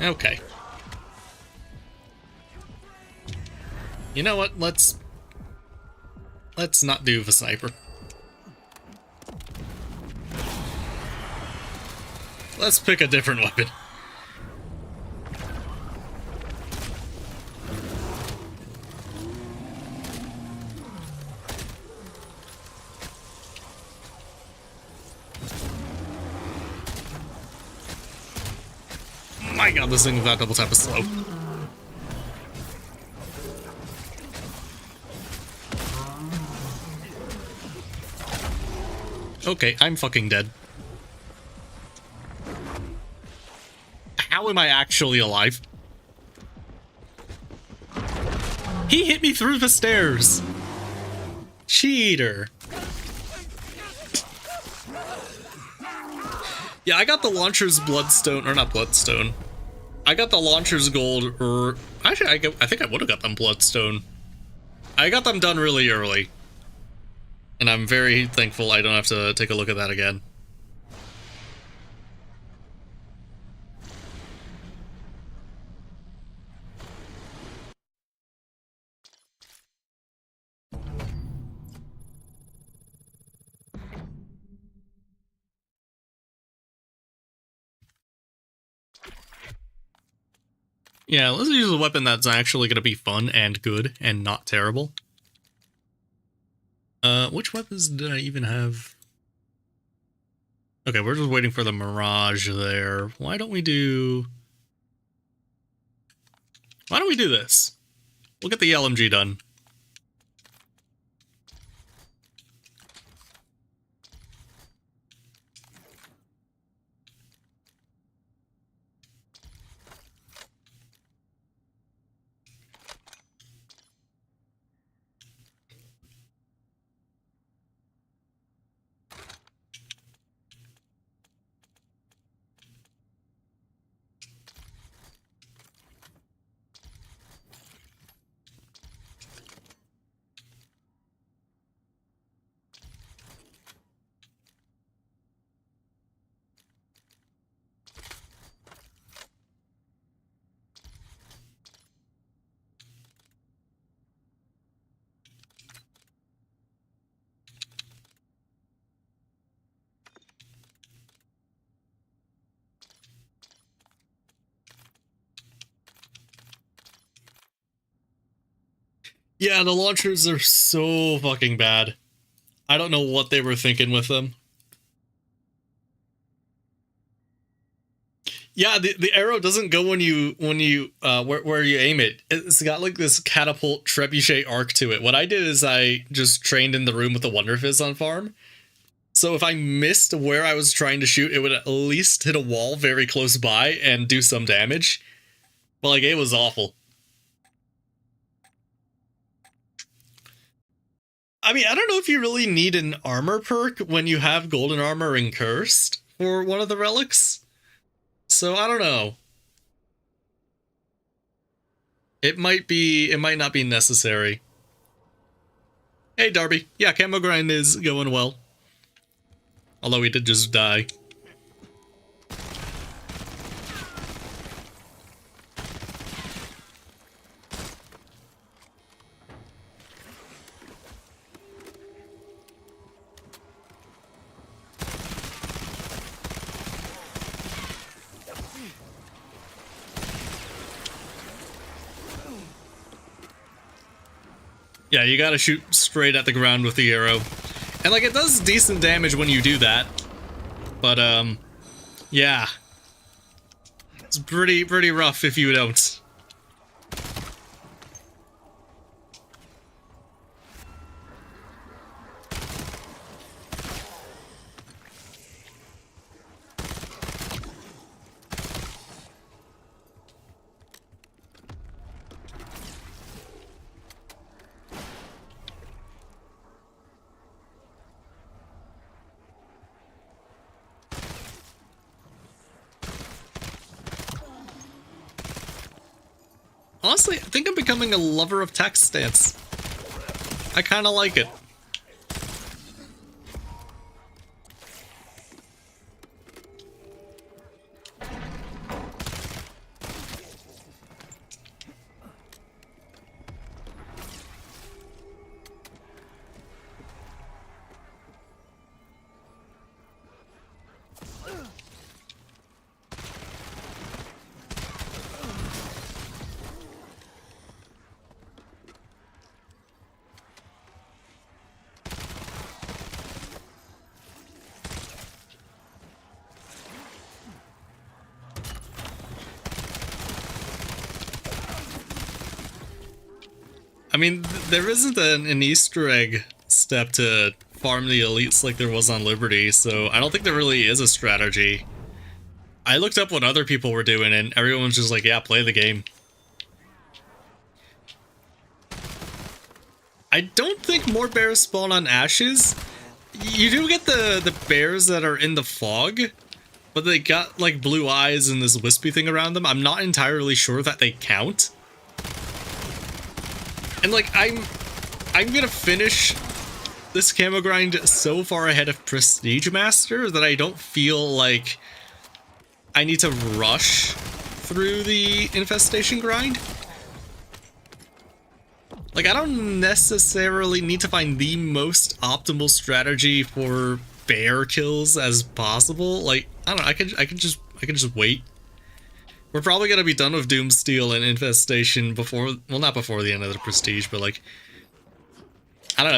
Okay. You know what? Let's not do the sniper. Let's pick a different weapon. My god, this thing without double tap is slow. Okay, I'm fucking dead. How am I actually alive? He hit me through the stairs. Cheater. Yeah, I got the launcher's bloodstone, or not bloodstone. I got the launcher's gold, or actually, I think I would have got them bloodstone. I got them done really early. And I'm very thankful I don't have to take a look at that again. Yeah, let's use a weapon that's actually going to be fun and good and not terrible. Which weapons did I even have? Okay, we're just waiting for the Mirage there. Why don't we do this? We'll get the LMG done. Yeah, the launchers are so fucking bad. I don't know what they were thinking with them. Yeah, the arrow doesn't go when you where you aim it. It's got like this catapult trebuchet arc to it. What I did is I just trained in the room with the Wonder Fizz on farm. So if I missed where I was trying to shoot, it would at least hit a wall very close by and do some damage. But like, it was awful. I mean, I don't know if you really need an armor perk when you have golden armor and cursed for one of the relics. So I don't know. It might not be necessary. Hey Darby. Yeah, camo grind is going well. Although he did just die. Yeah, you gotta shoot straight at the ground with the arrow. And like, it does decent damage when you do that. But yeah. It's pretty rough if you don't. Honestly, I think I'm becoming a lover of text stance. I kind of like it. mean, there isn't an Easter egg step to farm the elites like there was on Liberty, so I don't think there really is a strategy. I looked up what other people were doing, and everyone was just like, yeah, play the game. I don't think more bears spawn on ashes. You do get the bears that are in the fog, but they got like blue eyes and this wispy thing around them. I'm not entirely sure that they count. And like, I'm gonna finish this camo grind so far ahead of Prestige Master that I don't feel like I need to rush through the infestation grind. Like, I don't necessarily need to find the most optimal strategy for bear kills as possible. Like, I don't know, I can just wait. We're probably gonna be done with Doomsteel and Infestation before, well, not before the end of the Prestige, but like, I don't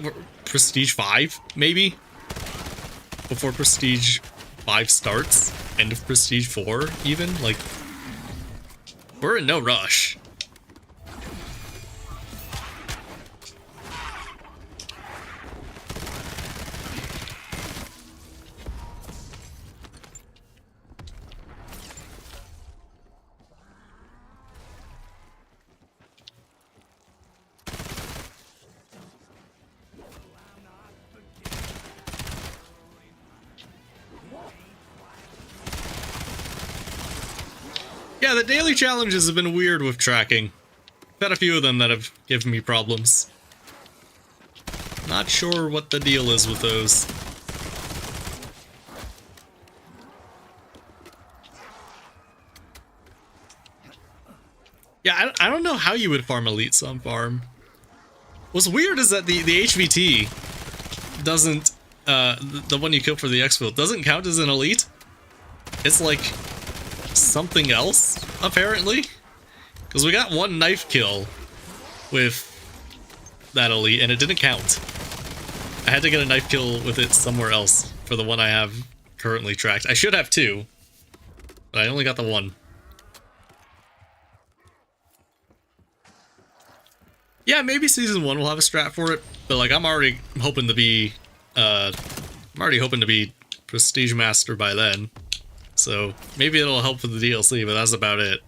know, Prestige 5, maybe? Before Prestige 5 starts? End of Prestige 4, even? Like, we're in no rush. Yeah, the daily challenges have been weird with tracking. I've had a few of them that have given me problems. Not sure what the deal is with those. Yeah, I don't know how you would farm elites on farm. What's weird is that the HVT doesn't, the one you kill for the exfil doesn't count as an elite. It's like something else, apparently. Because we got one knife kill with that elite and it didn't count. I had to get a knife kill with it somewhere else for the one I have currently tracked. I should have two, but I only got the one. Yeah, maybe season 1 will have a strat for it, but like I'm already hoping to be Prestige Master by then. So maybe it'll help with the DLC, but that's about it.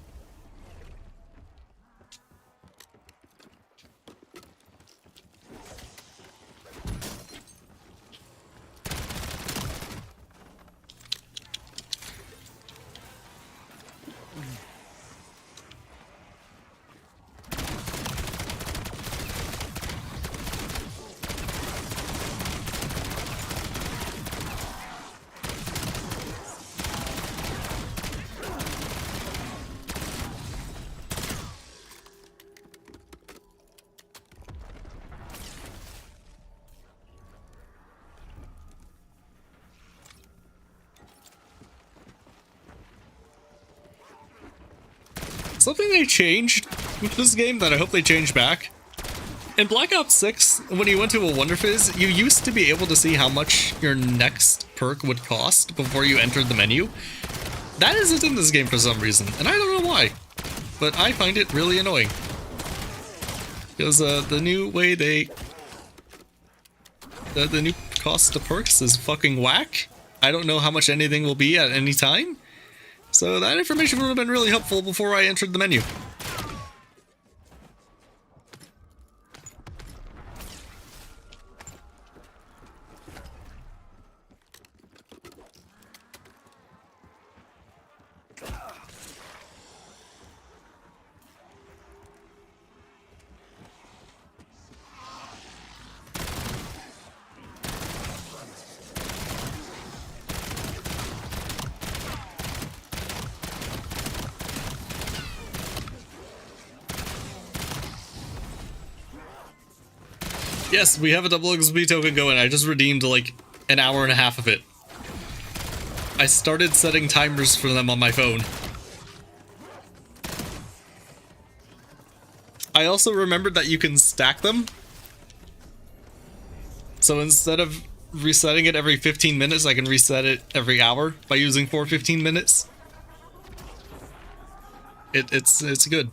Something they changed with this game that I hope they change back. In Black Ops 6, when you went to a Wonder Fizz, you used to be able to see how much your next perk would cost before you entered the menu. That isn't in this game for some reason, and I don't know why, but I find it really annoying. Because the new way the new cost to perks is fucking whack. I don't know how much anything will be at any time. So that information would have been really helpful before I entered the menu. Yes, we have a double XP token going. I just redeemed like an hour and a half of it. I started setting timers for them on my phone. I also remembered that you can stack them. So instead of resetting it every 15 minutes, I can reset it every hour by using 4 15 minutes. It's good.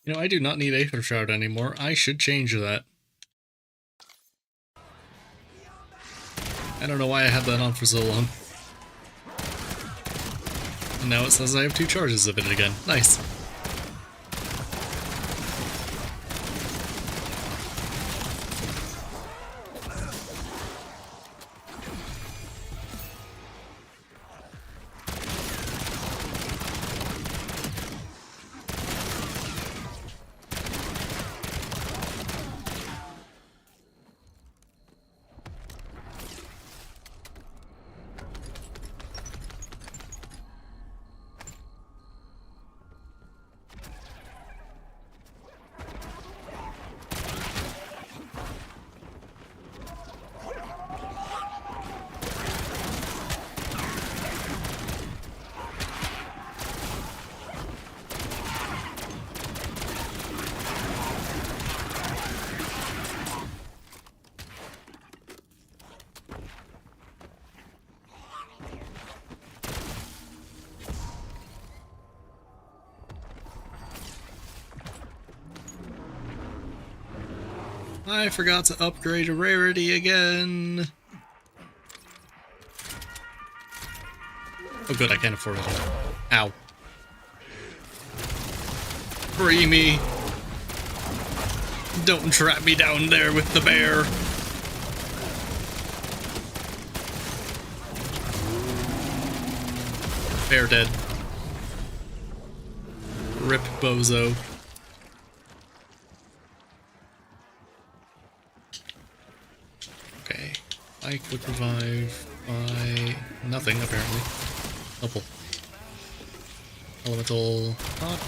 You know, I do not need Aether Shroud anymore. I should change that. I don't know why I had that on for so long. And now it says I have 2 charges of it again. Nice. I forgot to upgrade a rarity again. Oh good, I can't afford it. Ow. Free me. Don't trap me down there with the bear. Bear dead. Rip bozo. Okay. I quick revive by nothing apparently. Helpful. Elemental pop.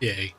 Yay.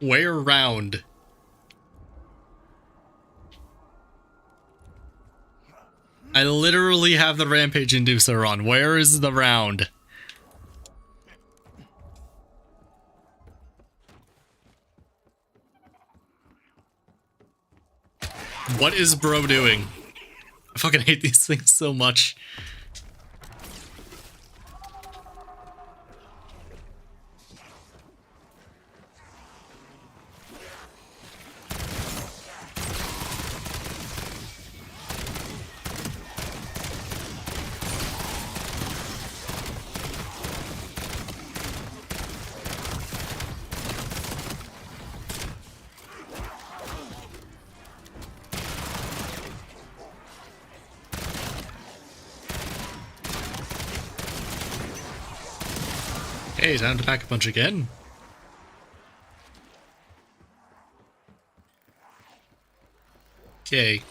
Where round? I literally have the Rampage Inducer on. Where is the round? What is bro doing? I fucking hate these things so much. Hey, time to pack a punch again. Yay.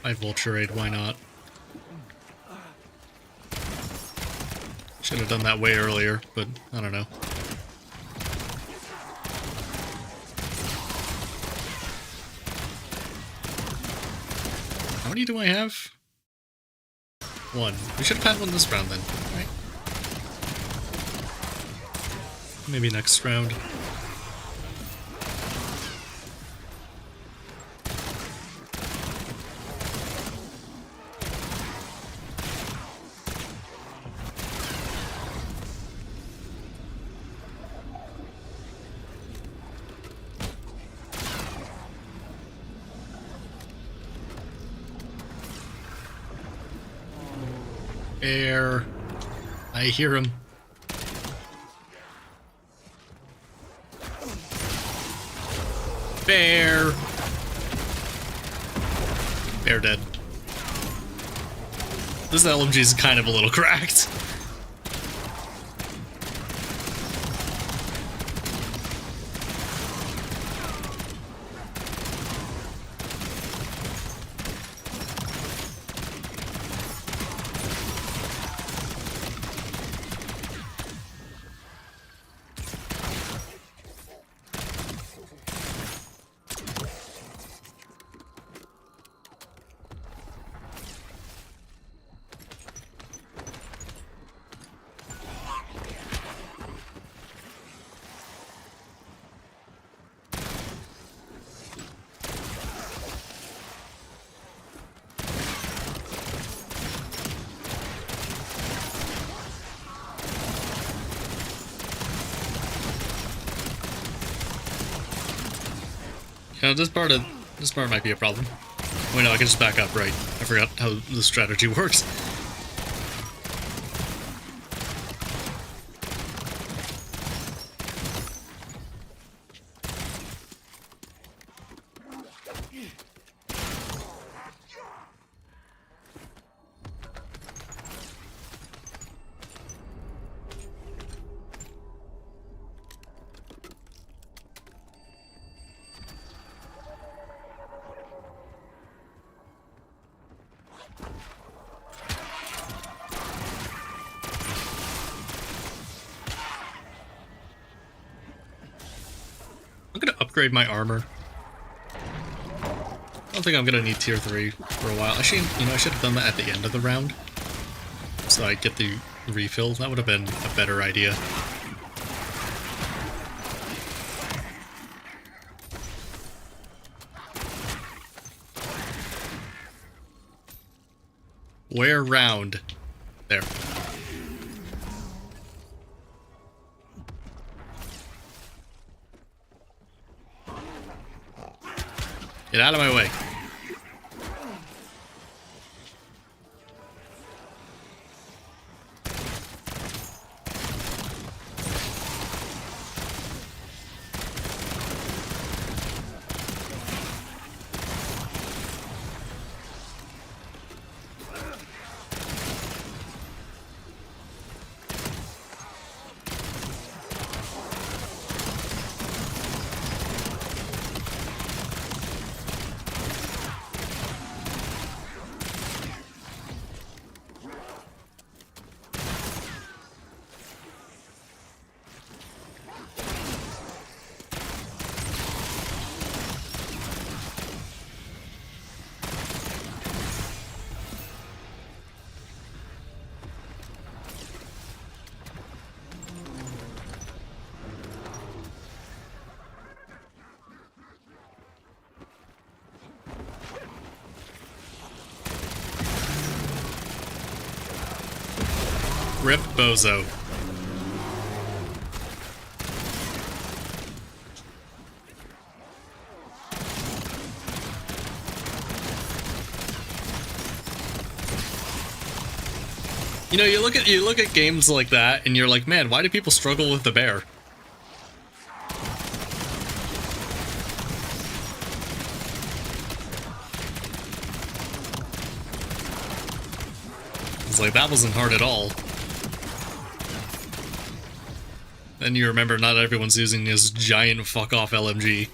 I vulture raid, why not? Should have done that way earlier, but I don't know. How many do I have? 1. We should have had one this round then, right? Maybe next round. Air. I hear him. Bear. Bear dead. This LMG is kind of a little cracked. You know, this part might be a problem. Wait, no, I can just back up, right? I forgot how the strategy works. I'm gonna upgrade my armor. I don't think I'm gonna need tier 3 for a while. Actually, you know, I should have done that at the end of the round, so I get the refill. That would have been a better idea. Where round? There. Get out of my way. Rip Bozo. You know, you look at games like that and you're like, man, why do people struggle with the bear? It's like, that wasn't hard at all. Then you remember not everyone's using this giant fuck-off LMG.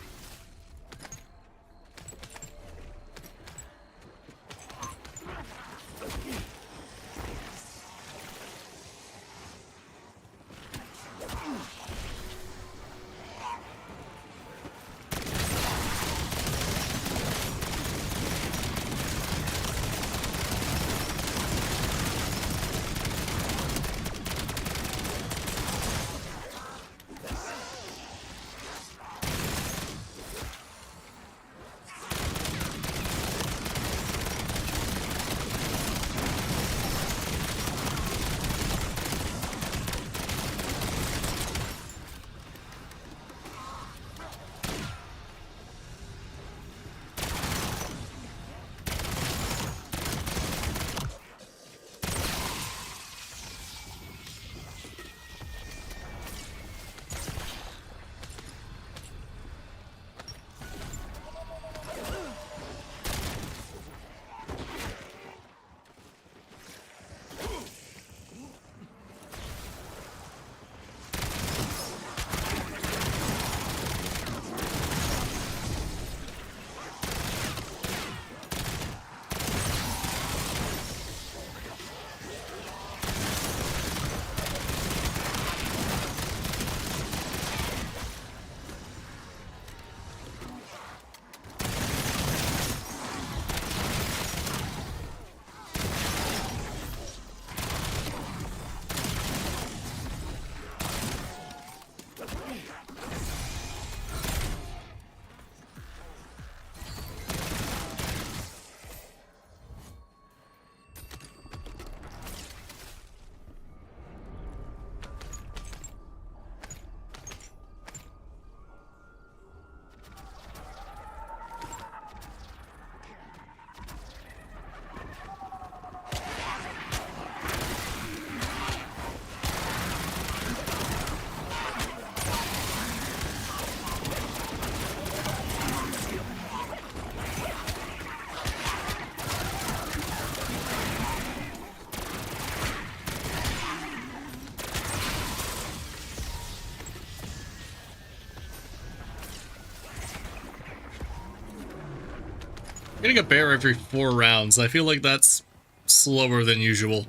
Getting a bear every 4 rounds. I feel like that's slower than usual.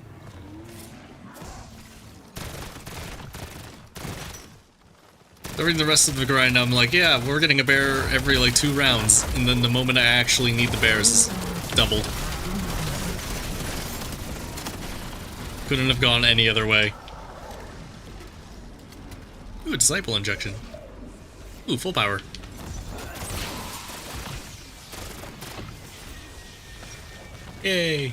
During the rest of the grind, I'm like, yeah, we're getting a bear every like 2 rounds. And then the moment I actually need the bears, it's doubled. Couldn't have gone any other way. Ooh, a disciple injection. Ooh, full power. Yay.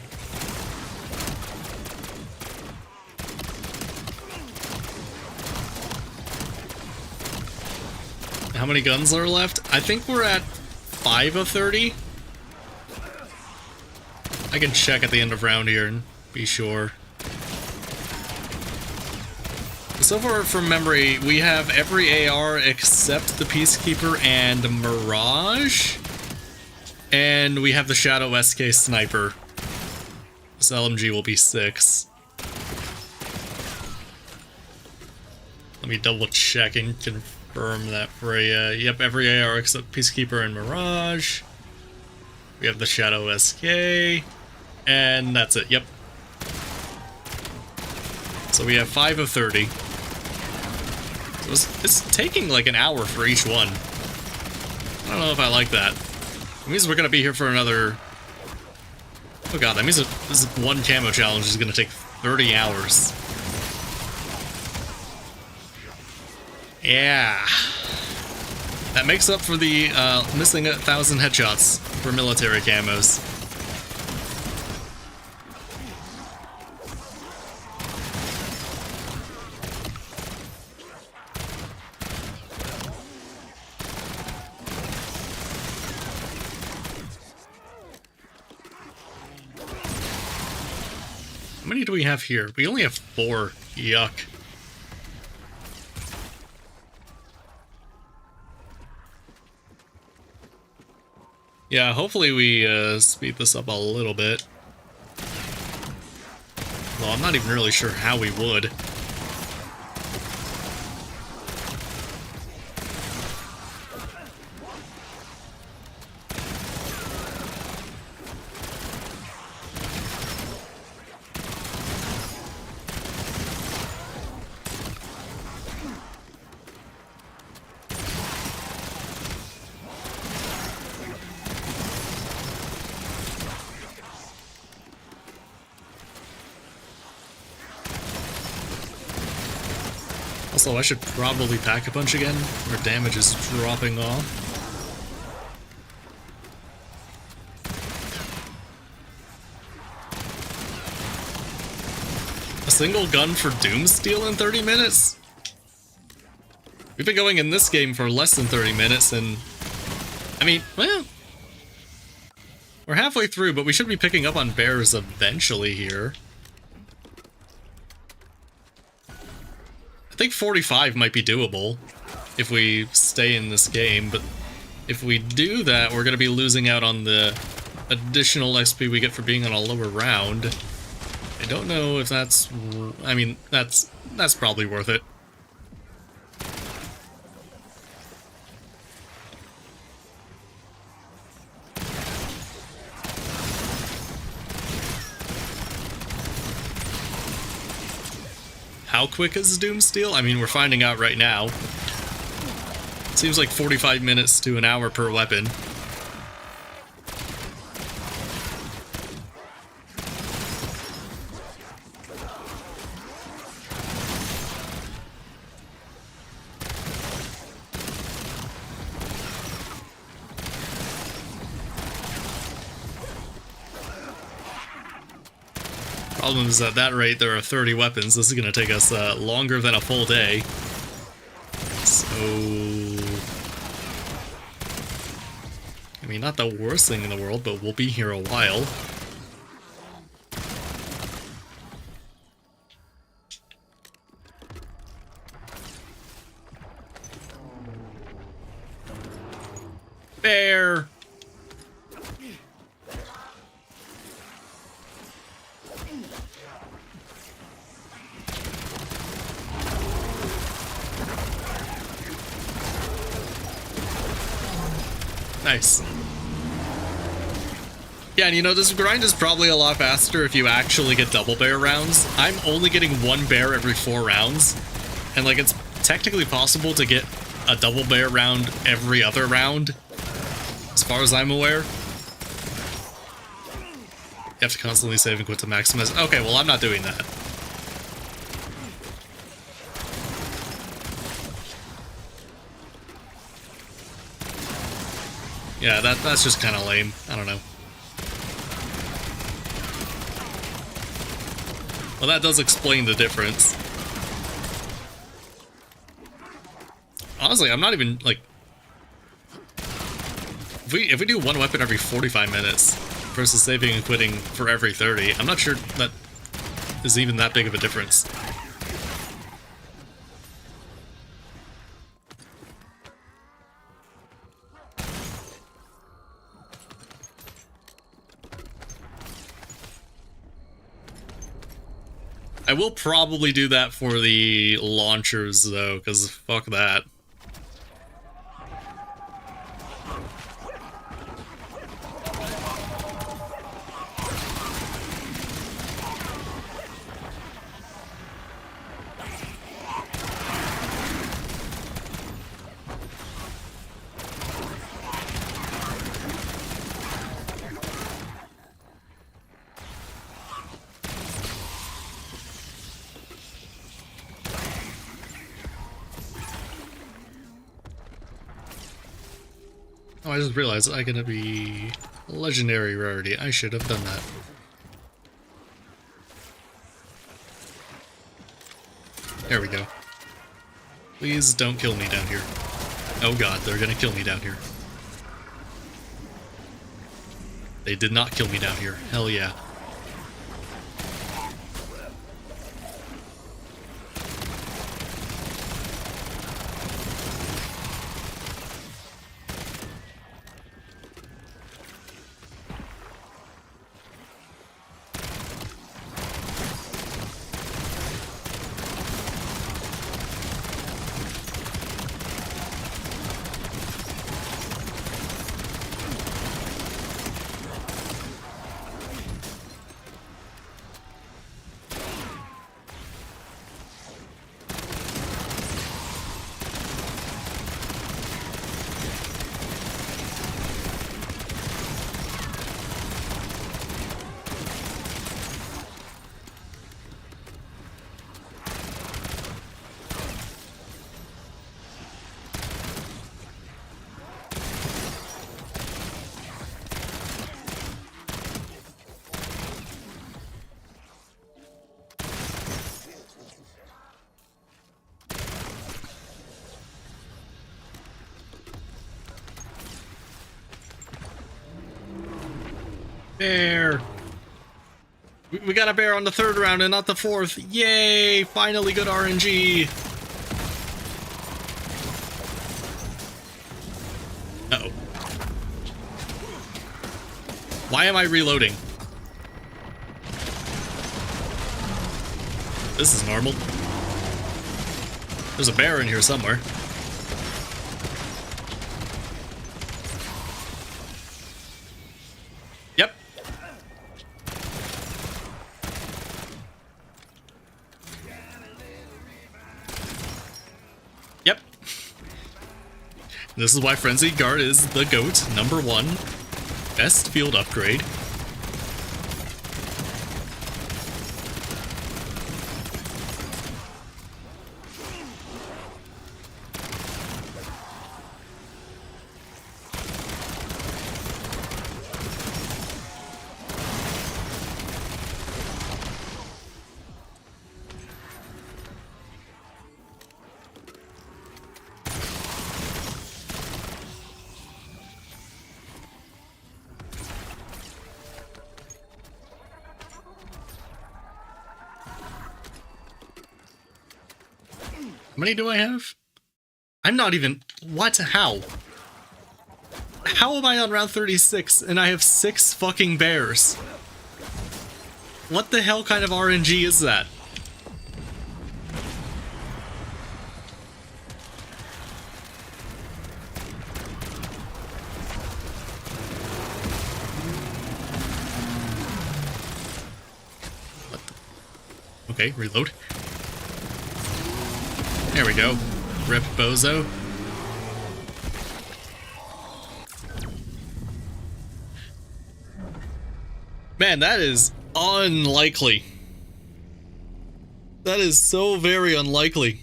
How many guns are left? I think we're at 5 of 30. I can check at the end of round here and be sure. So far from memory, we have every AR except the Peacekeeper and Mirage. And we have the Shadow SK Sniper. This LMG will be 6. Let me double check and confirm that for you. Yep, every AR except Peacekeeper and Mirage. We have the Shadow SK. And that's it, yep. So we have 5 of 30. So it's taking like an hour for each one. I don't know if I like that. It means we're gonna be here for another... Oh god, that means this one camo challenge is gonna take 30 hours. Yeah. That makes up for the missing 1,000 headshots for military camos. How many do we have here? We only have 4. Yuck. Yeah, hopefully we speed this up a little bit. Well, I'm not even really sure how we would. Also, I should probably pack a punch again. Our damage is dropping off. A single gun for Doomsteel in 30 minutes? We've been going in this game for less than 30 minutes, and... I mean, well... We're halfway through, but we should be picking up on bears eventually here. I think 45 might be doable if we stay in this game, but if we do that, we're going to be losing out on the additional XP we get for being on a lower round. I don't know if that's... I mean, that's probably worth it. How quick is Doomsteel? I mean, we're finding out right now. Seems like 45 minutes to an hour per weapon. Problem is, at that rate, there are 30 weapons. This is going to take us longer than a full day. So... I mean, not the worst thing in the world, but we'll be here a while. Bear! Nice. Yeah, and you know, this grind is probably a lot faster if you actually get double bear rounds. I'm only getting 1 bear every 4 rounds, and like it's technically possible to get a double bear round every other round, as far as I'm aware. You have to constantly save and quit to maximize. Okay, well, I'm not doing that. Yeah, that's just kind of lame. I don't know. Well, that does explain the difference. Honestly, I'm not even, like... If we do one weapon every 45 minutes versus saving and quitting for every 30, I'm not sure that is even that big of a difference. I will probably do that for the launchers, though, because fuck that. Oh, I just realized I'm gonna be legendary rarity. I should have done that. There we go. Please don't kill me down here. Oh god, they're gonna kill me down here. They did not kill me down here. Hell yeah. Bear! We got a bear on the 3rd round and not the 4th. Yay! Finally good RNG! Uh-oh. Why am I reloading? This is normal. There's a bear in here somewhere. Yep. Yep. This is why Frenzied Guard is the GOAT, #1. Best field upgrade. How many do I have? I'm not even... What? How? How am I on round 36 and I have 6 fucking bears? What the hell kind of RNG is that? Okay, reload. There we go. Rip Bozo. Man, that is unlikely. That is so very unlikely.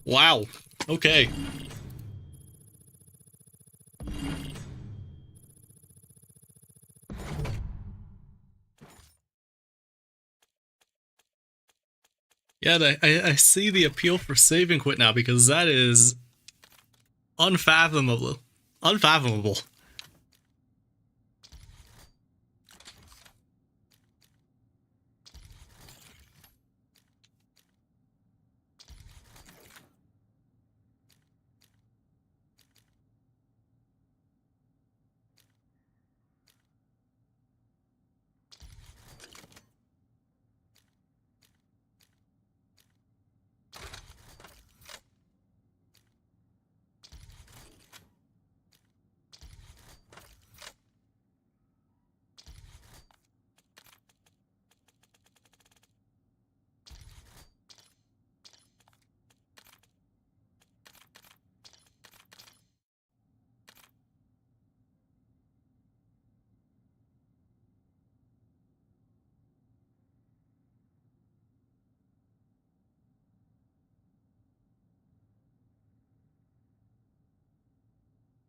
Wow. Okay. Yeah, I see the appeal for save and quit now, because that is unfathomable. Unfathomable.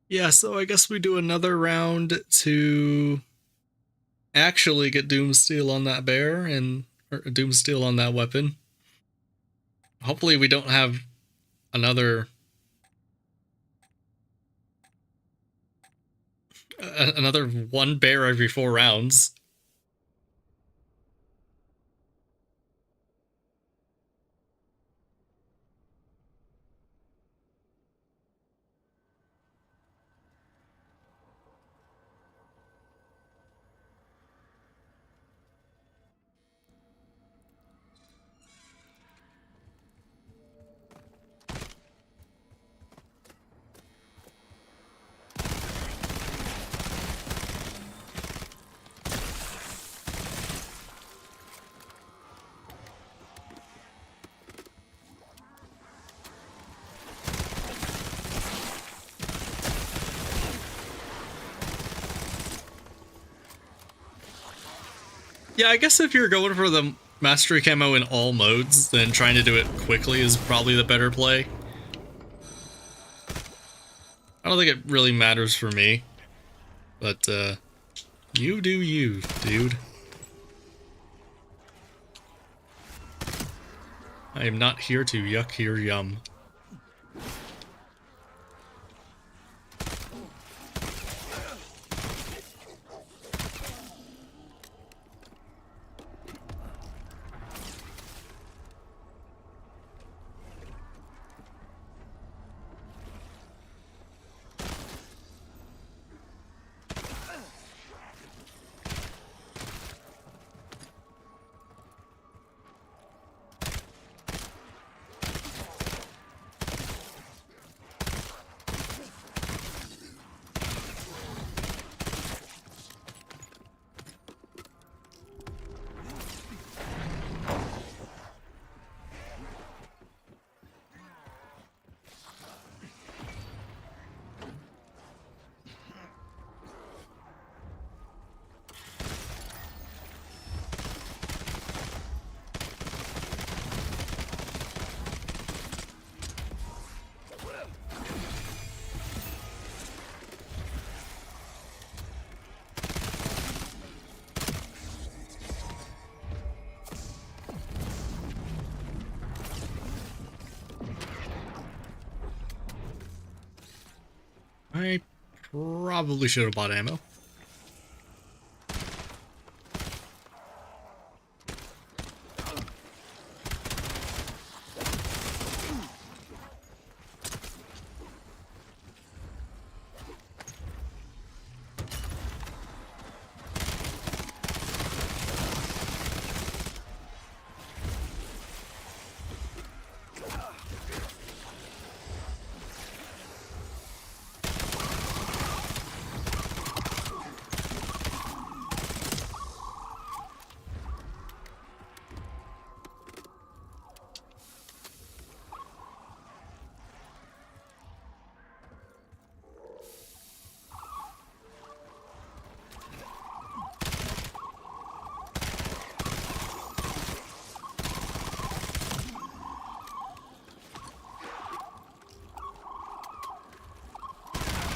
Yeah, so I guess we do another round to actually get Doomsteel on that bear, or Doomsteel on that weapon. Hopefully we don't have another one bear every 4 rounds. Yeah, I guess if you're going for the mastery camo in all modes, then trying to do it quickly is probably the better play. I don't think it really matters for me, but you do you, dude. I am not here to yuck your yum. I probably should have bought ammo.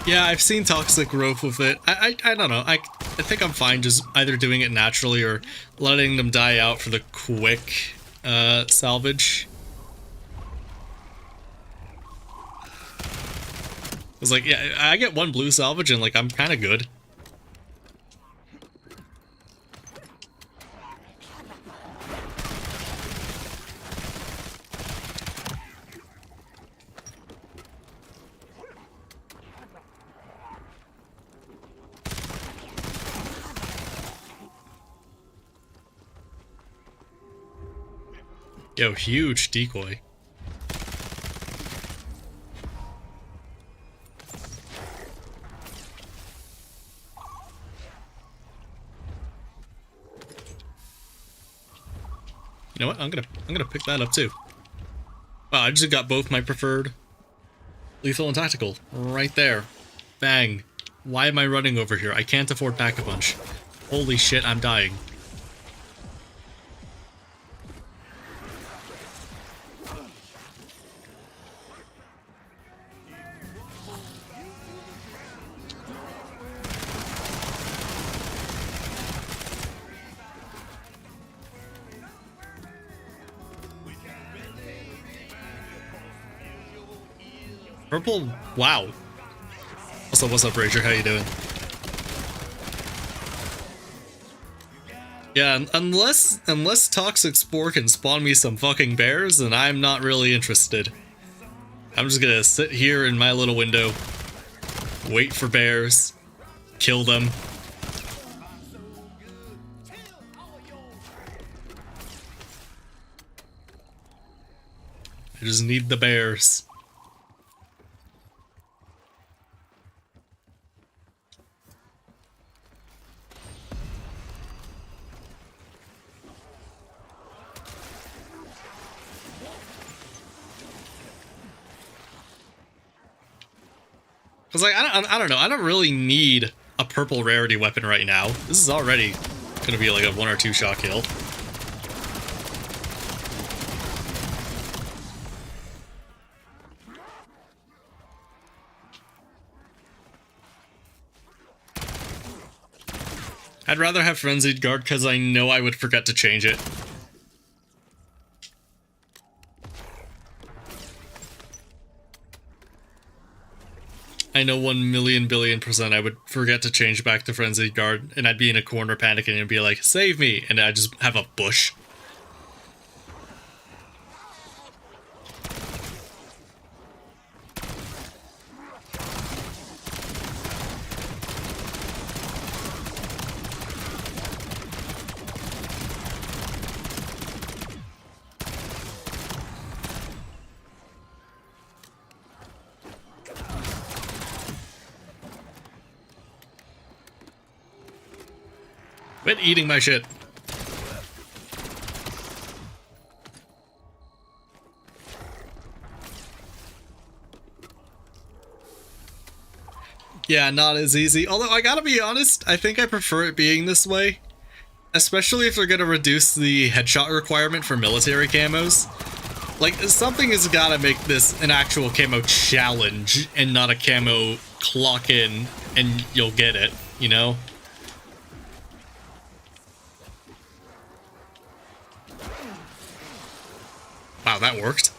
Yeah, I've seen toxic growth with it. I don't know. I think I'm fine just either doing it naturally or letting them die out for the quick salvage. It's like, yeah, I get one blue salvage and like I'm kind of good. Yo, huge decoy. You know what? I'm gonna pick that up too. Wow, I just got both my preferred lethal and tactical right there. Bang. Why am I running over here? I can't afford Pack-a-Punch. Holy shit, I'm dying. Purple, wow. What's up, Rager? How you doing? Yeah, unless Toxic Spore can spawn me some fucking bears, then I'm not really interested. I'm just gonna sit here in my little window, wait for bears, kill them. I just need the bears. Cause like I don't know, I don't really need a purple rarity weapon right now. This is already gonna be like a 1 or 2 shot kill. I'd rather have Frenzied Guard because I know I would forget to change it. I know 1,000,000,000,000% I would forget to change back to Frenzied Guard, and I'd be in a corner panicking and be like, save me! And I'd just have a bush. Quit eating my shit. Yeah, not as easy. Although, I gotta be honest, I think I prefer it being this way. Especially if they're gonna reduce the headshot requirement for military camos. Like, something has gotta make this an actual camo challenge and not a camo clock in and you'll get it, you know? Wow, that worked.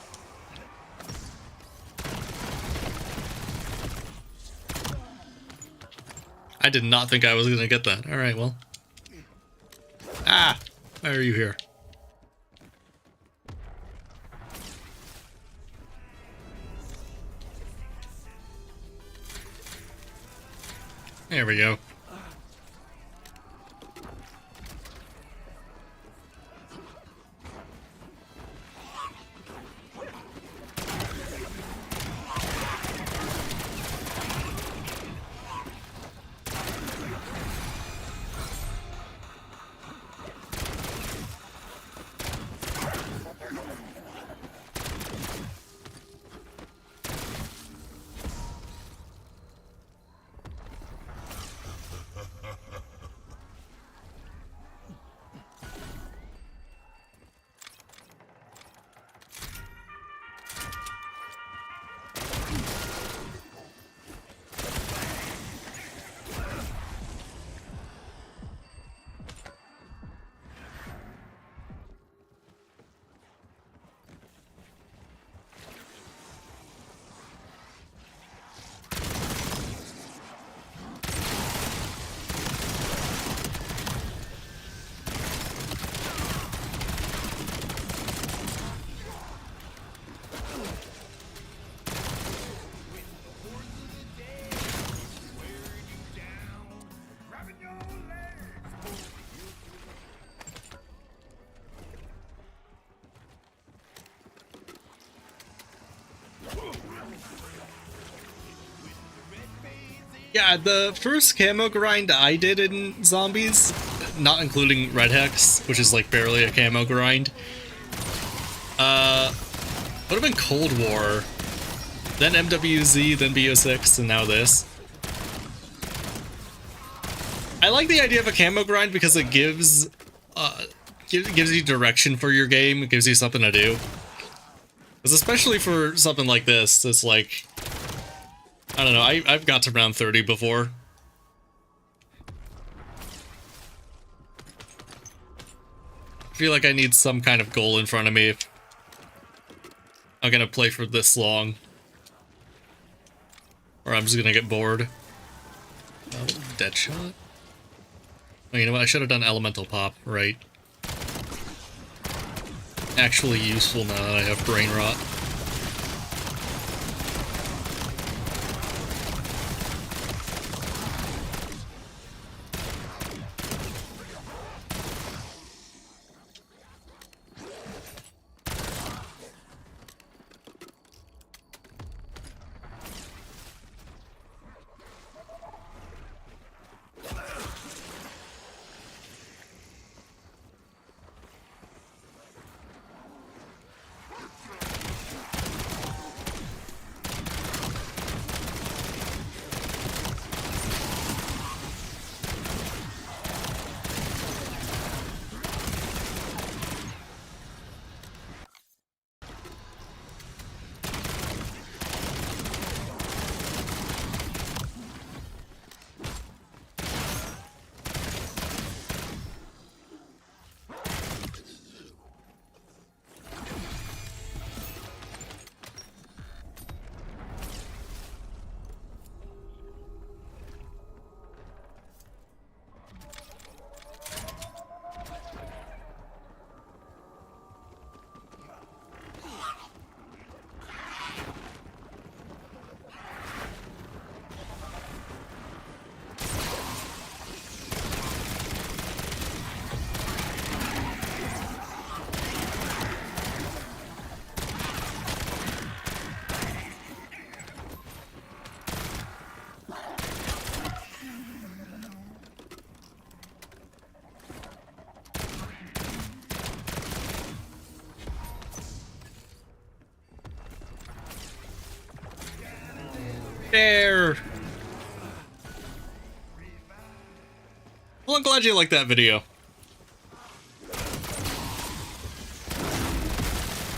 I did not think I was gonna get that. Alright, well. Ah! Why are you here? There we go. Yeah, the first camo grind I did in Zombies, not including Red Hex, which is like barely a camo grind, would have been Cold War, then MWZ, then BO6, and now this. I like the idea of a camo grind because it gives you direction for your game. It gives you something to do. Because especially for something like this, it's like, I don't know, I've got to round 30 before. I feel like I need some kind of goal in front of me if I'm gonna play for this long. Or I'm just gonna get bored. Oh, dead shot? Oh, you know what? I should have done elemental pop, right? Actually useful now that I have brain rot. There. Well, I'm glad you liked that video.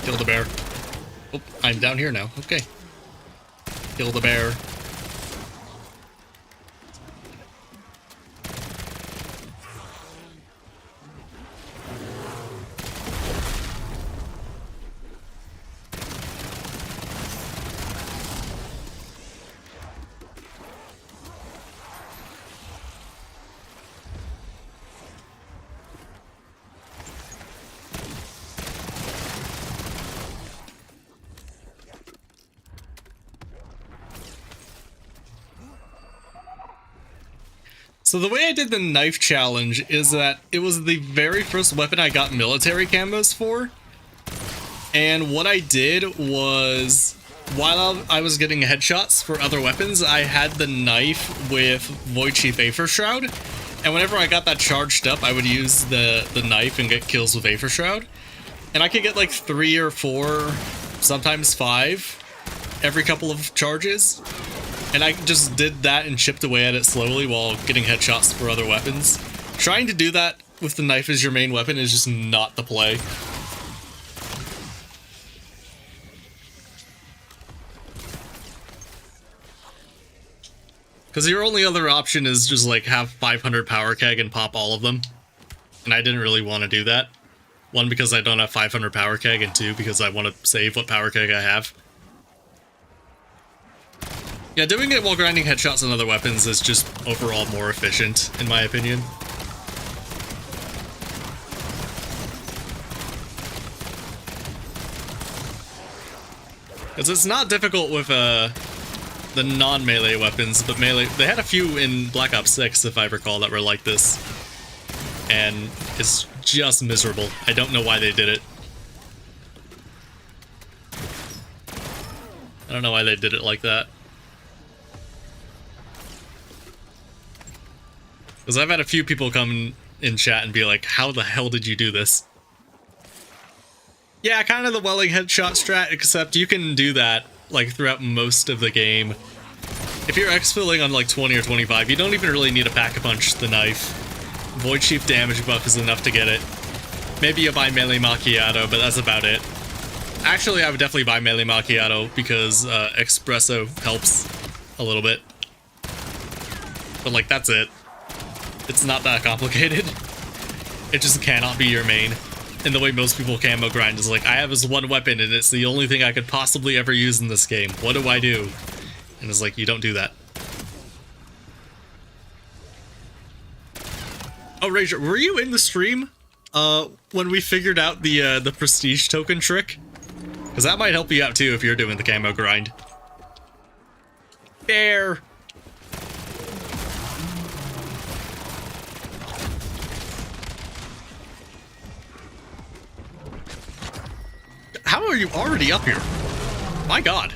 Kill the bear. Oh, I'm down here now. Okay. Kill the bear. So the way I did the knife challenge is that it was the very first weapon I got military camos for. And what I did was, while I was getting headshots for other weapons, I had the knife with Void Chief Aether Shroud. And whenever I got that charged up, I would use the knife and get kills with Aether Shroud. And I could get like 3 or 4, sometimes 5, every couple of charges. And I just did that and chipped away at it slowly while getting headshots for other weapons. Trying to do that with the knife as your main weapon is just not the play. Because your only other option is just like have 500 power keg and pop all of them. And I didn't really want to do that. 1, because I don't have 500 power keg, and 2, because I want to save what power keg I have. Yeah, doing it while grinding headshots on other weapons is just overall more efficient, in my opinion. Because it's not difficult with the non-melee weapons, but melee... They had a few in Black Ops 6, if I recall, that were like this. And it's just miserable. I don't know why they did it. I don't know why they did it like that. Because I've had a few people come in chat and be like, how the hell did you do this? Yeah, kind of the welling headshot strat, except you can do that like throughout most of the game. If you're exfilling on like 20 or 25, you don't even really need to pack-a-punch the knife. Void Chief damage buff is enough to get it. Maybe you buy melee macchiato, but that's about it. Actually, I would definitely buy melee macchiato because espresso helps a little bit. But like, that's it. It's not that complicated. It just cannot be your main. And the way most people camo grind is like, I have this one weapon and it's the only thing I could possibly ever use in this game. What do I do? And it's like, you don't do that. Oh, Rager, were you in the stream when we figured out the prestige token trick? Because that might help you out too if you're doing the camo grind. There. How are you already up here? My god.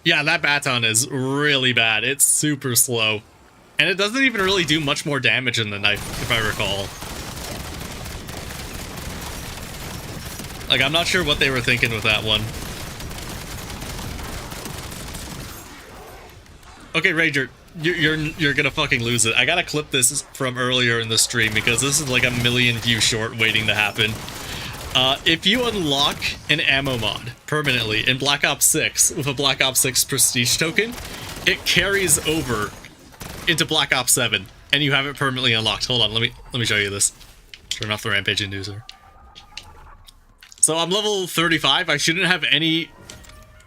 Yeah, that baton is really bad. It's super slow. And it doesn't even really do much more damage than the knife, if I recall. Like, I'm not sure what they were thinking with that one. Okay, Rager, you're gonna fucking lose it. I gotta clip this from earlier in the stream because this is like a million view short waiting to happen. If you unlock an ammo mod permanently in Black Ops 6 with a Black Ops 6 prestige token, it carries over into Black Ops 7, and you have it permanently unlocked. Hold on, let me show you this. Turn off the Rampage Inducer. So I'm level 35. I shouldn't have any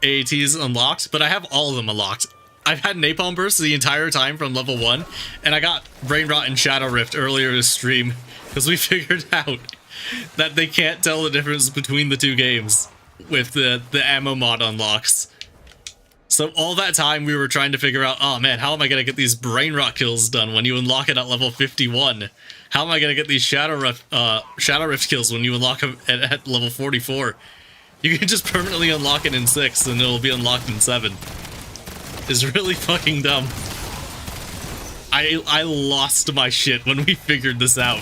AATs unlocked, but I have all of them unlocked. I've had Napalm Burst the entire time from level 1, and I got Brain Rot and Shadow Rift earlier this stream, because we figured out that they can't tell the difference between the two games with the ammo mod unlocks. So all that time we were trying to figure out, oh man, how am I going to get these Brain Rot kills done when you unlock it at level 51? How am I going to get these Shadow Rift kills when you unlock them at level 44? You can just permanently unlock it in 6 and it'll be unlocked in 7. Is really fucking dumb. I lost my shit when we figured this out.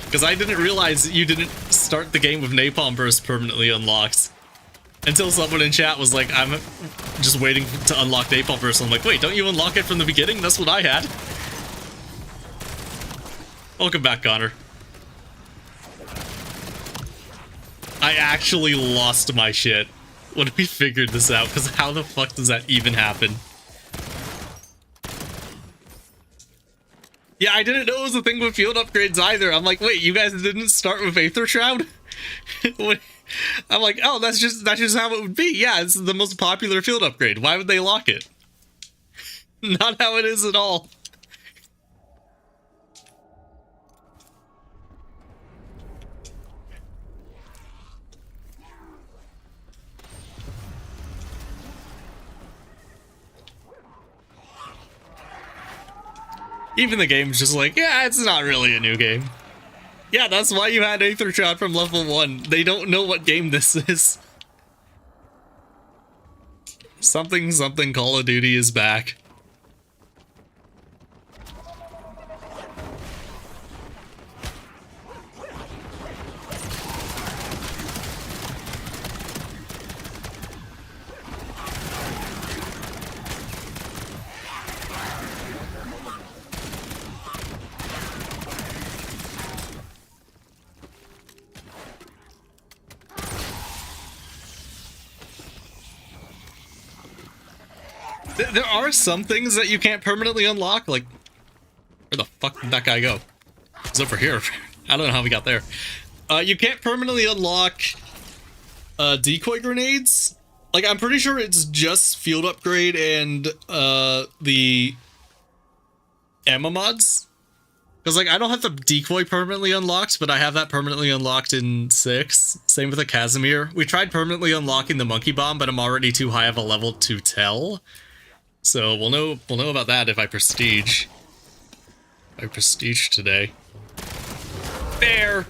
Because I didn't realize you didn't start the game with Napalm Burst permanently unlocked. Until someone in chat was like, I'm just waiting to unlock Napalm Burst. I'm like, wait, don't you unlock it from the beginning? That's what I had. Welcome back, Connor. I actually lost my shit when we figured this out, because how the fuck does that even happen? Yeah, I didn't know it was a thing with field upgrades either. I'm like, wait, you guys didn't start with Aether Shroud? I'm like, oh, that's just how it would be. Yeah, it's the most popular field upgrade. Why would they lock it? Not how it is at all. Even the game's just like, yeah, it's not really a new game. Yeah, that's why you had Aether Shroud from level 1. They don't know what game this is. Something Call of Duty is back. There are some things that you can't permanently unlock, like... Where the fuck did that guy go? He's over here. I don't know how we got there. You can't permanently unlock decoy grenades. Like, I'm pretty sure it's just field upgrade and the ammo mods. Because, like, I don't have the decoy permanently unlocked, but I have that permanently unlocked in 6. Same with the Casimir. We tried permanently unlocking the monkey bomb, but I'm already too high of a level to tell. So we'll know about that if I prestige. I prestige today. There.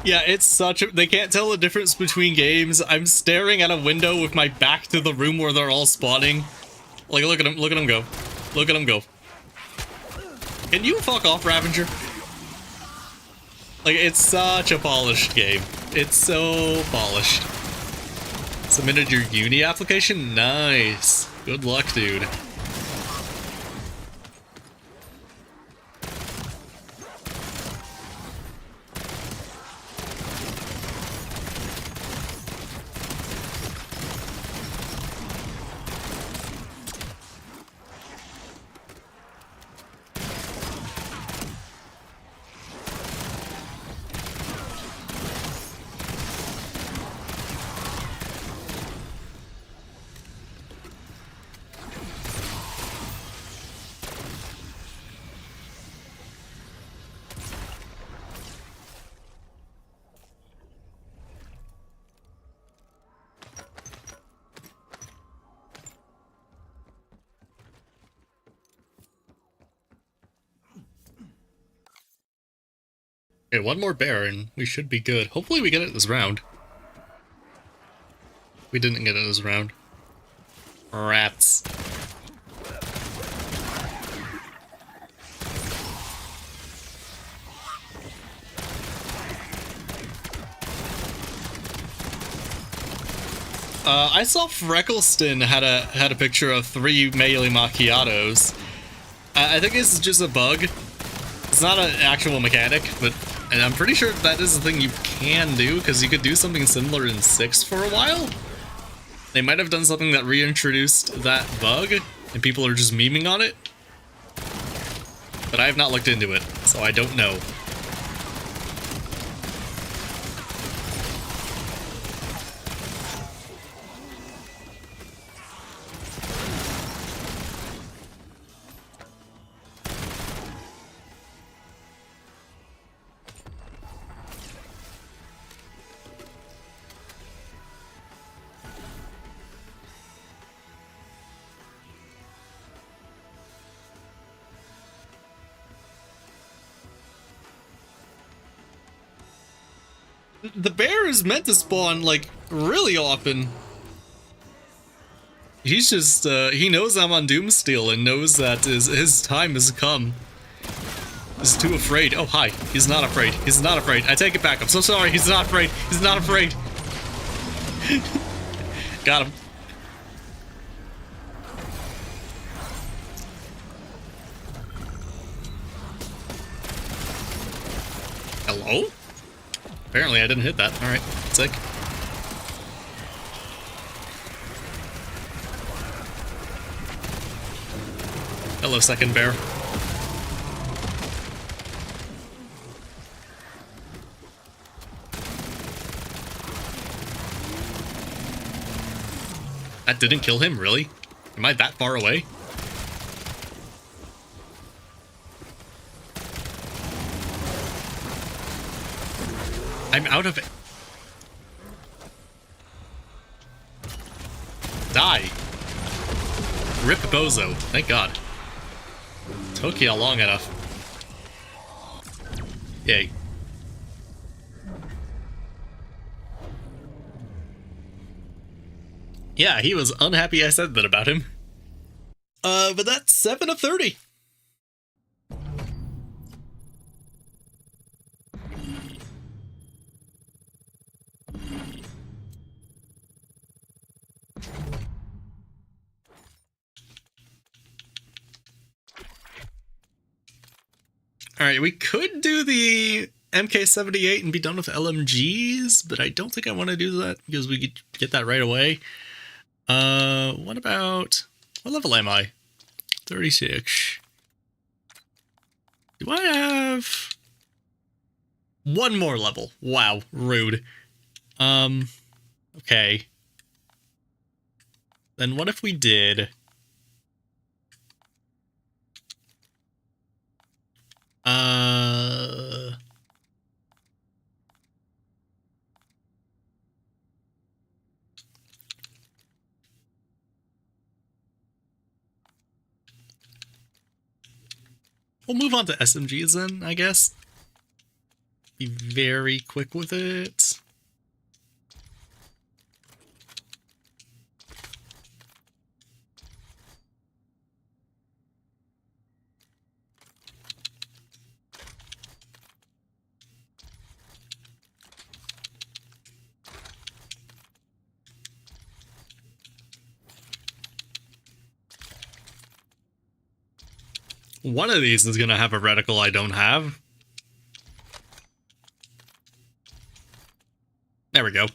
Yeah, it's such a... They can't tell the difference between games. I'm staring at a window with my back to the room where they're all spawning. Like, look at him go. Look at him go. Can you fuck off, Ravager? Like, it's such a polished game. It's so polished. Submitted your uni application? Nice. Good luck, dude. Okay, one more bear and we should be good. Hopefully we get it this round. We didn't get it this round. Rats. I saw Freckleston had a picture of 3 melee macchiatos. I think this is just a bug. It's not an actual mechanic, but and I'm pretty sure that is the thing you can do, because you could do something similar in 6 for a while. They might have done something that reintroduced that bug, and people are just memeing on it. But I have not looked into it, so I don't know. The bear is meant to spawn, like, really often. He's just, he knows I'm on Doomsteel and knows that his time has come. He's too afraid. Oh, hi. He's not afraid. He's not afraid. I take it back. I'm so sorry. He's not afraid. He's not afraid. Got him. Hello? Apparently I didn't hit that. Alright, sick. Hello, second bear. That didn't kill him, really? Am I that far away? I'm out of it. Die. Rip Bozo. Thank God. Took you long enough. Yay. Yeah, he was unhappy I said that about him. But that's 7 of 30. Alright, we could do the MK78 and be done with LMGs, but I don't think I want to do that because we could get that right away. What about... What level am I? 36. Do I have... One more level. Wow, rude. Okay. Then what if we did... We'll move on to SMGs then, I guess. be very quick with it. One of these is going to have a reticle I don't have. There we go.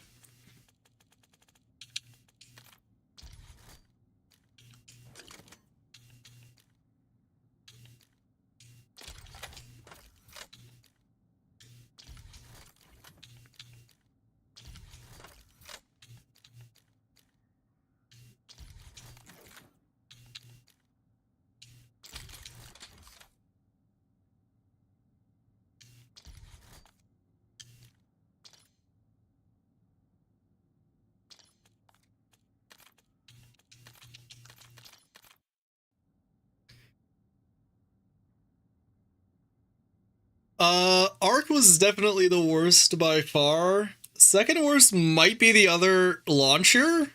Arc was definitely the worst by far. Second worst might be the other launcher.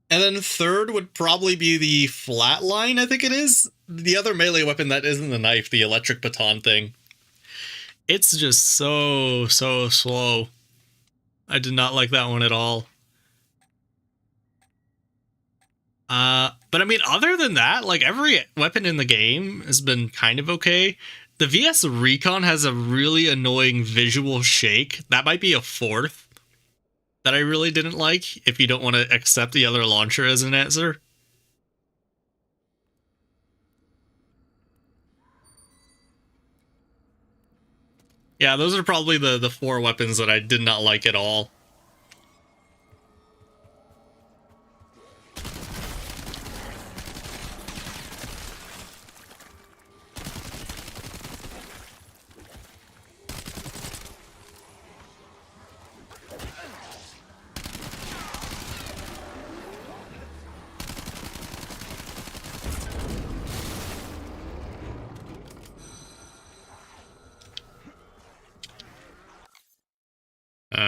And then third would probably be the flatline, I think it is. The other melee weapon that isn't the knife, the electric baton thing. It's just so slow. I did not like that one at all. But I mean, other than that, like every weapon in the game has been kind of okay. The VS Recon has a really annoying visual shake. That might be a fourth that I really didn't like, if you don't want to accept the other launcher as an answer. Yeah, those are probably the four weapons that I did not like at all.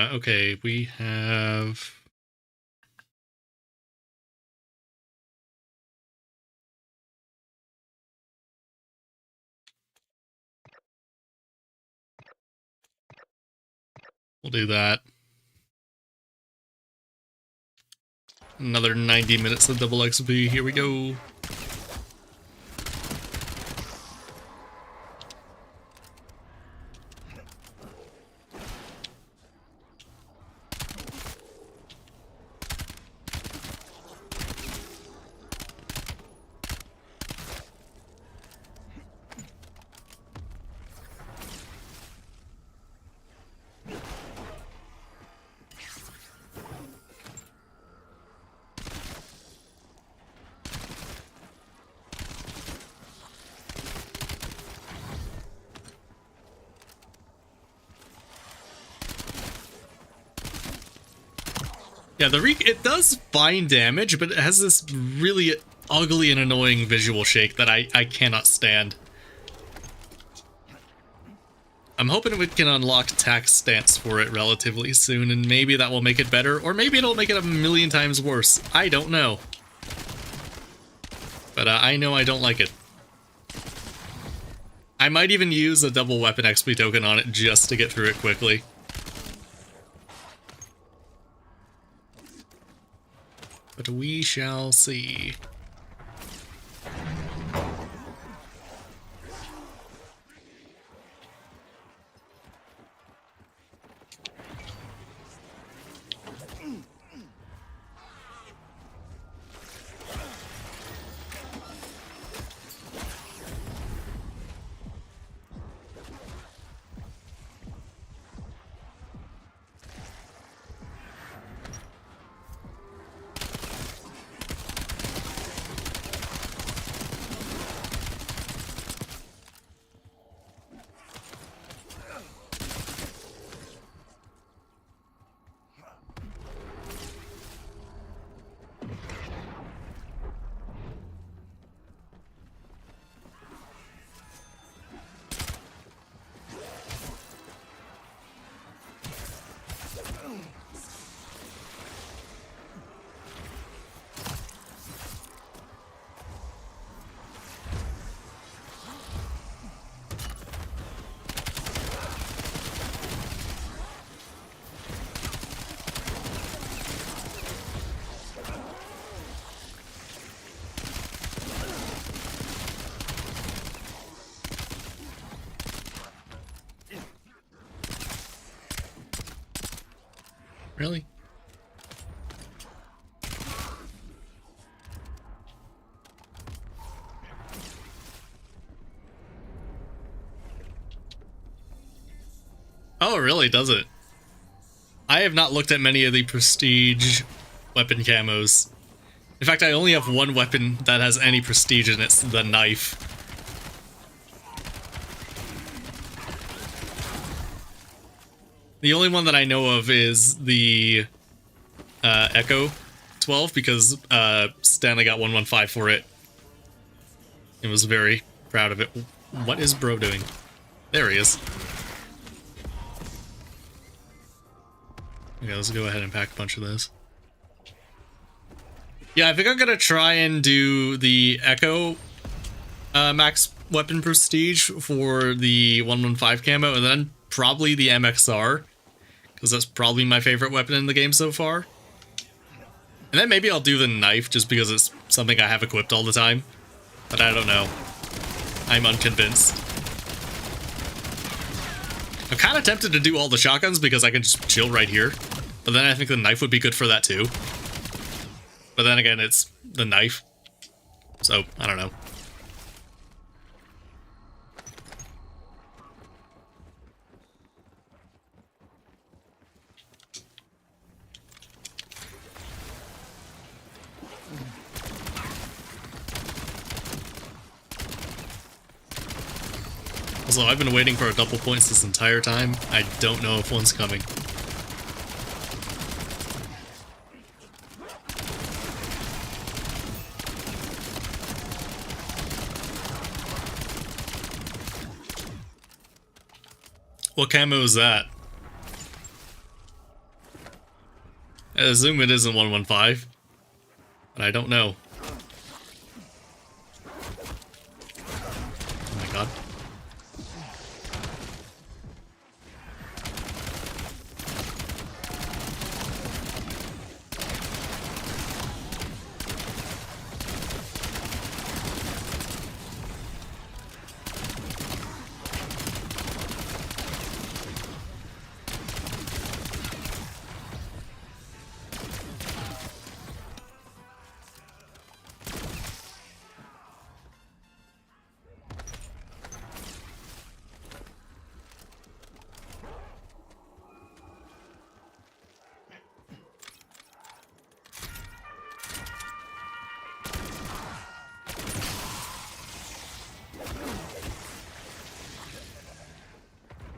Okay, we have... We'll do that. Another 90 minutes of double XP. Here we go. Yeah, it does fine damage, but it has this really ugly and annoying visual shake that I cannot stand. I'm hoping we can unlock tax stance for it relatively soon, and maybe that will make it better, or maybe it'll make it a million times worse. I don't know. But I know I don't like it. I might even use a double weapon XP token on it just to get through it quickly. But we shall see. Really? Oh, really? Does it? I have not looked at many of the prestige weapon camos. In fact, I only have one weapon that has any prestige, and it's the knife. The only one that I know of is the Echo 12, because Stanley got 115 for it. He was very proud of it. What is bro doing? There he is. Okay, let's go ahead and pack a bunch of those. Yeah, I think I'm gonna try and do the Echo max weapon prestige for the 115 camo, and then probably the MXR, because that's probably my favorite weapon in the game so far. And then maybe I'll do the knife, just because it's something I have equipped all the time. But I don't know. I'm unconvinced. I'm kind of tempted to do all the shotguns because I can just chill right here. But then I think the knife would be good for that too. But then again, it's the knife. So, I don't know. Also, I've been waiting for a double points this entire time. I don't know if one's coming. What camo is that? I assume it isn't 115, but I don't know. Oh my god.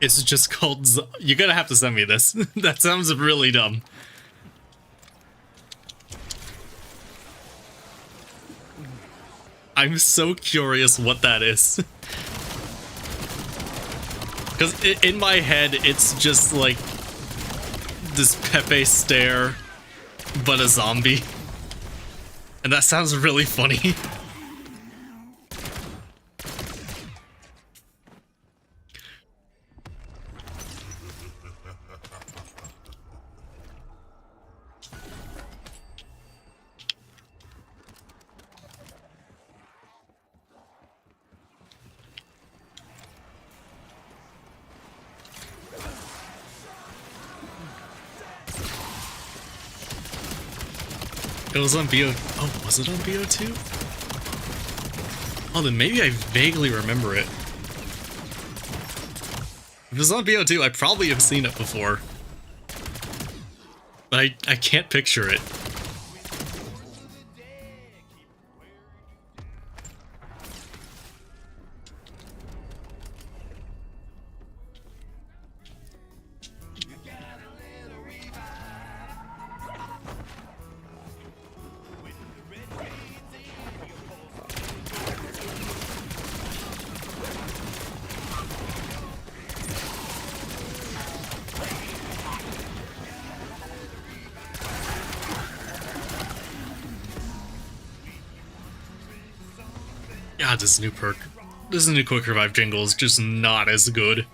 It's just called you're gonna have to send me this. That sounds really dumb. I'm so curious what that is. Because in my head, it's just like this Pepe stare, but a zombie. And that sounds really funny. It was on BO... Oh, was it on BO2? Oh, then maybe I vaguely remember it. If it was on BO2, I probably have seen it before. But I can't picture it. God, this new perk. This new quick revive jingle is just not as good.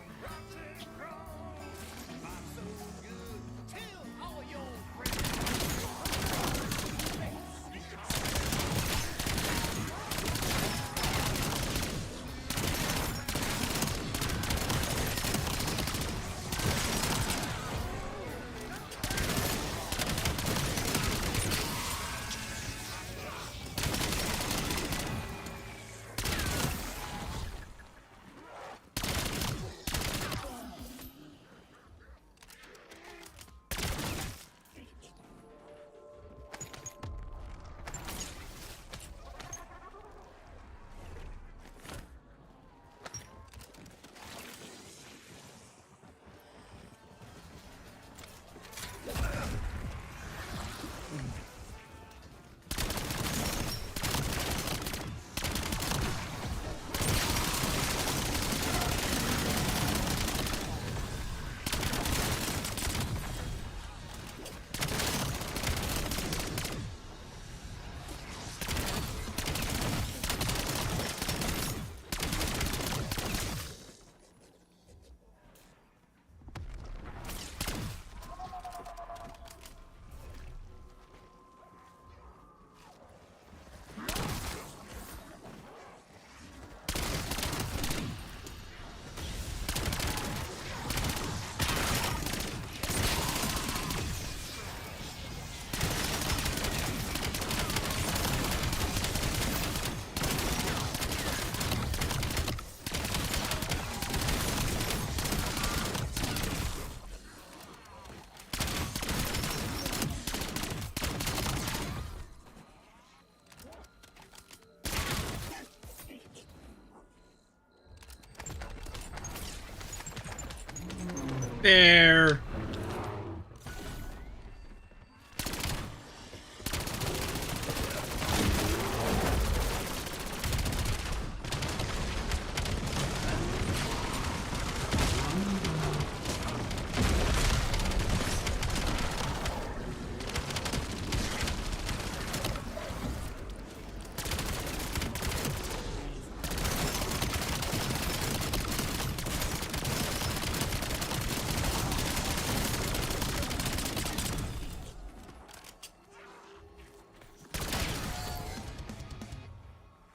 There.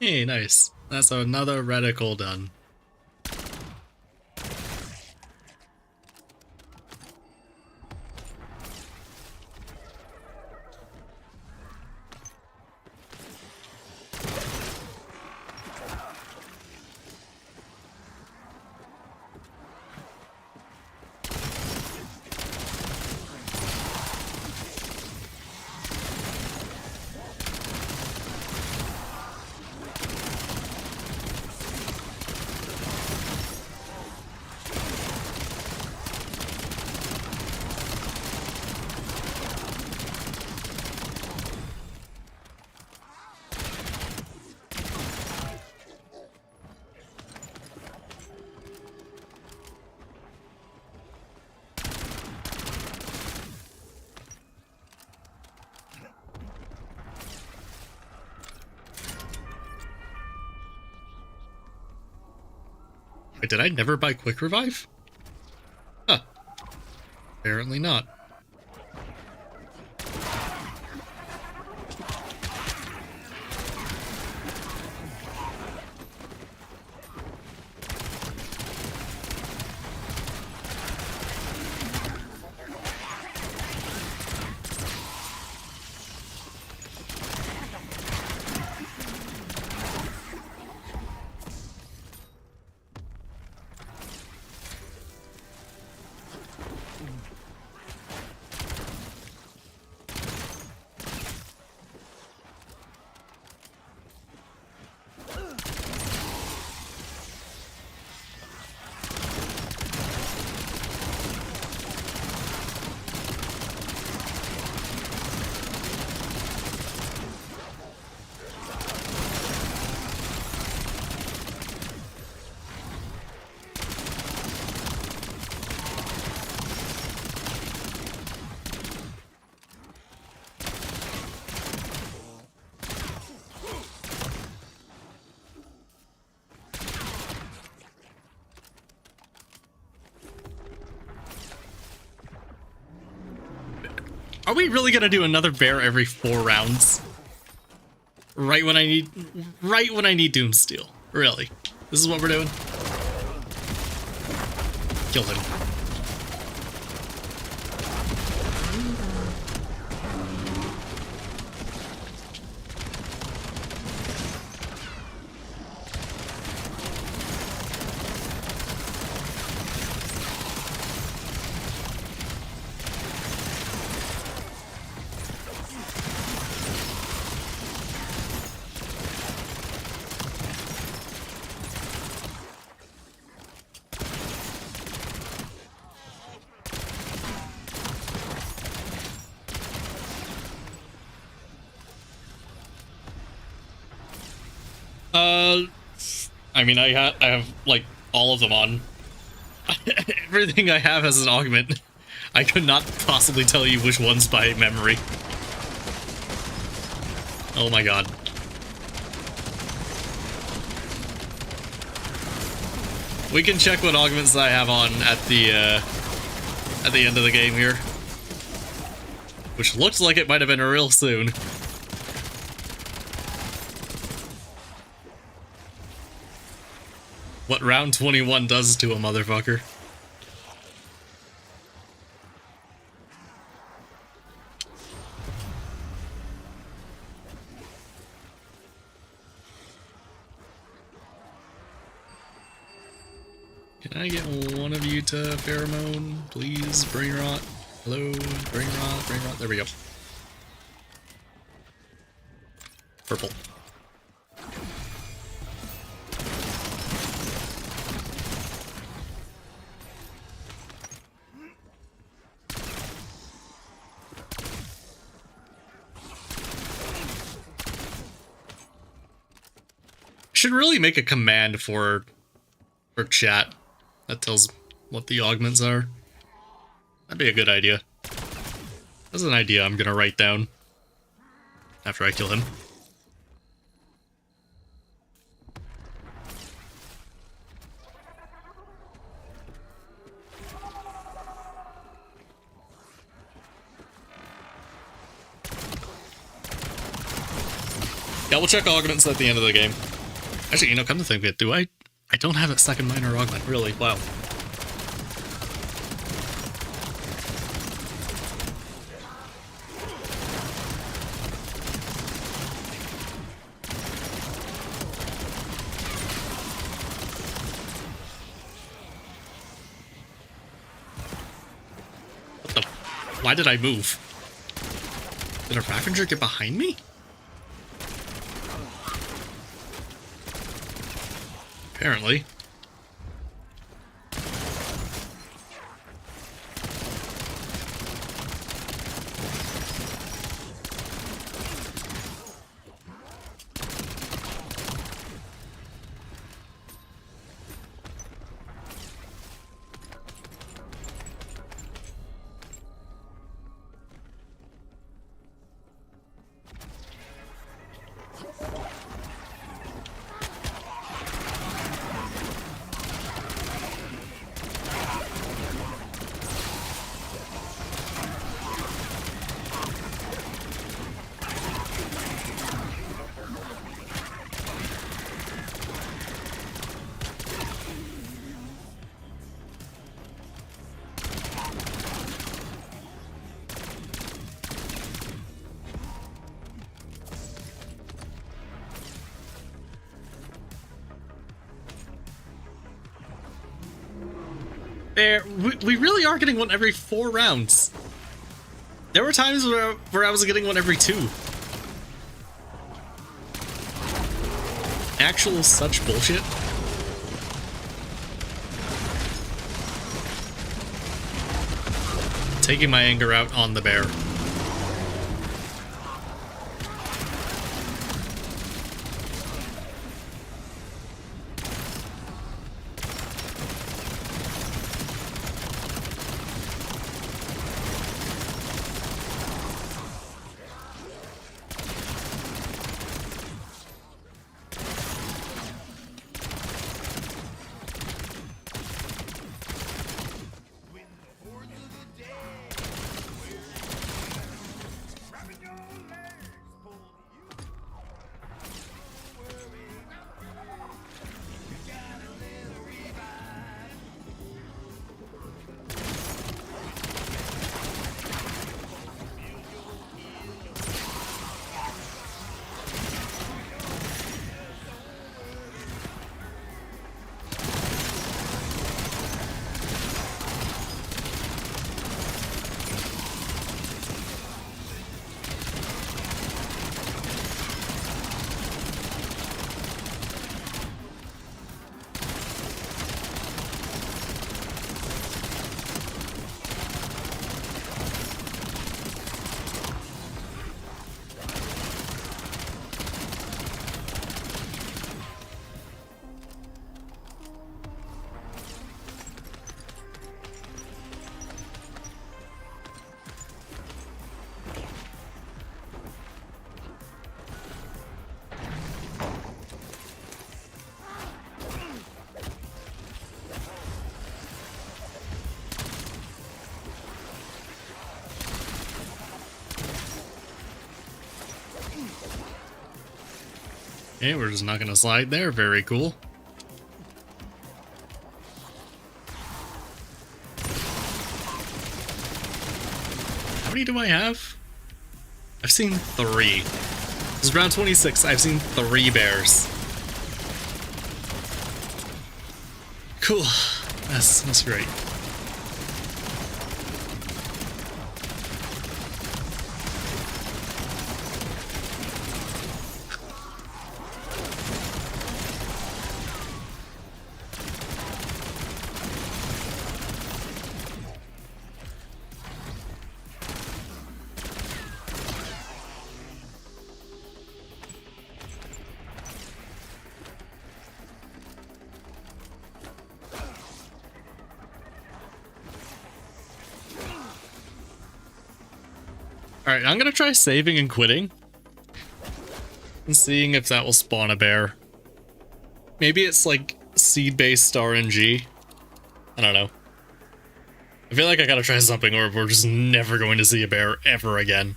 Hey, nice. That's another reticle done. Wait, did I never buy Quick Revive? Huh. Apparently not. Are we really gonna do another bear every 4 rounds? Right when I need Doomsteel. Really? This is what we're doing? Kill him. I mean, I have like all of them on. Everything I have has an augment. I could not possibly tell you which one's by memory. Oh my god. We can check what augments I have on at the end of the game here. Which looks like it might have been real soon. What round 21 does to a motherfucker. Can I get one of you to pheromone, please? Brain rot. Hello, brain rot, brain rot. There we go. Purple. should really make a command for chat that tells what the augments are. That'd be a good idea. That's an idea I'm gonna write down after I kill him. Yeah, we'll check augments at the end of the game. Actually, you know, come to think of it, do I don't have a second minor augment, really. Wow. What the? Why did I move? Did a Ravager get behind me? Apparently. There, we really are getting one every 4 rounds. There were times where I was getting one every 2. Actual such bullshit. Taking my anger out on the bear. Okay, we're just not gonna slide there. Very cool. How many do I have? I've seen 3. This is round 26. I've seen 3 bears. Cool. That's great. Alright, I'm gonna try saving and quitting. And seeing if that will spawn a bear. Maybe it's like seed-based RNG. I don't know. I feel like I gotta try something or we're just never going to see a bear ever again.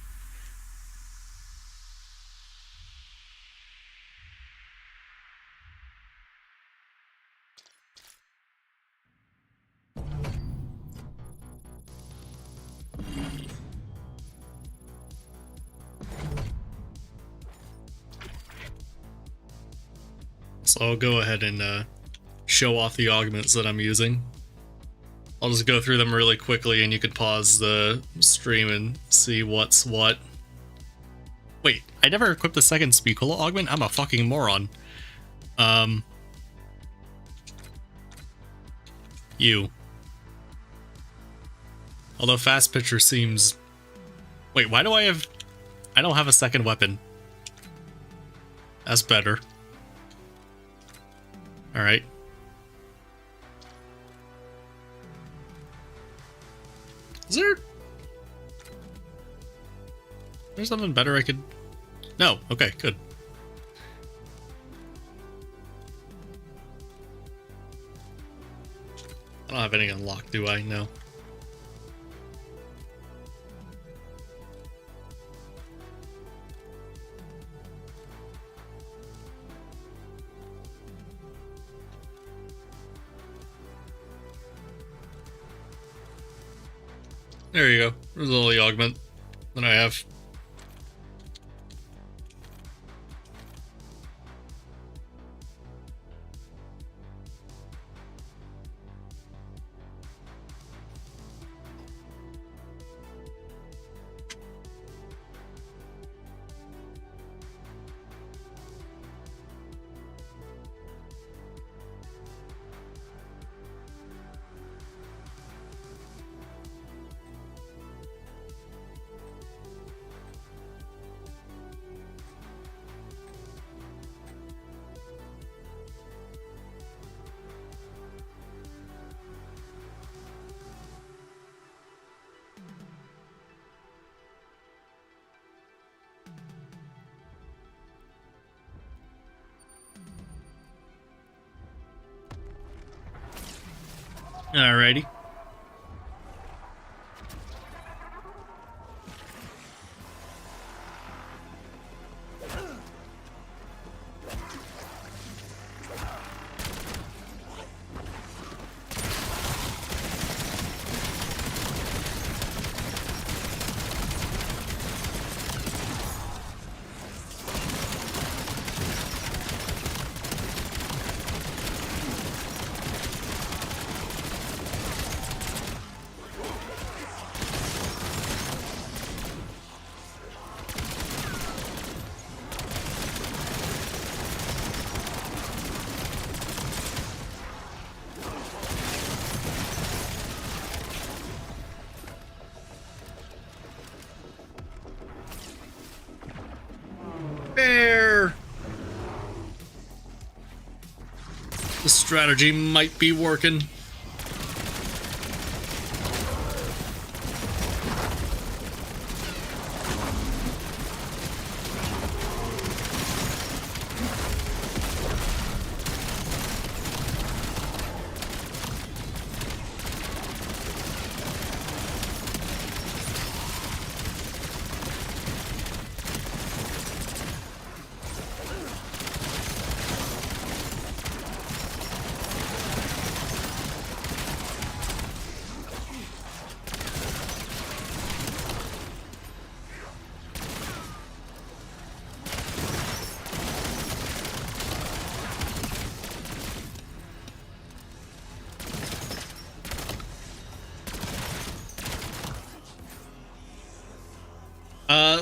So I'll go ahead and show off the augments that I'm using. I'll just go through them really quickly and you could pause the stream and see what's what. Wait, I never equipped the second Spicola augment? I'm a fucking moron. You. Although fast pitcher seems... Wait, why do I have... I don't have a second weapon. That's better. Alright. Is there... There's something better I could... No, okay, good. I don't have any unlocked, do I? No. There you go. There's a little augment that I have. Alrighty. Bear! The strategy might be working.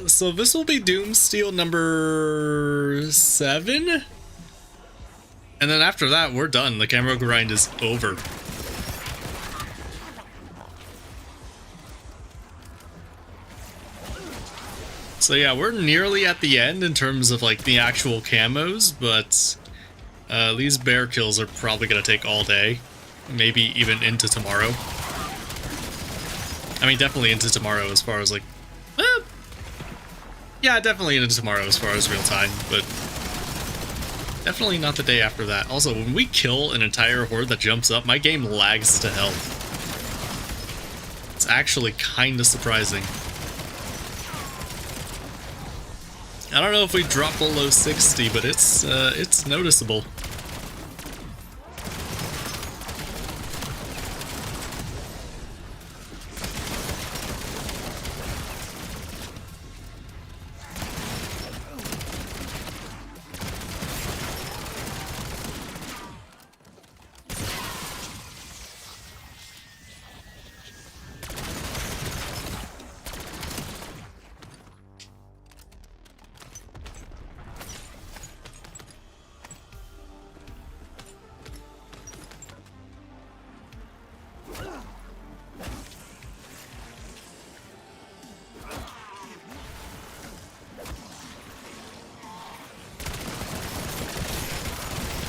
So this will be Doomsteel number 7. And then after that, we're done. The Camo grind is over. So yeah, we're nearly at the end in terms of like the actual camos, but these bear kills are probably going to take all day. Maybe even into tomorrow. I mean, definitely into tomorrow as far as like... Yeah, definitely into tomorrow as far as real time, but definitely not the day after that. Also, when we kill an entire horde that jumps up, my game lags to hell. It's actually kind of surprising. I don't know if we drop below 60, but it's noticeable.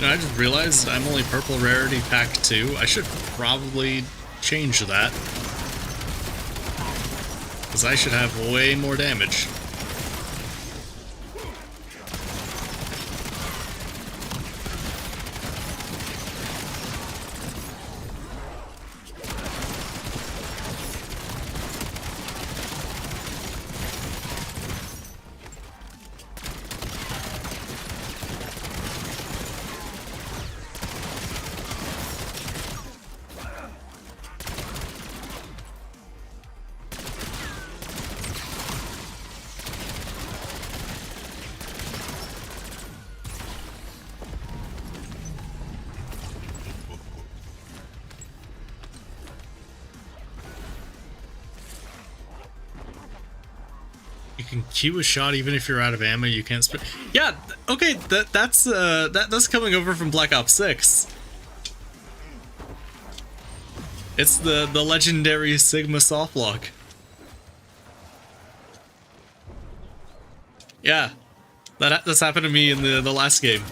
I just realized I'm only purple rarity pack 2. I should probably change that, because I should have way more damage. You can queue a shot even if you're out of ammo. You can't spray. Yeah, okay. That's coming over from Black Ops 6. It's the legendary Sigma softlock. Yeah, that's happened to me in the last game.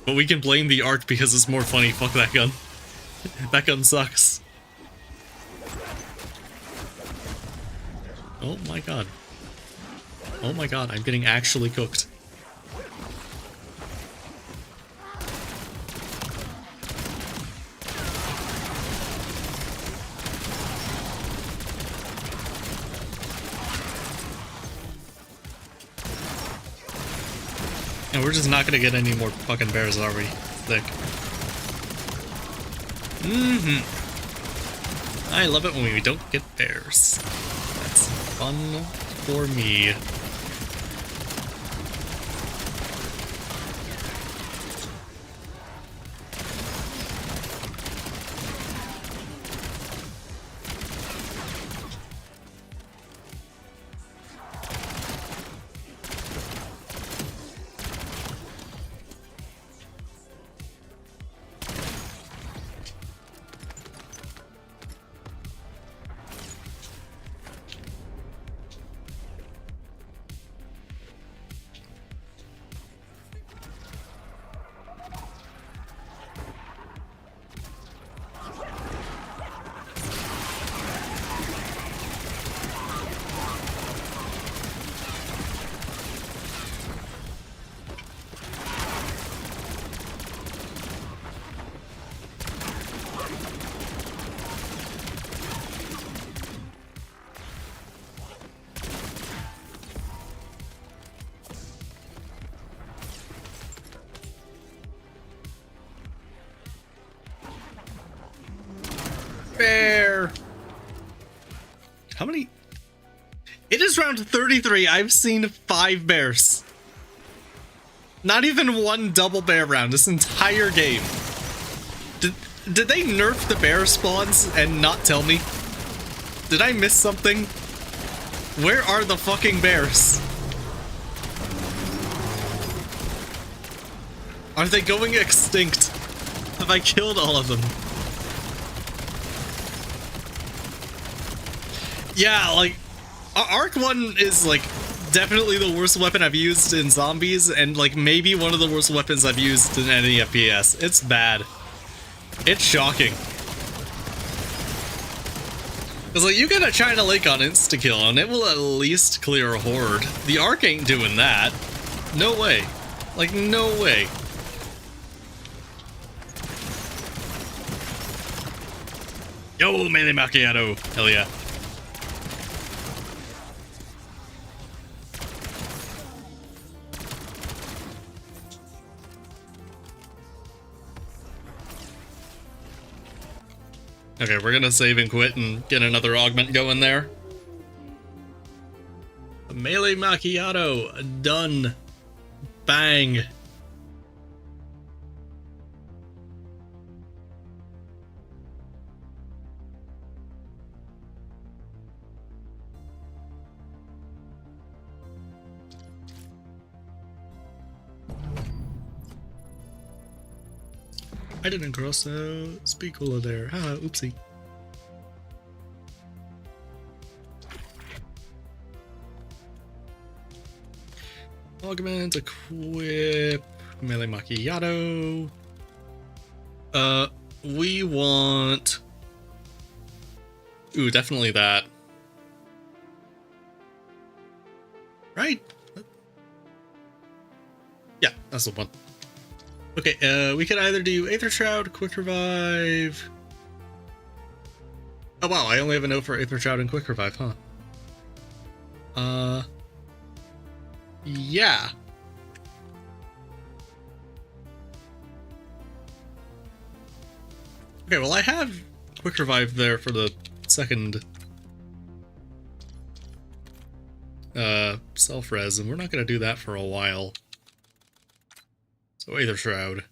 But we can blame the art because it's more funny. Fuck that gun. That gun sucks. Oh my god. Oh my god, I'm getting actually cooked. And we're just not gonna get any more fucking bears, are we? Thick. I love it when we don't get bears. That's fun for me. Bear. How many? It is round 33. I've seen 5 bears. Not even one double bear round this entire game. Did they nerf the bear spawns and not tell me? Did I miss something? Where are the fucking bears? Are they going extinct? Have I killed all of them? Yeah, like, Arc 1 is, like, definitely the worst weapon I've used in zombies, and, like, maybe one of the worst weapons I've used in any FPS. It's bad. It's shocking. Because, like, you get a China Lake on insta-kill, and it will at least clear a horde. The Arc ain't doing that. No way. Like, no way. Yo, melee macchiato. Hell yeah. Okay, we're gonna save and quit and get another augment going there. Melee macchiato, done. Bang. I didn't cross the Speakola there. Ah, oopsie. Augment, equip, melee macchiato. We want... Ooh, definitely that. Right? Yeah, that's the one. Okay, we could either do Aether Shroud, Quick Revive... Oh wow, I only have a note for Aether Shroud and Quick Revive, huh? Yeah. Okay, well I have Quick Revive there for the second self-res, and we're not gonna do that for a while. So Aether Shroud.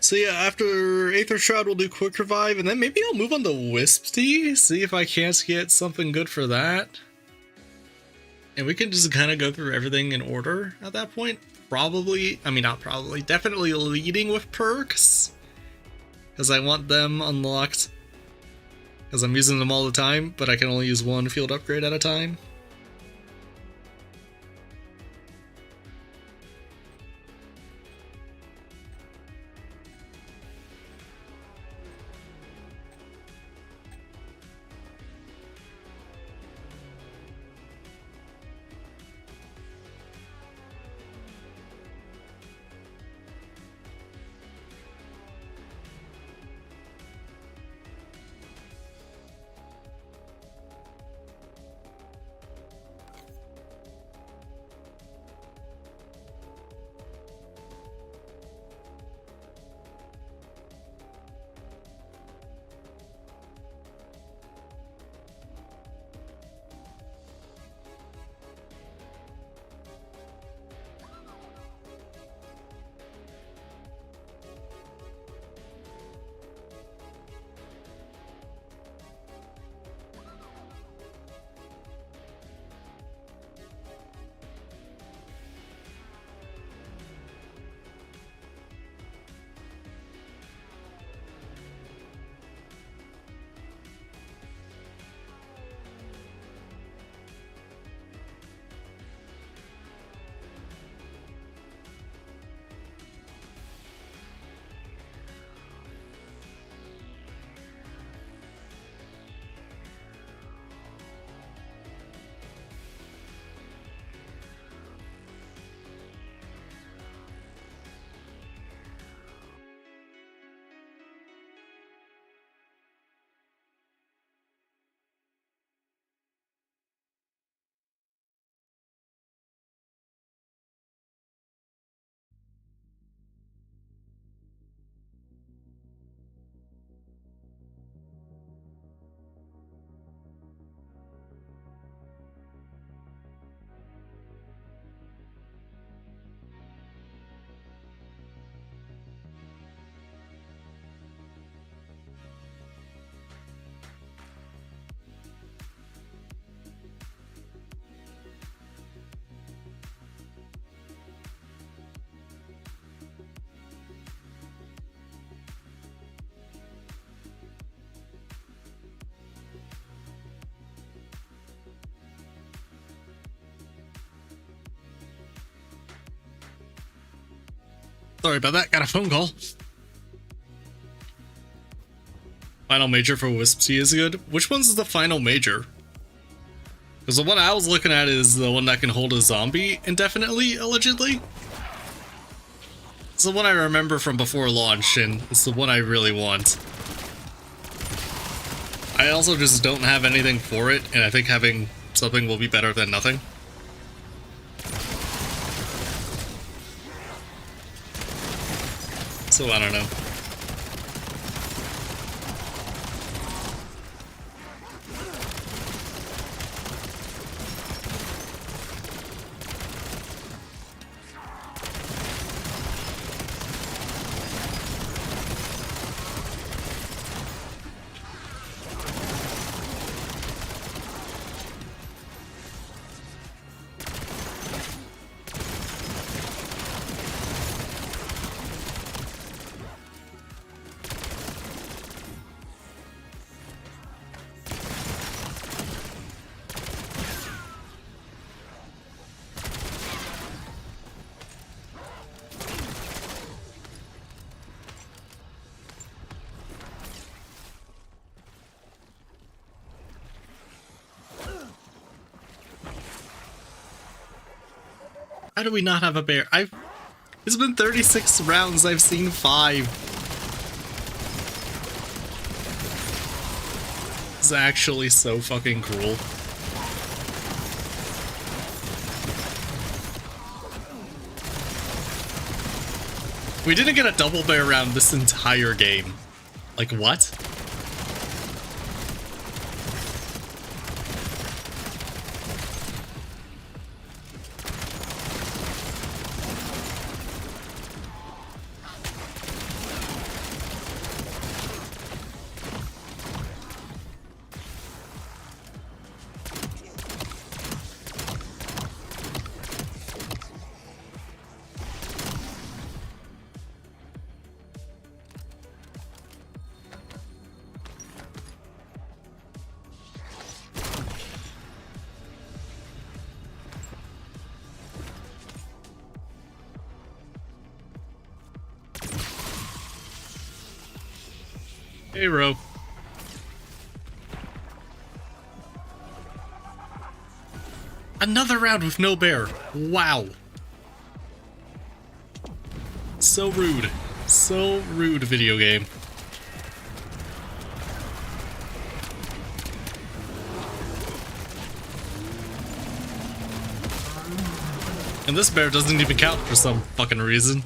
So yeah, after Aether Shroud we'll do Quick Revive, and then maybe I'll move on to Wisp Tea, see if I can't get something good for that. And we can just kind of go through everything in order at that point. Probably, I mean not probably, definitely leading with perks. Because I want them unlocked. Because I'm using them all the time, but I can only use one field upgrade at a time. Sorry about that, got a phone call. Final major for Wispy is good. Which one's the final major? Because the one I was looking at is the one that can hold a zombie indefinitely, allegedly. It's the one I remember from before launch, and it's the one I really want. I also just don't have anything for it, and I think having something will be better than nothing. So I don't know. How do we not have a bear? It's been 36 rounds, I've seen 5. It's actually so fucking cruel. We didn't get a double bear round this entire game. Like, what? Hey, Ro. Another round with no bear. Wow. So rude. So rude, video game. And this bear doesn't even count for some fucking reason.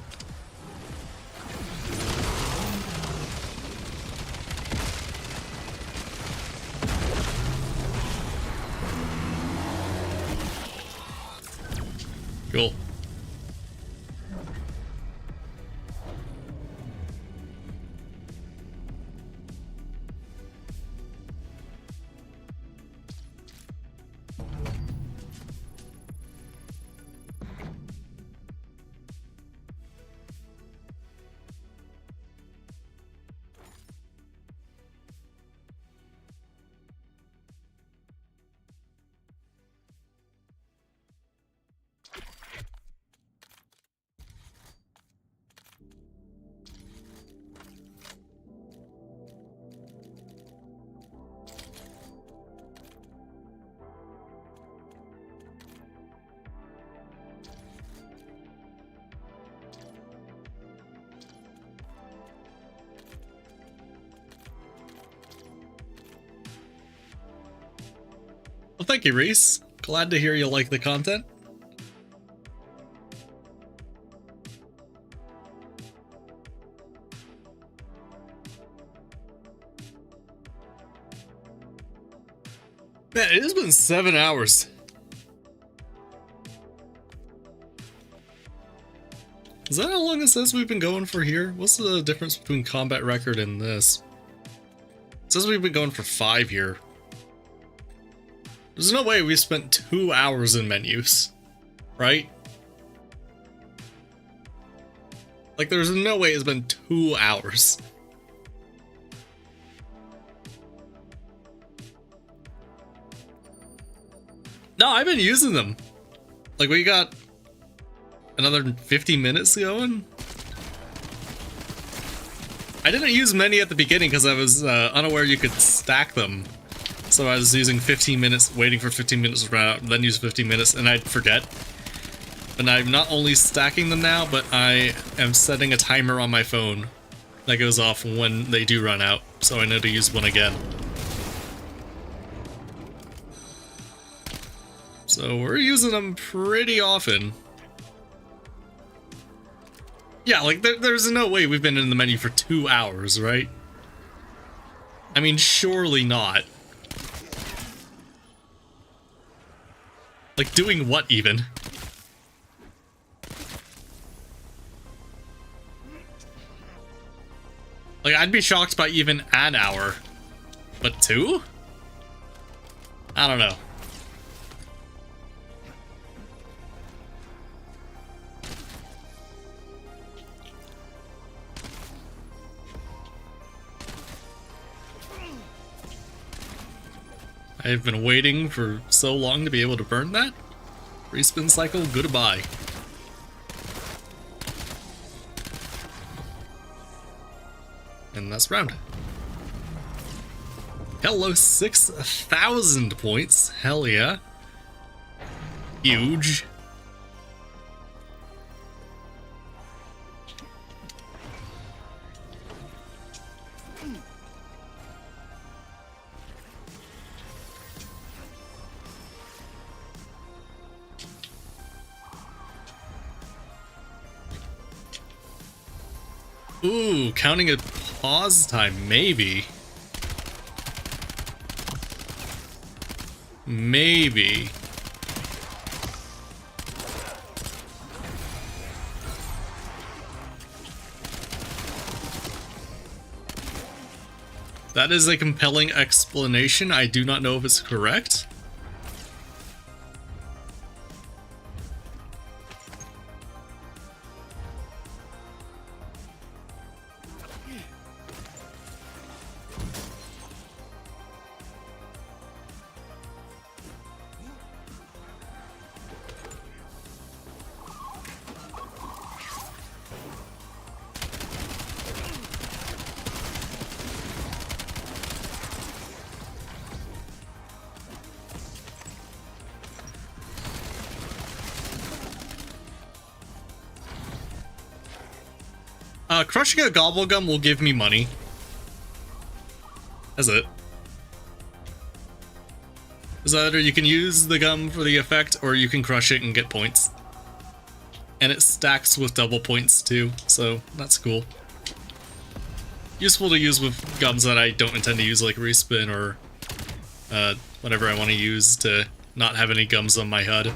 Cool. Well, thank you, Reese. Glad to hear you like the content. Man, it has been 7 hours. Is that how long it says we've been going for here? What's the difference between combat record and this? It says we've been going for 5 here. There's no way we spent 2 hours in menus, right? Like, there's no way it's been 2 hours. No, I've been using them. Like, we got another 50 minutes going. I didn't use many at the beginning because I was unaware you could stack them. So I was using 15 minutes, waiting for 15 minutes to run out, and then use 15 minutes, and I'd forget. And I'm not only stacking them now, but I am setting a timer on my phone that goes off when they do run out, so I know to use one again. So we're using them pretty often. Yeah, like, there's no way we've been in the menu for 2 hours, right? I mean, surely not. Like, doing what, even? Like, I'd be shocked by even an hour. But 2? I don't know. I've been waiting for so long to be able to burn that. Respin cycle, goodbye. And that's round. Hello, 6,000 points. Hell yeah. Huge. Ooh, counting a pause time, maybe. Maybe. That is a compelling explanation. I do not know if it's correct. Crushing a gobblegum will give me money. That's it. So either you can use the gum for the effect, or you can crush it and get points. And it stacks with double points too, so that's cool. Useful to use with gums that I don't intend to use, like respin or whatever I want to use to not have any gums on my HUD.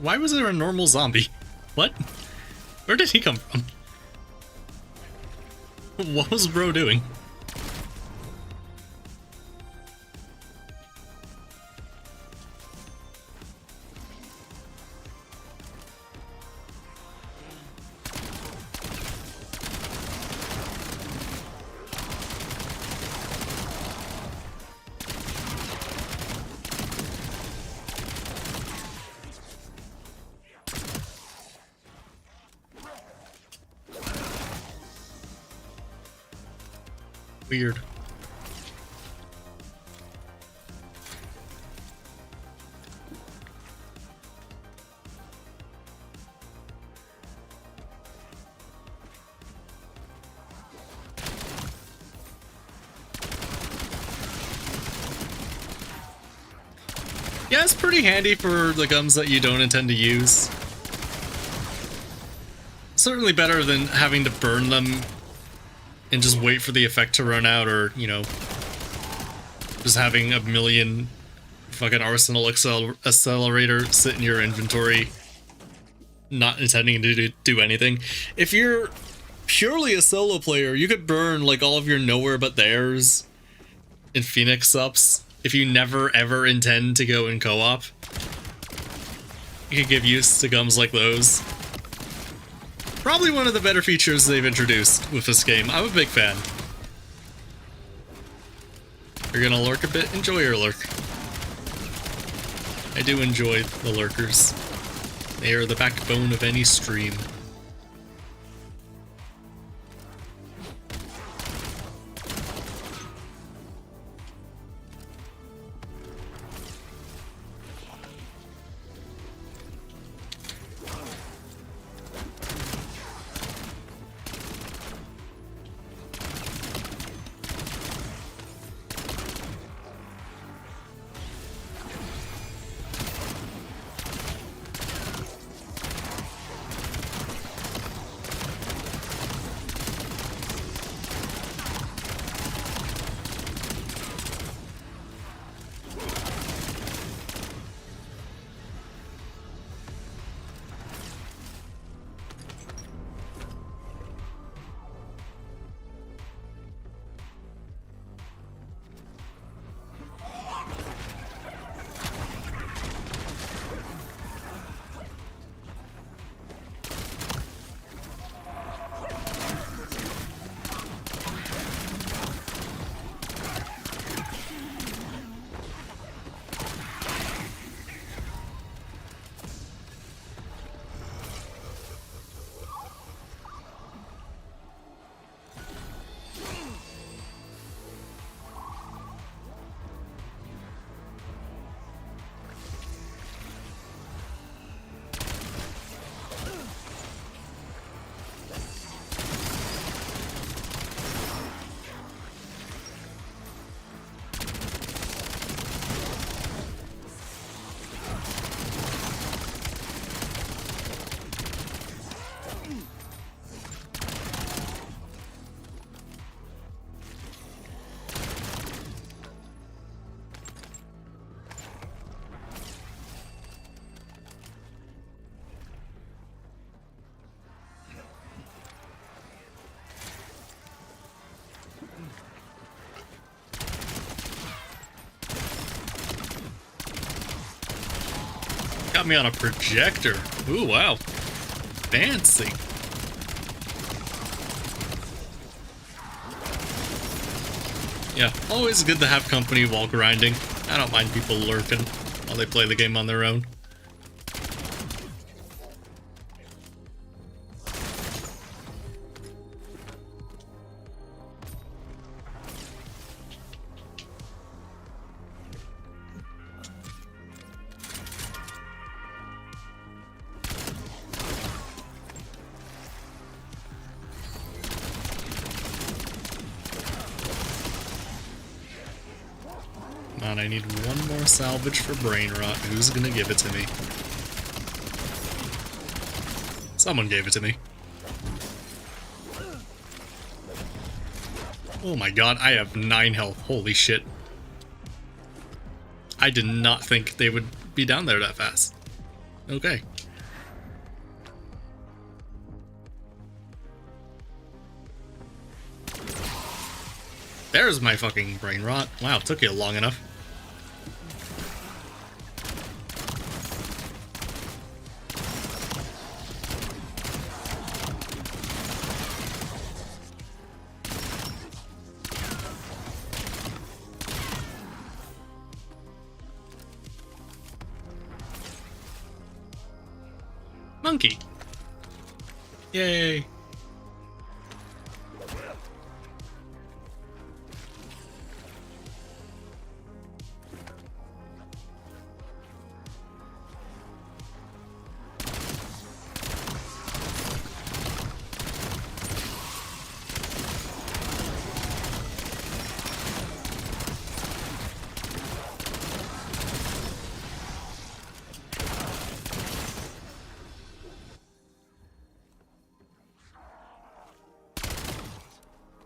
Why was there a normal zombie? What? Where did he come from? What was bro doing? Weird. Yeah, it's pretty handy for the gums that you don't intend to use. Certainly better than having to burn them and just wait for the effect to run out, or, you know, just having a million fucking arsenal accelerator sit in your inventory, not intending to do anything. If you're purely a solo player, you could burn like all of your nowhere but theirs in Phoenix ups if you never ever intend to go in co-op. You could give use to gums like those. Probably one of the better features they've introduced with this game. I'm a big fan. You're gonna lurk a bit, enjoy your lurk. I do enjoy the lurkers. They are the backbone of any stream. Got me on a projector. Ooh, wow. Fancy. Yeah, always good to have company while grinding. I don't mind people lurking while they play the game on their own. I need one more salvage for brain rot. Who's gonna give it to me? Someone gave it to me. Oh my god, I have 9 health. Holy shit. I did not think they would be down there that fast. Okay. There's my fucking brain rot. Wow, it took you long enough. Monkey. Yay.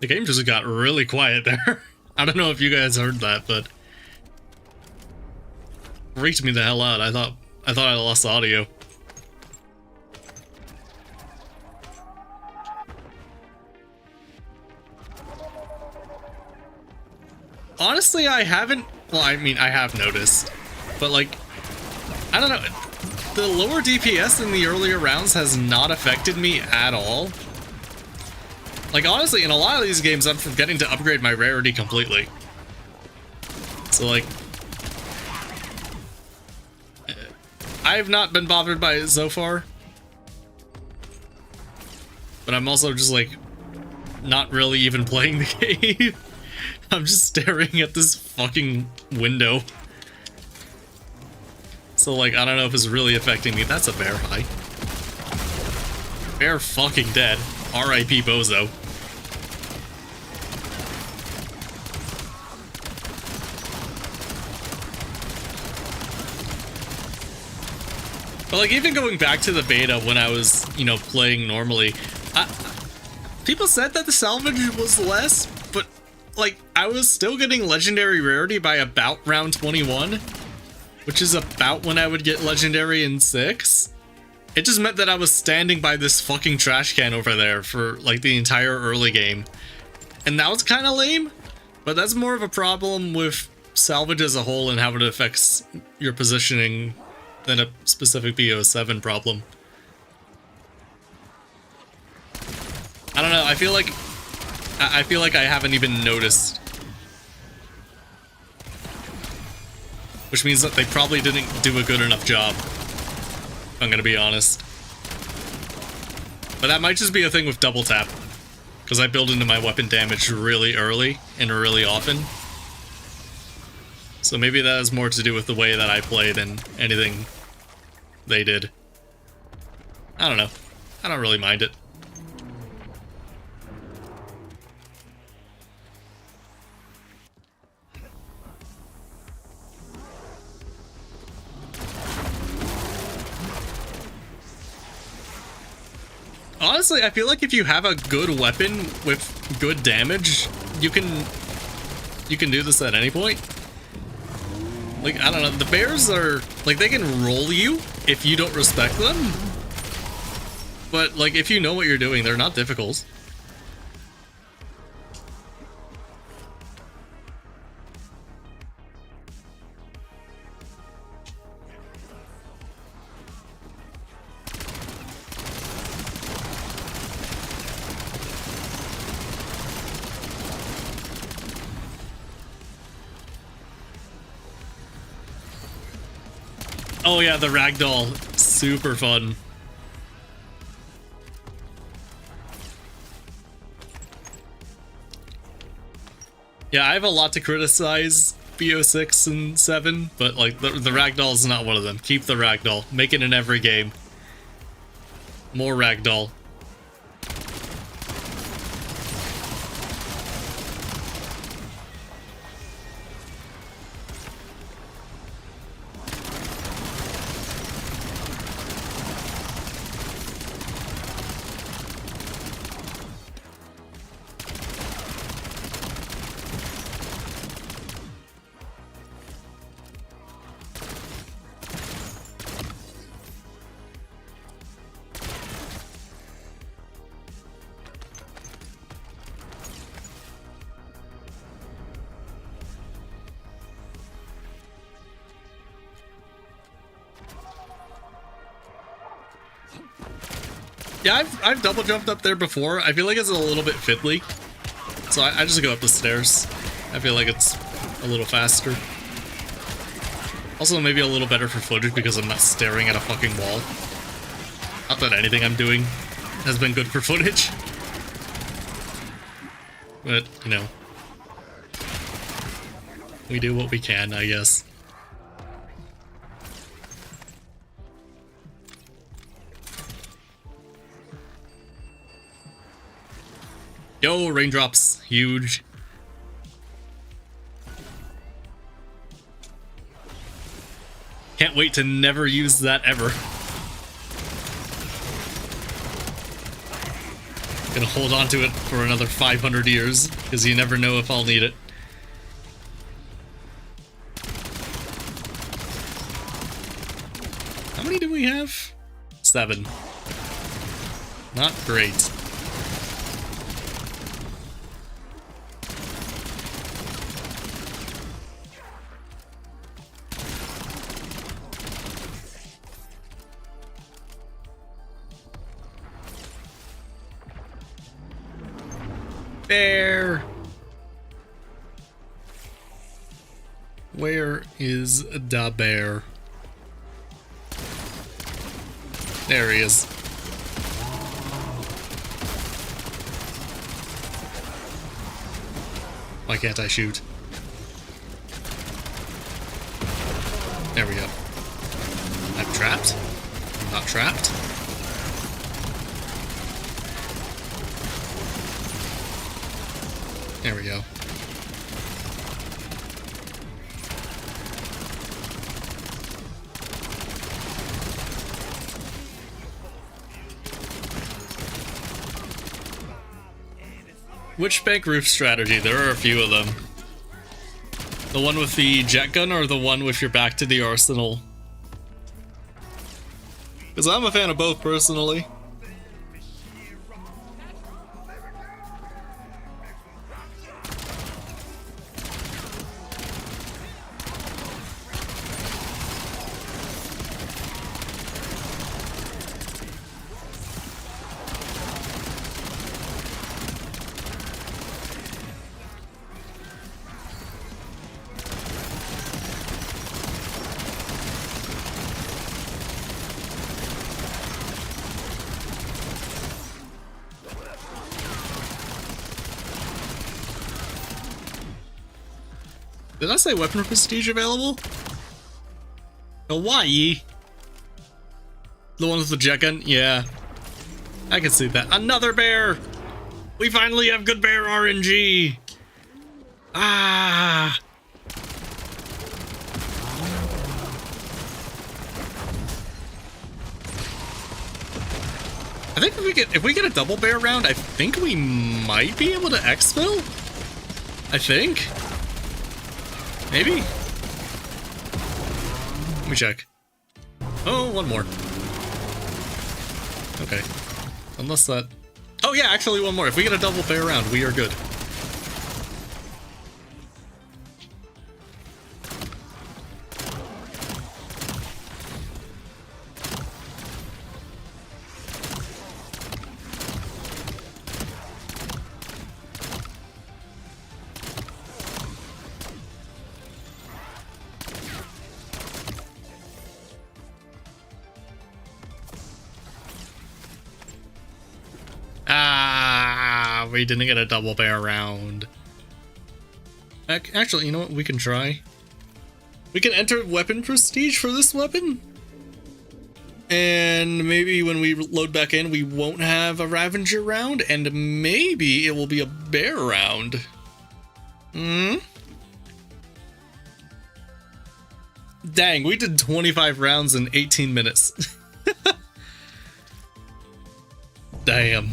The game just got really quiet there. I don't know if you guys heard that, but freaked me the hell out. I thought I lost audio. Honestly, I haven't. Well, I mean, I have noticed, but like, I don't know. The lower DPS in the earlier rounds has not affected me at all. Like, honestly, in a lot of these games, I'm forgetting to upgrade my rarity completely. So like, I have not been bothered by it so far. But I'm also just like, not really even playing the game. I'm just staring at this fucking window. So like, I don't know if it's really affecting me. That's a bear. Hi. Bear fucking dead. R.I.P. Bozo. But like, even going back to the beta when I was, you know, playing normally, people said that the salvage was less, but like, I was still getting legendary rarity by about round 21, which is about when I would get legendary in 6. It just meant that I was standing by this fucking trash can over there for like the entire early game. And that was kind of lame, but that's more of a problem with salvage as a whole and how it affects your positioning than a specific BO7 problem. I don't know, I feel like I haven't even noticed. Which means that they probably didn't do a good enough job, if I'm gonna be honest. But that might just be a thing with double tap, because I build into my weapon damage really early and really often. So maybe that has more to do with the way that I play than anything they did. I don't know. I don't really mind it. Honestly, I feel like if you have a good weapon with good damage, you can do this at any point. Like, I don't know, the bears are, like, they can roll you if you don't respect them. But, like, if you know what you're doing, they're not difficult. Oh yeah, the ragdoll. Super fun. Yeah, I have a lot to criticize BO6 and 7, but like the ragdoll is not one of them. Keep the ragdoll. Make it in every game. More ragdoll. Yeah, I've double jumped up there before. I feel like it's a little bit fiddly, so I just go up the stairs. I feel like it's a little faster. Also, maybe a little better for footage because I'm not staring at a fucking wall. Not that anything I'm doing has been good for footage. But, you know, we do what we can, I guess. Yo, raindrops, huge. Can't wait to never use that ever. Gonna hold on to it for another 500 years, because you never know if I'll need it. How many do we have? 7. Not great. Bear. Where is the bear? There he is. Why can't I shoot? There we go. I'm trapped? I'm not trapped? There we go. Which bank roof strategy? There are a few of them. The one with the jet gun or the one with your back to the arsenal? Because I'm a fan of both, personally. Did I say weapon prestige available? Hawaii? The one with the jet gun? Yeah. I can see that. Another bear! We finally have good bear RNG! Ah! I think if we get a double bear round, I think we might be able to exfil? I think. Maybe? Let me check. Oh, one more. Okay. Unless that... Oh yeah, actually one more. If we get a double bear round, we are good. We didn't get a double bear round. Actually, you know what? We can try. We can enter weapon prestige for this weapon. And maybe when we load back in, we won't have a Ravager round. And maybe it will be a bear round. Dang, we did 25 rounds in 18 minutes. Damn.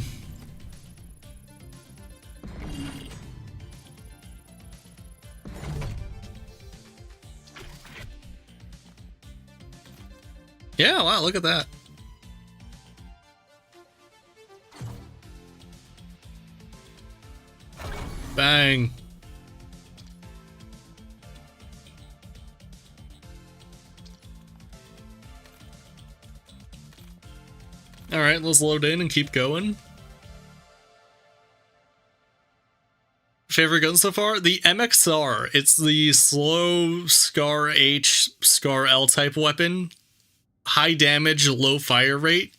Yeah, wow, look at that. Bang. All right, let's load in and keep going. Favorite gun so far? The MXR. It's the slow Scar H, Scar L type weapon. High damage, low fire rate.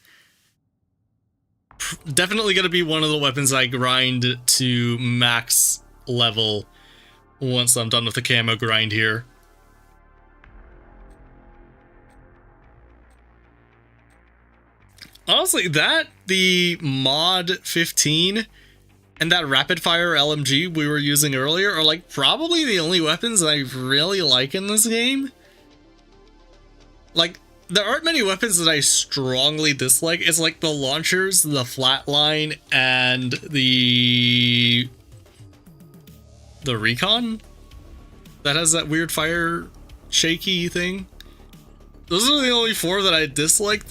Definitely going to be one of the weapons I grind to max level once I'm done with the camo grind here. Honestly, the mod 15 and that rapid fire LMG we were using earlier are like probably the only weapons I really like in this game. Like, there aren't many weapons that I strongly dislike. It's like the launchers, the flatline, and the recon that has that weird fire shaky thing. Those are the only four that I dislike.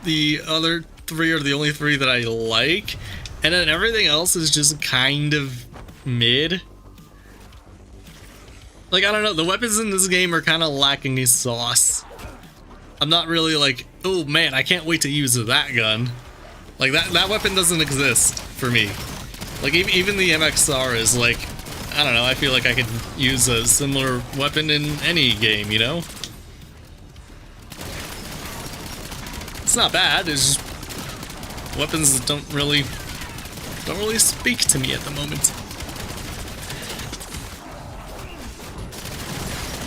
The other three are the only three that I like, and then everything else is just kind of mid. Like, I don't know, the weapons in this game are kind of lacking sauce. I'm not really like, oh man, I can't wait to use that gun. Like, that weapon doesn't exist for me. Like, even the MXR is like I don't know, I feel like I could use a similar weapon in any game, you know? It's not bad, it's just weapons that don't really speak to me at the moment.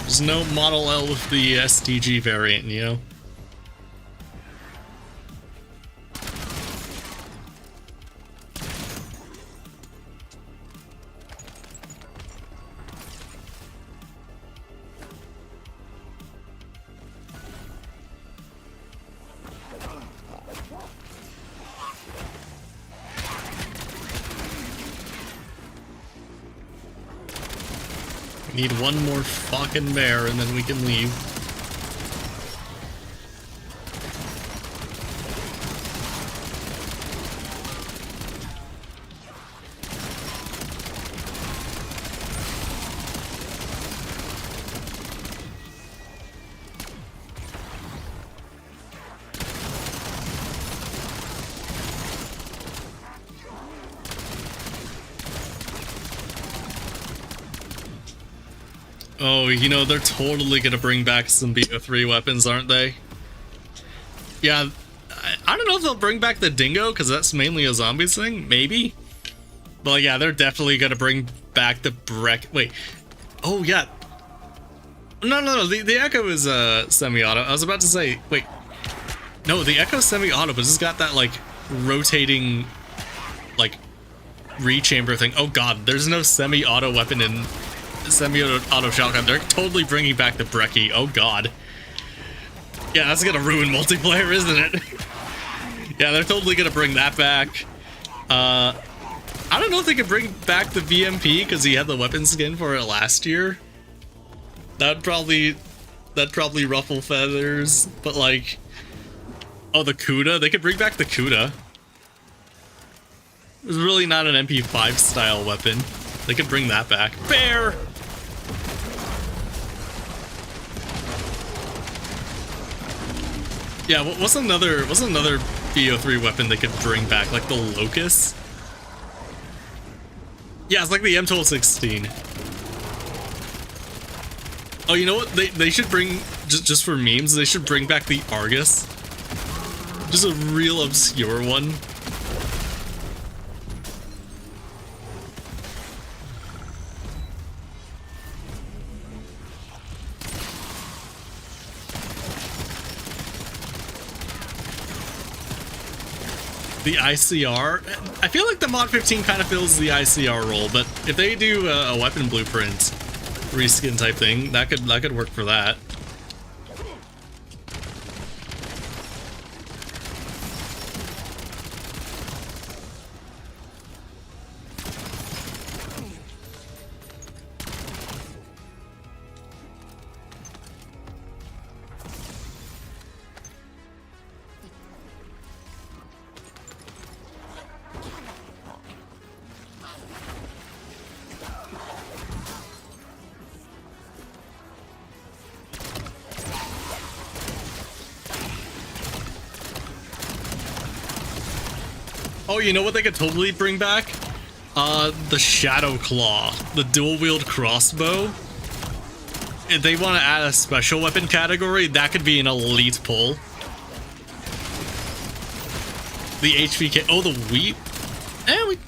There's no Model L with the STG variant, you know? We need one more fucking bear and then we can leave. Oh, you know, they're totally gonna bring back some BO3 weapons, aren't they? Yeah, I don't know if they'll bring back the dingo, because that's mainly a zombies thing, maybe? But yeah, they're definitely gonna bring back the wait. Oh, yeah. No, the Echo is semi-auto. I was about to say, wait. No, the Echo's semi-auto, but it's got that, like, rotating, like, rechamber thing. Oh god, there's no semi-auto weapon in semi-auto shotgun. They're totally bringing back the Brecci. Oh god. Yeah, that's gonna ruin multiplayer, isn't it? Yeah, they're totally gonna bring that back. I don't know if they could bring back the VMP because he had the weapon skin for it last year. That'd probably ruffle feathers, but like, oh, the Kuda, they could bring back the Kuda. It's really not an MP5 style weapon. They could bring that back. Bear! Yeah, what's another BO3 weapon they could bring back? Like the Locust? Yeah, it's like the M1216. Oh, you know what? They should bring, just for memes, they should bring back the Argus. Just a real obscure one. The ICR? I feel like the Mod 15 kind of fills the ICR role, but if they do a weapon blueprint reskin type thing, that could work for that. Oh, you know what they could totally bring back? The Shadow Claw, the dual-wield crossbow. If they want to add a special weapon category, that could be an elite pull. The HVK, oh, the Weep.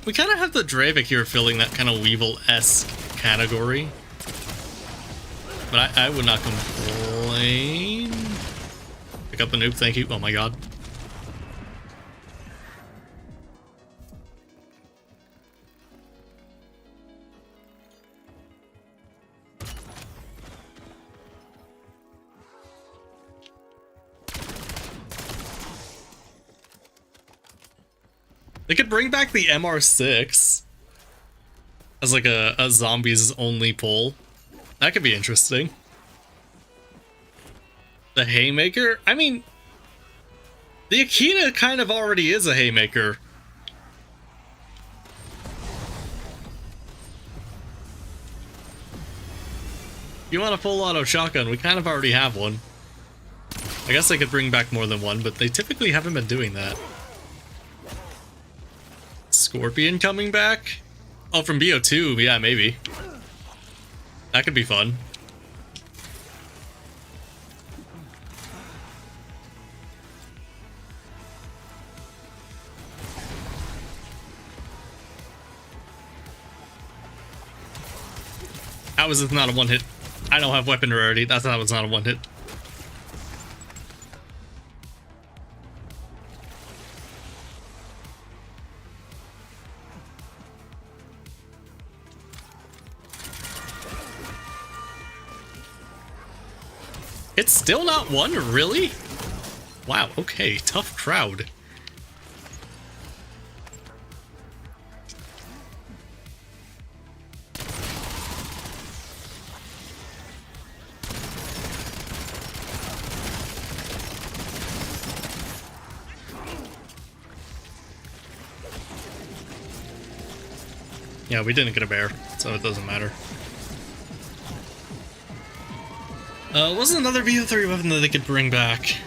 We kind of have the Dravik here filling that kind of Weevil-esque category. But I would not complain. Pick up a noob, thank you. Oh my god. They could bring back the MR6 as like a zombies only pull. That could be interesting. The Haymaker? I mean, the Akita kind of already is a Haymaker. If you want a full auto shotgun, we kind of already have one. I guess they could bring back more than one, but they typically haven't been doing that. Scorpion coming back? Oh, from BO2, yeah, maybe. That could be fun. How is this not a one hit? I don't have weapon rarity. That's how it's not a one hit. It's still not one, really? Wow, okay, tough crowd. Yeah, we didn't get a bear, so it doesn't matter. Wasn't another BO3 weapon that they could bring back?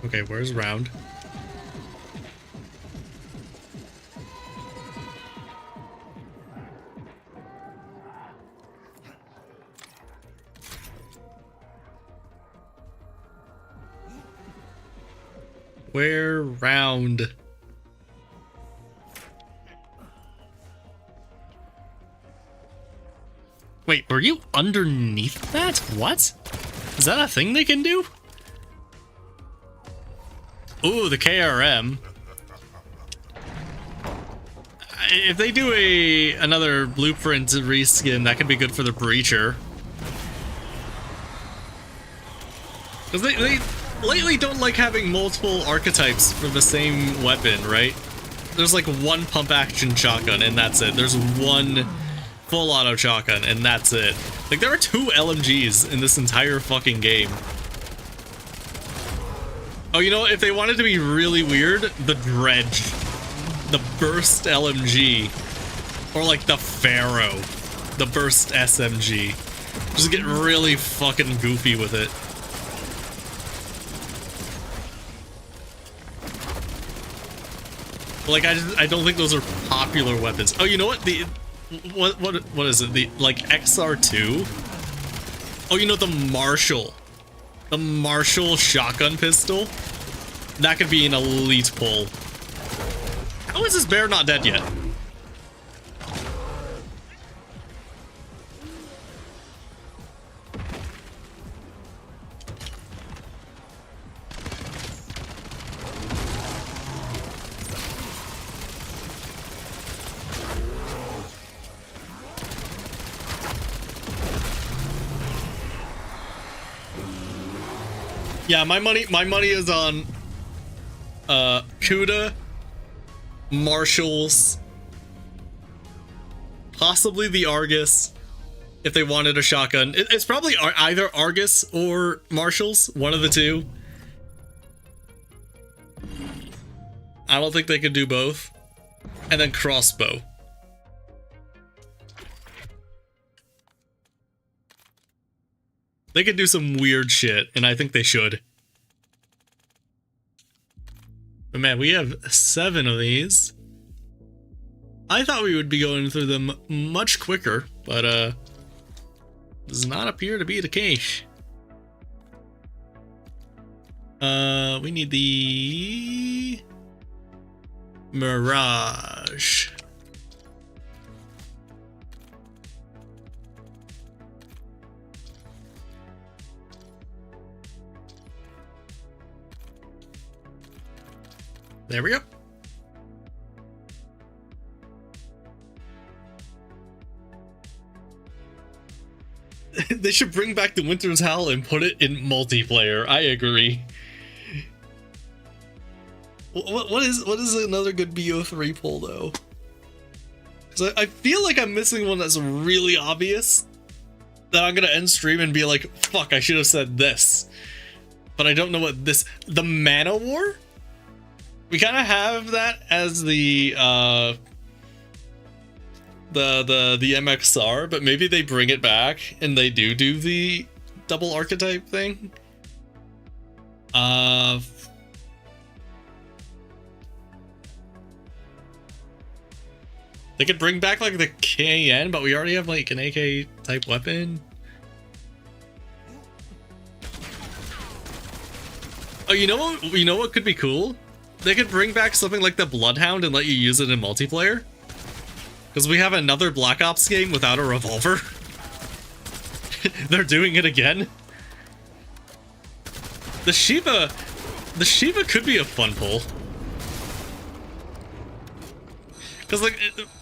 Okay, where's round? Where round? Wait, were you underneath that? What? Is that a thing they can do? Ooh, the KRM. If they do another blueprint reskin, that could be good for the breacher. Because they lately don't like having multiple archetypes for the same weapon, right? There's like one pump action shotgun and that's it. There's one full auto shotgun and that's it. Like there are 2 LMGs in this entire fucking game. Oh, you know, if they wanted to be really weird, the Dredge, the Burst LMG, or like the Pharaoh, the Burst SMG. Just get really fucking goofy with it. Like I don't think those are popular weapons. Oh, you know what? What is it? The like XR2? Oh, you know the Marshall. The Marshall shotgun pistol? That could be an elite pull. How is this bear not dead yet? Yeah, my money is on Kuda, Marshalls, possibly the Argus, if they wanted a shotgun. It's probably either Argus or Marshalls, one of the two. I don't think they could do both. And then crossbow. They could do some weird shit, and I think they should. But man, we have 7 of these. I thought we would be going through them much quicker, but does not appear to be the case. We need the Mirage. There we go. They should bring back the Winter's Howl and put it in multiplayer. I agree. What is another good BO3 pull though? Because I feel like I'm missing one that's really obvious that I'm gonna end stream and be like, fuck, I should have said this. But I don't know what this... The Mana War? We kind of have that as the MXR, but maybe they bring it back and they do the double archetype thing. They could bring back like the KN, but we already have like an AK type weapon. Oh, you know what could be cool? They could bring back something like the Bloodhound and let you use it in multiplayer. Because we have another Black Ops game without a revolver. They're doing it again. The Shiva could be a fun pull. Because like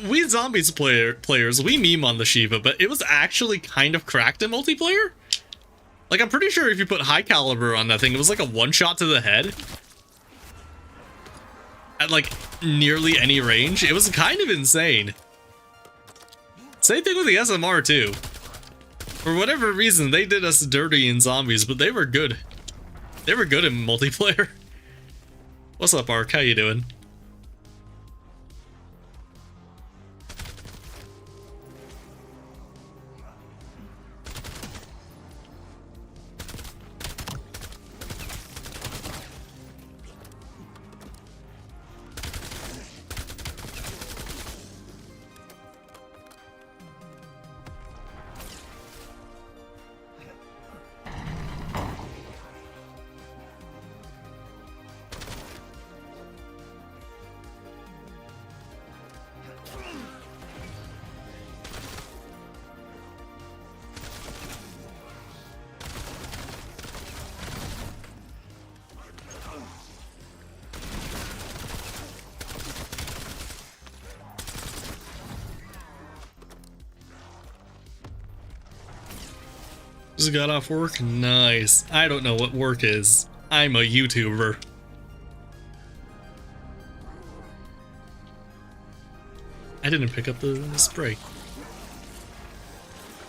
we zombies players, we meme on the Shiva, but it was actually kind of cracked in multiplayer. Like I'm pretty sure if you put high caliber on that thing, it was like a one shot to the head. At like nearly any range. It was kind of insane. Same thing with the SMR too. For whatever reason, they did us dirty in zombies, but they were good. They were good in multiplayer. What's up, Ark? How you doing? Just got off work? Nice. I don't know what work is. I'm a YouTuber. I didn't pick up the spray.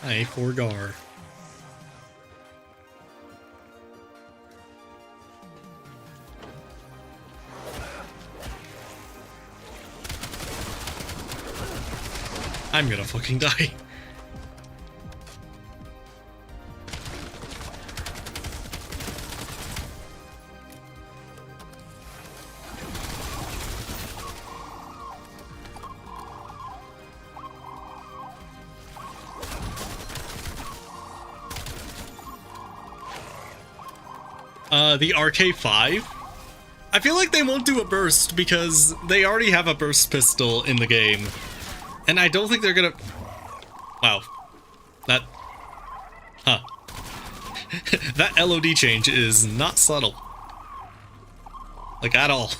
I forgot. I'm gonna fucking die. The RK5? I feel like they won't do a burst because they already have a burst pistol in the game. And I don't think they're gonna... Wow. That... Huh. That LOD change is not subtle. Like, at all.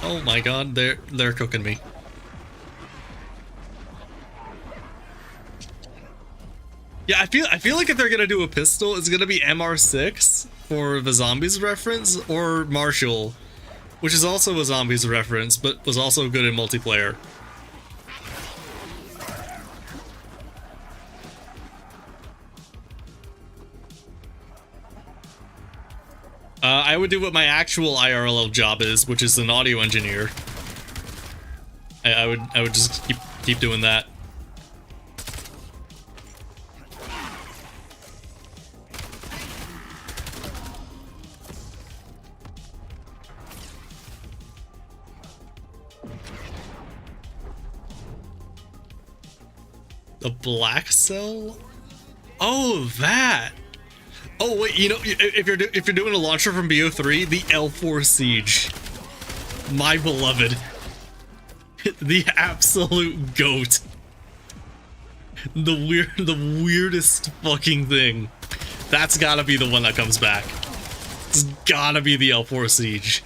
Oh my god, they're cooking me. Yeah, I feel like if they're gonna do a pistol, it's gonna be MR6 for the zombies reference, or Marshall, which is also a zombies reference, but was also good in multiplayer. I would do what my actual IRL job is, which is an audio engineer. I would just keep doing that. The black cell? Oh, that! Oh wait, you know, if you're doing a launcher from BO3, the L4 Siege, my beloved, the absolute goat, the weirdest fucking thing. That's gotta be the one that comes back. It's gotta be the L4 Siege.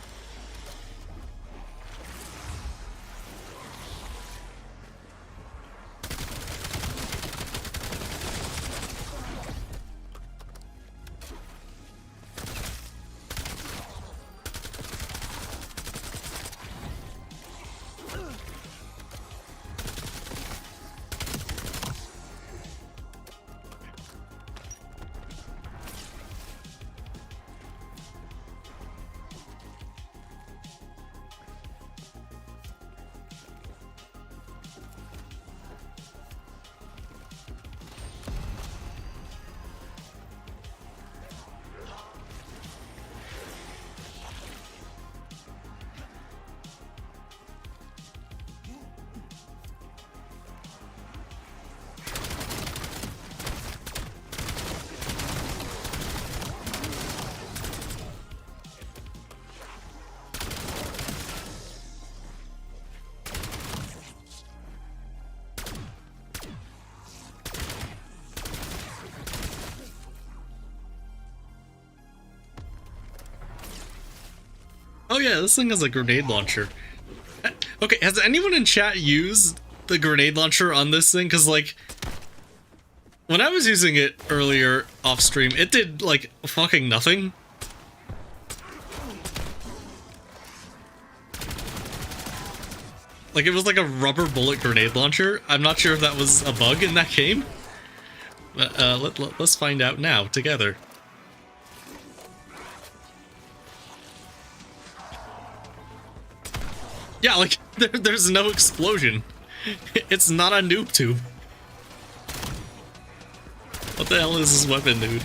Oh yeah, this thing has a grenade launcher. Okay, has anyone in chat used the grenade launcher on this thing? Because, like, when I was using it earlier off stream, it did, like, fucking nothing. Like, it was like a rubber bullet grenade launcher. I'm not sure if that was a bug in that game. But, let's find out now, together. Yeah, like, there's no explosion. It's not a noob tube. What the hell is this weapon, dude?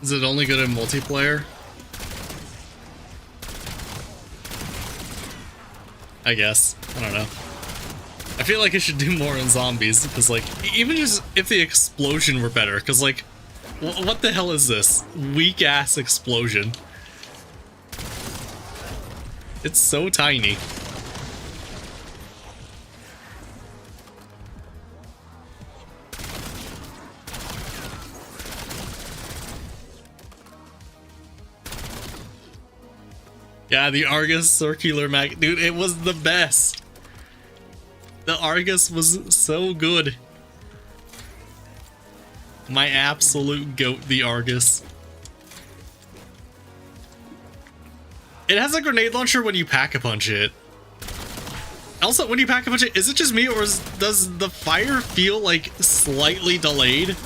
Is it only good in multiplayer? I guess. I don't know. I feel like it should do more in zombies, because, like, even just if the explosion were better, because, like, what the hell is this? Weak-ass explosion. It's so tiny. Yeah, the Argus circular mag, dude, it was the best. The Argus was so good. My absolute goat, the Argus. It has a grenade launcher when you pack-a-punch it. Also, when you pack-a-punch it, is it just me, or does the fire feel, like, slightly delayed?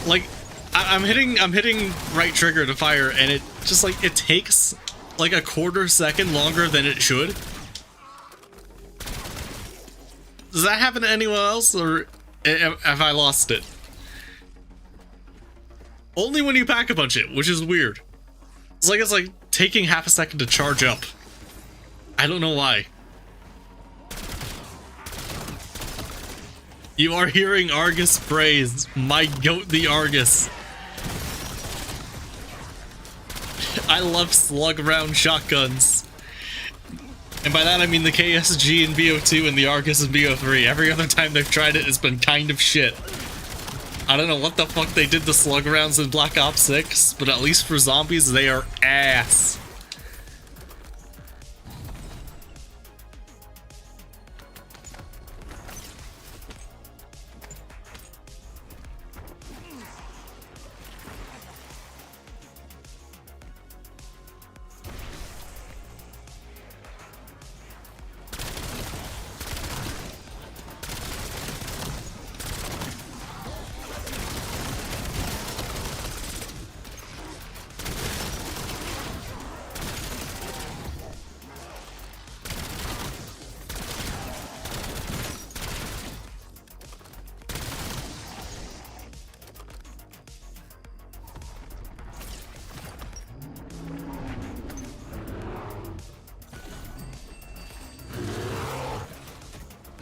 Like, I'm hitting right trigger to fire, and it just, like, it takes like a quarter second longer than it should. Does that happen to anyone else, or have I lost it? Only when you pack-a-punch it, which is weird. It's like taking half a second to charge up. I don't know why. You are hearing Argus praise. My goat, the Argus. I love slug round shotguns. And by that I mean the KSG in BO2 and the Argus in BO3. Every other time they've tried it, it's been kind of shit. I don't know what the fuck they did to slug rounds in Black Ops 6, but at least for zombies, they are ass.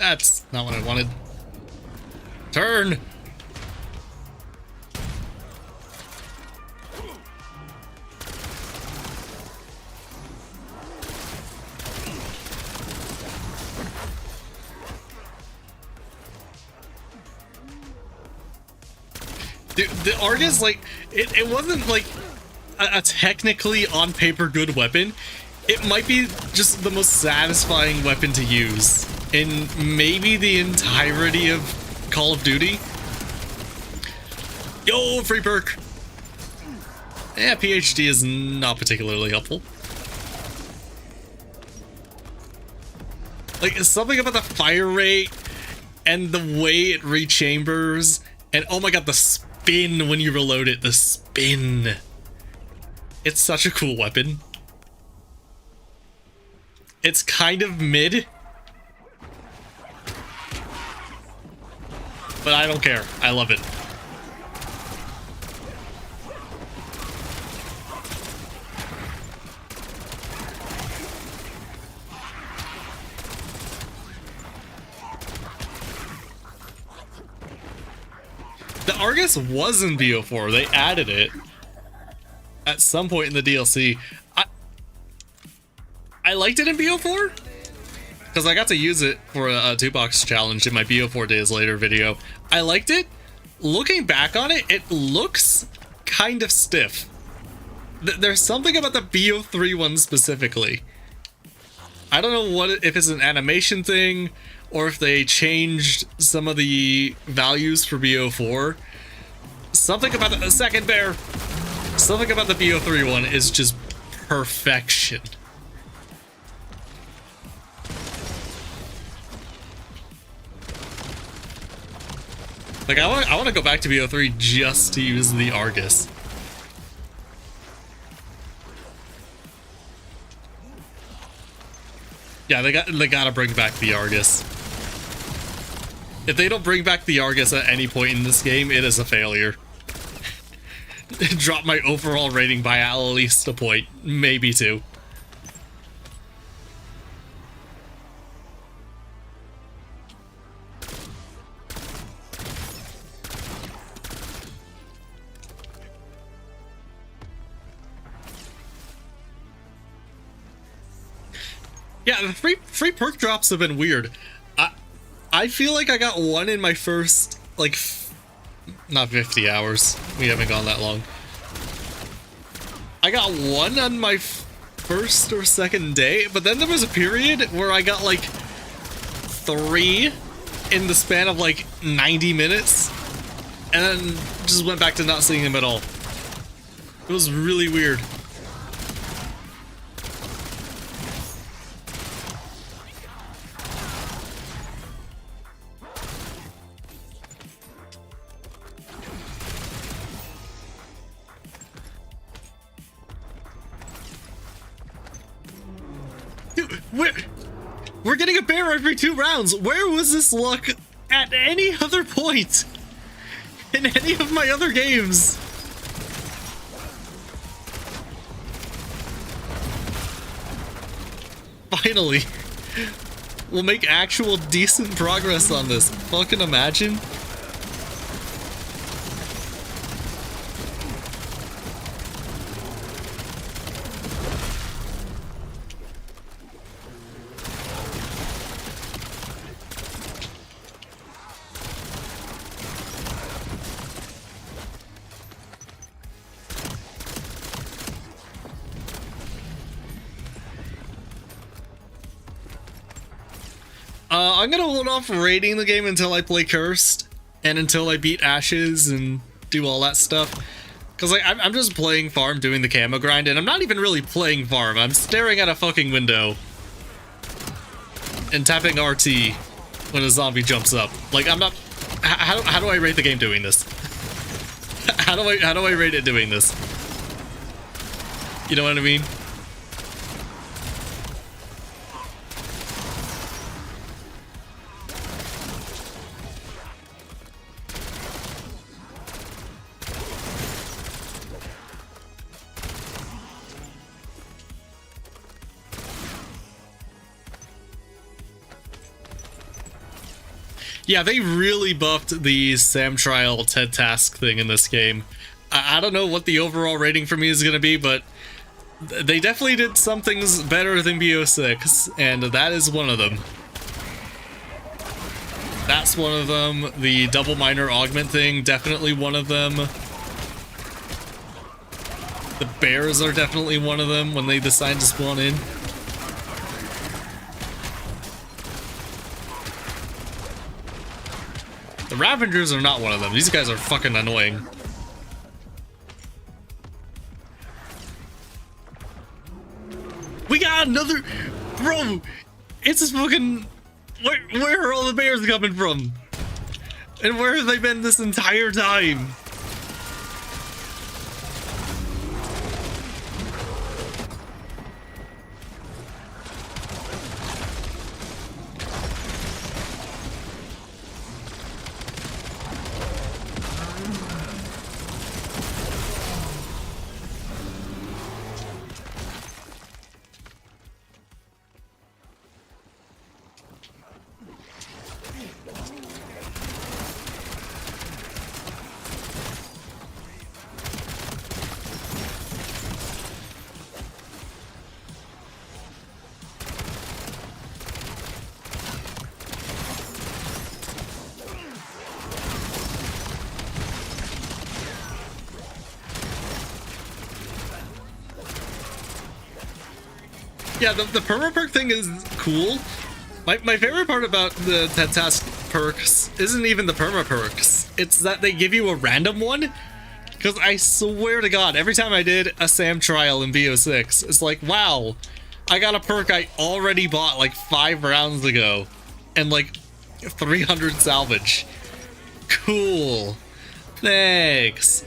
That's not what I wanted. Turn! Dude, the Argus, like, it wasn't like a technically on paper good weapon. It might be just the most satisfying weapon to use in maybe the entirety of Call of Duty. Yo, free perk! Yeah, PhD is not particularly helpful. Like, something about the fire rate and the way it rechambers, and oh my god, the spin when you reload it, the spin. It's such a cool weapon. It's kind of mid, but I don't care. I love it. The Argus was in BO4. They added it at some point in the DLC. I liked it in BO4 because I got to use it for a 2-box challenge in my BO4 Days Later video. I liked it. Looking back on it, it looks kind of stiff. There's something about the BO3 one specifically. I don't know if it's an animation thing or if they changed some of the values for BO4. Something about the second bear. Something about the BO3 one is just perfection. Like, I want to go back to BO3 just to use the Argus. Yeah, they gotta bring back the Argus. If they don't bring back the Argus at any point in this game, it is a failure. Drop my overall rating by at least a point, maybe 2. Yeah, the free perk drops have been weird. I feel like I got one in my first, like, not 50 hours. We haven't gone that long. I got one on my first or second day, but then there was a period where I got, like, 3 in the span of, like, 90 minutes, and then just went back to not seeing them at all. It was really weird. We're getting a bear every 2 rounds. Where was this luck at any other point in any of my other games? Finally, we'll make actual decent progress on this. Fucking imagine. I'm gonna hold off rating the game until I play Cursed and until I beat Ashes and do all that stuff. Because like, I'm just playing farm, doing the camo grind, and I'm not even really playing farm. I'm staring at a fucking window and tapping RT when a zombie jumps up. Like, I'm not... How do I rate the game doing this? How do I rate it doing this? You know what I mean? Yeah, they really buffed the Sam Trial TED Task thing in this game. I don't know what the overall rating for me is going to be, but they definitely did some things better than BO6, and that is one of them. That's one of them. The double minor augment thing, definitely one of them. The bears are definitely one of them when they decide to spawn in. The Ravengers are not one of them. These guys are fucking annoying. We got another... Bro! It's a fucking... Where are all the bears coming from? And where have they been this entire time? Yeah, the perma perk thing is cool. My favorite part about the TED Task perks isn't even the perma perks. It's that they give you a random one. Because I swear to God, every time I did a SAM trial in BO6, it's like, wow, I got a perk I already bought like 5 rounds ago. And like 300 salvage. Cool. Thanks.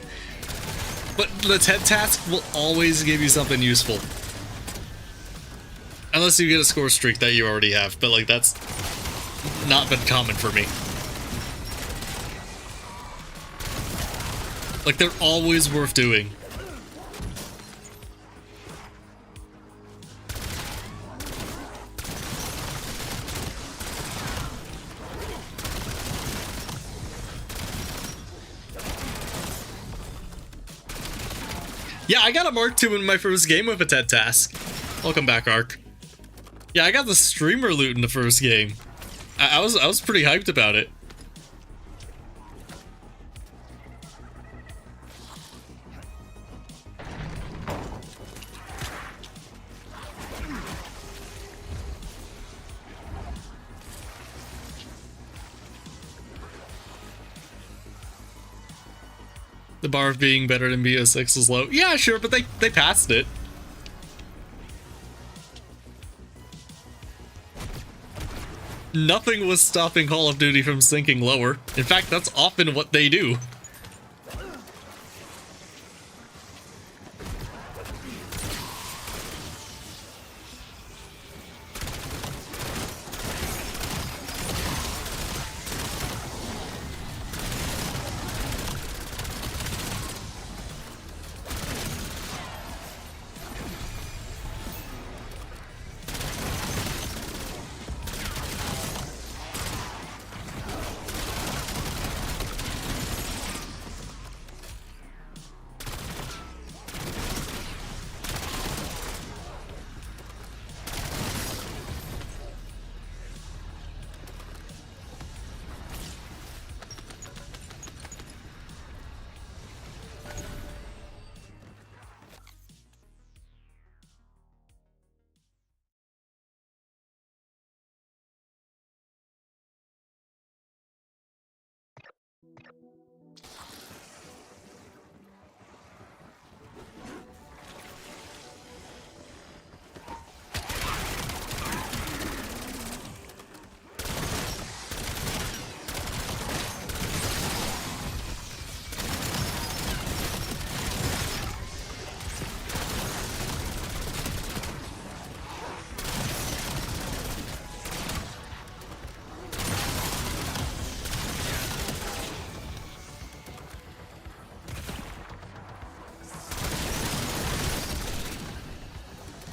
But the TED Task will always give you something useful. Unless you get a score streak that you already have, but like that's not been common for me. Like they're always worth doing. Yeah, I got a Mark II in my first game with a TED Task. Welcome back, Ark. Yeah, I got the streamer loot in the first game. I was pretty hyped about it. The bar of being better than BO6 is low. Yeah, sure, but they passed it. Nothing was stopping Call of Duty from sinking lower. In fact, that's often what they do.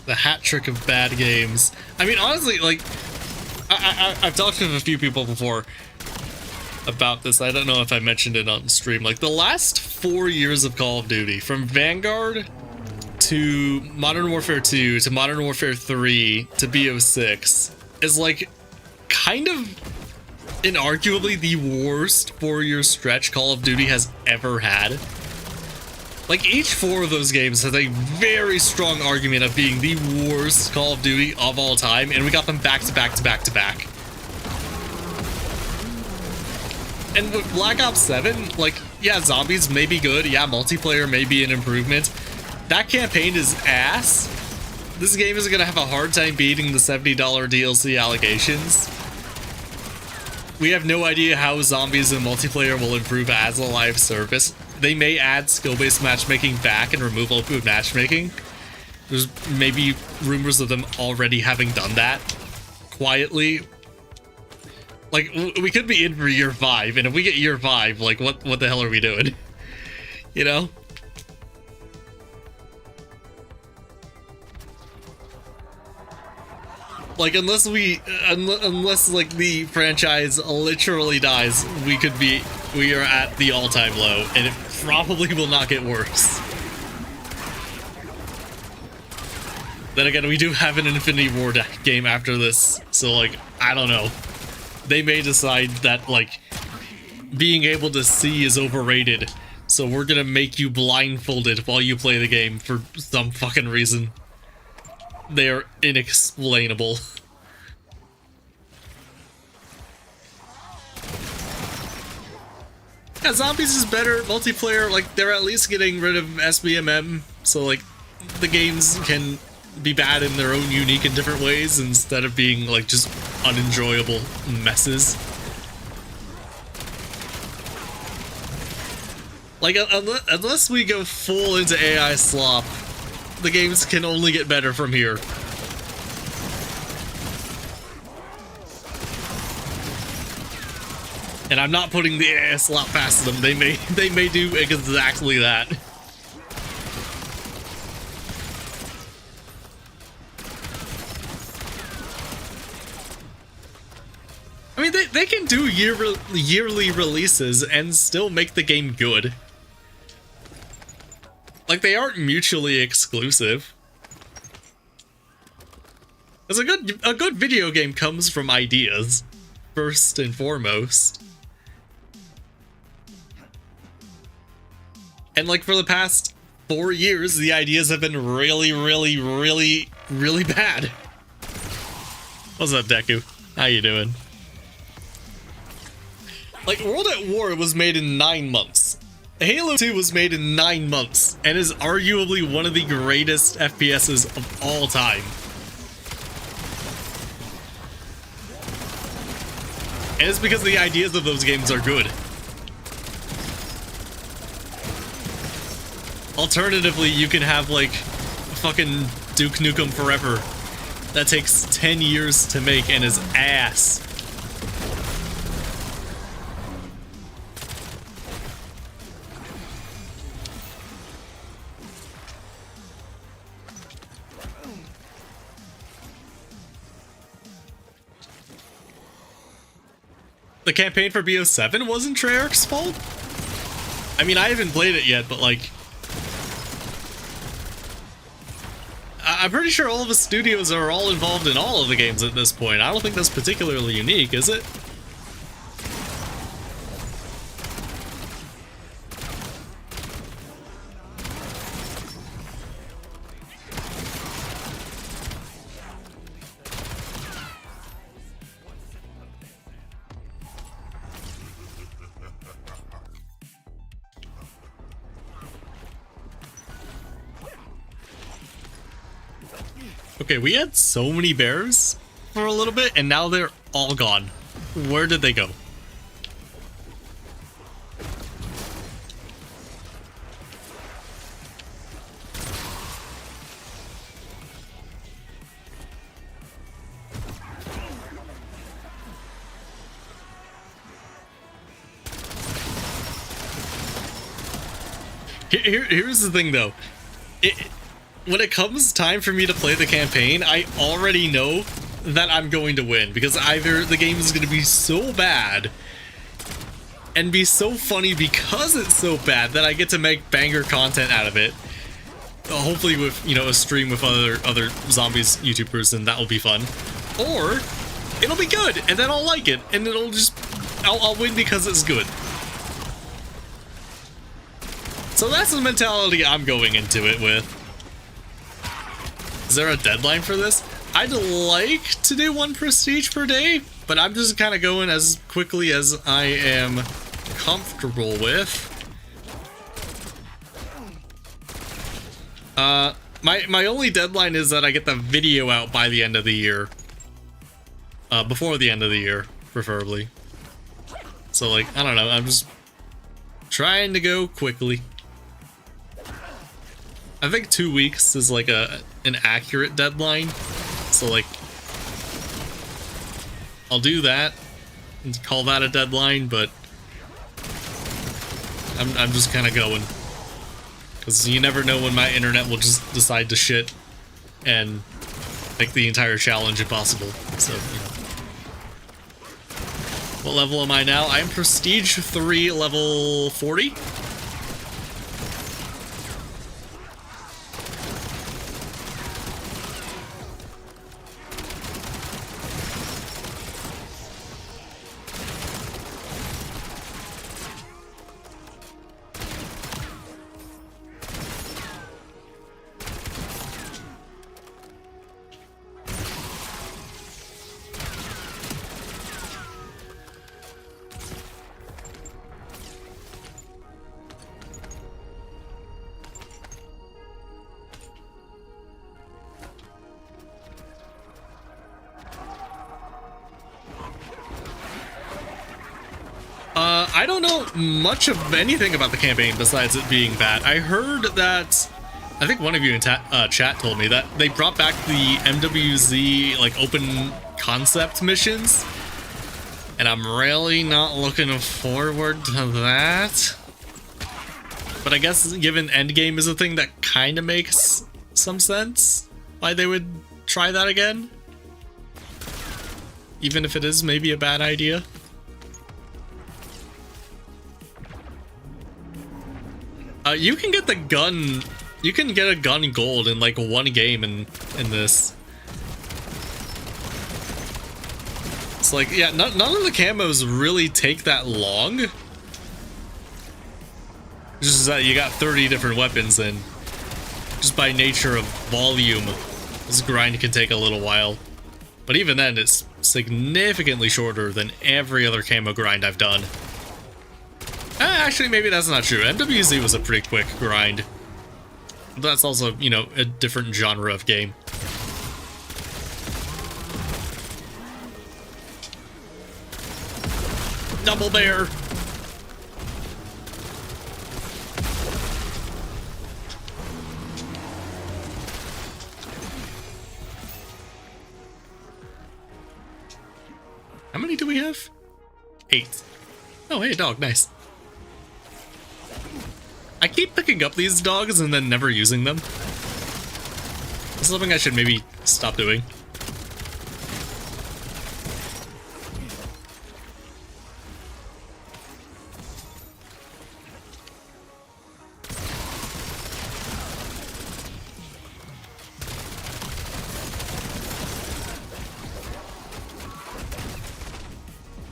The hat trick of bad games. I mean, honestly, like, I've talked to a few people before. about this. I don't know if I mentioned it on stream. Like, the last 4 years of Call of Duty, from Vanguard to Modern Warfare 2 to Modern Warfare 3 to BO6, is like kind of inarguably the worst 4-year stretch Call of Duty has ever had. Like, each 4 of those games has a very strong argument of being the worst Call of Duty of all time, and we got them back to back to back to back. And with Black Ops 7, like, yeah, zombies may be good, yeah, multiplayer may be an improvement. That campaign is ass. This game is gonna have a hard time beating the $70 DLC allegations. We have no idea how zombies and multiplayer will improve as a live service. They may add skill-based matchmaking back and remove open matchmaking. There's maybe rumors of them already having done that quietly. Like, we could be in for year 5, and if we get year 5, like, what the hell are we doing? You know? Like, unless like the franchise literally dies, we are at the all-time low, and it probably will not get worse. Then again, we do have an Infinity War game after this, so, like, I don't know. They may decide that, like, being able to see is overrated, so we're gonna make you blindfolded while you play the game for some fucking reason. They are inexplainable. Yeah, zombies is better. Multiplayer, like, they're at least getting rid of SBMM, so, like, the games can be bad in their own unique and different ways instead of being, like, just unenjoyable messes. Like, unless we go full into AI slop, the games can only get better from here. And I'm not putting the AI slop past them. They may do exactly that. I mean, they can do yearly releases and still make the game good. Like, they aren't mutually exclusive. Because a good video game comes from ideas, first and foremost. And, like, for the past 4 years, the ideas have been really, really, really, really bad. What's up, Deku? How you doing? Like, World at War was made in 9 months. Halo 2 was made in 9 months, and is arguably one of the greatest FPSs of all time. And it's because the ideas of those games are good. Alternatively, you can have, like, fucking Duke Nukem Forever. That takes 10 years to make and is ass. The campaign for BO7 wasn't Treyarch's fault? I mean, I haven't played it yet, but, like, I'm pretty sure all of the studios are all involved in all of the games at this point. I don't think that's particularly unique, is it? Okay, we had so many bears for a little bit, and now they're all gone. Where did they go? Here's the thing, though. When it comes time for me to play the campaign, I already know that I'm going to win, because either the game is going to be so bad and be so funny because it's so bad that I get to make banger content out of it. Hopefully with, you know, a stream with other zombies YouTubers, and that will be fun. Or it'll be good, and then I'll like it, and it'll just I'll win because it's good. So that's the mentality I'm going into it with. Is there a deadline for this? I'd like to do 1 prestige per day, but I'm just kind of going as quickly as I am comfortable with. My only deadline is that I get the video out by the end of the year. Before the end of the year, preferably. So, like, I don't know, I'm just trying to go quickly. I think 2 weeks is like an accurate deadline. So, like, I'll do that and call that a deadline, but I'm just kind of going. Because you never know when my internet will just decide to shit and make the entire challenge impossible. So, you know. What level am I now? I'm Prestige 3, level 40. I don't know much of anything about the campaign besides it being bad. I heard that, I think one of you in chat told me that they brought back the MWZ, like, open concept missions, and I'm really not looking forward to that. But I guess given endgame is a thing, that kind of makes some sense why they would try that again, even if it is maybe a bad idea. You can get the gun. You can get a gun gold in like 1 game in this. It's like, yeah, none of the camos really take that long. It's just that you got 30 different weapons, and just by nature of volume, this grind can take a little while. But even then, it's significantly shorter than every other camo grind I've done. Actually, maybe that's not true. MWZ was a pretty quick grind. That's also, you know, a different genre of game. Double bear! How many do we have? 8. Oh, hey, dog, nice. I keep picking up these dogs and then never using them. This is something I should maybe stop doing.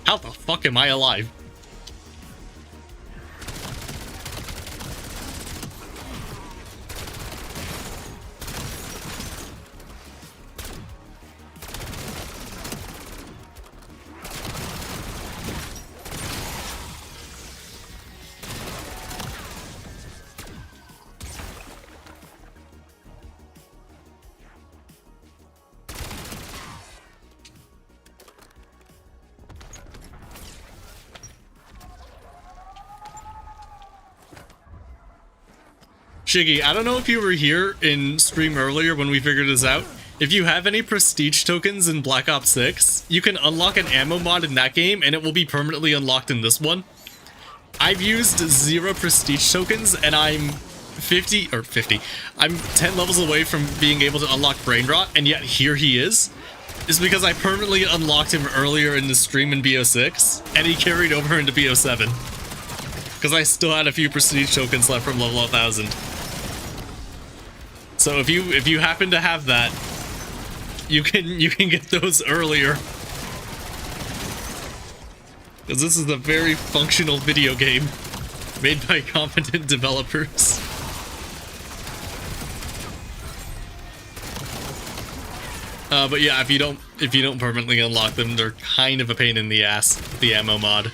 How the fuck am I alive? Shiggy, I don't know if you were here in stream earlier when we figured this out. If you have any prestige tokens in Black Ops 6, you can unlock an ammo mod in that game and it will be permanently unlocked in this one. I've used 0 prestige tokens and I'm 50, I'm 10 levels away from being able to unlock Brain Rot, and yet here he is. It's because I permanently unlocked him earlier in the stream in BO6 and he carried over into BO7. because I still had a few prestige tokens left from level 1000. So if you happen to have that, you can get those earlier. Because this is a very functional video game made by competent developers. But yeah, if you don't permanently unlock them, they're kind of a pain in the ass with the ammo mod.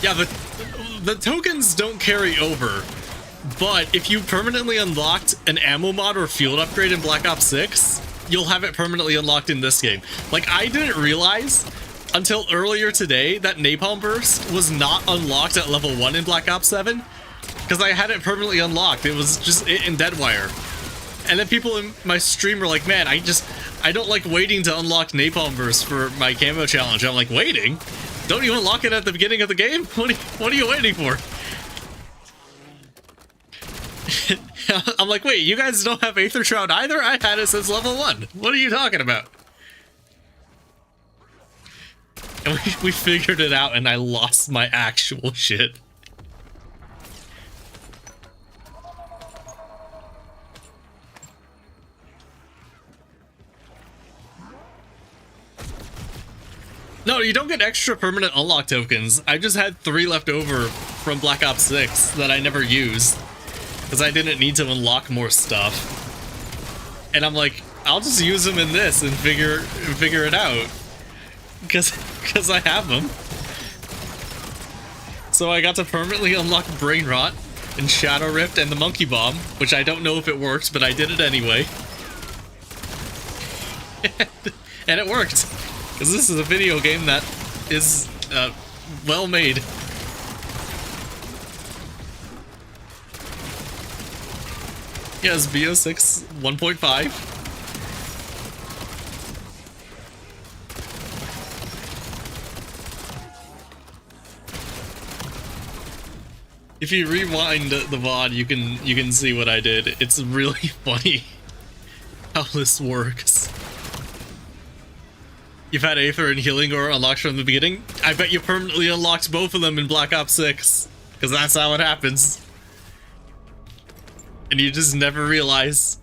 Yeah, the tokens don't carry over, but if you permanently unlocked an ammo mod or field upgrade in Black Ops 6, you'll have it permanently unlocked in this game. Like, I didn't realize until earlier today that Napalm Burst was not unlocked at level 1 in Black Ops 7, because I had it permanently unlocked. It was just it in Deadwire. And then people in my stream were like, man, I don't like waiting to unlock Napalm Burst for my camo challenge. I'm like, waiting? Don't you unlock it at the beginning of the game? What are you waiting for? I'm like, wait, you guys don't have Aether Shroud either? I had it since level 1. What are you talking about? And we figured it out, and I lost my actual shit. No, you don't get extra permanent unlock tokens. I just had 3 left over from Black Ops 6 that I never used, because I didn't need to unlock more stuff. And I'm like, I'll just use them in this and figure it out, because I have them. So I got to permanently unlock Brain Rot and Shadow Rift and the Monkey Bomb, which I don't know if it works, but I did it anyway. And it worked. Because this is a video game that is well made. Yes, BO6 1.5. If you rewind the VOD, you can see what I did. It's really funny how this works. You've had Aether and Healing Ore unlocked from the beginning? I bet you permanently unlocked both of them in Black Ops 6. Because that's how it happens. And you just never realize.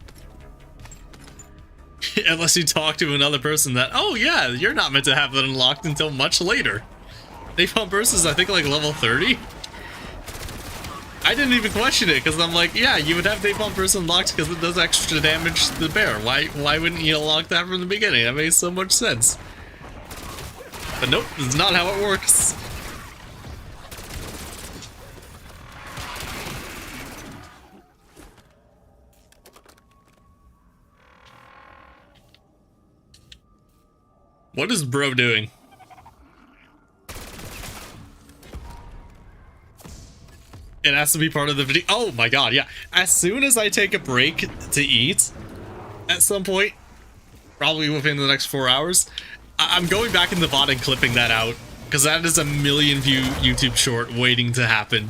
Unless you talk to another person that, oh yeah, you're not meant to have that unlocked until much later. Napalm Burst is, I think, like level 30? I didn't even question it, because I'm like, yeah, you would have Napalm Burst unlocked because it does extra damage to the bear. Why wouldn't you unlock that from the beginning? That makes so much sense. But nope, that's not how it works. What is bro doing? It has to be part of the video. Oh my god, yeah. As soon as I take a break to eat, at some point, probably within the next 4 hours, I'm going back in the VOD and clipping that out, because that is a million view YouTube short waiting to happen.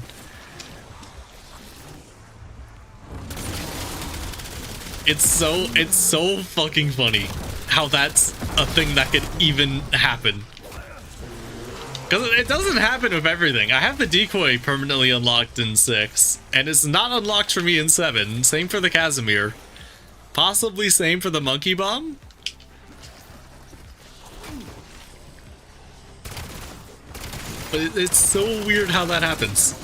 It's so fucking funny how that's a thing that could even happen. Because it doesn't happen with everything. I have the decoy permanently unlocked in 6, and it's not unlocked for me in 7. Same for the Casimir. Possibly same for the Monkey Bomb. But it's so weird how that happens.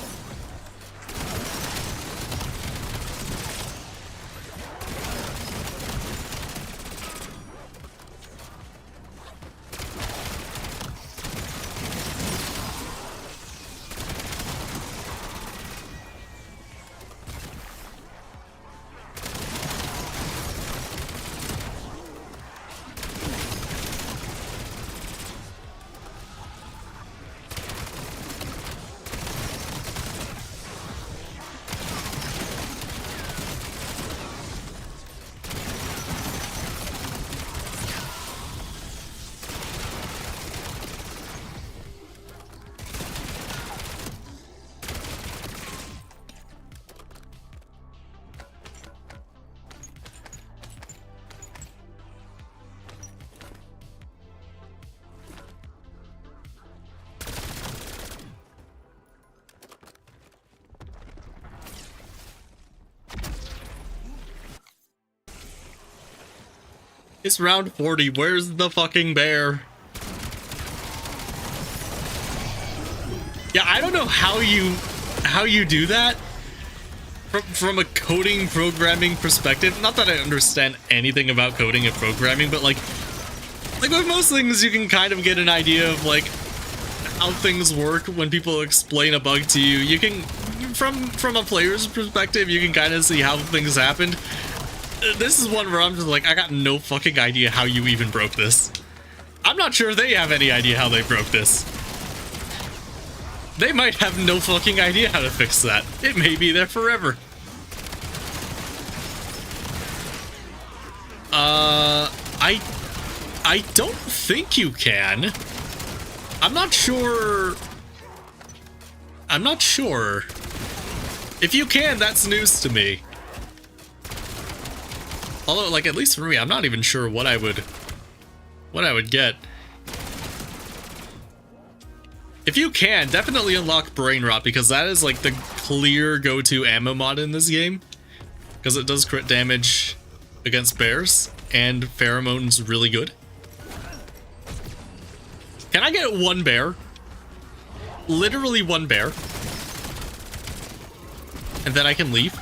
It's round 40. Where's the fucking bear? Yeah, I don't know how you do that from a coding programming perspective. Not that I understand anything about coding and programming, but like with most things, you can kind of get an idea of like how things work when people explain a bug to you. You can, from a player's perspective, you can kind of see how things happened. This is one where I'm just like, I got no fucking idea how you even broke this. I'm not sure they have any idea how they broke this. They might have no fucking idea how to fix that. It may be there forever. I don't think you can. I'm not sure. If you can, that's news to me. Although, like, at least for me, I'm not even sure what I would get. If you can, definitely unlock Brain Rot, because that is like the clear go-to ammo mod in this game. Because it does crit damage against bears, and Pheromone's really good. Can I get one bear? Literally one bear. And then I can leave.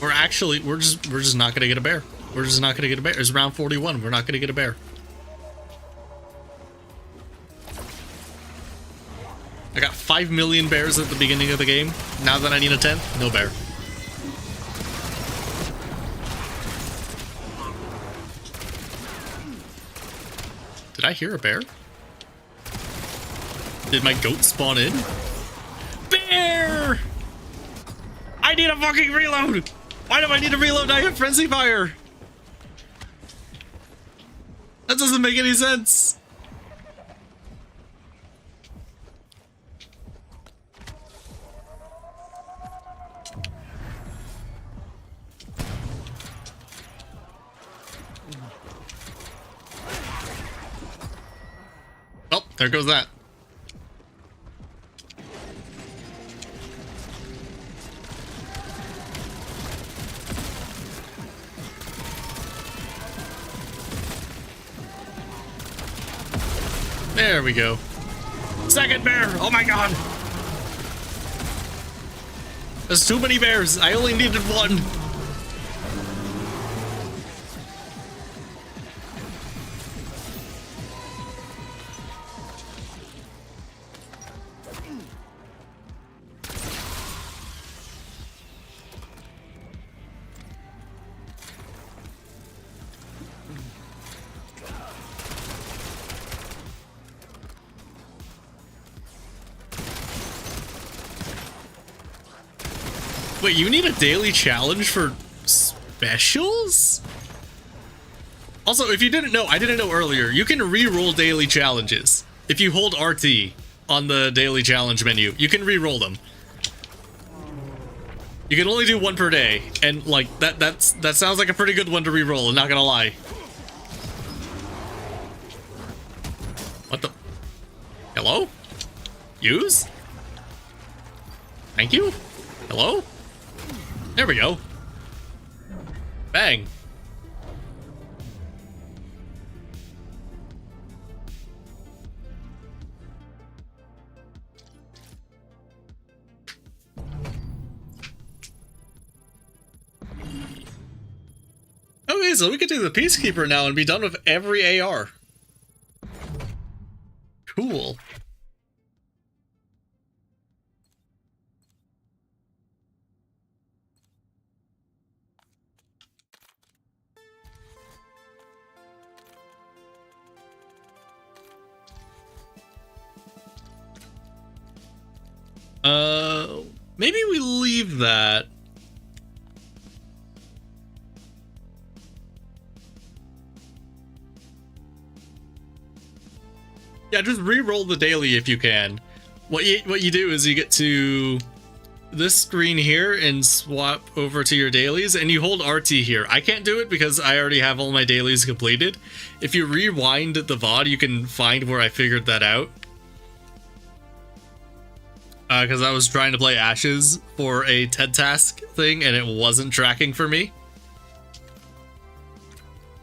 Or actually, we're just not gonna get a bear. We're just not gonna get a bear. It's round 41. We're not gonna get a bear. I got 5 million bears at the beginning of the game. Now that I need a 10th, no bear. Did I hear a bear? Did my goat spawn in? Bear! I need a fucking reload! Why do I need to reload? I have Frenzy Fire! That doesn't make any sense! Oh, there goes that. There we go. Second bear! Oh my god! There's too many bears. I only needed one. Wait, you need a daily challenge for specials? Also, if you didn't know, I didn't know earlier, you can re-roll daily challenges. If you hold RT on the daily challenge menu, you can re-roll them. You can only do one per day, and like that sounds like a pretty good one to re-roll, I'm not gonna lie. What the? Hello? Use? Thank you? Hello? There we go. Bang. Okay, so we could do the Peacekeeper now and be done with every AR. Cool. Maybe we leave that. Yeah, just re-roll the daily if you can. What you do is you get to this screen here and swap over to your dailies, and you hold RT here. I can't do it because I already have all my dailies completed. If you rewind the VOD, you can find where I figured that out. because I was trying to play Ashes for a TED task thing and it wasn't tracking for me.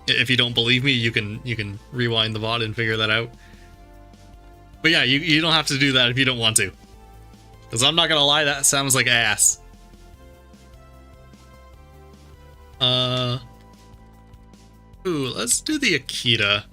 If you don't believe me, you can rewind the VOD and figure that out. But yeah, you don't have to do that if you don't want to. Because I'm not gonna lie, that sounds like ass. Ooh, let's do the Akita.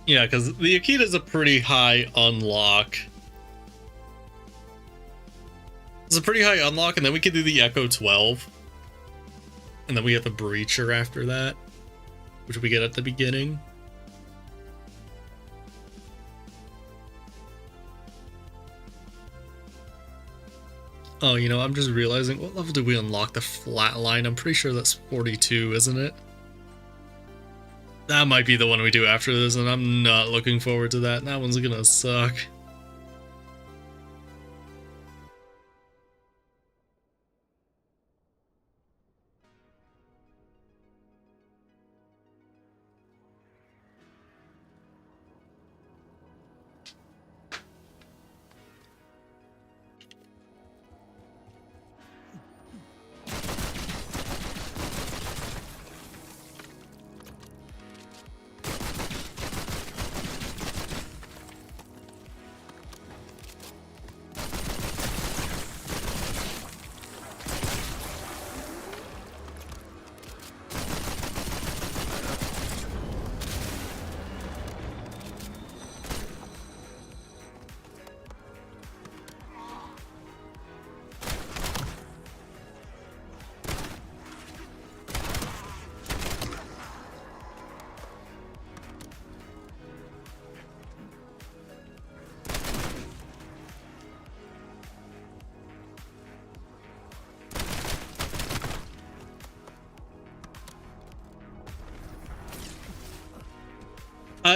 Yeah, because the Akita's a pretty high unlock. It's a pretty high unlock, and then we can do the Echo 12. And then we have the Breacher after that, which we get at the beginning. Oh, you know, I'm just realizing, what level did we unlock the Flatline? I'm pretty sure that's 42, isn't it? That might be the one we do after this, and I'm not looking forward to that. That one's gonna suck.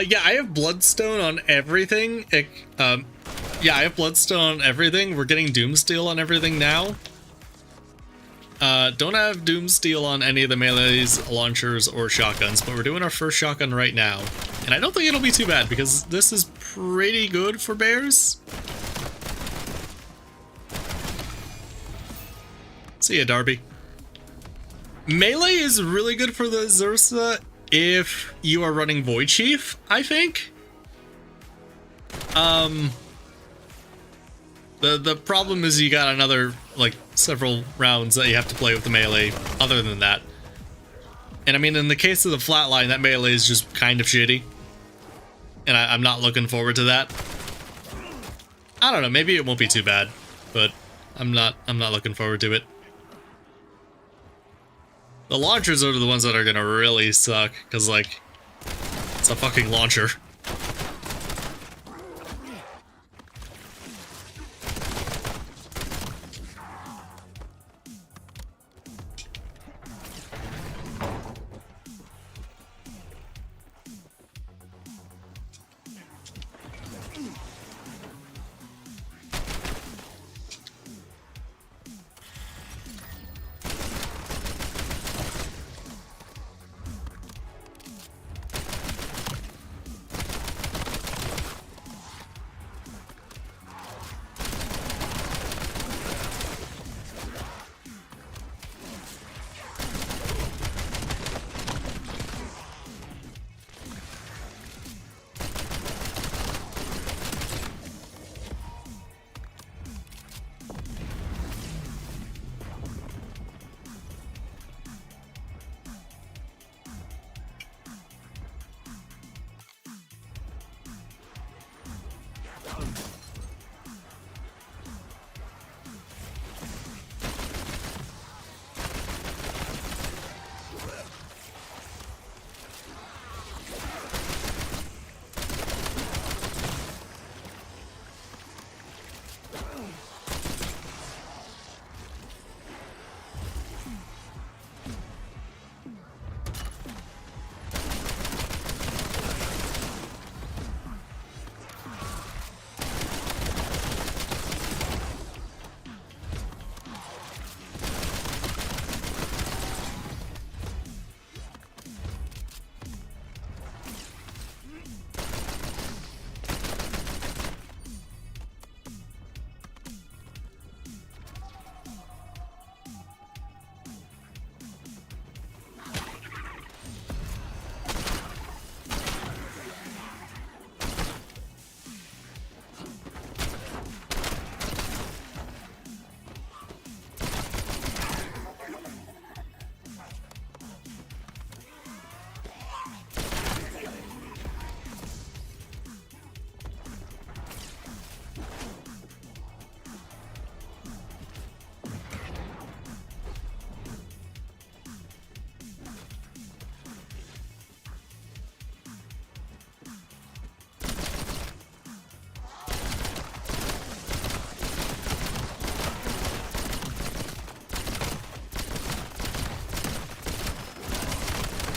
Yeah, I have Bloodstone on everything. Yeah, I have Bloodstone on everything. We're getting Doomsteel on everything now. Don't have Doomsteel on any of the melees, launchers, or shotguns, but we're doing our first shotgun right now. And I don't think it'll be too bad, because this is pretty good for bears. See ya, Darby. Melee is really good for the Zersa if you are running Void Chief, I think. The problem is you got another, like, several rounds that you have to play with the melee other than that. And I mean, in the case of the Flatline, that melee is just kind of shitty. And I'm not looking forward to that. I don't know, maybe it won't be too bad, but I'm not looking forward to it. The launchers are the ones that are gonna really suck, because, like, it's a fucking launcher.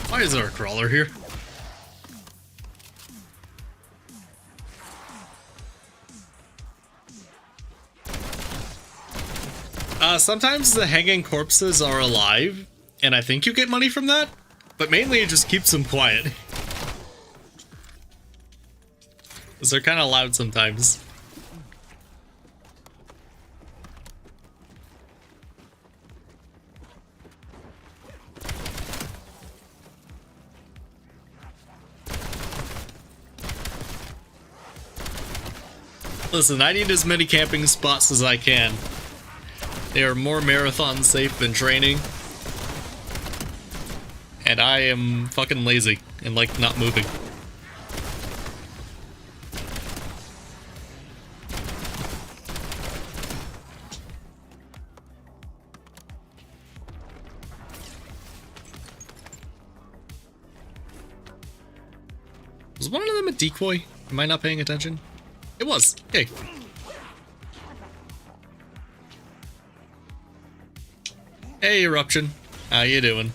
Why is there a crawler here? Sometimes the hanging corpses are alive, and I think you get money from that, but mainly it just keeps them quiet. Because they're kind of loud sometimes. Listen, I need as many camping spots as I can. They are more marathon safe than training. And I am fucking lazy and like not moving. Was one of them a decoy? Am I not paying attention? It was. Okay. Hey, Eruption. How you doing?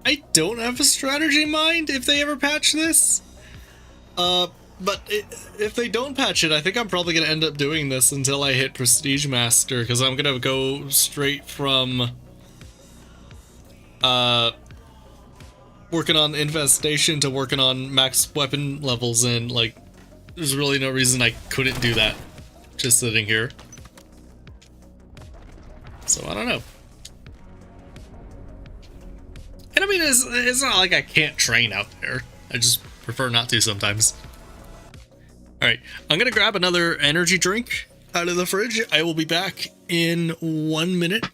I don't have a strategy in mind if they ever patch this. But if they don't patch it, I think I'm probably going to end up doing this until I hit Prestige Master, because I'm going to go straight from working on Infestation to working on max weapon levels, and like there's really no reason I couldn't do that just sitting here. So I don't know. And I mean, it's not like I can't train out there. I just prefer not to sometimes. Alright, I'm gonna grab another energy drink out of the fridge. I will be back in 1 minute.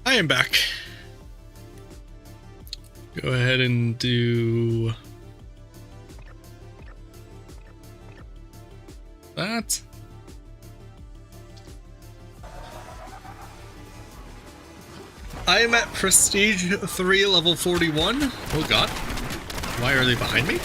I am back. Go ahead and do that. I am at Prestige 3, level 41. Oh god. Why are they behind me?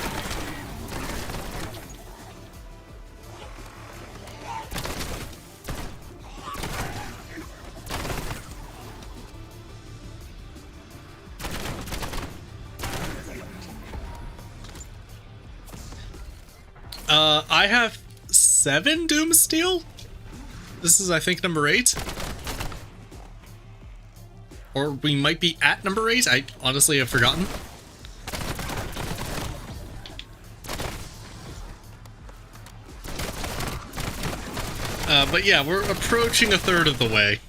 I have 7 Doomsteel. This is, I think, number 8. Or we might be at number 8. I honestly have forgotten. But yeah, we're approaching a third of the way.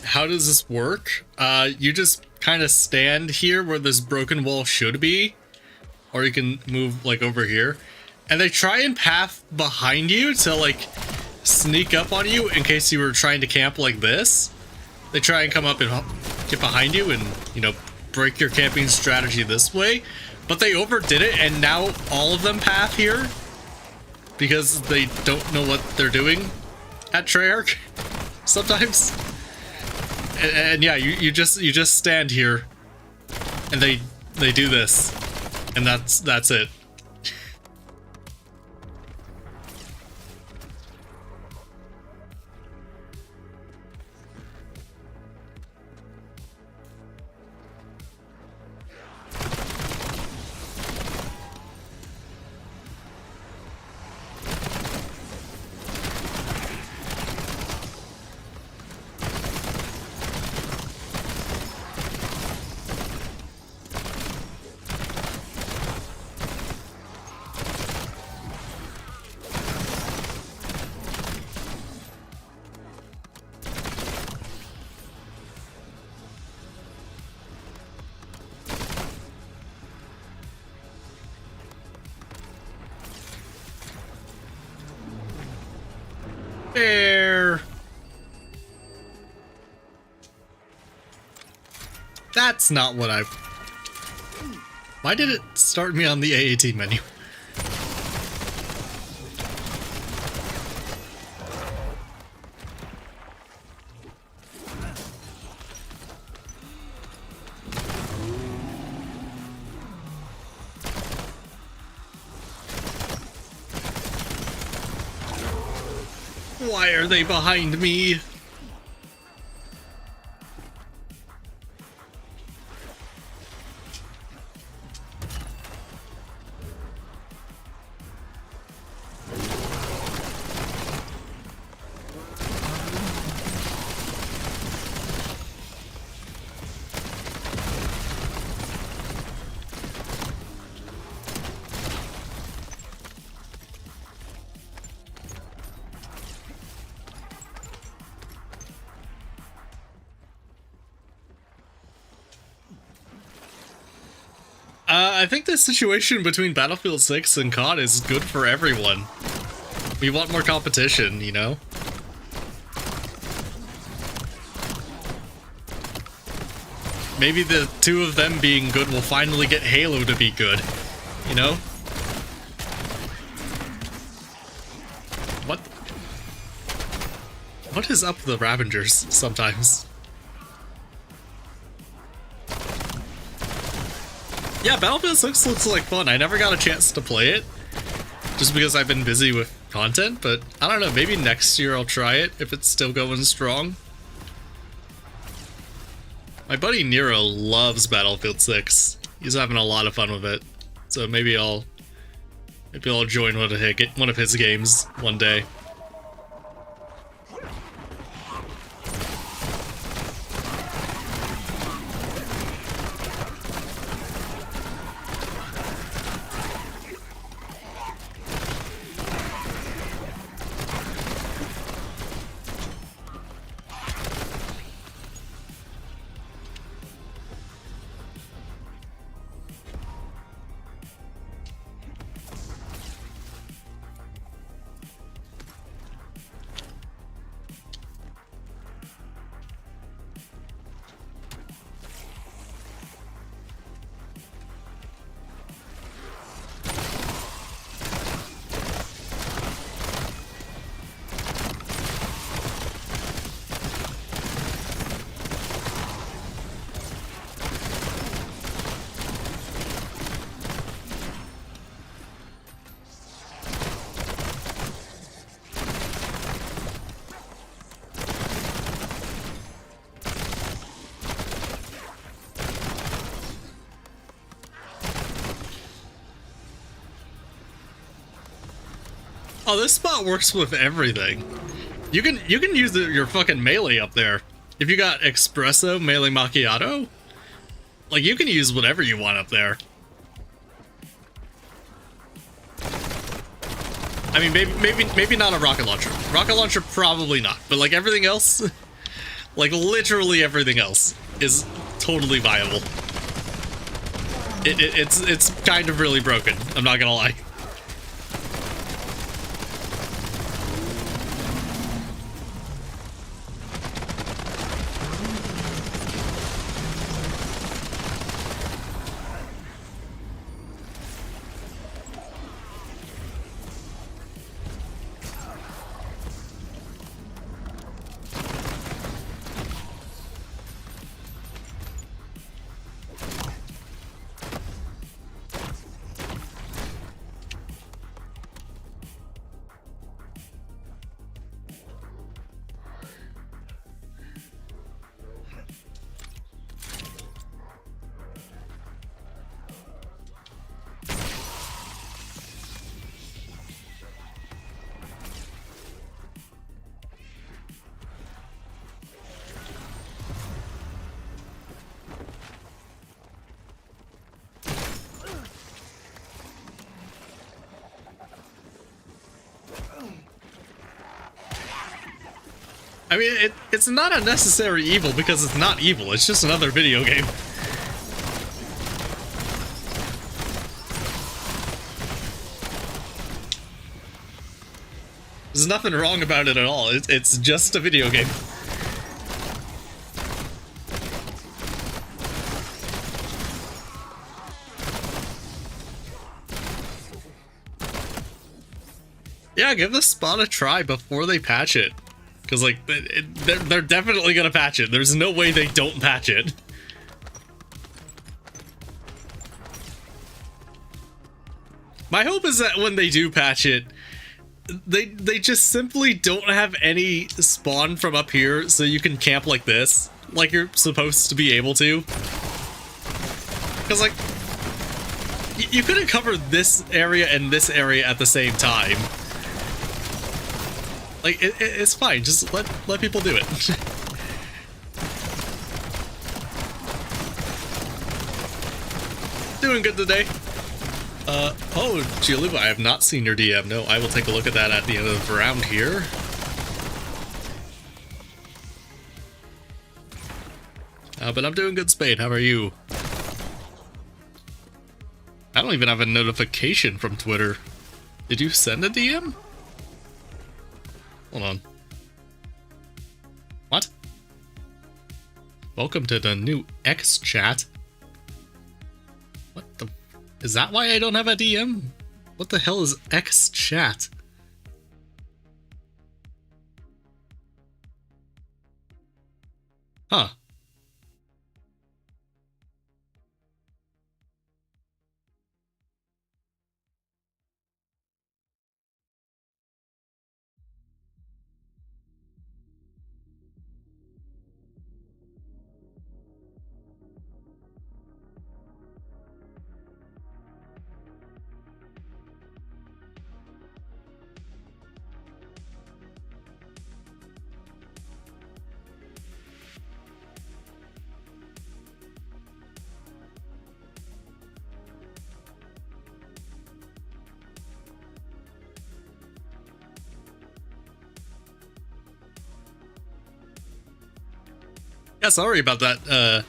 how does this work? You just kind of stand here where this broken wall should be, or you can move like over here, and they try and path behind you to like sneak up on you in case you were trying to camp like this. They try and come up and get behind you and, you know, break your camping strategy this way, but they overdid it, and now all of them path here because they don't know what they're doing at Treyarch sometimes. And yeah, you just stand here and they do this, and that's it. There. That's not what I... Why did it start me on the AAT menu? Why are they behind me? I think the situation between Battlefield 6 and COD is good for everyone. We want more competition, you know? Maybe the two of them being good will finally get Halo to be good, you know? What? What is up with the Ravengers sometimes? Yeah, Battlefield 6 looks like fun. I never got a chance to play it, just because I've been busy with content, but I don't know, maybe next year I'll try it if it's still going strong. My buddy Nero loves Battlefield 6. He's having a lot of fun with it, so maybe I'll join one of his games one day. Oh, this spot works with everything. You can use your fucking melee up there. If you got espresso, melee macchiato, like you can use whatever you want up there. I mean, maybe not a rocket launcher. Rocket launcher probably not, but like everything else, Like, literally everything else is totally viable. It's kind of really broken, I'm not gonna lie. I mean, it's not a necessary evil because it's not evil, it's just another video game. There's nothing wrong about it at all, it's just a video game. Yeah, give the spawn a try before they patch it. Because, like, they're definitely gonna patch it. There's no way they don't patch it. My hope is that when they do patch it, they just simply don't have any spawn from up here so you can camp like this. Like you're supposed to be able to. Because, like, you couldn't cover this area and this area at the same time. Like, it's fine, just let people do it. Doing good today. Oh, Gialuba, I have not seen your DM. No, I will take a look at that at the end of the round here. But I'm doing good, Spade. How are you? I don't even have a notification from Twitter. Did you send a DM? Hold on. What? Welcome to the new X chat. What the? Is that why I don't have a DM? What the hell is X chat? Huh. Yeah, sorry about that.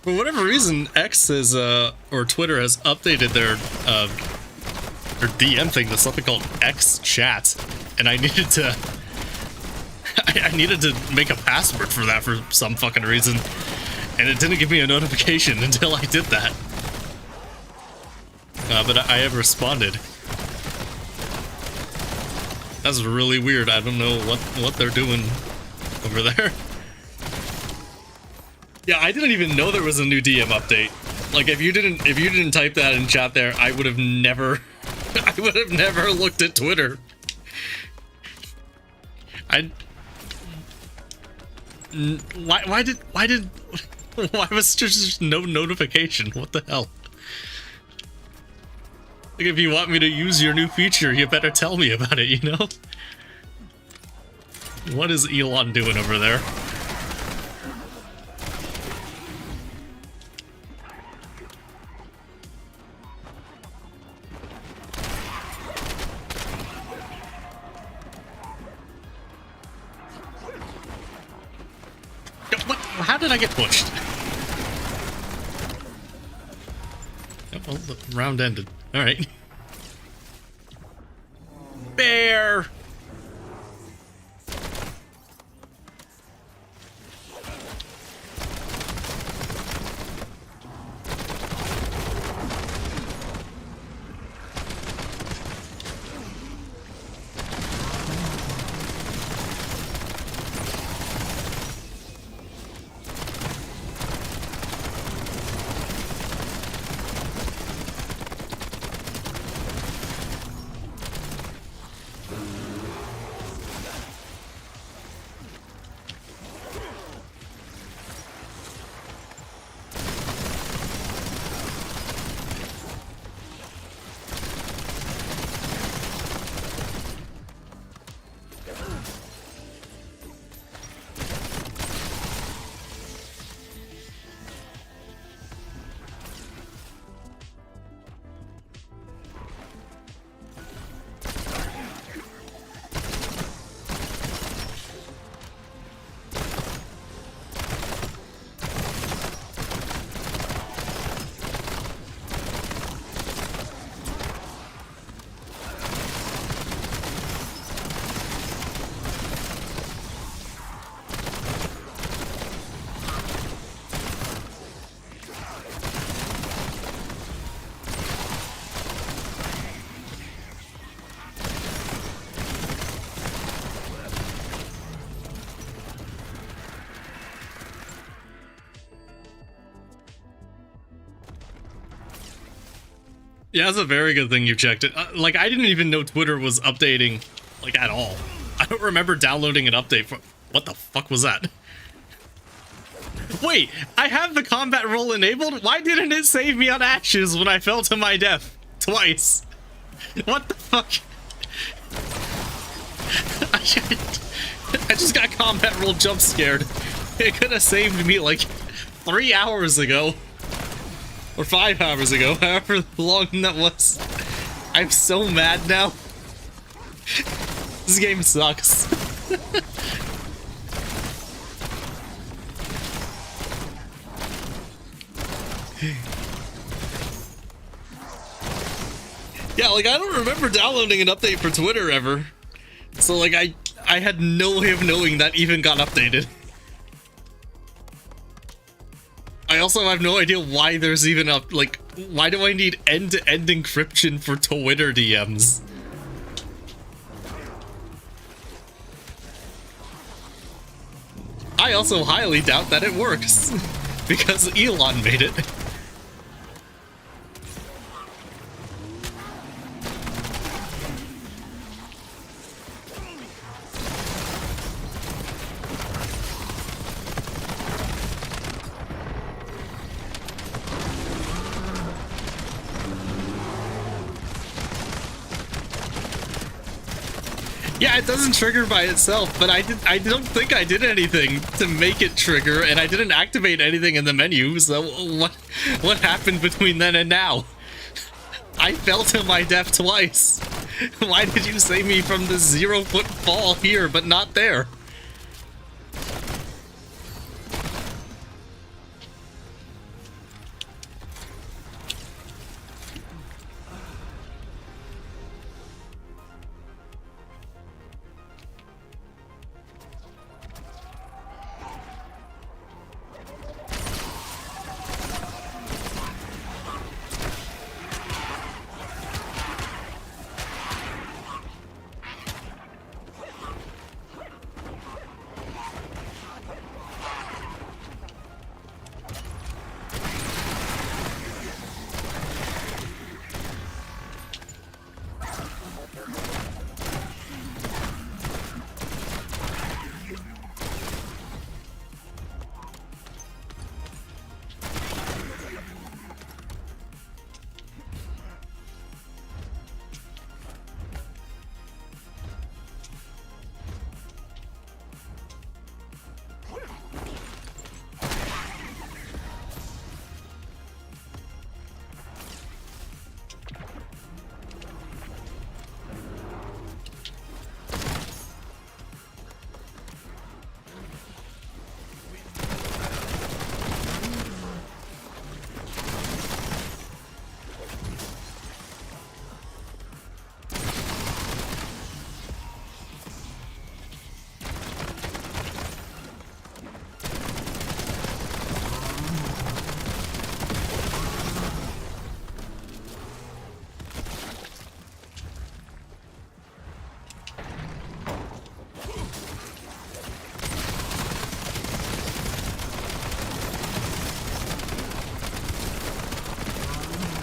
For whatever reason, X is, or Twitter has updated their DM thing to something called X Chat, and I needed to, I needed to make a password for that for some fucking reason, and it didn't give me a notification until I did that. But I have responded. That's really weird. I don't know what they're doing over there. Yeah, I didn't even know there was a new DM update. Like, if you didn't type that in chat there, I would have never looked at Twitter. Why was there just no notification? What the hell? Like, if you want me to use your new feature, you better tell me about it, you know? What is Elon doing over there? How did I get pushed? Oh, well, the round ended. Alright. Bear! Yeah, that's a very good thing you checked it. Like, I didn't even know Twitter was updating, like, at all. I don't remember downloading an update for... What the fuck was that? Wait, I have the combat roll enabled? Why didn't it save me on Ashes when I fell to my death? Twice. What the fuck? I just got combat roll jump scared. It could have saved me, like, 3 hours ago. Or 5 hours ago, however long that was. I'm so mad now. This game sucks. Yeah, like, I don't remember downloading an update for Twitter ever. So, like, I had no way of knowing that even got updated. I also have no idea why there's even a, like, why do I need end-to-end encryption for Twitter DMs? I also highly doubt that it works, because Elon made it. Yeah, it doesn't trigger by itself, but I don't think I did anything to make it trigger, and I didn't activate anything in the menu, so what happened between then and now? I fell to my death twice. Why did you save me from the 0-foot fall here, but not there?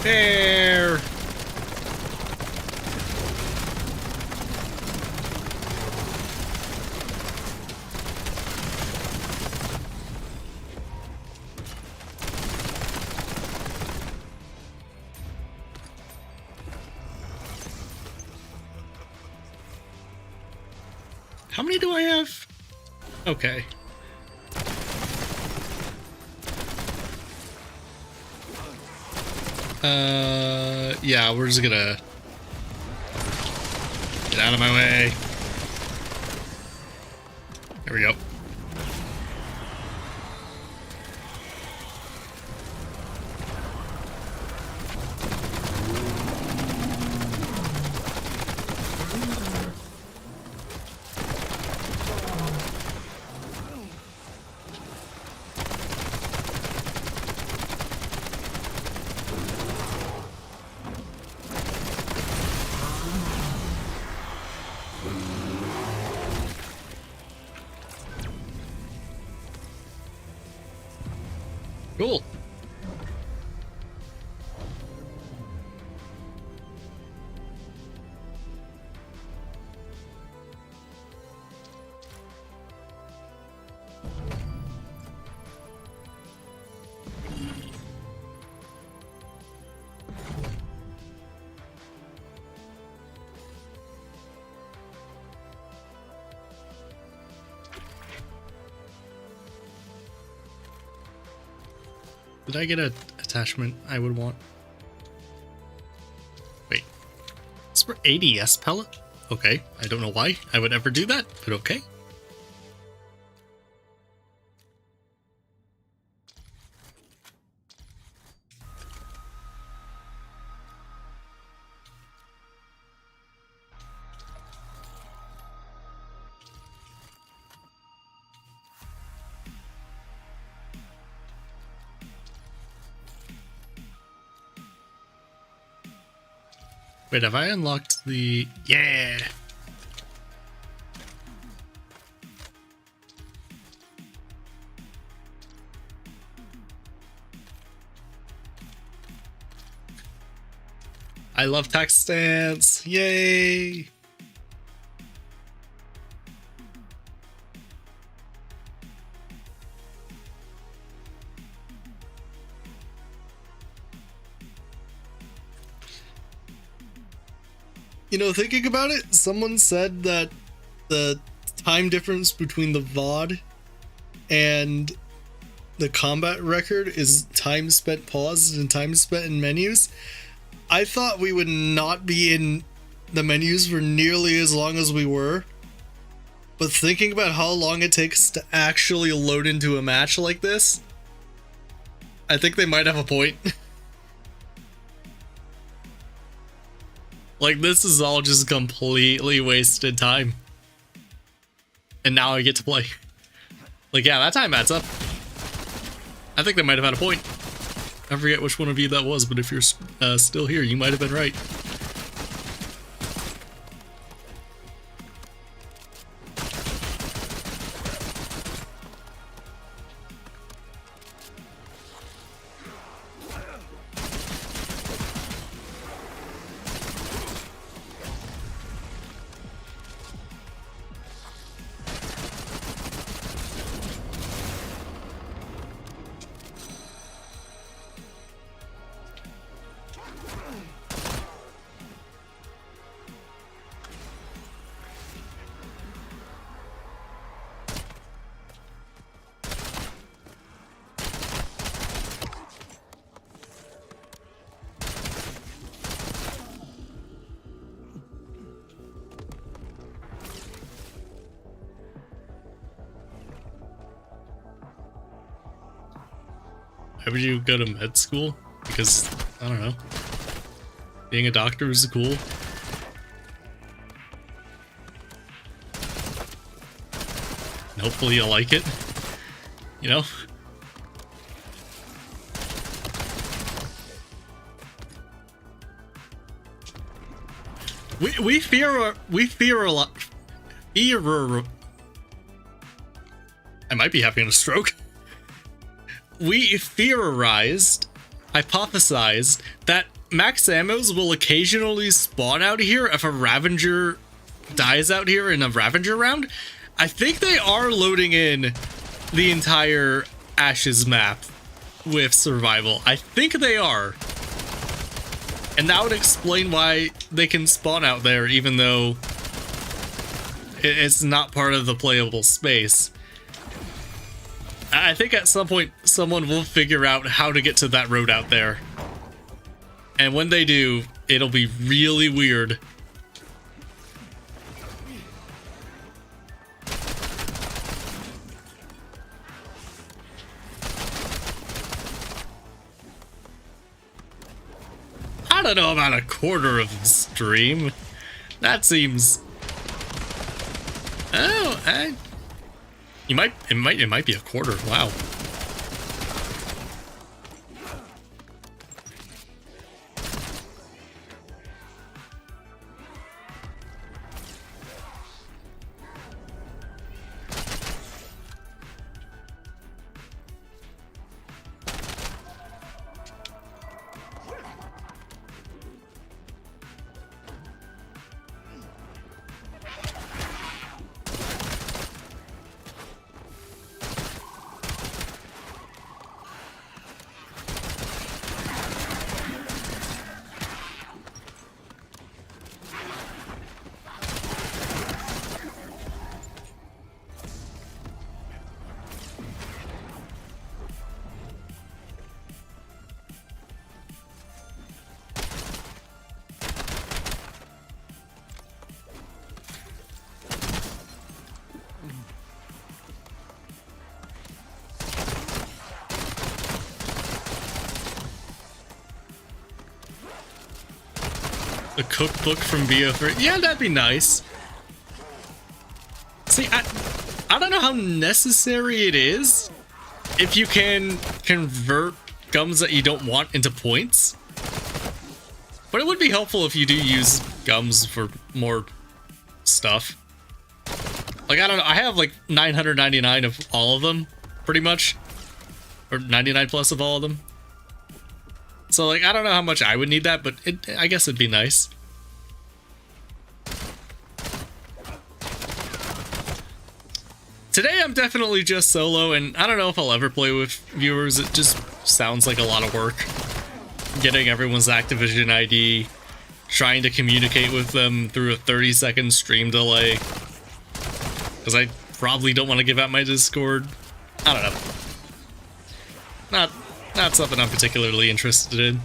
There. How many do I have? Okay. Yeah, we're just gonna get out of my way. There we go. Cool. Did I get an attachment I would want? Wait. It's for ADS pellet? Okay, I don't know why I would ever do that, but okay. Wait, have I unlocked the... Yeah! I love tax stance! Yay! You know, thinking about it, someone said that the time difference between the VOD and the combat record is time spent paused and time spent in menus. I thought we would not be in the menus for nearly as long as we were. But thinking about how long it takes to actually load into a match like this, I think they might have a point. Like, this is all just completely wasted time. And now I get to play. Like, yeah, that time adds up. I think they might have had a point. I forget which one of you that was, but if you're still here, you might have been right. Why would you go to med school? Because, I don't know, being a doctor is cool. And hopefully you'll like it, you know? We fear a lot. I might be having a stroke. We theorized, hypothesized that max ammos will occasionally spawn out here if a Ravager dies out here in a Ravager round. I think they are loading in the entire Ashes map with survival. I think they are. And that would explain why they can spawn out there even though it's not part of the playable space. I think at some point someone will figure out how to get to that road out there. And when they do, it'll be really weird. I don't know about a quarter of the stream. That seems... Oh, it might be a quarter. Wow. A cookbook from BO3. Yeah, that'd be nice. See, I don't know how necessary it is if you can convert gums that you don't want into points. But it would be helpful if you do use gums for more stuff. Like, I don't know, I have like 999 of all of them, pretty much. Or 99 plus of all of them. So, like, I don't know how much I would need that, but I guess it'd be nice. Today, I'm definitely just solo, and I don't know if I'll ever play with viewers. It just sounds like a lot of work. Getting everyone's Activision ID, trying to communicate with them through a 30-second stream delay. Because I probably don't want to give out my Discord. I don't know. Not something I'm particularly interested in.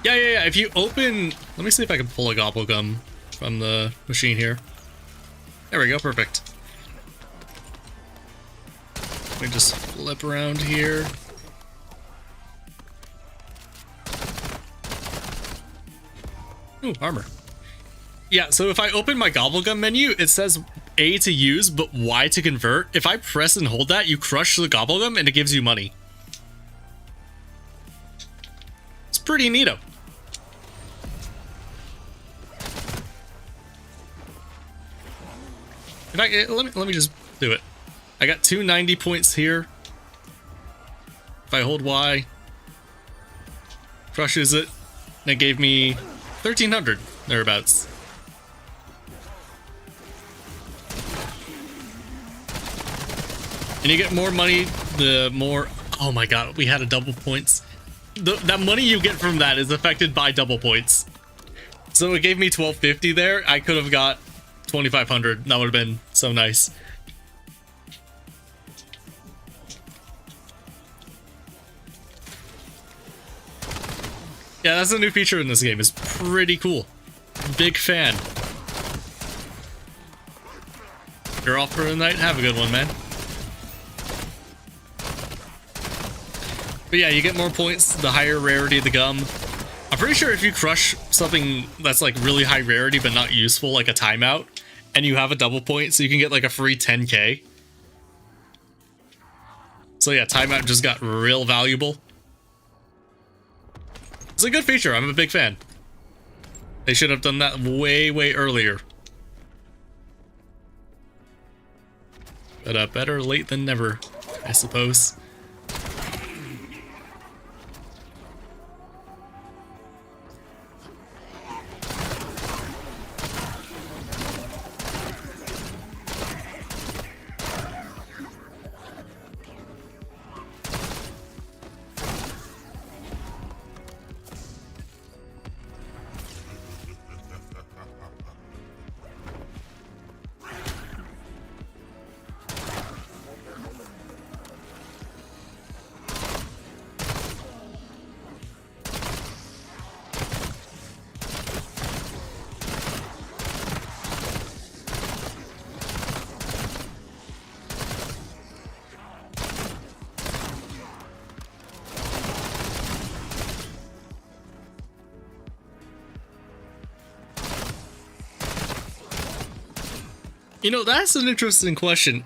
Yeah. If you open... Let me see if I can pull a gobblegum from the machine here. There we go, perfect. Let me just flip around here. Ooh, armor. Yeah, so if I open my gobblegum menu, it says A to use, but Y to convert. If I press and hold that, you crush the gobblegum and it gives you money. It's pretty neato. In fact, let me just do it. I got 290 points here. If I hold Y, crushes it, and it gave me 1,300 thereabouts. And you get more money the more... Oh my god, we had a double points. That money you get from that is affected by double points. So it gave me 1,250 there. I could have got 2,500. That would have been so nice. Yeah, that's a new feature in this game. It's pretty cool. Big fan. You're off for the night? Have a good one, man. But yeah, you get more points the higher rarity of the gum. I'm pretty sure if you crush something that's like really high rarity but not useful, like a timeout, and you have a double point, so you can get like a free 10k. So yeah, timeout just got real valuable. It's a good feature. I'm a big fan. They should have done that way, way earlier. But better late than never, I suppose. You know, that's an interesting question.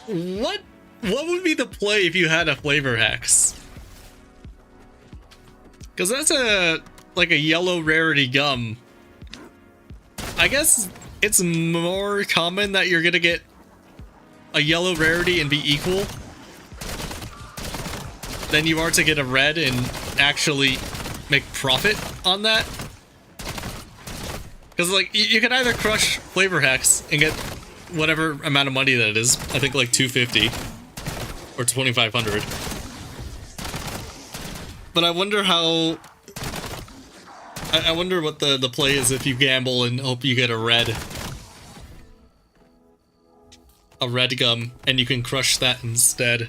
What would be the play if you had a flavor hex? Because that's like a yellow rarity gum. I guess it's more common that you're gonna get a yellow rarity and be equal than you are to get a red and actually make profit on that. Because, like, you can either crush flavor hex and get whatever amount of money that is. I think, like, 250 or 2,500. But I wonder how... I wonder what the play is if you gamble and hope you get a red gum and you can crush that instead.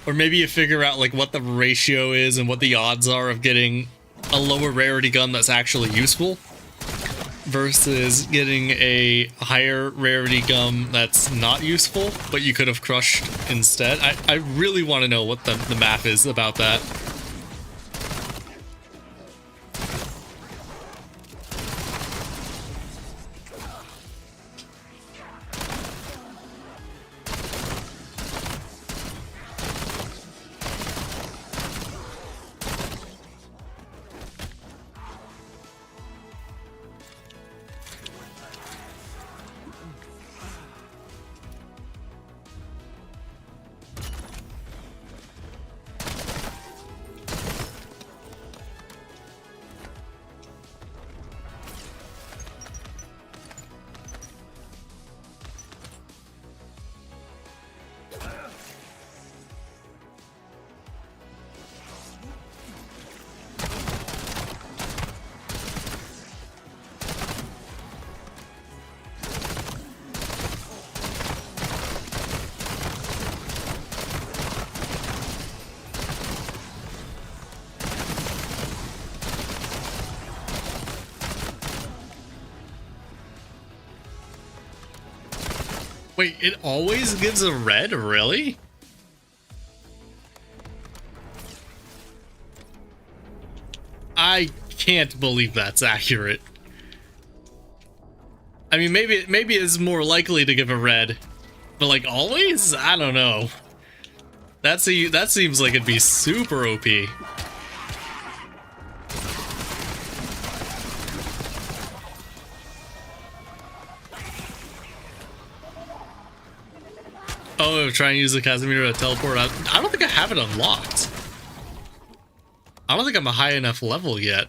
Or maybe you figure out, like, what the ratio is and what the odds are of getting a lower rarity gum that's actually useful versus getting a higher rarity gum that's not useful, but you could have crushed instead. I really want to know what the math is about that. Wait, it always gives a red? Really? I can't believe that's accurate. I mean, maybe it's more likely to give a red, but like always? I don't know. That seems like it'd be super OP. Oh, try and use the Casimiro to teleport out. I don't think I have it unlocked. I don't think I'm a high enough level yet.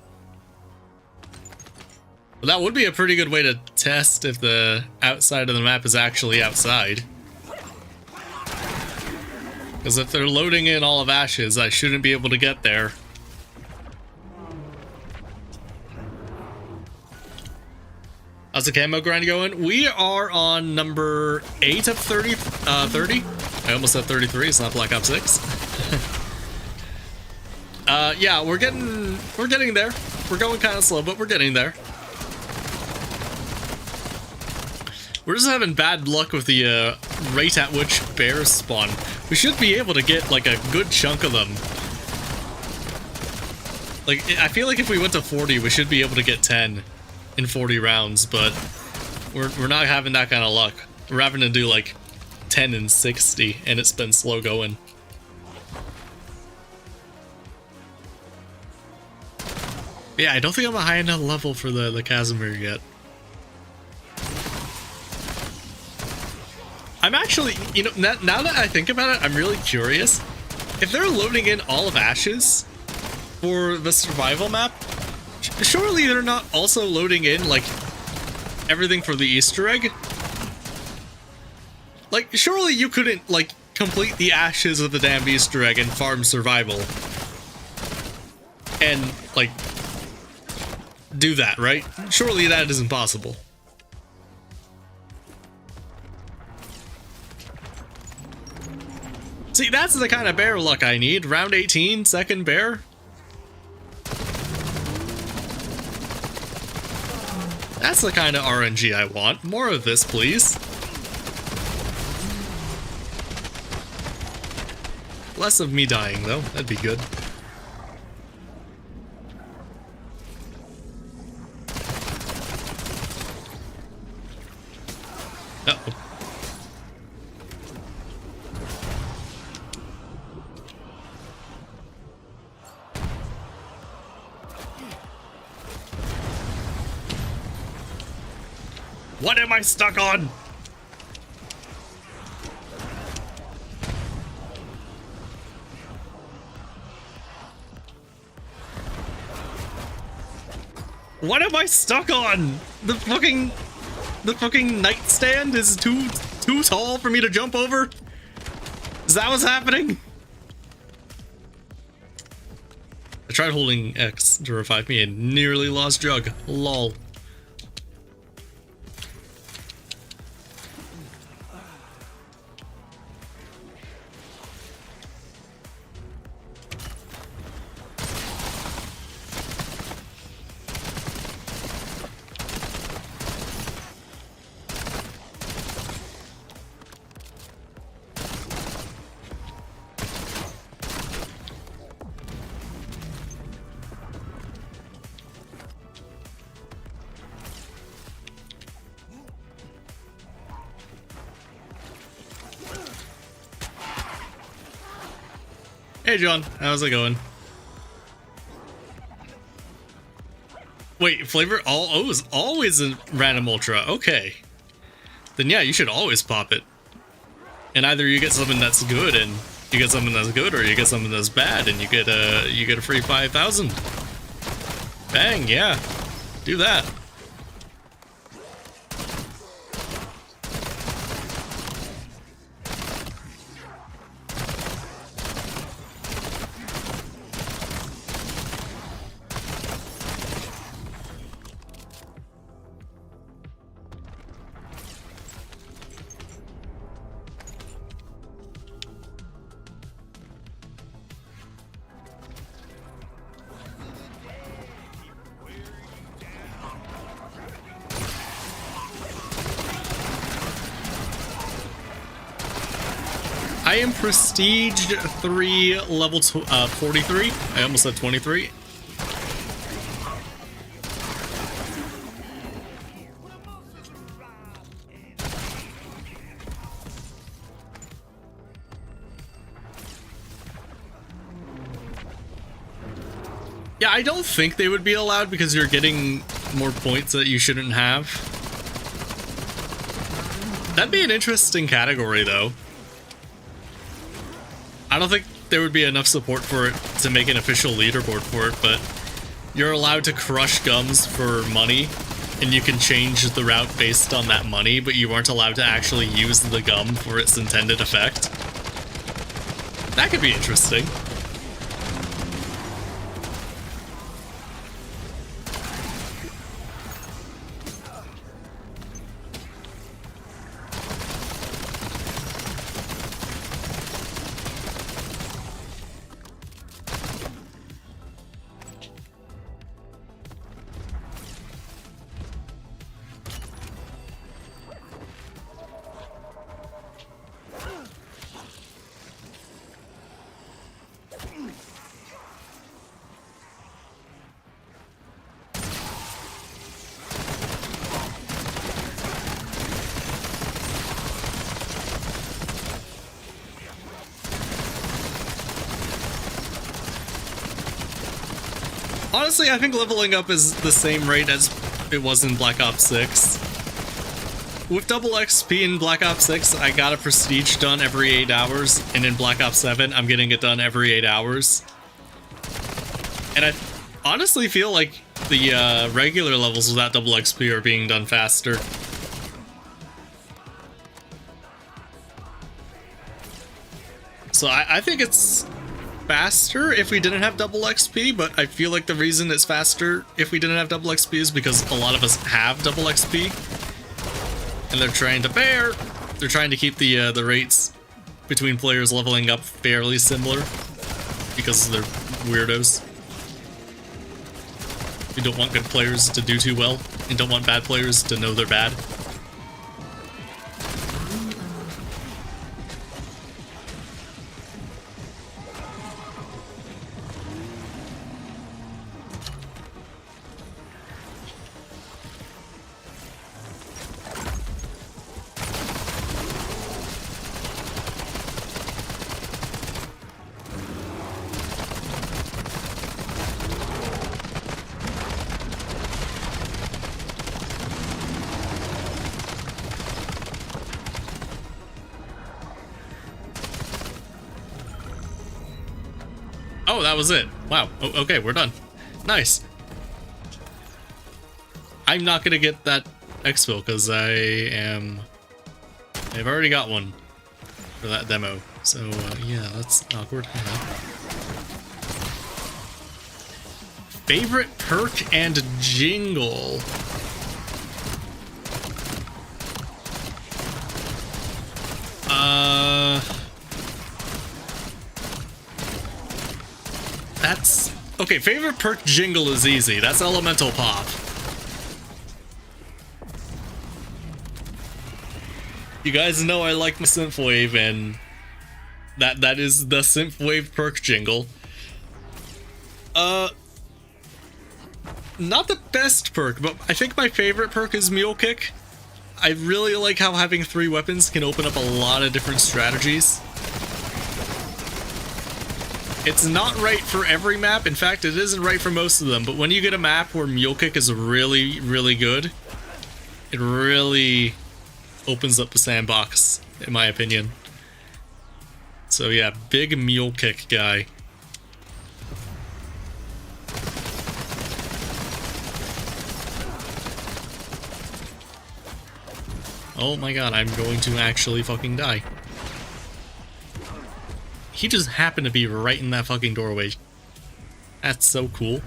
But that would be a pretty good way to test if the outside of the map is actually outside. Because if they're loading in all of Ashes, I shouldn't be able to get there. How's the camo grind going? We are on number 8 of 30. I almost said 33. It's not Black Ops 6. Yeah, we're getting there. We're going kind of slow, but we're getting there. We're just having bad luck with the rate at which bears spawn. We should be able to get like a good chunk of them. Like, I feel like if we went to 40, we should be able to get 10 in 40 rounds, but we're not having that kind of luck. We're having to do like 10 in 60, and it's been slow going. Yeah, I don't think I'm a high enough level for the Casimir yet. I'm actually, you know, now that I think about it, I'm really curious. If they're loading in all of Ashes for the survival map, surely they're not also loading in, like, everything for the Easter egg? Like, surely you couldn't, like, complete the Ashes of the damn Easter egg and farm survival. And, like, do that, right? Surely that isn't possible. See, that's the kind of bear luck I need. Round 18, second bear. That's the kind of RNG I want. More of this, please. Less of me dying, though. That'd be good. Uh-oh. What am I stuck on? What am I stuck on? The fucking nightstand is too tall for me to jump over? Is that what's happening? I tried holding X to revive me and nearly lost Jug. Lol. Hey John, how's it going? Wait, flavor oh, it's always a random ultra. Okay. Then yeah, you should always pop it. And either you get something that's good and you get something that's good, or you get something that's bad and you get a free 5,000. Bang, yeah. Do that. I am Prestige 3, level 43. I almost said 23. Yeah, I don't think they would be allowed because you're getting more points that you shouldn't have. That'd be an interesting category, though. I don't think there would be enough support for it to make an official leaderboard for it, but you're allowed to crush gums for money, and you can change the route based on that money, but you aren't allowed to actually use the gum for its intended effect. That could be interesting. Honestly, I think leveling up is the same rate as it was in Black Ops 6. With double XP in Black Ops 6, I got a prestige done every 8 hours, and in Black Ops 7, I'm getting it done every 8 hours. And I honestly feel like the regular levels without double XP are being done faster. So I think it's faster if we didn't have double XP, but I feel like the reason it's faster if we didn't have double XP is because a lot of us have double XP. And they're trying to keep the rates between players leveling up fairly similar because they're weirdos. We don't want good players to do too well and don't want bad players to know they're bad. Oh, that was it. Wow. Okay, we're done. Nice. I'm not gonna get that exfil because I've already got one for that demo. So yeah, that's awkward. Favorite perk and jingle. That's okay. Favorite perk jingle is easy. That's Elemental Pop. You guys know I like my synthwave, and that is the synthwave perk jingle. Not the best perk, but I think my favorite perk is Mule Kick. I really like how having 3 weapons can open up a lot of different strategies. It's not right for every map. In fact, it isn't right for most of them, but when you get a map where Mule Kick is really, really good, it really opens up the sandbox, in my opinion. So yeah, big Mule Kick guy. Oh my god, I'm going to actually fucking die. He just happened to be right in that fucking doorway. That's so cool.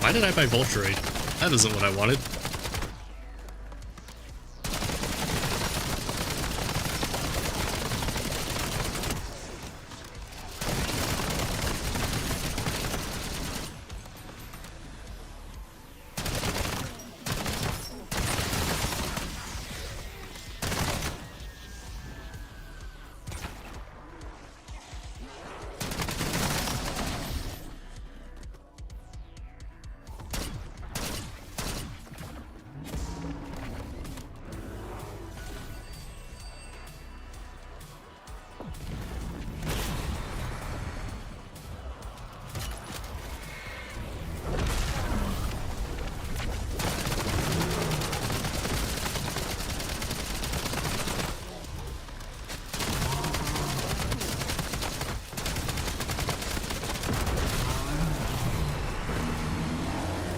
Why did I buy Vulturade? That isn't what I wanted.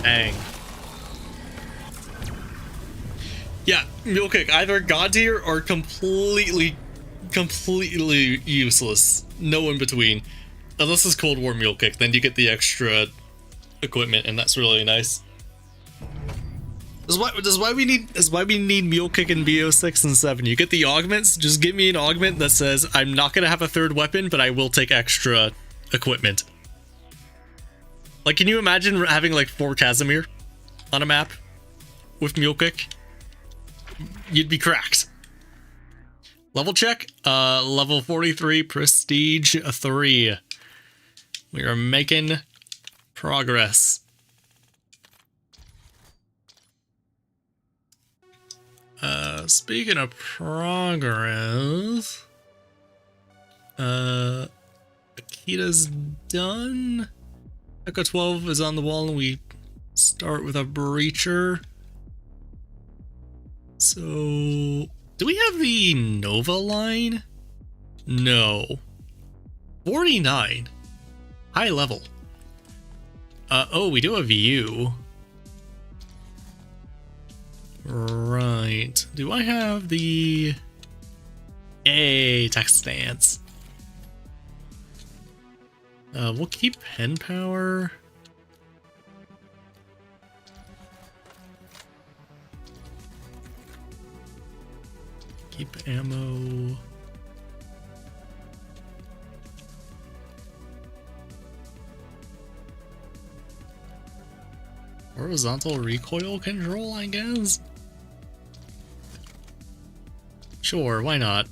Dang. Yeah, Mule Kick, either God tier or completely useless. No in between. Unless it's Cold War Mule Kick, then you get the extra equipment, and that's really nice. That's why we need Mule Kick in BO6 and 7. You get the augments, just give me an augment that says, I'm not gonna have a 3rd weapon, but I will take extra equipment. Like, can you imagine having like 4 Casimir on a map with Mule Kick? You'd be cracked. Level check, level 43, prestige 3. We are making progress. Speaking of progress, Akita's done. Echo 12 is on the wall, and we start with a breacher. So, do we have the Nova line? No. 49. High level. Oh, we do have you. Right. Do I have the... Yay, text stance. We'll keep pen power. Keep ammo. Horizontal recoil control, I guess? Sure, why not?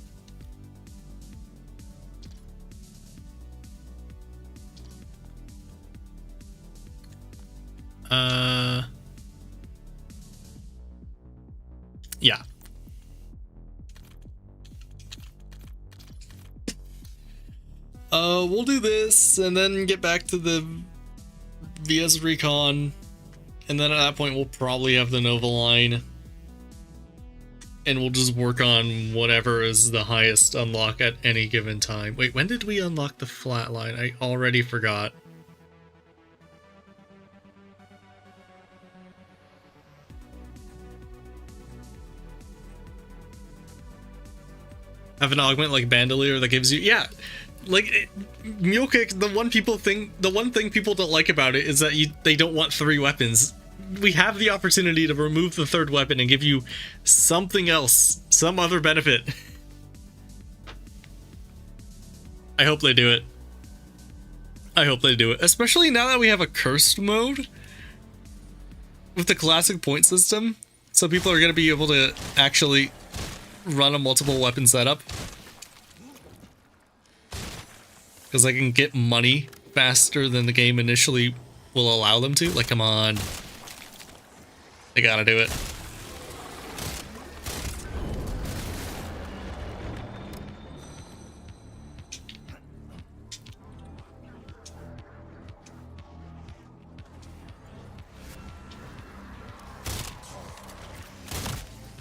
Yeah. We'll do this and then get back to the VS Recon, and then at that point we'll probably have the Nova line, and we'll just work on whatever is the highest unlock at any given time. Wait, when did we unlock the flatline? I already forgot. Have an augment like Bandolier that gives you, yeah, like Mule Kick. The one thing people don't like about it is that they don't want 3 weapons. We have the opportunity to remove the 3rd weapon and give you something else, some other benefit. I hope they do it. I hope they do it, especially now that we have a cursed mode with the classic point system, so people are going to be able to actually run a multiple weapon setup, because I can get money faster than the game initially will allow them to. Like, come on. They gotta do it.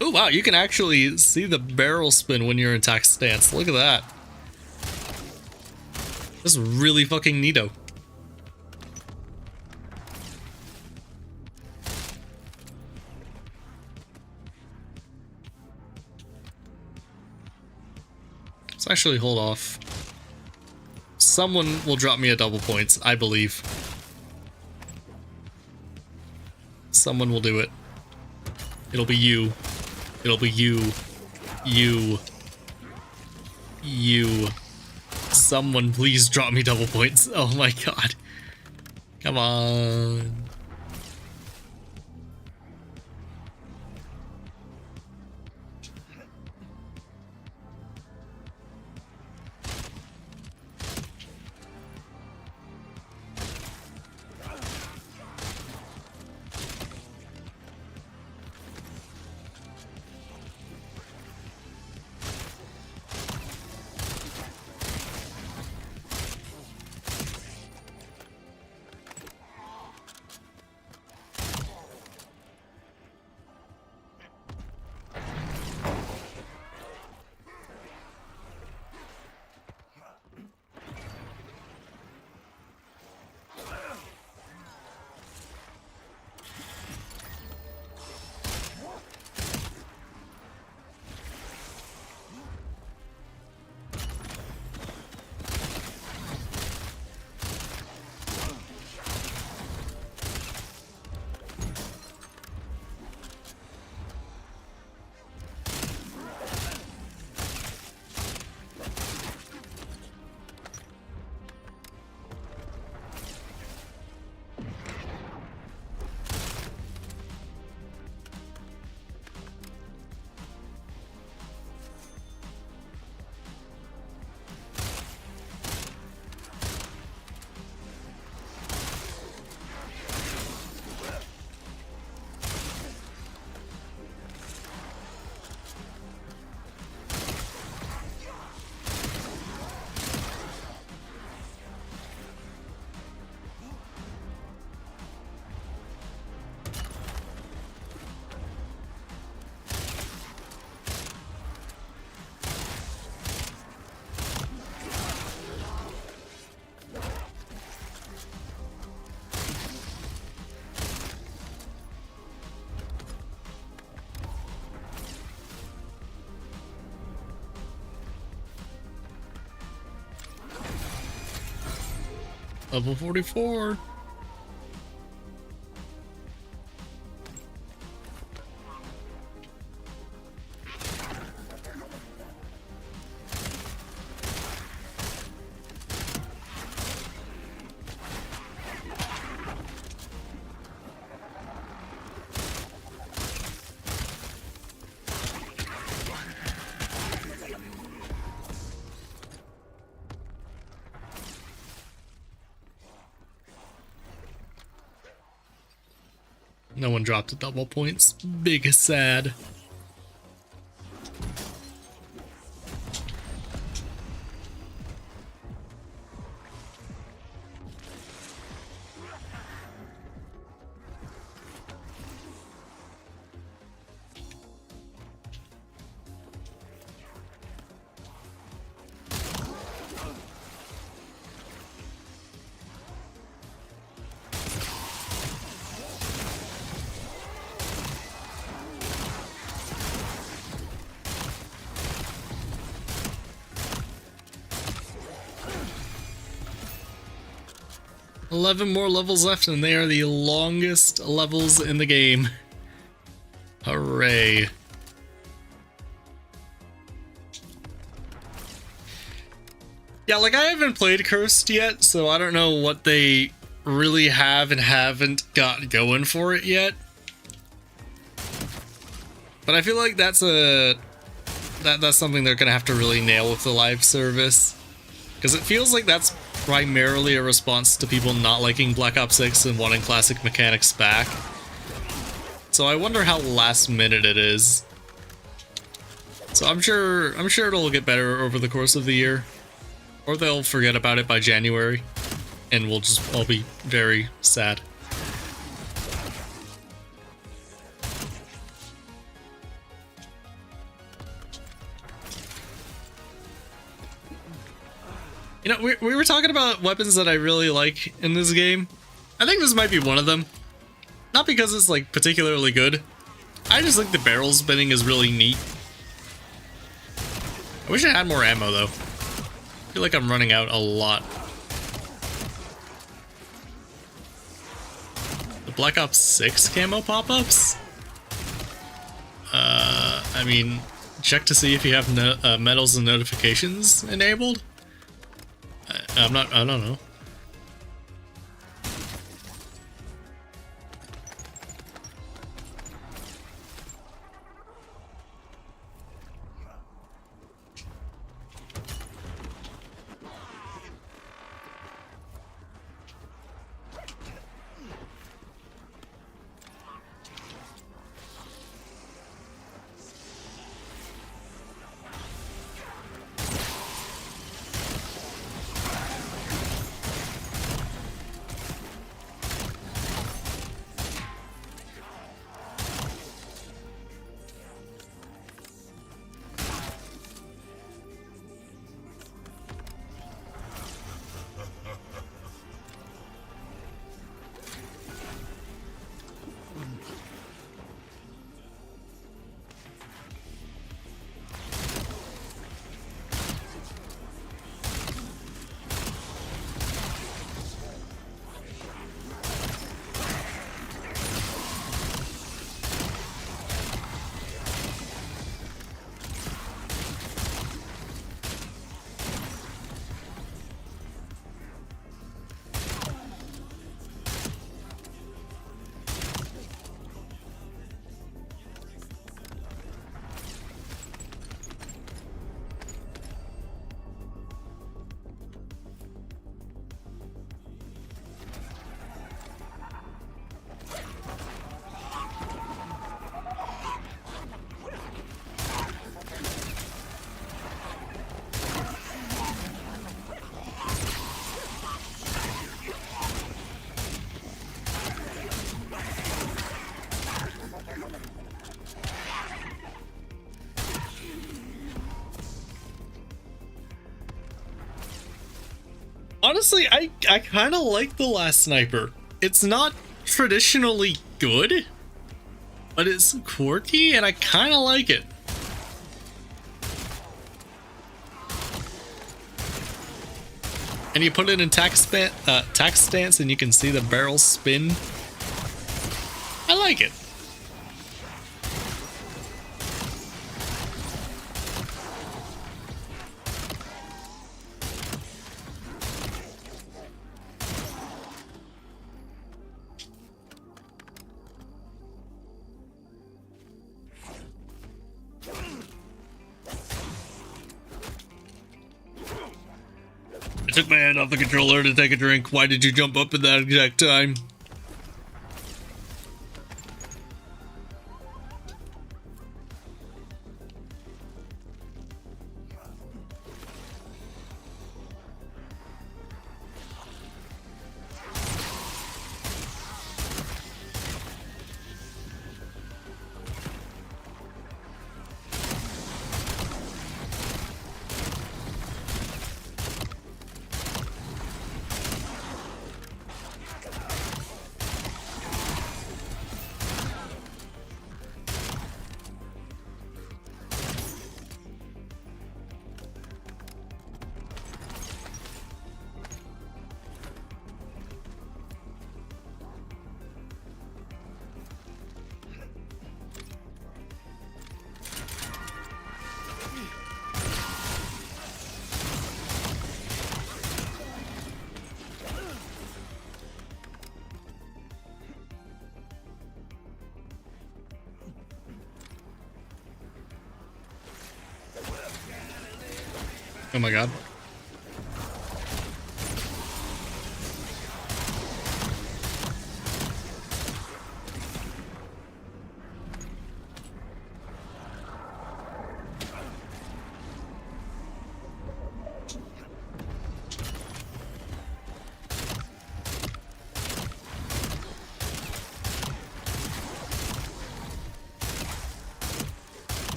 Oh wow, you can actually see the barrel spin when you're in attack stance. Look at that. This is really fucking neato. Let's actually hold off. Someone will drop me a double points, I believe. Someone will do it. It'll be you. It'll be you. You. You. Someone please drop me double points. Oh my god. Come on. Level 44. No one dropped a double points. Big sad. $11 more levels left, and they are the longest levels in the game. Hooray. Yeah, like, I haven't played Cursed yet, so I don't know what they really have and haven't got going for it yet. But I feel like that's something they're gonna have to really nail with the live service. Because it feels like that's primarily a response to people not liking Black Ops 6 and wanting classic mechanics back. So I wonder how last minute it is. So I'm sure it'll get better over the course of the year. Or they'll forget about it by January. And we'll just all be very sad. You know, we were talking about weapons that I really like in this game. I think this might be one of them. Not because it's, like, particularly good. I just think the barrel spinning is really neat. I wish I had more ammo, though. I feel like I'm running out a lot. The Black Ops 6 camo pop-ups? I mean, check to see if you have medals and notifications enabled. I don't know. Honestly, I kind of like the last sniper. It's not traditionally good, but it's quirky and I kind of like it. And you put it in tack stance and you can see the barrel spin. I like it. I took my hand off the controller to take a drink. Why did you jump up at that exact time? Oh my god.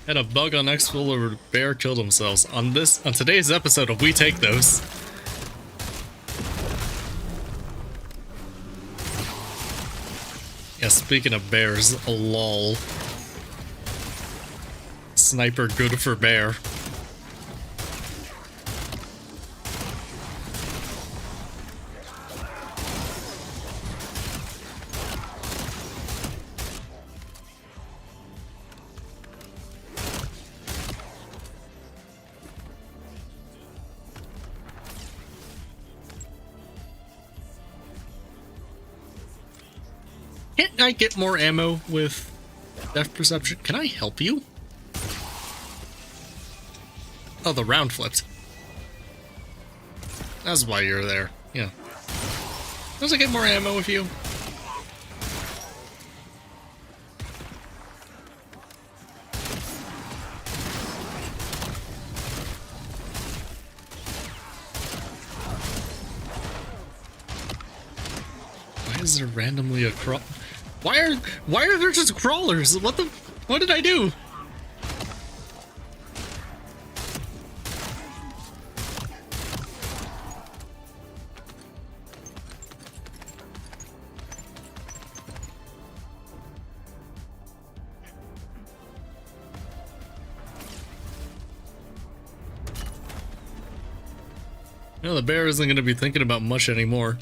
Had a bug on exfil where a bear killed themselves. On today's episode of We Take Those. Yeah, speaking of bears, a lol. Sniper good for bear. Can't I get more ammo with depth perception? Can I help you? Oh, the round flipped. That's why you're there. Yeah. Does I get more ammo with you? Why is there randomly a crawl? Why are there just crawlers? What did I do? No, the bear isn't going to be thinking about much anymore.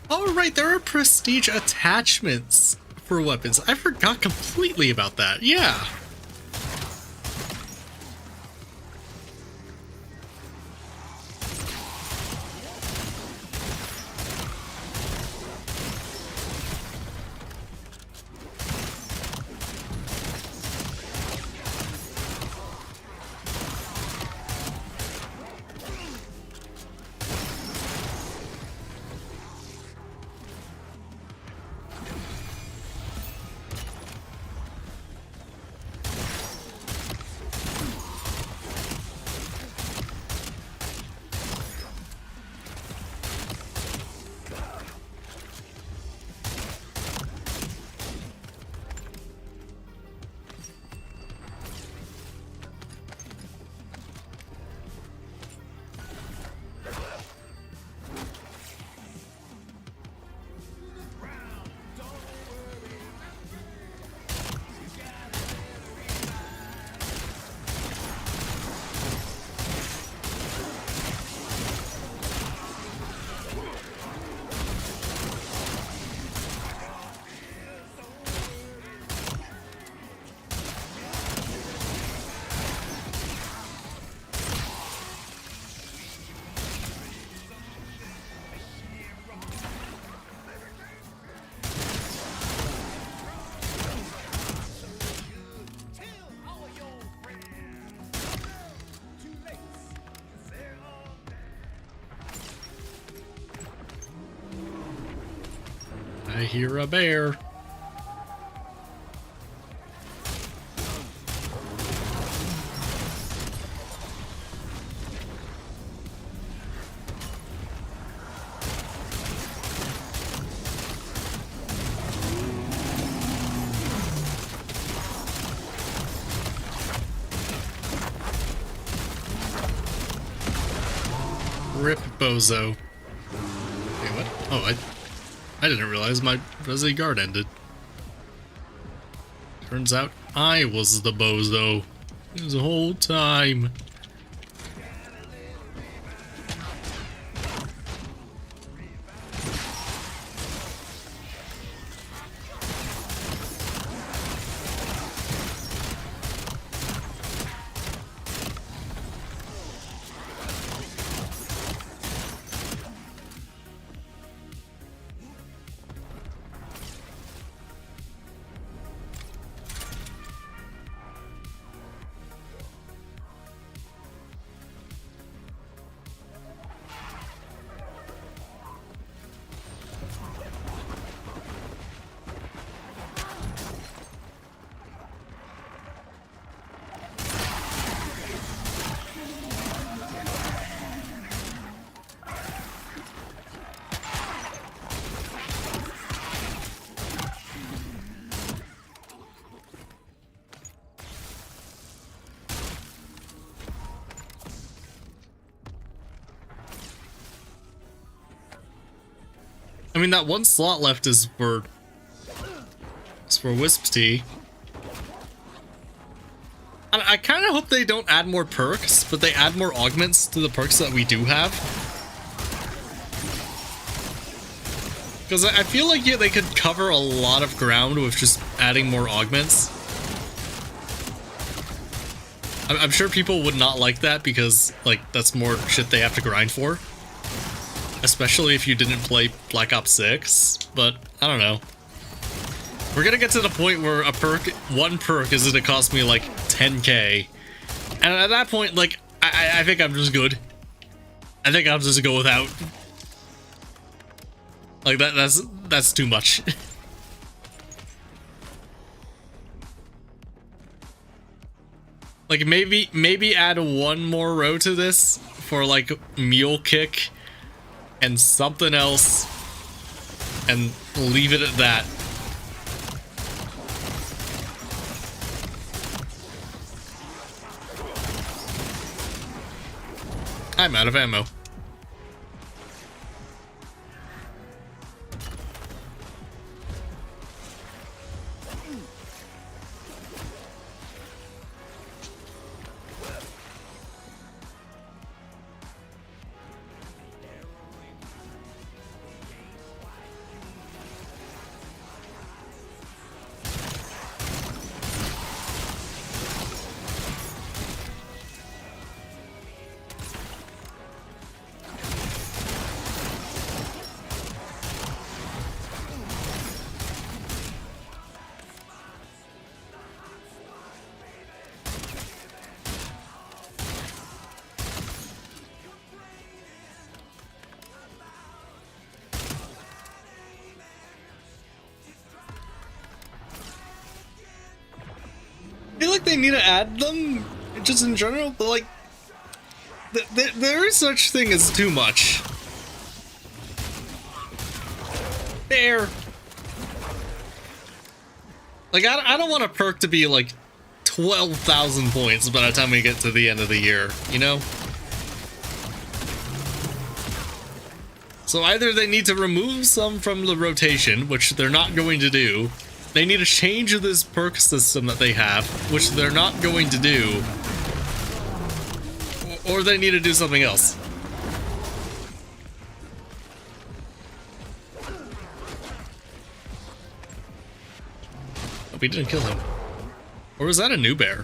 Oh, right, there are prestige attachments for weapons. I forgot completely about that. Yeah. I hear a bear. Rip Bozo. Wait, what? Oh, I didn't realize my Resi guard ended. Turns out I was the bozo this whole time. I mean, that one slot left is for Wisp Tea. I kind of hope they don't add more perks, but they add more augments to the perks that we do have. Because I feel like they could cover a lot of ground with just adding more augments. I'm sure people would not like that because, like, that's more shit they have to grind for. Especially if you didn't play Black Ops 6, but I don't know. We're gonna get to the point where one perk is gonna cost me like 10k. And at that point, like, I think I'm just good. I think I'll just go without. Like, that's too much. Like, maybe add one more row to this for, like, Mule Kick and something else, and leave it at that. I'm out of ammo. they need to add them, just in general, but like, there is such thing as too much. There. Like, I don't want a perk to be like 12,000 points by the time we get to the end of the year, you know? So either they need to remove some from the rotation, which they're not going to do. They need to change this perk system that they have, which they're not going to do. Or they need to do something else. Oh, we didn't kill him. Or was that a new bear?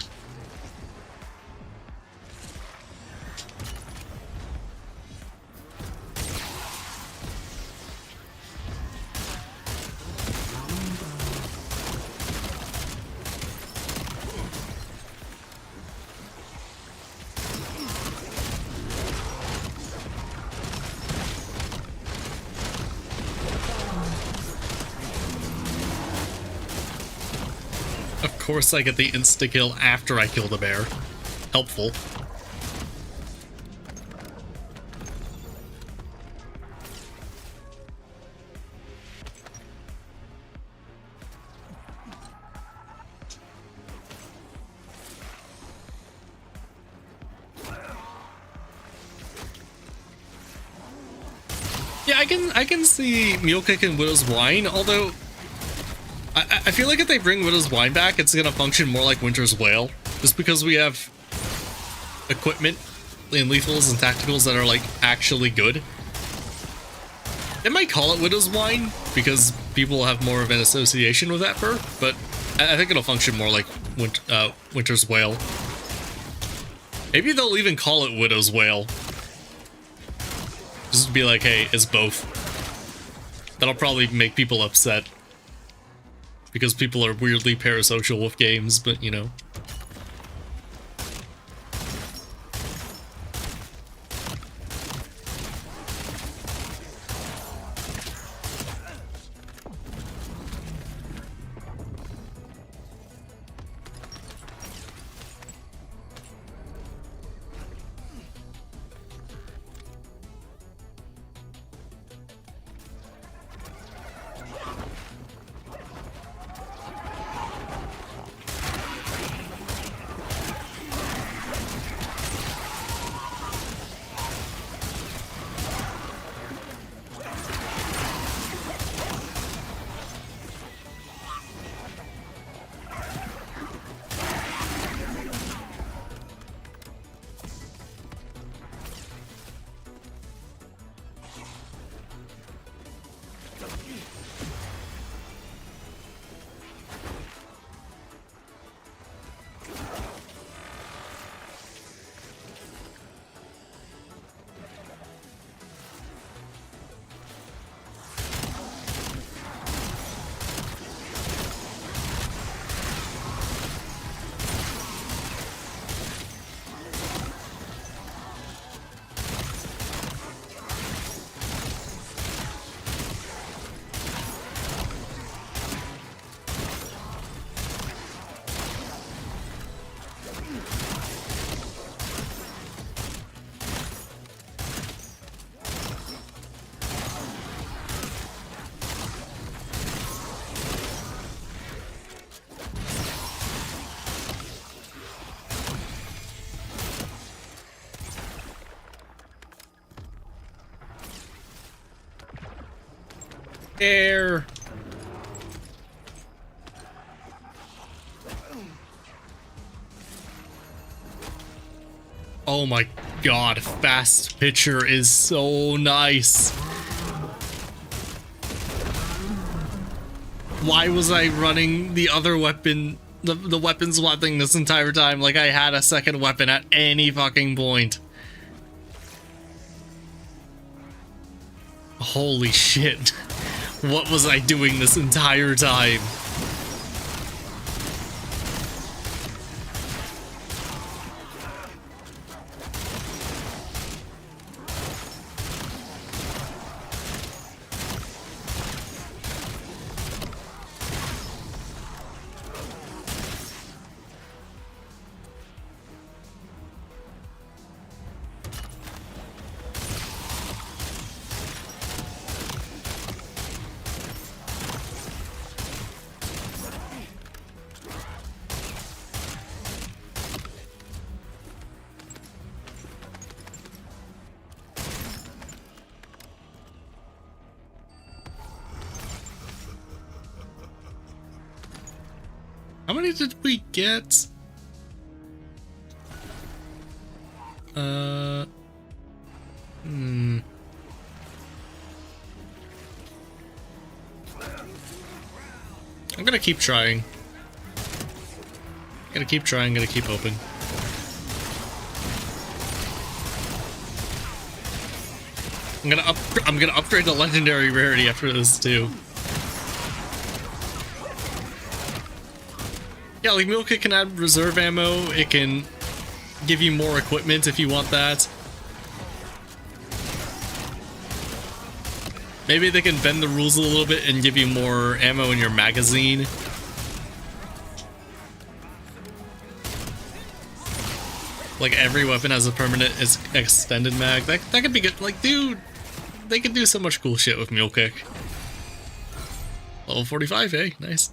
Of course I get the insta-kill after I kill the bear. Helpful. Yeah, I can see Mule Kick and Widow's Wine, although I feel like if they bring Widow's Wine back, it's gonna function more like Winter's Wail, just because we have equipment and lethals and tacticals that are like actually good. They might call it Widow's Wine because people have more of an association with that perk, but I think it'll function more like Winter's Wail. Maybe they'll even call it Widow's Wail. Just to be like, hey, it's both. That'll probably make people upset. Because people are weirdly parasocial with games, but you know. Air. Oh my god, fast pitcher is so nice. Why was I running the other weapon, the weapon swap thing this entire time like I had a second weapon at any fucking point? Holy shit. What was I doing this entire time? How many did we get? I'm gonna keep trying. Gonna keep trying, gonna keep hoping. I'm gonna upgrade the legendary rarity after this too. Yeah, like Mule Kick can add reserve ammo, it can give you more equipment if you want that. Maybe they can bend the rules a little bit and give you more ammo in your magazine. Like every weapon has a permanent extended mag. That could be good. Like, dude, they could do so much cool shit with Mule Kick. Level 45, hey, nice.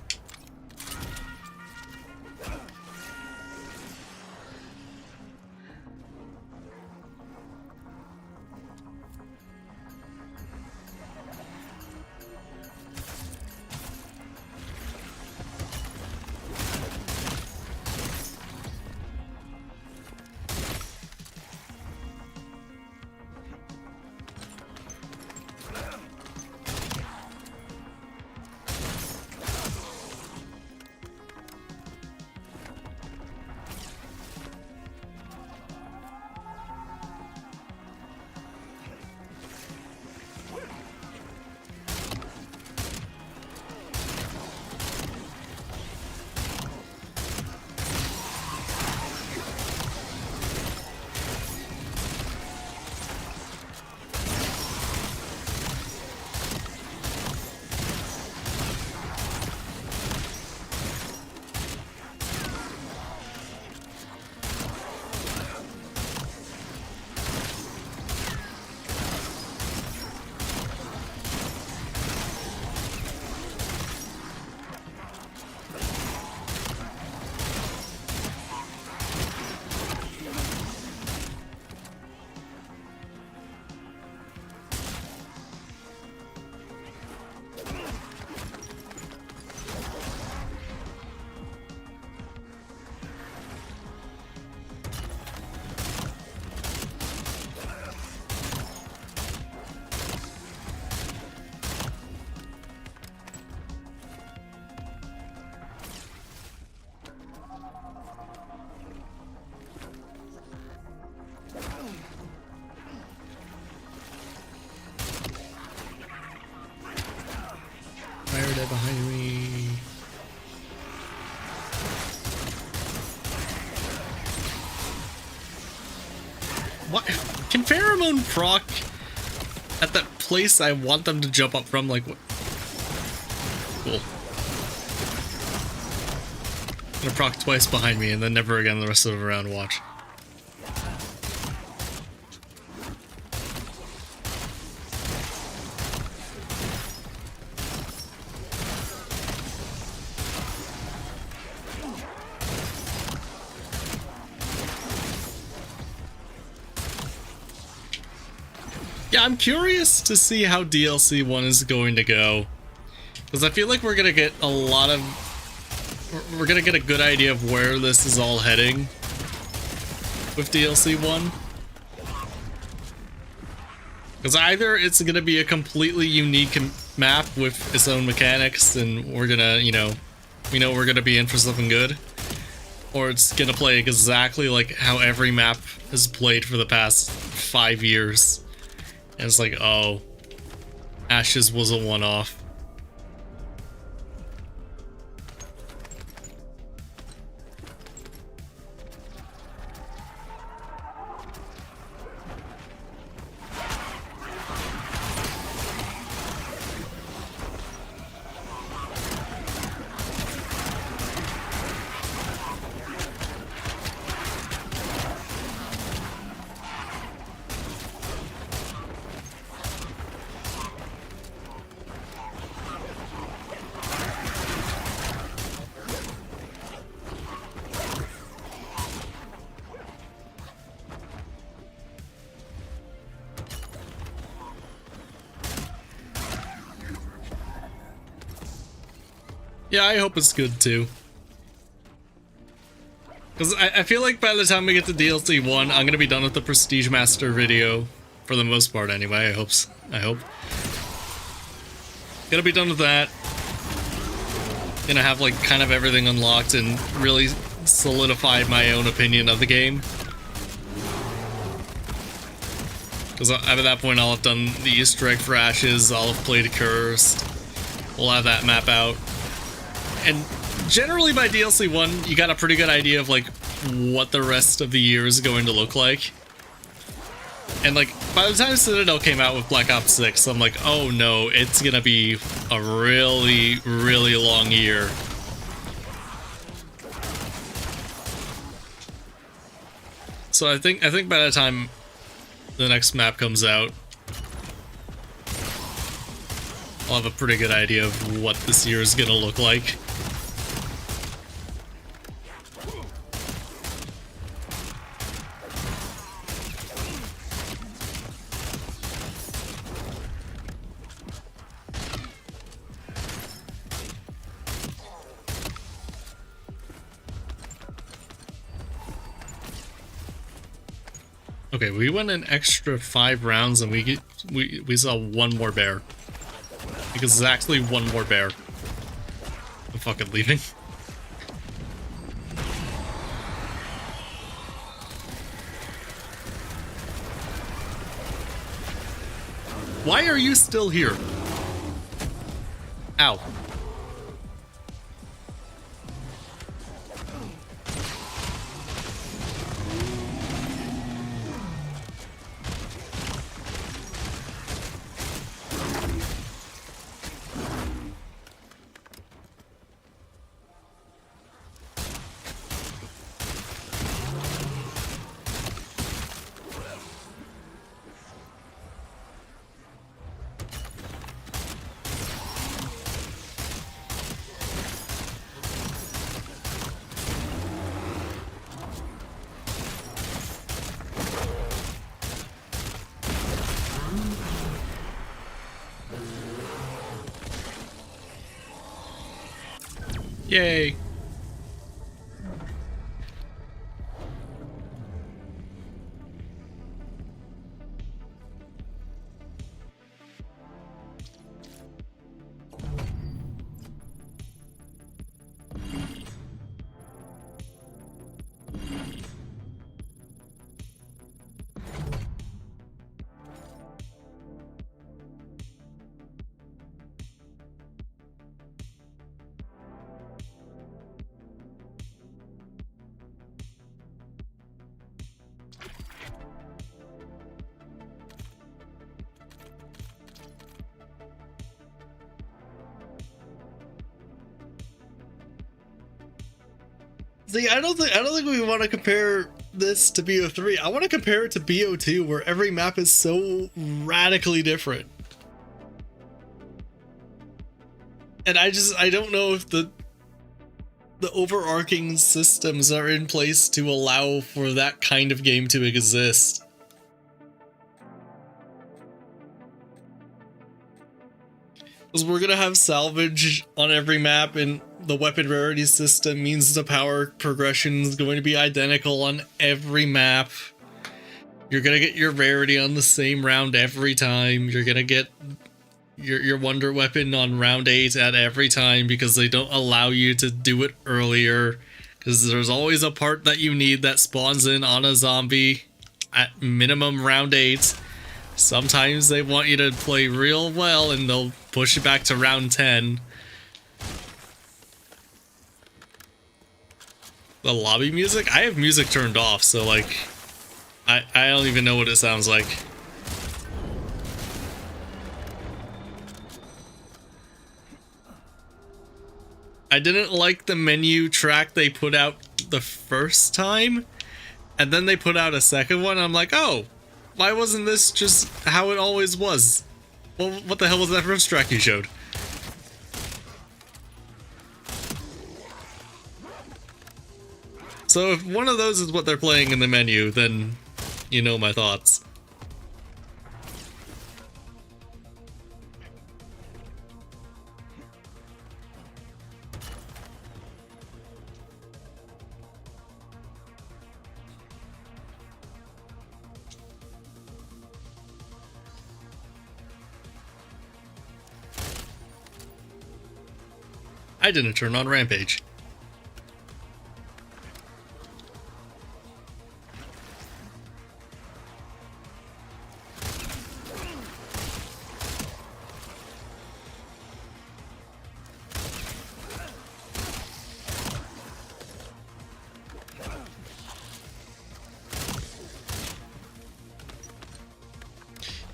Behind me. What? Can Pheromone proc at that place I want them to jump up from? Like, what? Cool. I'm gonna proc twice behind me and then never again the rest of the round. Watch. Yeah, I'm curious to see how DLC 1 is going to go. Because I feel like we're gonna get a lot of... We're gonna get a good idea of where this is all heading with DLC 1. Because either it's gonna be a completely unique map with its own mechanics and we're gonna, you know, we know we're gonna be in for something good. Or it's gonna play exactly like how every map has played for the past 5 years. And it's like, oh, Ashes was a one-off. Yeah, I hope it's good too. Because I feel like by the time we get to DLC 1, I'm going to be done with the Prestige Master video. For the most part, anyway, I hope. Gonna be done with that. Gonna have, like, kind of everything unlocked and really solidified my own opinion of the game. Because at that point, I'll have done the Easter egg for Ashes, I'll have played Accursed. We'll have that map out. And generally by DLC 1, you got a pretty good idea of, like, what the rest of the year is going to look like. And, like, by the time Citadel came out with Black Ops 6, I'm like, oh no, it's gonna be a really, really long year. So I think by the time the next map comes out, I'll have a pretty good idea of what this year is gonna look like. Okay, we went an extra 5 rounds and we saw one more bear. Because it's actually one more bear. I'm fucking leaving. Why are you still here? Ow. Yay. See, I don't think we want to compare this to BO3. I want to compare it to BO2, where every map is so radically different. And I don't know if the overarching systems are in place to allow for that kind of game to exist. Because we're gonna have salvage on every map, and the weapon rarity system means the power progression is going to be identical on every map. You're gonna get your rarity on the same round every time. You're gonna get your wonder weapon on round 8 at every time because they don't allow you to do it earlier. Because there's always a part that you need that spawns in on a zombie at minimum round 8. Sometimes they want you to play real well and they'll push it back to round 10. The lobby music? I have music turned off, so like, I don't even know what it sounds like. I didn't like the menu track they put out the first time, and then they put out a second one. I'm like, oh, why wasn't this just how it always was? Well, what the hell was that first track you showed? So if one of those is what they're playing in the menu, then you know my thoughts. I didn't turn on Rampage.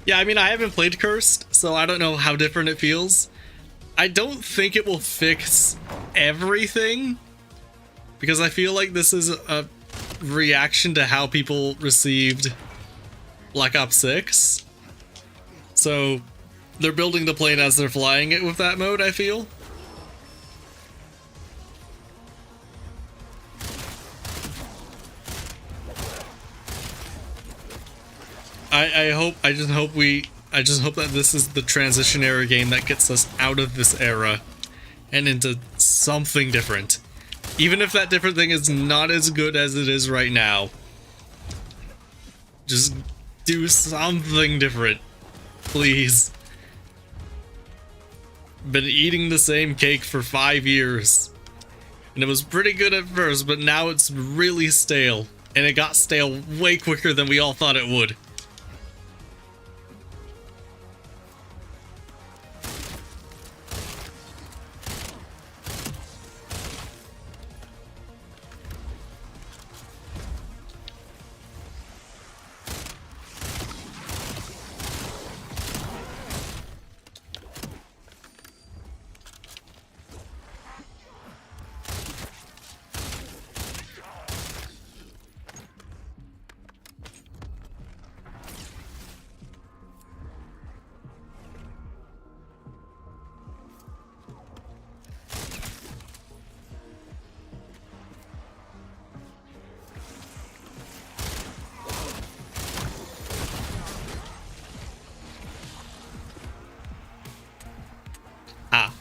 Yeah, I mean, I haven't played Cursed, so I don't know how different it feels. I don't think it will fix everything, because I feel like this is a reaction to how people received Black Ops 6. So they're building the plane as they're flying it with that mode, I feel. I just hope that this is the transitionary game that gets us out of this era and into something different. Even if that different thing is not as good as it is right now. Just do something different, please. Been eating the same cake for 5 years. And it was pretty good at first, but now it's really stale. And it got stale way quicker than we all thought it would. Ah.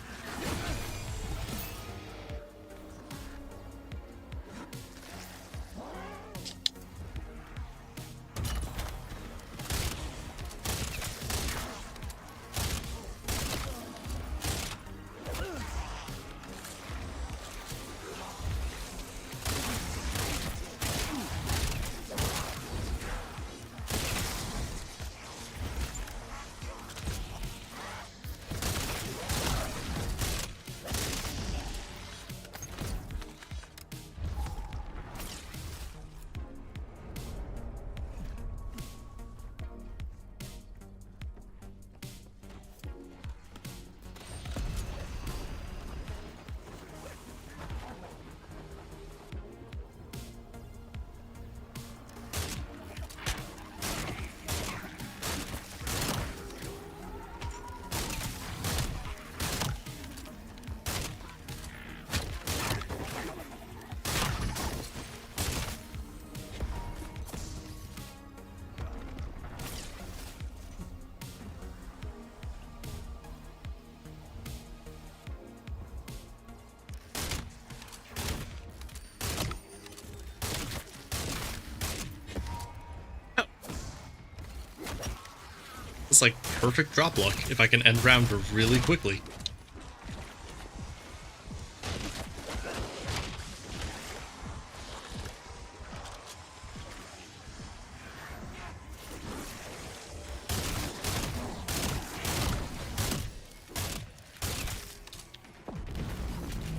It's like perfect drop luck if I can end round really quickly.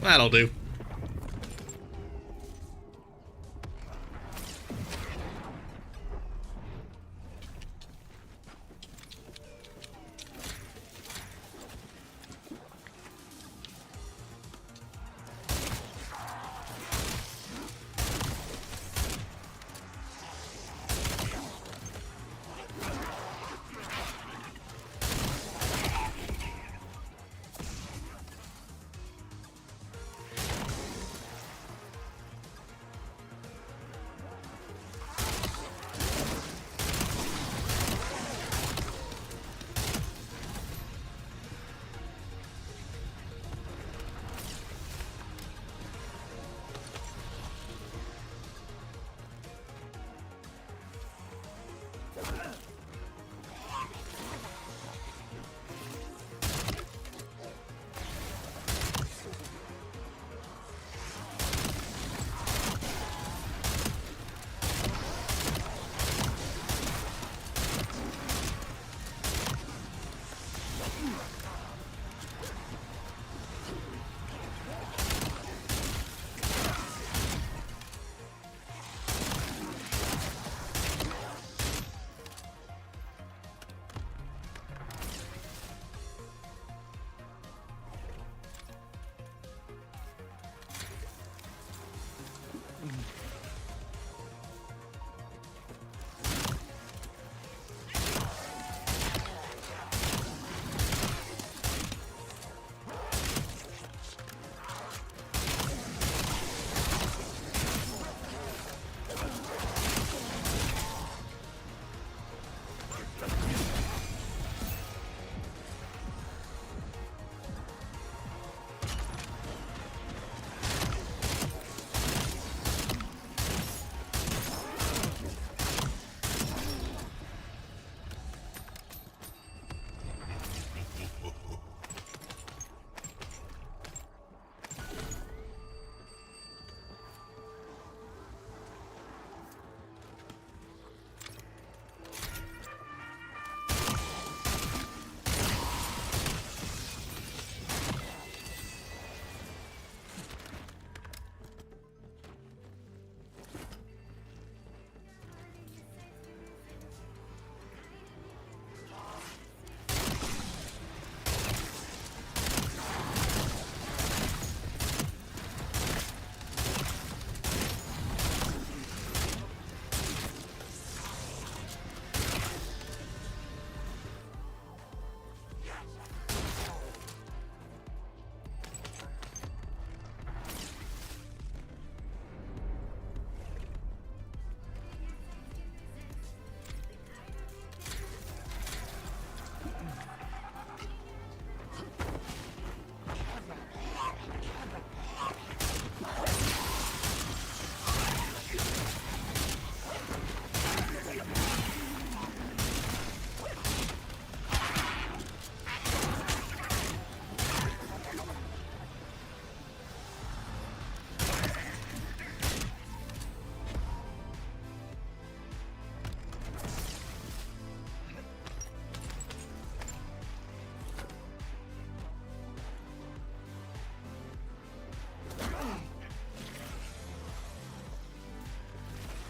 That'll do.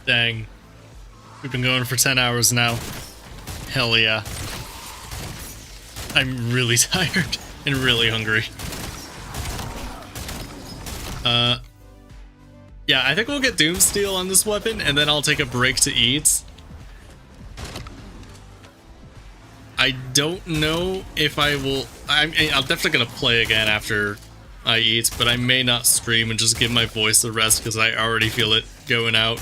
Dang. We've been going for 10 hours now. Hell yeah. I'm really tired and really hungry. Yeah, I think we'll get Doomsteel on this weapon, and then I'll take a break to eat. I don't know if I will... I'm definitely gonna play again after I eat, but I may not stream and just give my voice a rest because I already feel it going out.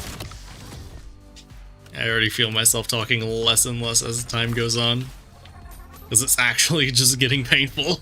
I already feel myself talking less and less as time goes on, because it's actually just getting painful.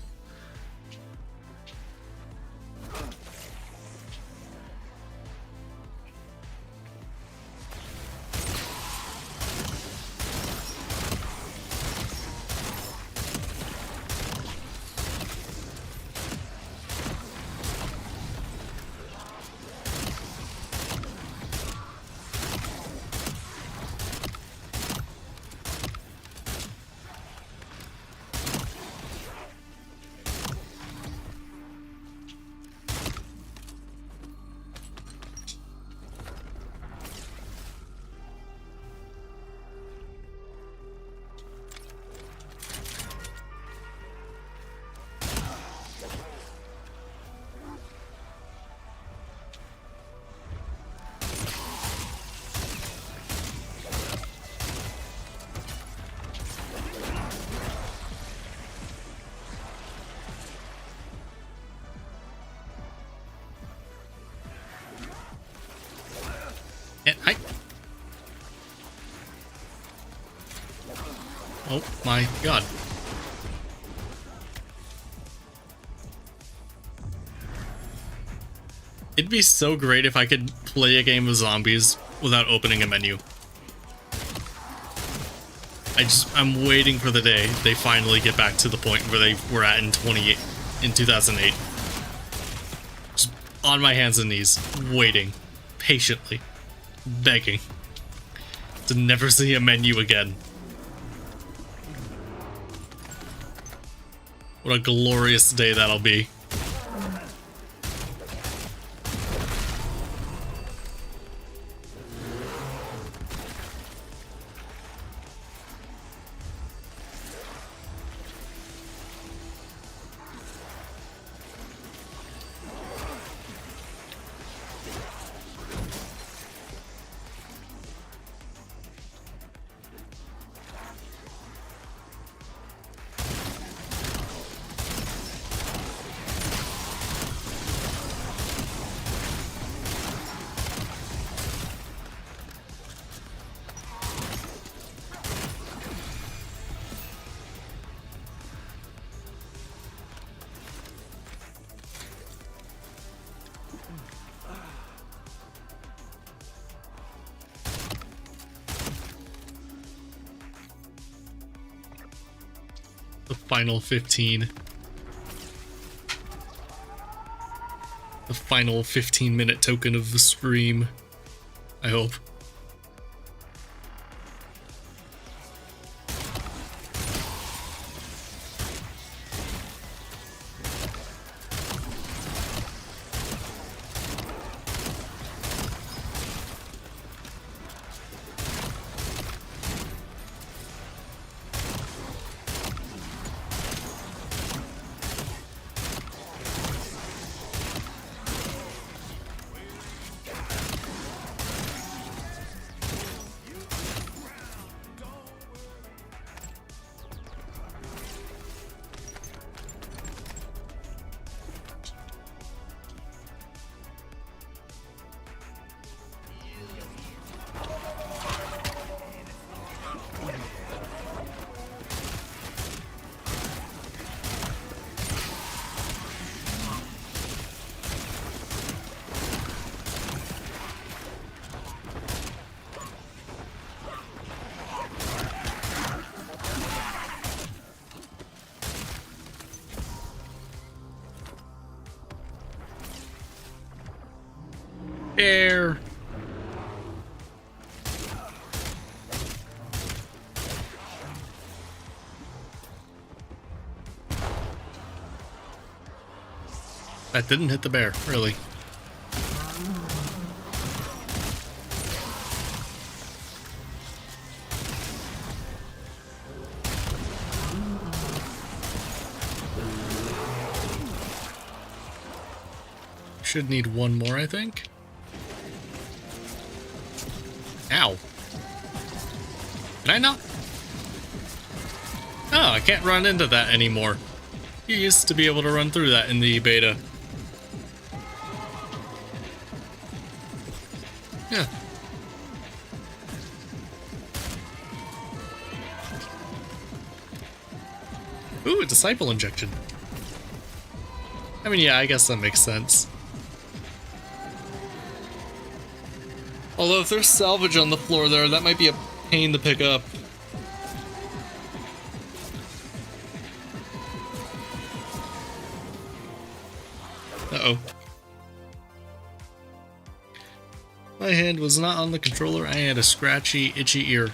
And oh my god. It'd be so great if I could play a game of zombies without opening a menu. I'm waiting for the day they finally get back to the point where they were at in 2008. Just on my hands and knees, waiting, patiently, begging to never see a menu again. What a glorious day that'll be. The final 15. The final 15-minute token of the stream, I hope. Air. That didn't hit the bear, really. Should need one more, I think. Ow. Can I not? Oh, I can't run into that anymore. You used to be able to run through that in the beta. Yeah. Ooh, a disciple injection. I mean, yeah, I guess that makes sense. Although if there's salvage on the floor there, that might be a pain to pick up. Uh-oh. My hand was not on the controller. I had a scratchy, itchy ear.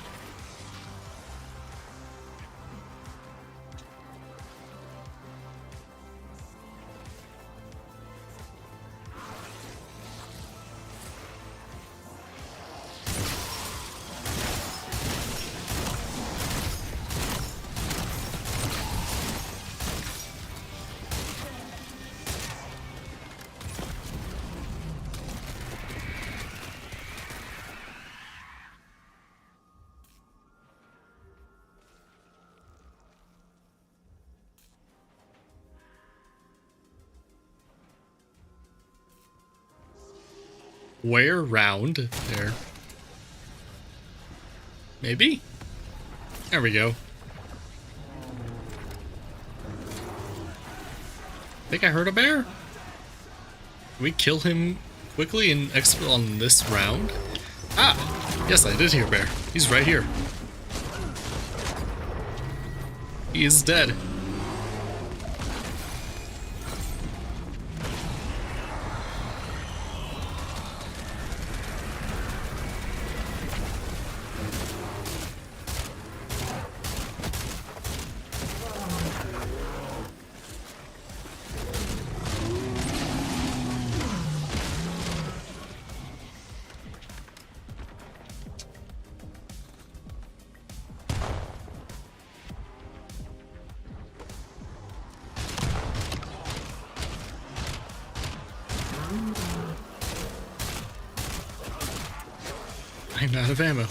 Where round there? Maybe? There we go. I think I heard a bear. Can we kill him quickly and exfil on this round? Ah! Yes, I did hear a bear. He's right here. He is dead. I'm out of ammo.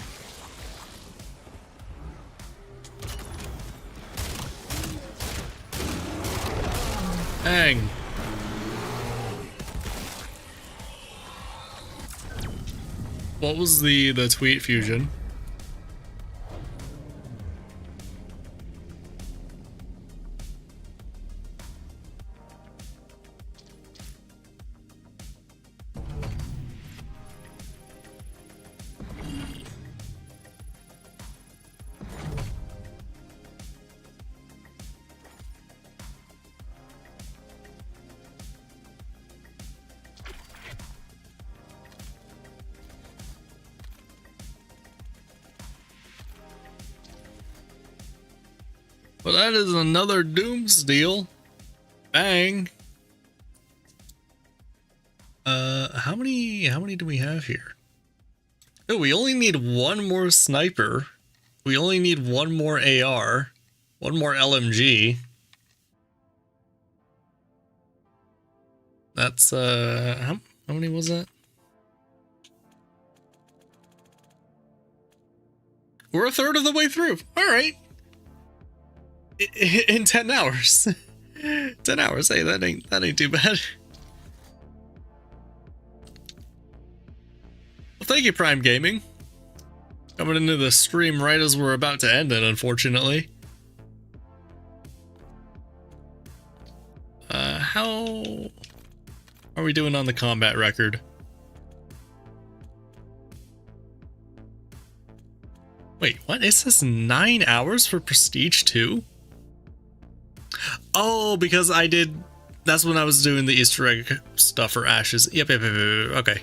Dang. What was the tweet fusion? Well, that is another Dooms deal. Bang. How many do we have here? Oh, we only need one more sniper. We only need one more AR, one more LMG. That's how many was that? We're a third of the way through. All right. In 10 hours. 10 hours. Hey, that ain't too bad. Well, thank you, Prime Gaming. Coming into the stream right as we're about to end it, unfortunately. How are we doing on the combat record? Wait, what? It says 9 hours for Prestige 2? Oh, because I did... That's when I was doing the Easter egg stuff for Ashes. Yep. Okay.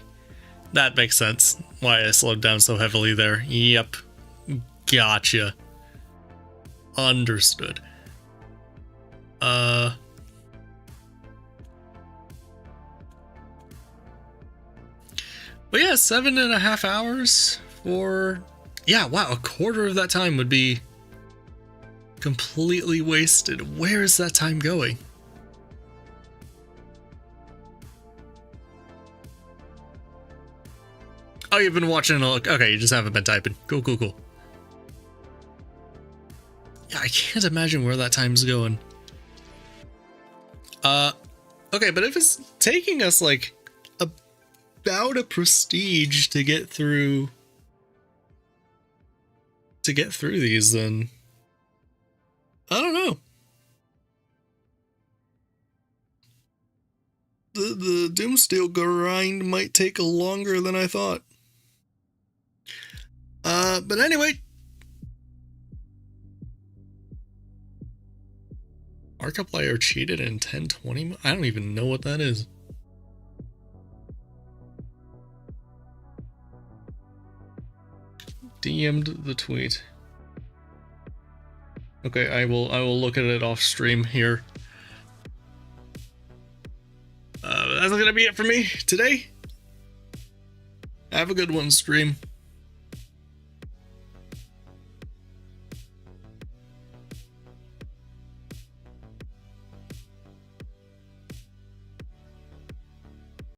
That makes sense. Why I slowed down so heavily there. Yep. Gotcha. Understood. But yeah, 7.5 hours for... Yeah, wow, a quarter of that time would be completely wasted. Where is that time going? Oh, you've been watching. Okay, you just haven't been typing. Cool. Yeah, I can't imagine where that time's going. Okay, but if it's taking us like about a prestige to get through these, then I don't know. The Doomsteel grind might take longer than I thought. But anyway. Markiplier cheated in 1020. I don't even know what that is. DM'd the tweet. Okay, I will look at it off stream here. That's gonna be it for me today. Have a good one, stream.